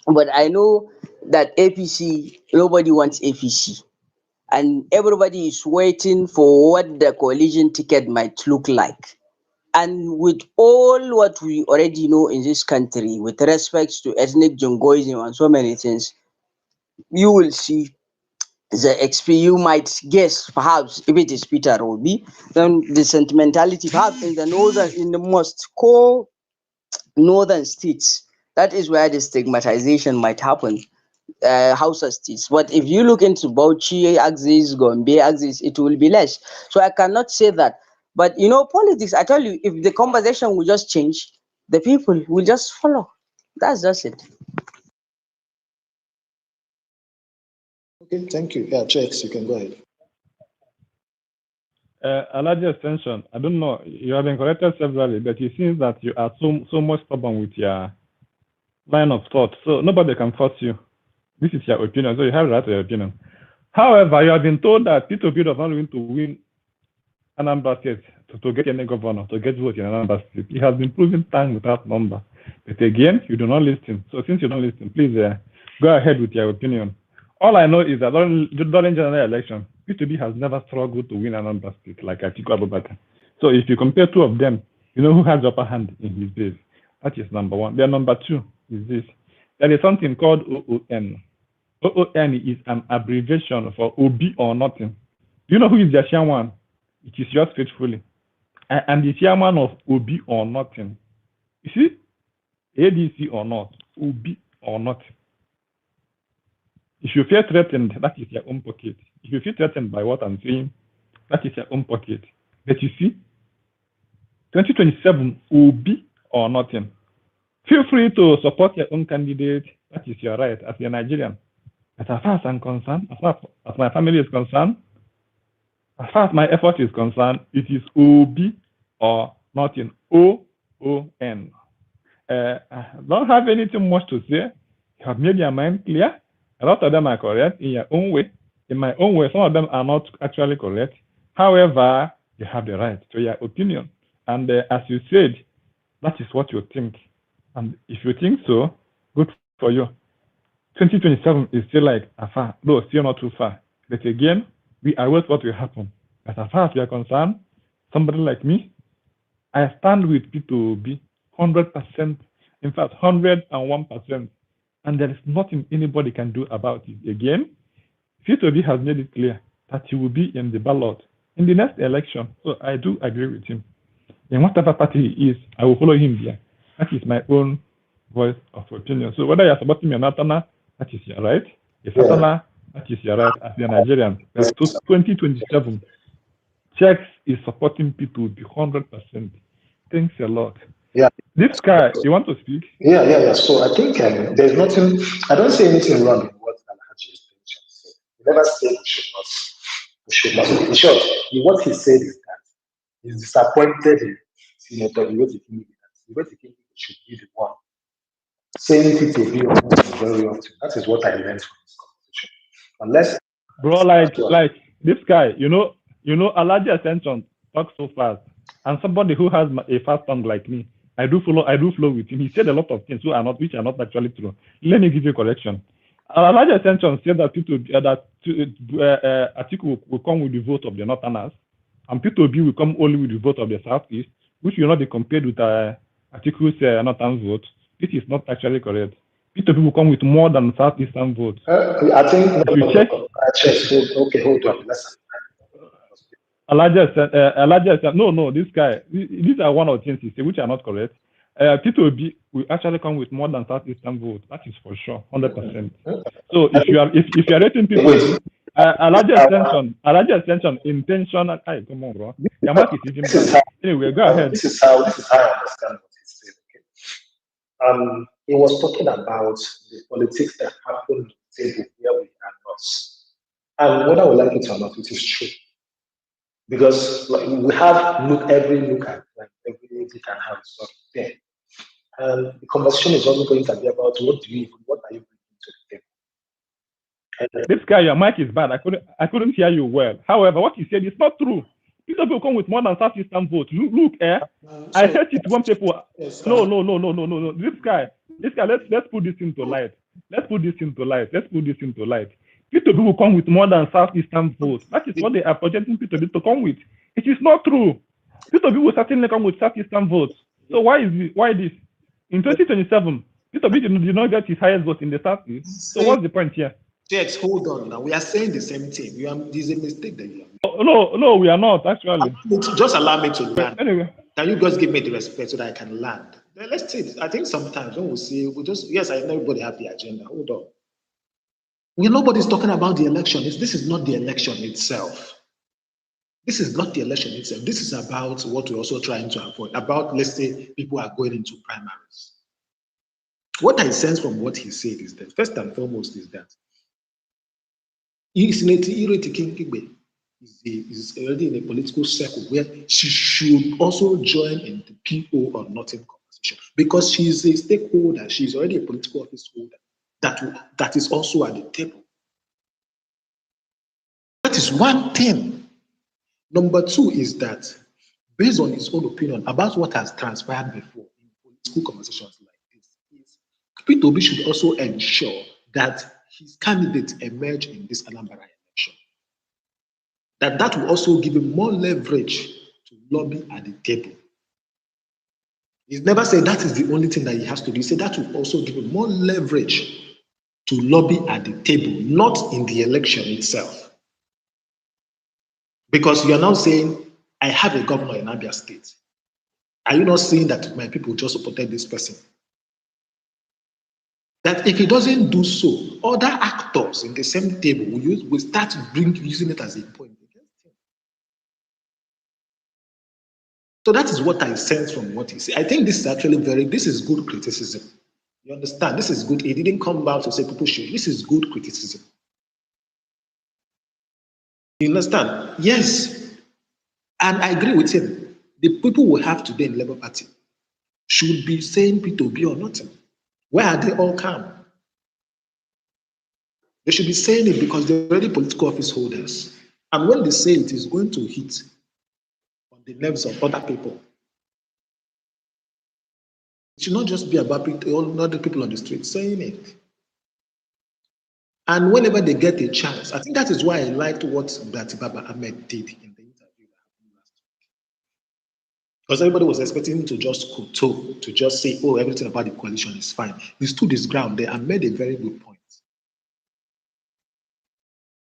but I know that APC, nobody wants APC. And everybody is waiting for what the coalition ticket might look like. And with all what we already know in this country with respect to ethnic jingoism and so many things, you will see you might guess perhaps if it is Peter Obi, then the sentimentality perhaps in the most core northern states, that is where the stigmatization might happen. House estates. But if you look into Bauchi axis, Gombe axis, it will be less. So I cannot say that. But politics, I tell you, if the conversation will just change, the people will just follow. That's just it. Okay, thank you. Yeah, checks, you can go ahead. A larger extension, I don't know, you have been corrected severally, but it seems that you are so much stubborn with your line of thought. So nobody can force you. This is your opinion, so you have the right to your opinion. However, you have been told that P2P does not win to win Anambra State to get any governor, to get vote in Anambra State. It has been proven time without number. But again, you do not listen. So since you don't listen, please go ahead with your opinion. All I know is that during general election, P2B has never struggled to win Anambra State like Atiku Abubakar. So if you compare two of them, you know who has the upper hand in his days. That is number one. Then number two is this. There is something called OON. OON is an abbreviation for OB or nothing. Do you know who is the chairman? It is yours faithfully. And the chairman of OB or nothing. You see, ADC or not, OB or not. If you feel threatened, that is your own pocket. If you feel threatened by what I'm saying, that is your own pocket. But you see, 2027 OB or nothing. Feel free to support your own candidate. That is your right as a Nigerian. But as far as I'm concerned, as far as my family is concerned, as far as my effort is concerned, it is OB or nothing. OON. I don't have anything much to say. You have made your mind clear. A lot of them are correct in your own way. In my own way, some of them are not actually correct. However, you have the right to your opinion. And as you said, that is what you think. And if you think so, good for you. 2027 is still like afar, though still not too far. But again, we await what will happen. But as far as we are concerned, somebody like me, I stand with P2B 100%, in fact, 101%. And there is nothing anybody can do about it. Again, P2B has made it clear that he will be in the ballot in the next election. So I do agree with him. In whatever party he is, I will follow him there. That is my own voice of opinion. So whether you're supporting me or not, that is your right. If Atana, that is your right as a Nigerian. But to 2027, Checks is supporting people 100%. Thanks a lot. Yeah. This guy, you want to speak? Yeah. So I think there's nothing, I don't see anything wrong in what Alhaji is said. He never said we should not. In short, what he said is that he's disappointed in Senator Iwetikimi. Iwetikimi should be the one saying it to be very often. That is what I learned from this conversation. Unless, bro, like this guy, Alhaji Ascension talks so fast, and somebody who has a fast tongue like me, I do flow with him. He said a lot of things which are not actually true. Let me give you a correction. Alhaji Ascension said that Atiku will come with the vote of the Northerners, and P2B will come only with the vote of the Southeast, which will not be compared with Atiku's Northern vote. This is not actually correct. P2B will come with more than Southeastern votes. I think if you check. Okay, hold on. Elijah, no, this guy, these are one of the things he said which are not correct. P2B will actually come with more than Southeastern votes. That is for sure, 100%. So if you are rating P2B, Elijah Extension, intentional. Hey, come on, bro. Your mark is even bad. Anyway, go ahead. This is how I understand what he said. Okay. He was talking about the politics that happened on the table where we are not. And whether we like it or not, it is true. Because we have every look at every look at how it's there. And the conversation is also going to be about what are you bringing to the table. This guy, your mic is bad. I couldn't hear you well. However, what you said is not true. These people come with more than Southeastern votes. Look, I hate it when people. No. This guy. Let's put this into light. People will come with more than Southeastern votes. That is what they are projecting people to come with. It is not true. People will certainly come with Southeastern votes. So why this? In 2027, Peter B did not get his highest vote in the Southeast. So what's the point here? Jex, hold on now. We are saying the same thing. There's a mistake that you are. No, we are not actually. Just allow me to land. Anyway, can you just give me the respect so that I can land? Let's see. I think sometimes when we see, yes, I know everybody have the agenda. Hold on. Nobody's talking about the election. This is not the election itself. This is not the election itself. This is about what we're also trying to avoid. About, let's say, people are going into primaries. What I sense from what he said is that, first and foremost, is that is already in a political circle where she should also join in the PO or nothing conversation because she is a stakeholder. She is already a political office holder that is also at the table. That is one thing. Number two is that, based on his own opinion about what has transpired before in political conversations like this, is P2B should also ensure that his candidates emerge in this Anambra election. That will also give him more leverage to lobby at the table. He's never said that is the only thing that he has to do. He said that will also give him more leverage to lobby at the table, not in the election itself. Because you are now saying, I have a governor in Abia State. Are you not saying that my people just supported this person? That if he doesn't do so, other actors in the same table will start using it as a point against him. So that is what I sense from what he said. I think this is actually this is good criticism. You understand? This is good. He didn't come out to say people should. This is good criticism. You understand? Yes. And I agree with him. The people we have today in Labour Party should be saying P2B or nothing. Where are they all come? They should be saying it because they're already political office holders. And when they say it is going to hit on the nerves of other people, it should not just be about all other people on the street saying it. And whenever they get a chance, I think that is why I liked what Baba Ahmed did in the interview that happened last week. Because everybody was expecting him to just kowtow, to just say, oh, everything about the coalition is fine. He stood his ground there and made a very good point.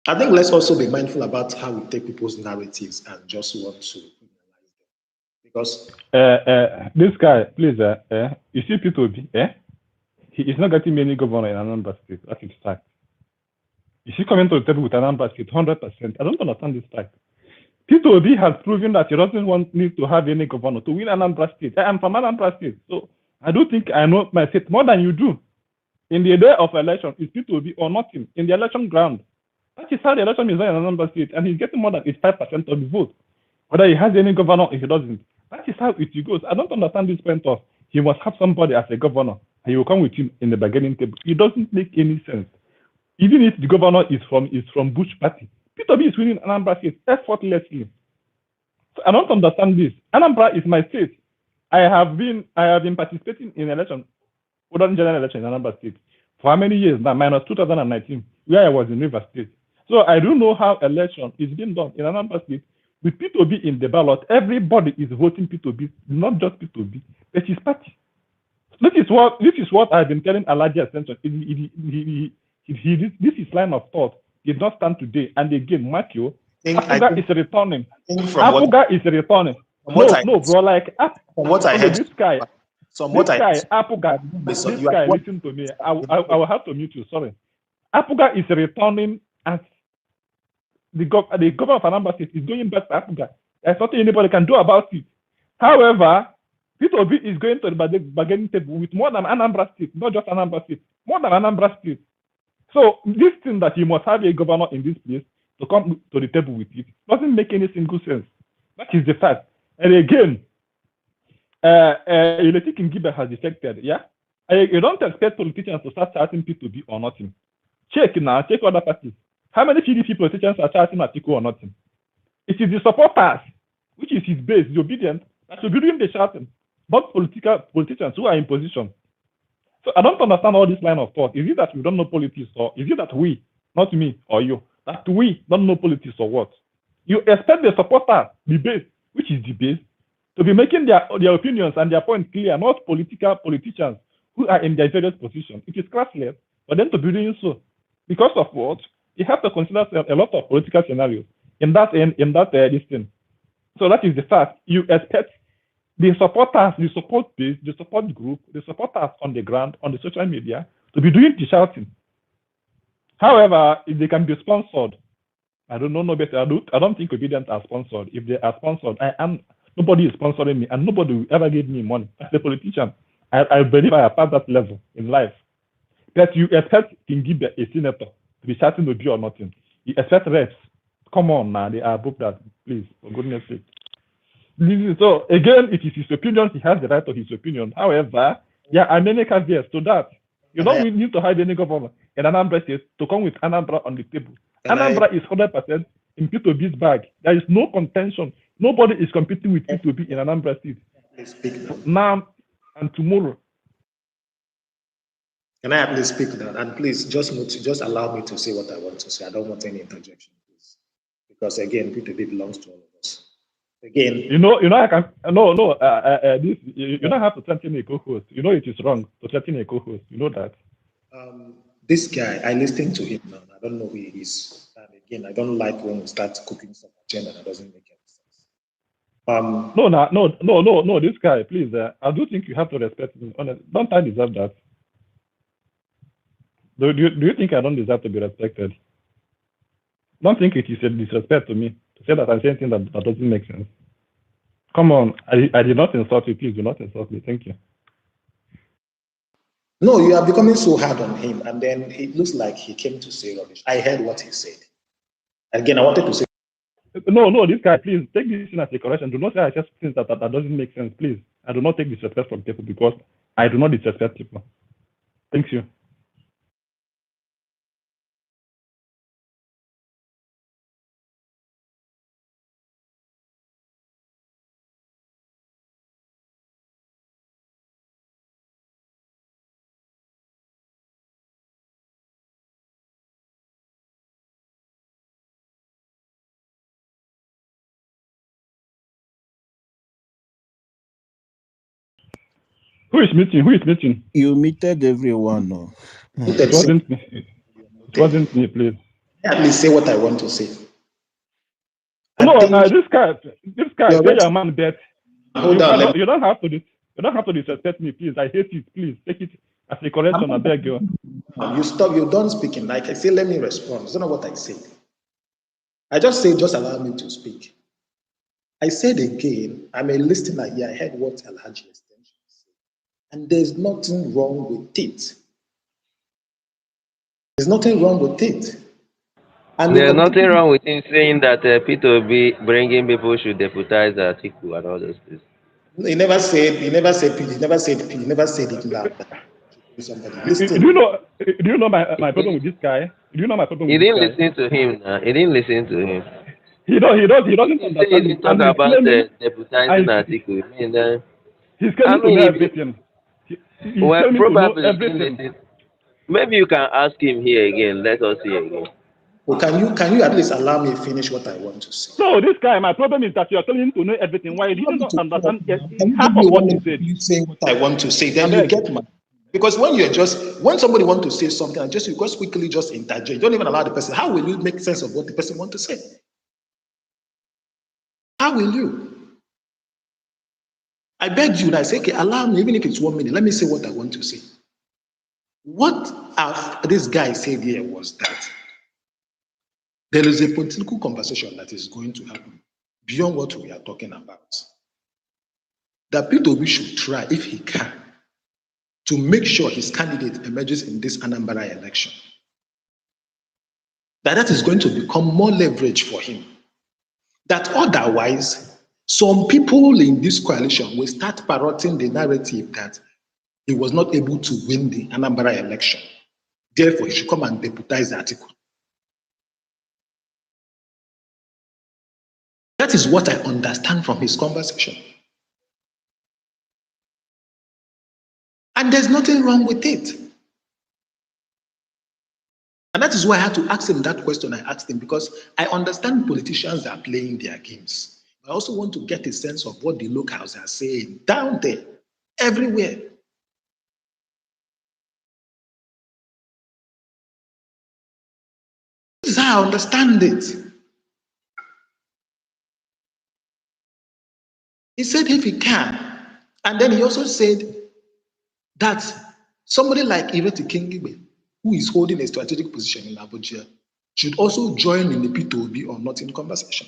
I think let's also be mindful about how we take people's narratives and just want to analyze them. Because this guy, please, you see P2B, he is not getting many governor in Anambra State. That is fact. Is he coming to the table with Anambra State 100%? I don't understand this fact. P2B has proven that he doesn't need to have any governor to win Anambra State. I am from Anambra State, so I do think I know my state more than you do. In the day of election, is P2B or nothing in the election ground. That is how the election is done in Anambra State, and he's getting more than 85% of the vote. Whether he has any governor or he doesn't. That is how it goes. I don't understand this point of he must have somebody as a governor and he will come with him in the bargaining table. It doesn't make any sense. Even if the governor is from Bush party, P2B is winning Anambra State effortlessly. So I don't understand this. Anambra is my state. I have been participating in election, general election in Anambra State for how many years now? Minus 2019, where I was in River State. So I do know how election is being done in Anambra State. With P2B in the ballot, everybody is voting P2B, not just P2B, but his party. This is what I've been telling Alhaji Ascension. This line of thought did not stand today. And again, Matthew, Apuga is returning. Apuga is returning. No, bro, like from what I heard, this guy, Apuga, this guy, listen to me. I will have to mute you. Sorry. Apuga is returning as the governor of Anambra State is going back to Apuga. There's nothing anybody can do about it. However, P2B is going to the bargaining table with more than Anambra State, not just Anambra State, more than Anambra State. So this thing that you must have a governor in this place to come to the table with it doesn't make any single sense. That is the fact. And again, Electric Ngibe has defected, yeah? You don't expect politicians to start shouting P2B or nothing. Check other parties. How many PDP politicians are shouting Atiku or nothing? It is the supporters, which is his base, the obedient, that should be doing the shouting, not politicians who are in position. So I don't understand all this line of thought. Is it that we don't know politics, or is it that we, not me or you, that we don't know politics or what? You expect the supporters, the base, which is the base, to be making their opinions and their points clear, not politicians who are in their various positions. It is classless for them to be doing so. Because of what? You have to consider a lot of political scenarios in that listing. So that is the fact. You expect the supporters, the support base, the support group, the supporters on the ground, on the social media, to be doing the shouting. However, if they can be sponsored, I don't know no better. I don't think obedience are sponsored. If they are sponsored, nobody is sponsoring me, and nobody will ever give me money. As a politician, I believe I have passed that level in life. That you expect Kingibe, a senator, to be chatting with you or nothing. You expect reps. Come on, man, they are above that. Please, for goodness sake. So again, it is his opinion. He has the right to his opinion. However, there are many caveats to that. You don't need to hide any governor in Anambra State to come with Anambra on the table. Anambra is 100% in P2B's bag. There is no contention. Nobody is competing with P2B in Anambra State. Now and tomorrow. Can I at least speak now? And please just allow me to say what I want to say. I don't want any interjection, please. Because again, P2B belongs to all of us. Again, I can this you don't have to threaten a co-host. You know it is wrong to threaten a co-host. You know that. This guy, I listen to him now. I don't know who he is. And again, I don't like when we start cooking some agenda that doesn't make any sense. No, this guy, please. I do think you have to respect him. Don't I deserve that? Do you think I don't deserve to be respected? Don't think it is a disrespect to me to say that I'm saying things that doesn't make sense. Come on, I did not insult you. Please do not insult me. Thank you. No, you are becoming so hard on him, and then it looks like he came to say rubbish. I heard what he said. Again, I wanted to say. No, this guy, please take this in as a correction. Do not say I just things that doesn't make sense, please. I do not take disrespect from people because I do not disrespect people. Thank you. Who is meeting? You muted everyone, no? It wasn't me. It wasn't me, please. At least say what I want to say. This guy, say your man bet. Hold on. You don't have to disrespect me, please. I hate it. Please take it as a correction. I beg you. You stop. You're done speaking. Like I say, let me respond. It's not what I said. I just say, just allow me to speak. I said again, I'm a listener here. I heard what Alhaji Extension said. And there's nothing wrong with it. There's nothing wrong with it. And there's nothing wrong with him saying that P2B bringing people should deputize Atiku and all those things. He never said it loud. Somebody listen. Do you know my problem with this guy? Do you know my problem with this guy? He didn't listen to him. He didn't listen to him. He doesn't understand. He talk about deputizing Atiku. He's claiming to know everything. Well, probably he didn't listen. Maybe you can ask him here again. Let us hear again. Well, can you at least allow me to finish what I want to say? No, this guy, my problem is that you are telling him to know everything. Why you don't understand half of what he said? You say what I want to say, then you get mad. Because when somebody wants to say something, you just quickly just interject. You don't even allow the person. How will you make sense of what the person wants to say? How will you? I beg you, and I say, okay, allow me, even if it's 1 minute, let me say what I want to say. What this guy said here was that there is a political conversation that is going to happen beyond what we are talking about. That P2B should try, if he can, to make sure his candidate emerges in this Anambra election. That is going to become more leverage for him. That otherwise, some people in this coalition will start parroting the narrative that he was not able to win the Anambra election. Therefore, he should come and deputize the article. That is what I understand from his conversation. And there's nothing wrong with it. And that is why I had to ask him that question I asked him, because I understand politicians are playing their games. I also want to get a sense of what the locals are saying down there, everywhere. This is how I understand it. He said if he can. And then he also said that somebody like Ireti Kingibe who is holding a strategic position in Abuja, should also join in the P2B or not in conversation.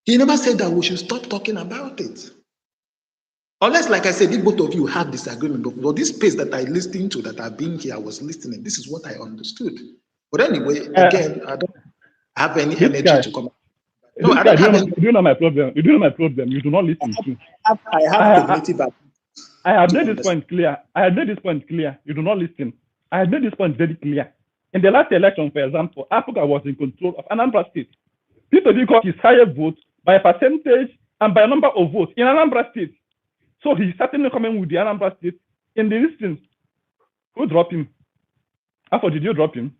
He never said that we should stop talking about it. Unless, like I said, if both of you have disagreement, but this space that I listened to, that I've been here, I was listening, this is what I understood. But anyway, again, I don't have any energy to come. No, I don't have any. You know my problem. You do know my problem. You do not listen to. I have cognitive. I have made this point clear. You do not listen. I have made this point very clear. In the last election, for example, Africa was in control of Anambra State. Peter got his highest votes by a percentage and by a number of votes in Anambra State. So he's certainly coming with the Anambra State in the listings. Who dropped him? After did you drop him?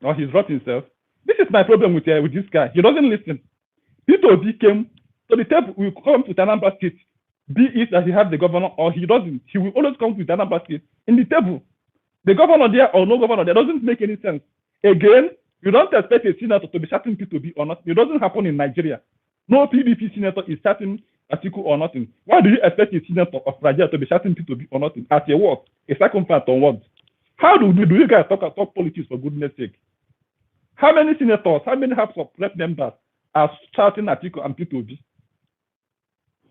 Or he's dropped himself? This is my problem with this guy. He doesn't listen. Peter Obi came to the table. We come to Anambra State. Be it that he has the governor or he doesn't. He will always come to Anambra State in the table. The governor there or no governor there doesn't make any sense. Again, you don't expect a senator to be shouting P2B or not. It doesn't happen in Nigeria. No PDP senator is shouting Atiku or nothing. Why do you expect a senator of Nigeria to be shouting P2B or nothing? As a what? A circumstance on what? How do you guys talk politics for goodness sake? How many senators, how many House of Rep members are shouting Atiku and P2B?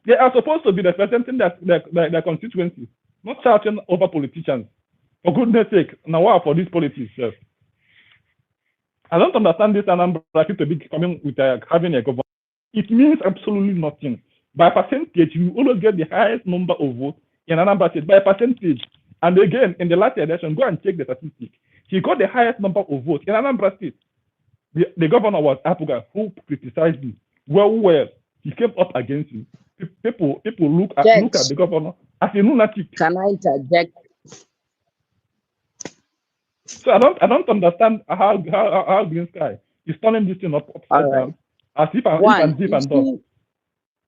They are supposed to be representing their constituency, not shouting over politicians. For goodness sake, now what for this politics? Yes. I don't understand this Anambra to be coming with having a government. It means absolutely nothing. By percentage, you always get the highest number of votes in Anambra State by percentage. And again, in the last election, go and check the statistics. He got the highest number of votes in Anambra State. The governor was Apuga, who criticized him. Well, he came up against him. People look at the governor as a lunatic. Can I interject? So I don't understand how this guy is turning this thing upside down as if and done.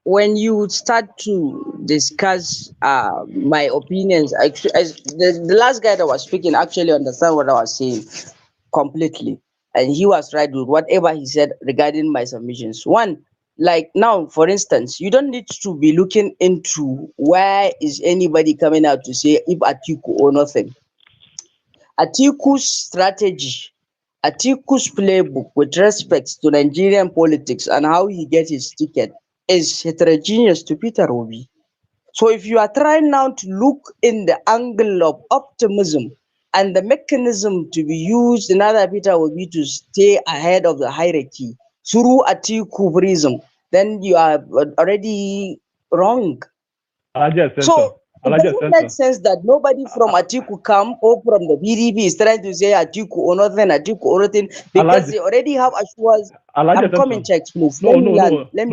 When you start to discuss my opinions, actually, the last guy that was speaking actually understand what I was saying completely, and he was right with whatever he said regarding my submissions. One, like now, for instance, you don't need to be looking into where is anybody coming out to say if Atiku or nothing. Atiku's strategy, Atiku's playbook with respect to Nigerian politics and how he gets his ticket is heterogeneous to Peter Obi. So if you are trying now to look in the angle of optimism and the mechanism to be used in other Peter Obi to stay ahead of the hierarchy through Atiku prism, then you are already wrong. So it doesn't make sense that nobody from Atiku camp or from the PDP is trying to say Atiku or nothing, because they already have assurance. I'm coming, checks, please. Let me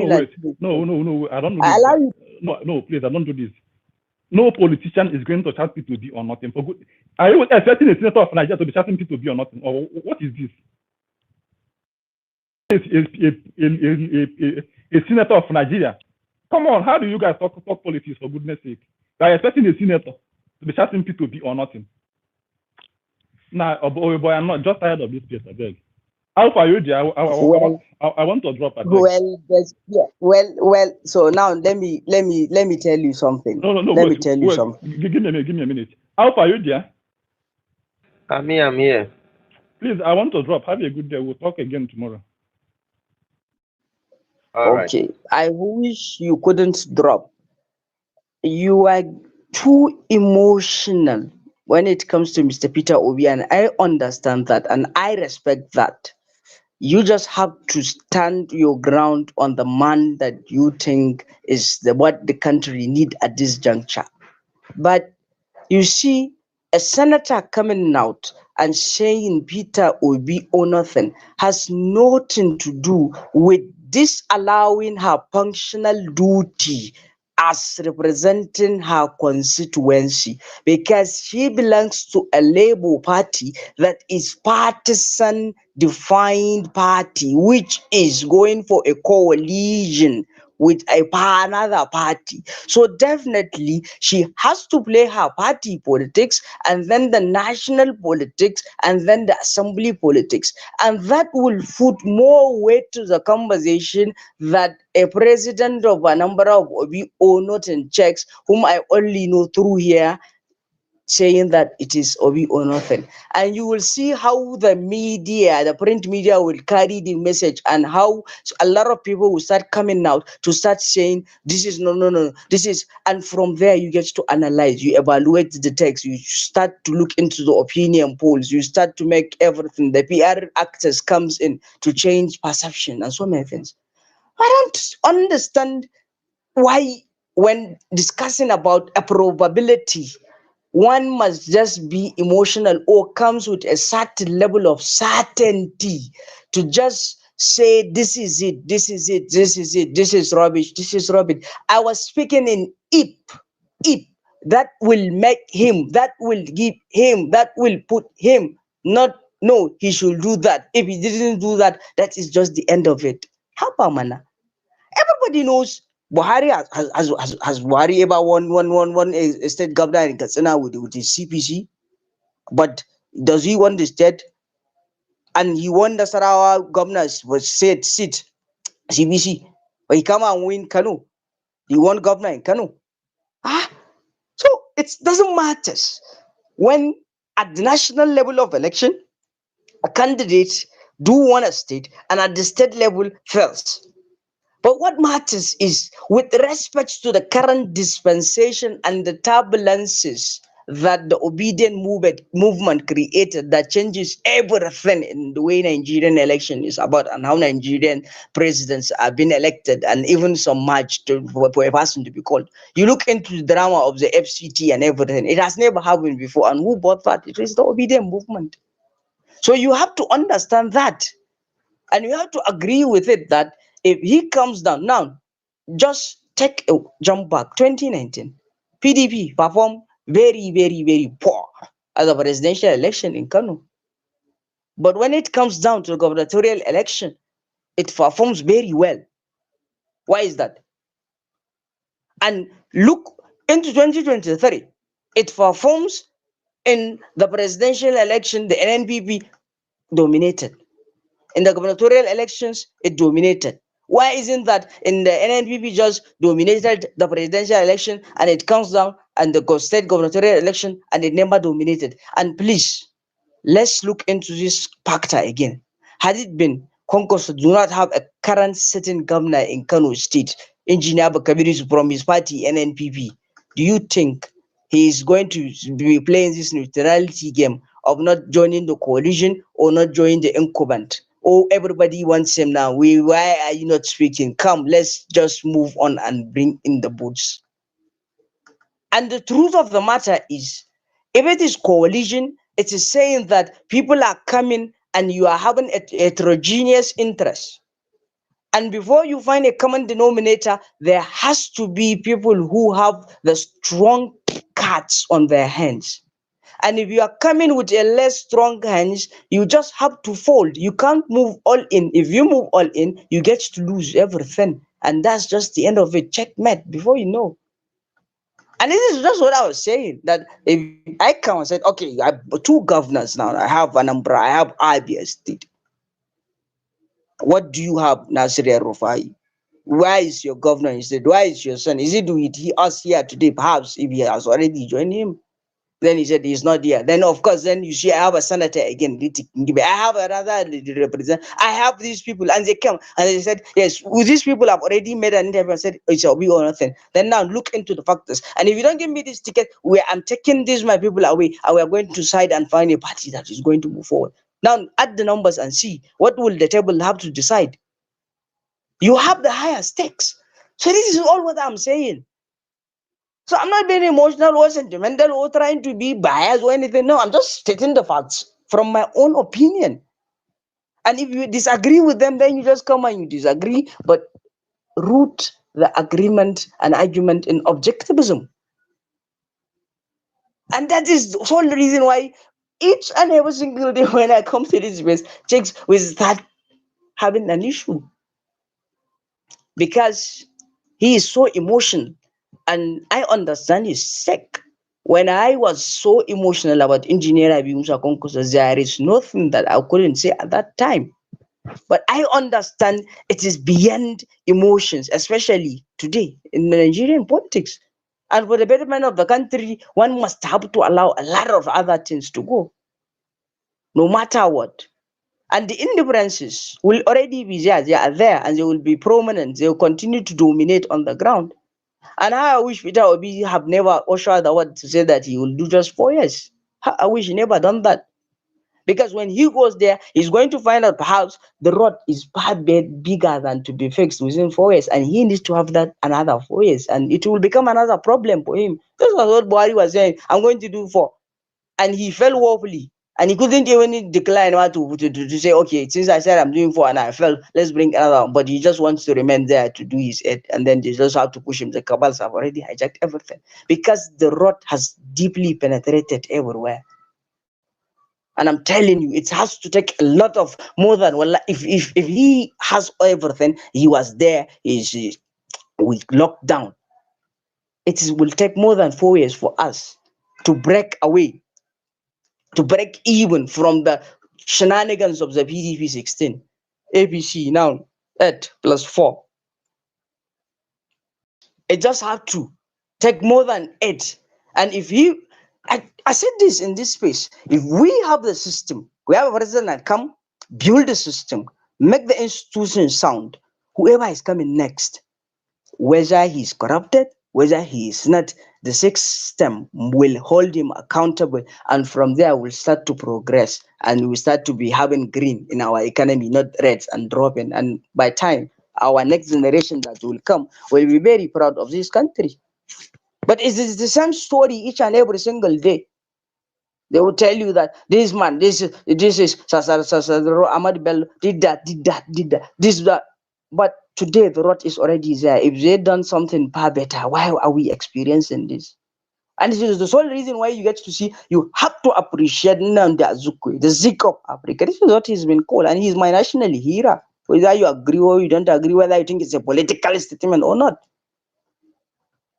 land. No, I don't do this. No, please, I don't do this. No politician is going to shout P2B or nothing. For good. Are you expecting a senator of Nigeria to be shouting P2B or nothing? Or what is this? A senator of Nigeria. Come on, how do you guys talk politics for goodness sake? They are expecting a senator to be shouting P2B or nothing. Nah, boy, I'm not just tired of this place, I beg. Alpha Yoji, I want to drop. Well. So now let me tell you something. No. Let me tell you something. Give me a minute. Alpha Yoji. I'm here. Please, I want to drop. Have a good day. We'll talk again tomorrow. Okay. Right. I wish you couldn't drop. You are too emotional when it comes to Mr. Peter Obi, and I understand that and I respect that. You just have to stand your ground on the man that you think is what the country need at this juncture. But you see, a senator coming out and saying Peter Obi or nothing has nothing to do with disallowing her functional duty as representing her constituency, because she belongs to a Labour Party that is partisan defined party, which is going for a coalition with another party. So definitely she has to play her party politics and then the national politics and then the assembly politics. And that will put more weight to the conversation that a president of a number of Obi or not in checks, whom I only know through here, saying that it is Obi or nothing. And you will see how the media, the print media, will carry the message, and how a lot of people will start coming out to start saying, this is no, this is, and from there you get to analyze, you evaluate the text, you start to look into the opinion polls, you start to make everything. The PR actors comes in to change perception and so many things. I don't understand why, when discussing about a probability, one must just be emotional or comes with a certain level of certainty to just say this is it, this is it, this is it, this is rubbish, this is rubbish. I was speaking in if that will make him, that will give him, that will put him, not no, he should do that. If he didn't do that, that is just the end of it. How about mana? Everybody knows Buhari has Buhari ever won a state governor in Katsina with his CPC? But does he won the state? And he won the Sarawa governors was said seat CBC. But he come and win Kanu. He won governor in Kanu. So it doesn't matter when at the national level of election a candidate do won a state and at the state level fails. But what matters is, with respect to the current dispensation and the turbulences that the obedient movement created, that changes everything in the way Nigerian election is about and how Nigerian presidents are being elected, and even some match for a person to be called. You look into the drama of the FCT and everything, it has never happened before. And who bought that? It is the obedient movement. So you have to understand that. And you have to agree with it that if he comes down now, just take a jump back. 2019, PDP performed very, very, very poor at the presidential election in Kano. But when it comes down to the gubernatorial election, it performs very well. Why is that? And look into 2023, it performs in the presidential election, the NNPP dominated. In the gubernatorial elections, it dominated. Why isn't that in the NNPP just dominated the presidential election and it comes down and the state gubernatorial election and it never dominated? And please, let's look into this factor again. Had it been Congress do not have a current sitting governor in Kano State, Engineer Bakabiri from his party NNPP, do you think he is going to be playing this neutrality game of not joining the coalition or not joining the incumbent? Oh, everybody wants him now. Why are you not speaking? Come, let's just move on and bring in the boots. And the truth of the matter is, if it is coalition, it is saying that people are coming and you are having a heterogeneous interest. And before you find a common denominator, there has to be people who have the strong cards on their hands. And if you are coming with a less strong hands, you just have to fold. You can't move all in. If you move all in, you get to lose everything. And that's just the end of it. Checkmate before you know. And this is just what I was saying, that if I come and said, okay, I have two governors now. I have Anambra, I have Abia State. What do you have, Nasir Rufai? Why is your governor instead? Why is your son? Is it with us here today? Perhaps if he has already joined him. Then he said he's not here. Then of course, then you see I have a senator again. I have another representative. I have these people, and they come and they said, yes, with these people I've already made an interview and said it shall be or nothing. Then now look into the factors. And if you don't give me this ticket, I'm taking these my people away, and we are going to side and find a party that is going to move forward. Now add the numbers and see what will the table have to decide. You have the higher stakes. So this is all what I'm saying. So I'm not being emotional or sentimental or trying to be biased or anything. No, I'm just stating the facts from my own opinion. And if you disagree with them, then you just come and you disagree, but root the agreement and argument in objectivism. And that is the sole reason why each and every single day when I come to this space, chicks will start having an issue. Because he is so emotional. And I understand he's sick. When I was so emotional about Engineer Abi Musa Konkosa, there is nothing that I couldn't say at that time. But I understand it is beyond emotions, especially today in Nigerian politics. And for the betterment of the country, one must have to allow a lot of other things to go, no matter what. And the indifferences will already be there. They are there and they will be prominent. They will continue to dominate on the ground. And I wish Peter Obi have never ushered the word to say that he will do just 4 years. I wish he never done that. Because when he goes there, he's going to find out perhaps the road is far bigger than to be fixed within 4 years. And he needs to have that another 4 years. And it will become another problem for him. This was what Buhari was saying. I'm going to do 4. And he fell woefully. And he couldn't even decline to say, okay, since I said I'm doing 4 and I fell, let's bring another one. But he just wants to remain there to do his 8. And then they just have to push him. The cabals have already hijacked everything. Because the rot has deeply penetrated everywhere. And I'm telling you, it has to take a lot of more than well. If he has everything, he was there, we locked down. Will take more than 4 years for us to break away, to break even from the shenanigans of the PDP 16. APC now 8 plus 4. It just have to take more than 8. And if he, I said this in this space, if we have the system, we have a president that come, build the system, make the institution sound, whoever is coming next, whether he's corrupted, whether he is not, the system will hold him accountable, and from there we'll start to progress and we start to be having green in our economy, not reds and dropping. And by time our next generation that will come will be very proud of this country. But it is the same story each and every single day. They will tell you that this man, this is Ahmad Bello did that, this that. But today the rot is already there. If they done something far better, why are we experiencing this? And this is the sole reason why you get to see, you have to appreciate Nnamdi Azikiwe, the Zik of Africa. This is what he's been called, and he's my national hero. Whether you agree or you don't agree, whether you think it's a political statement or not.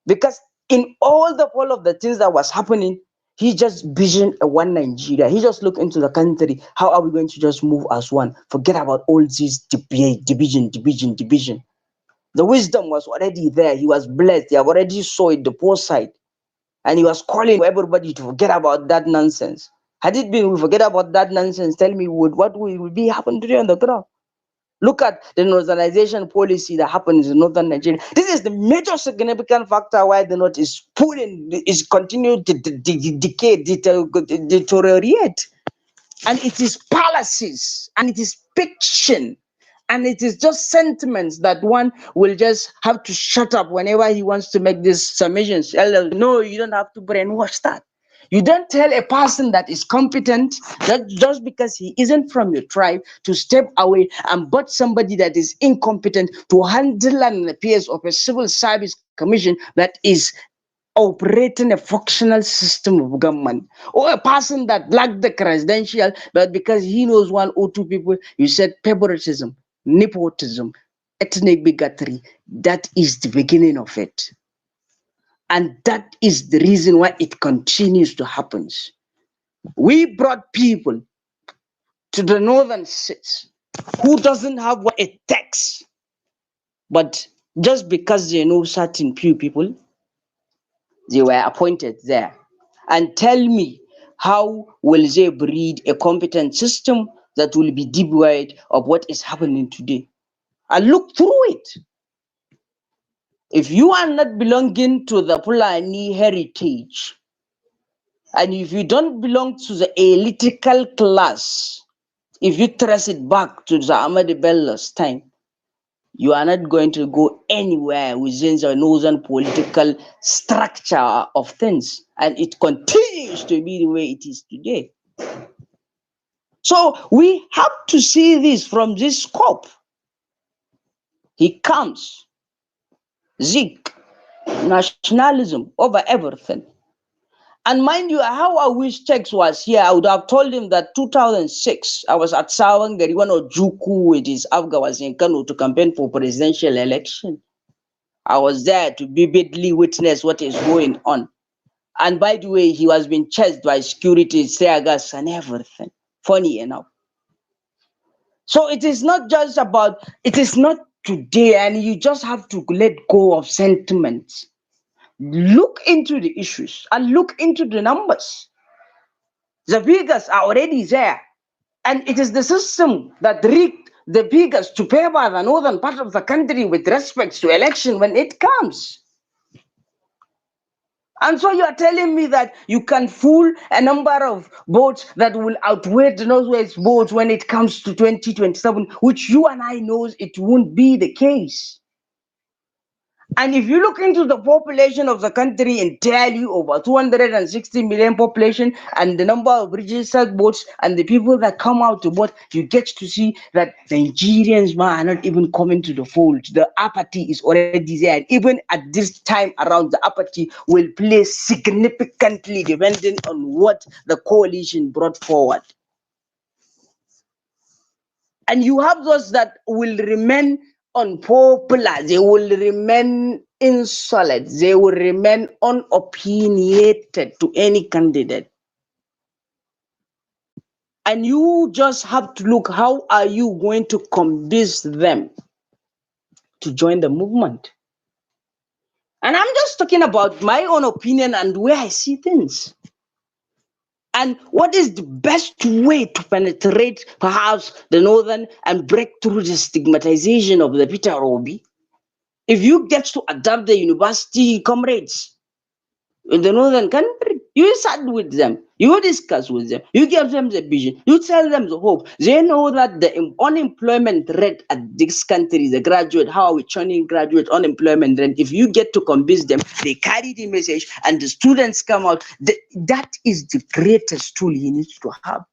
Because in all of the things that was happening, he just visioned a one Nigeria. He just looked into the country. How are we going to just move as one? Forget about all this division. The wisdom was already there. He was blessed. He already saw it, the poor side. And he was calling everybody to forget about that nonsense. Had it been we forget about that nonsense, tell me what will be happen today on the ground? Look at the northernization policy that happens in northern Nigeria. This is the major significant factor why the north is continuing to decay, deteriorate. And it is policies, and it is fiction, and it is just sentiments that one will just have to shut up whenever he wants to make these submissions. No, you don't have to brainwash that. You don't tell a person that is competent that just because he isn't from your tribe to step away and but somebody that is incompetent to handle an affairs of a civil service commission that is operating a functional system of government, or a person that lacked the credential, but because he knows 1 or 2 people, you said favoritism, nepotism, ethnic bigotry. That is the beginning of it. And that is the reason why it continues to happen. We brought people to the northern states who doesn't have what it takes, but just because they know certain few people, they were appointed there. And tell me, how will they breed a competent system that will be devoid of what is happening today? And look through it. If you are not belonging to the Fulani heritage, and if you don't belong to the elitical class, if you trace it back to the Ahmad Bello's time, you are not going to go anywhere within the northern political structure of things. And it continues to be the way it is today. So we have to see this from this scope. He comes, Zik, nationalism over everything. And mind you, how I wish Tex was here, I would have told him that 2006, I was at Sawangari, one of Juku with his Afghan was in Kano to campaign for presidential election. I was there to vividly witness what is going on. And by the way, he was being chased by security, tear gas and everything. Funny enough. So it is not just about, it is not today, and you just have to let go of sentiments. look into the issues and look into the numbers. The figures are already there. And it is the system that rigged the figures to favor the northern part of the country with respect to election when it comes. And so you are telling me that you can fool a number of votes that will outweigh the Northwest votes when it comes to 2027, which you and I knows it won't be the case. And if you look into the population of the country entirely, over 260 million population, and the number of registered votes and the people that come out to vote, you get to see that Nigerians are not even coming to the fold. The apathy is already there. And even at this time around, the apathy will play significantly depending on what the coalition brought forward. And you have those that will remain unpopular, they will remain insolent, they will remain unopinionated to any candidate. And you just have to look, how are you going to convince them to join the movement? And I'm just talking about my own opinion and where I see things. And what is the best way to penetrate perhaps the northern and break through the stigmatization of the Peter Obi? If you get to adapt the university comrades in the northern country, you sat with them, you discuss with them, you give them the vision, you tell them the hope. They know that the unemployment rate at this country, the graduate, how are we churning graduate unemployment rate? If you get to convince them, they carry the message and the students come out. That is the greatest tool you need to have.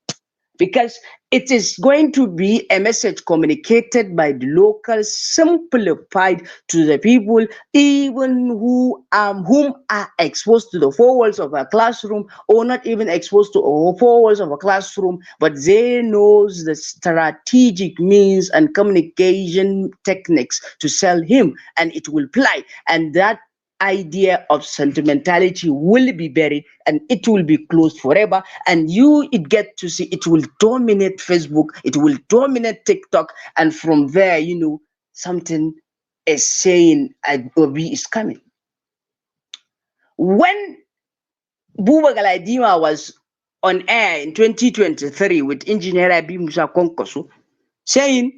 Because it is going to be a message communicated by the local, simplified to the people, even whom are exposed to the four walls of a classroom, or not even exposed to the four walls of a classroom, but they know the strategic means and communication techniques to sell him, and it will play. And that idea of sentimentality will be buried and it will be closed forever, and it get to see it will dominate Facebook, it will dominate TikTok, and from there, something is saying Obi is coming. When Buba Galadima was on air in 2023 with Engineer Abi Musa Konkosu saying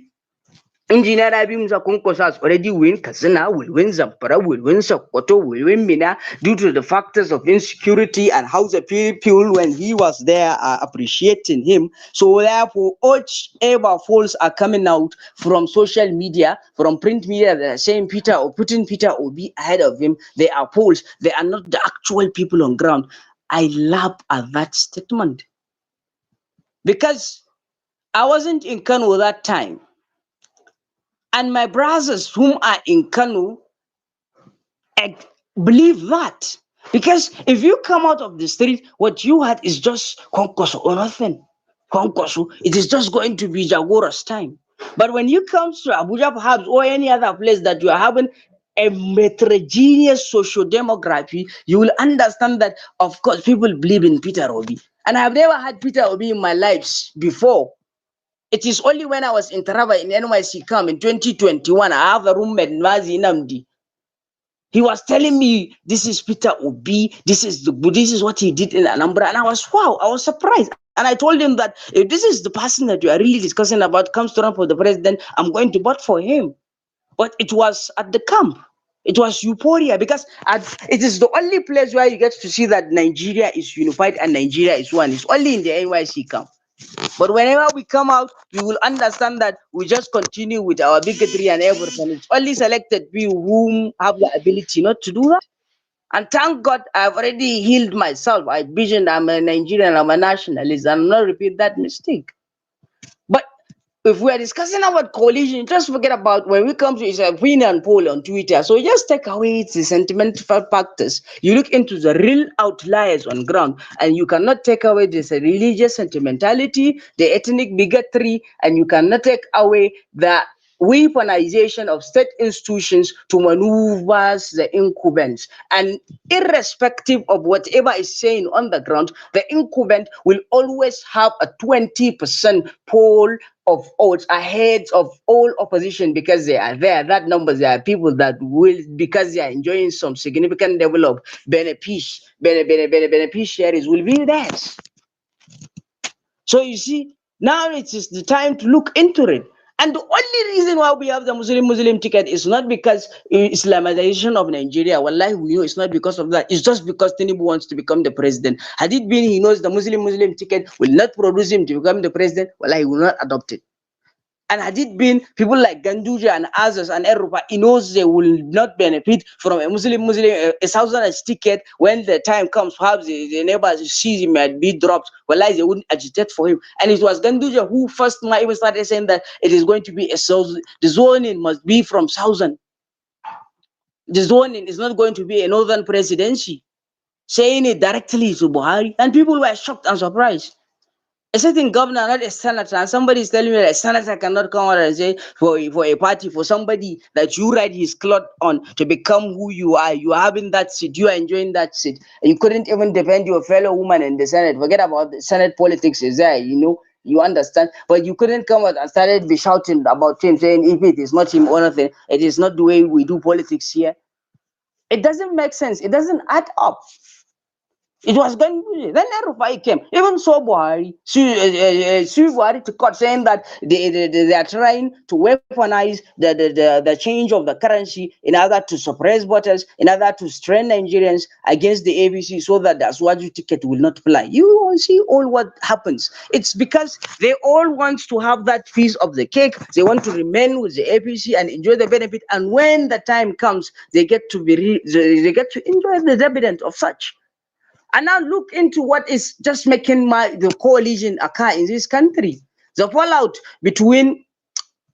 Engineer Abi Musa Konkosu has already win Kazina, will win Zampara, will win Sokoto, will win Mina due to the factors of insecurity and how the people, when he was there, are appreciating him. So therefore, whichever polls are coming out from social media, from print media, that are saying Peter or putting Peter Obi ahead of him, they are polls. They are not the actual people on ground. I laugh at that statement because I wasn't in Kano that time. And my brothers whom are in Kano believe that. Because if you come out of the street, what you had is just Konkoso or nothing. Konkoso, it is just going to be Jagora's time. But when you come to Abuja perhaps or any other place that you are having a heterogeneous social demography, you will understand that, of course, people believe in Peter Obi. And I have never had Peter Obi in my life before. It is only when I was in Taraba in NYC camp in 2021, I have a roommate, Mazi Namdi. He was telling me, this is Peter Obi, this is what he did in Anambra. And I was surprised. And I told him that if this is the person that you are really discussing about comes to run for the president, I'm going to vote for him. But it was at the camp. It was euphoria because it is the only place where you get to see that Nigeria is unified and Nigeria is one. It's only in the NYC camp. But whenever we come out, we will understand that we just continue with our bigotry and everything. It's only selected people who have the ability not to do that. And thank God I've already healed myself. I vision I'm a Nigerian, I'm a nationalist, and I'm not repeat that mistake. But if we are discussing about coalition, just forget about when we come to his opinion poll on Twitter. So just take away the sentimental factors. You look into the real outliers on ground, and you cannot take away this religious sentimentality, the ethnic bigotry, and you cannot take away the weaponization of state institutions to maneuver the incumbents. And irrespective of whatever is saying on the ground, the incumbent will always have a 20% poll of votes ahead of all opposition because they are there. That numbers, there are people that will, because they are enjoying some significant level of beneficiaries will be there. So you see, now it is the time to look into it. And the only reason why we have the Muslim ticket is not because Islamization of Nigeria. Wallahi, we know it's not because of that. It's just because Tinubu wants to become the president. Had it been he knows the Muslim ticket will not produce him to become the president, wallahi, he will not adopt it. And had it been people like Ganduja and others and Erupa, he knows they will not benefit from a a Southerners ticket. When the time comes, perhaps the neighbors see him might be dropped. Well, they wouldn't agitate for him. And it was Ganduja who first might even started saying that it is going to be the zoning must be from Southern. The zoning is not going to be a northern presidency. Saying it directly to Buhari, and people were shocked and surprised. A certain governor, not a senator, and somebody is telling me that a senator cannot come out and say for a party, for somebody that you write his cloth on to become who you are. You are having that seat, you are enjoying that seat. And you couldn't even defend your fellow woman in the Senate. Forget about the Senate politics is there, you understand. But you couldn't come out and started be shouting about him, saying if it is not him or nothing, it is not the way we do politics here. It doesn't make sense. It doesn't add up. It was going to then Rufai came. Even so Buhari, Buhari to court saying that they are trying to weaponize the change of the currency in order to suppress voters, in order to strain Nigerians against the ABC so that the Aswaju ticket will not fly. You will see all what happens. It's because they all want to have that piece of the cake. They want to remain with the APC and enjoy the benefit. And when the time comes, they get to they get to enjoy the dividend of such. And now look into what is just making the coalition occur in this country. The fallout between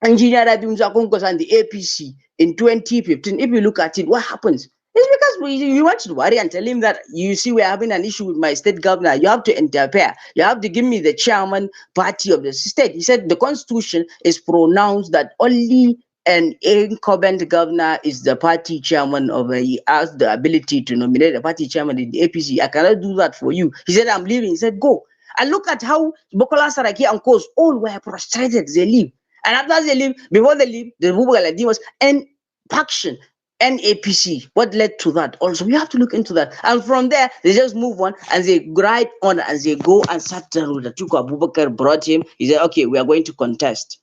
Engineer Rabiunza and the APC in 2015. If you look at it, what happens? It's because you want to worry and tell him that you see we're having an issue with my state governor. You have to interfere. You have to give me the chairman party of the state. He said the constitution is pronounced that only an incumbent governor is the party chairman of he has the ability to nominate a party chairman in the APC. I cannot do that for you. He said, I'm leaving. He said, go. And look at how Bukola Saraki and Kos all were frustrated. They leave. And after they leave, before they leave, the Bukola was and faction. NAPC, what led to that? Also, we have to look into that. And from there, they just move on and they grind on and they go and start the Tuku Abubakar brought him. He said, okay, we are going to contest.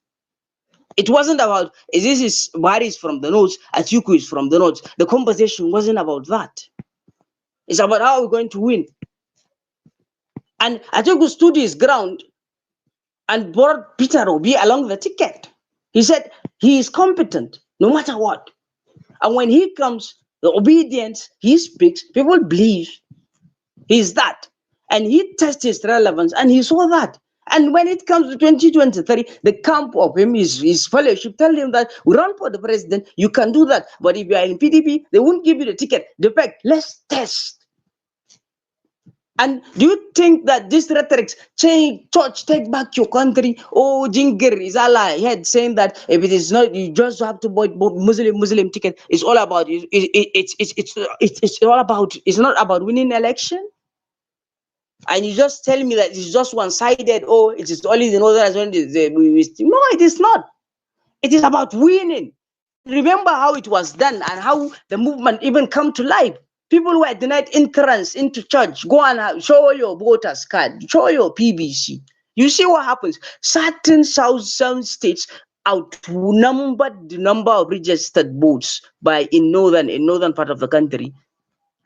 It wasn't about this is Buhari is from the north, Atiku is from the north. The conversation wasn't about that. It's about how we're going to win. And Atiku stood his ground and brought Peter Obi along the ticket. He said he is competent no matter what. And when he comes, the obedience he speaks, people believe he's that. And he tests his relevance and he saw that. And when it comes to 2023, the camp of him, his fellowship, tell him that we run for the president, you can do that. But if you are in PDP, they won't give you the ticket. The fact, let's test. And do you think that this rhetoric, change, touch, take back your country? Oh, Jingir is Allah head saying that if it is not, you just have to buy Muslim ticket. It's all about it's all about. It's not about winning election. And you just tell me that it's just one-sided. Oh, it is only the northern. No, it is not. It is about winning. Remember how it was done and how the movement even come to life. People were denied entrance into church. Go and show your voters card, show your PBC. You see what happens. Certain southern states outnumbered the number of registered votes by in northern part of the country.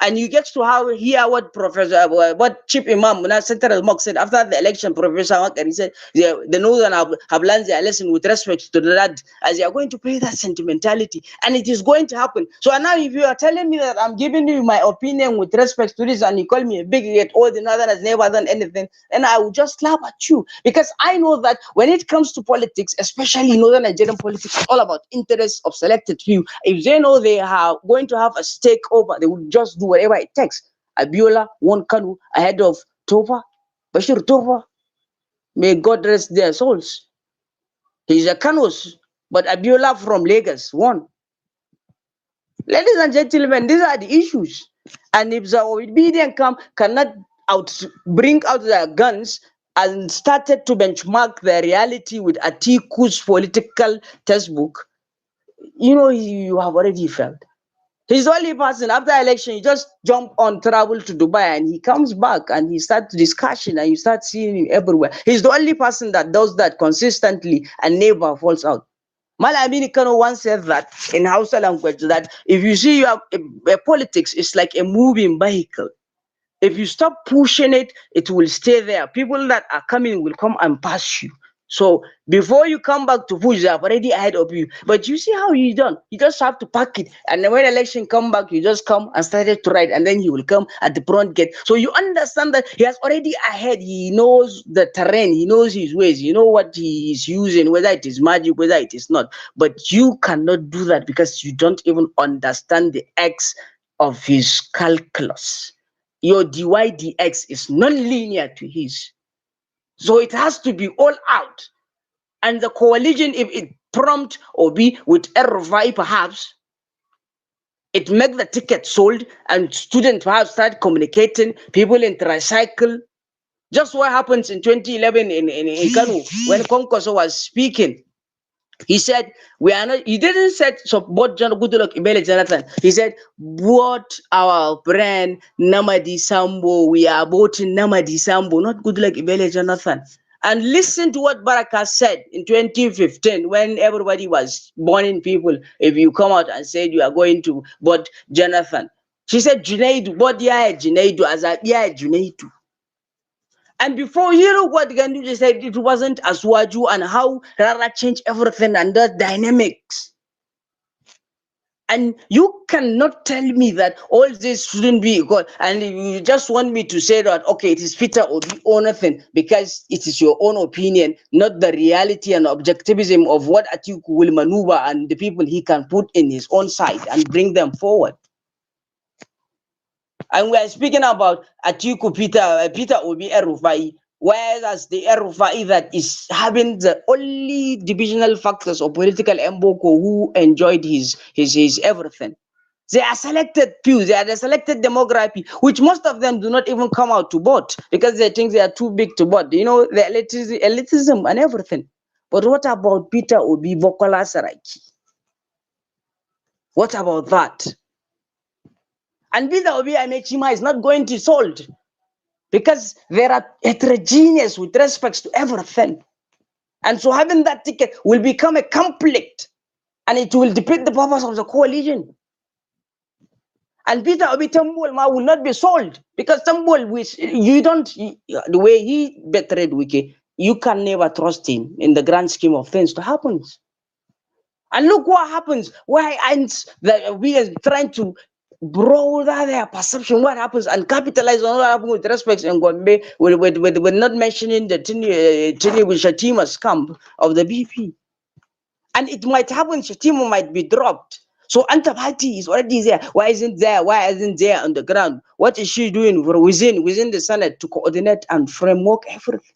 And you get to hear what Chief Imam, Central Mosque said after the election. Professor Wakari said the Northern have learned their lesson with respect to that, as they are going to play that sentimentality, and it is going to happen. So now, if you are telling me that I'm giving you my opinion with respect to this, and you call me a bigot, or the Northern has never done anything, then I will just laugh at you, because I know that when it comes to politics, especially Northern Nigerian politics, it's all about interests of selected few. If they know they are going to have a stake over, they will just do whatever it takes. Abiola won Kanu ahead of Tofa, Bashir Tofa. May God rest their souls. He's a Kanus, but Abiola from Lagos won. Ladies and gentlemen, these are the issues. And if the obedient cannot bring out their guns and started to benchmark the reality with Atiku's political textbook, you have already failed. He's the only person after election, he just jump on travel to Dubai and he comes back and he starts discussion and you start seeing him everywhere. He's the only person that does that consistently and never falls out. Malamini Kano once said that in Hausa language that if you see politics, it's like a moving vehicle. If you stop pushing it, it will stay there. People that are coming will come and pass you. So before you come back to push, they are already ahead of you. But you see how you done. You just have to pack it. And then when election come back, you just come and started to ride. And then he will come at the front gate. So you understand that he has already ahead. He knows the terrain. He knows his ways. You know what he is using, whether it is magic, whether it is not. But you cannot do that because you don't even understand the X of his calculus. Your dy dx is non-linear to his. So it has to be all out. And the coalition, if it prompt or be with RFI perhaps, it make the ticket sold and students perhaps start communicating, people in tricycle. Just what happens in 2011 in Kano when Konkoso was speaking. He said, we are not, he didn't say support Goodluck Ibele Jonathan. He said, what our brand, Namadi Sambo, we are voting Namadi Sambo, not Goodluck Ibele Jonathan. And listen to what Baraka said in 2015 when everybody was burning people. If you come out and said you are going to vote Jonathan. She said, Junaidu, what yeah, Junaidu, as a yeah, Junaidu. And before you know what Gandhi said, it wasn't Aswaju and how Rara changed everything and the dynamics. And you cannot tell me that all this shouldn't be good. And you just want me to say that, okay, it is Peter Obi or nothing, because it is your own opinion, not the reality and objectivism of what Atiku will maneuver and the people he can put in his own side and bring them forward. And we are speaking about Atiku Peter Obi Erufai, whereas the Erufai that is having the only divisional factors of political Mboko who enjoyed his everything. They are selected few, they are the selected demography, which most of them do not even come out to vote because they think they are too big to vote. You know, the elitism and everything. But what about Peter Obi Bokola Saraki? What about that? And Peter Obi Amechima is not going to solve because there are heterogeneous with respects to everything. And so having that ticket will become a conflict and it will defeat the purpose of the coalition. And Peter Obi Tambol will not be sold because Tambol, the way he betrayed Wiki, you can never trust him in the grand scheme of things to happen. And look what happens. Why aren't we are trying to broaden their perception? What happens and capitalize on what happens with respect and Gombe? We're not mentioning the Tinubu Shatima's camp of the BP. And it might happen, Shatima might be dropped. So Antabati is already there. Why isn't there? Why isn't there on the ground? What is she doing within the Senate to coordinate and framework everything?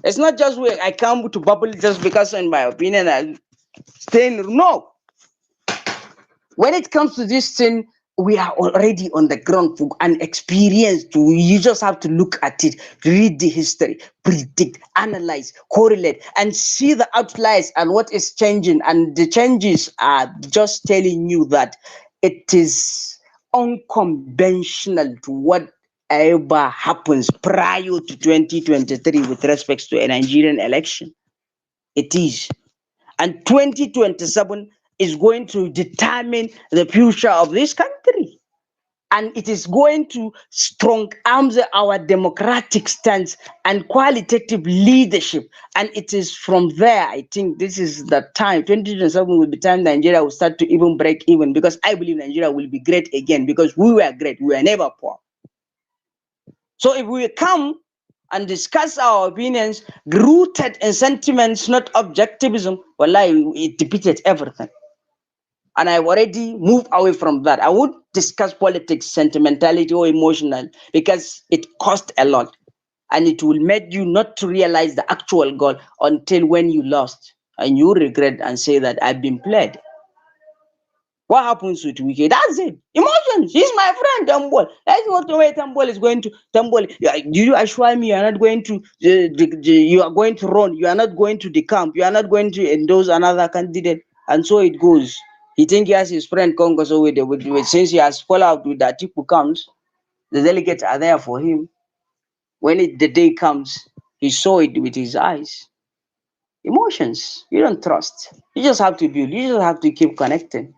It's not just where I come to bubble just because, in my opinion, I'm saying no. When it comes to this thing, we are already on the ground and experienced. You just have to look at it, read the history, predict, analyze, correlate, and see the outliers and what is changing. And the changes are just telling you that it is unconventional to whatever happens prior to 2023 with respect to a Nigerian election. It is. And 2027 is going to determine the future of this country. And it is going to strong arm our democratic stance and qualitative leadership. And it is from there, I think this is the time, 2027 will be time Nigeria will start to even break even, because I believe Nigeria will be great again, because we were great, we were never poor. So if we come and discuss our opinions rooted in sentiments, not objectivism, wallahi, it defeated everything. And I've already moved away from that. I would discuss politics, sentimentality, or emotional, because it costs a lot. And it will make you not to realize the actual goal until when you lost. And you regret and say that I've been played. What happens with Wike? That's it. Emotions. He's my friend, Tambol. That's what the way Tambol is going to. Tambol, do you assure me you are not going to? You are going to run. You are not going to the camp. You are not going to endorse another candidate. And so it goes. He thinks he has his friend Congo. So since he has fallen out with that Atiku comes, the delegates are there for him. When the day comes, he saw it with his eyes. Emotions. You don't trust. You just have to build. You just have to keep connecting.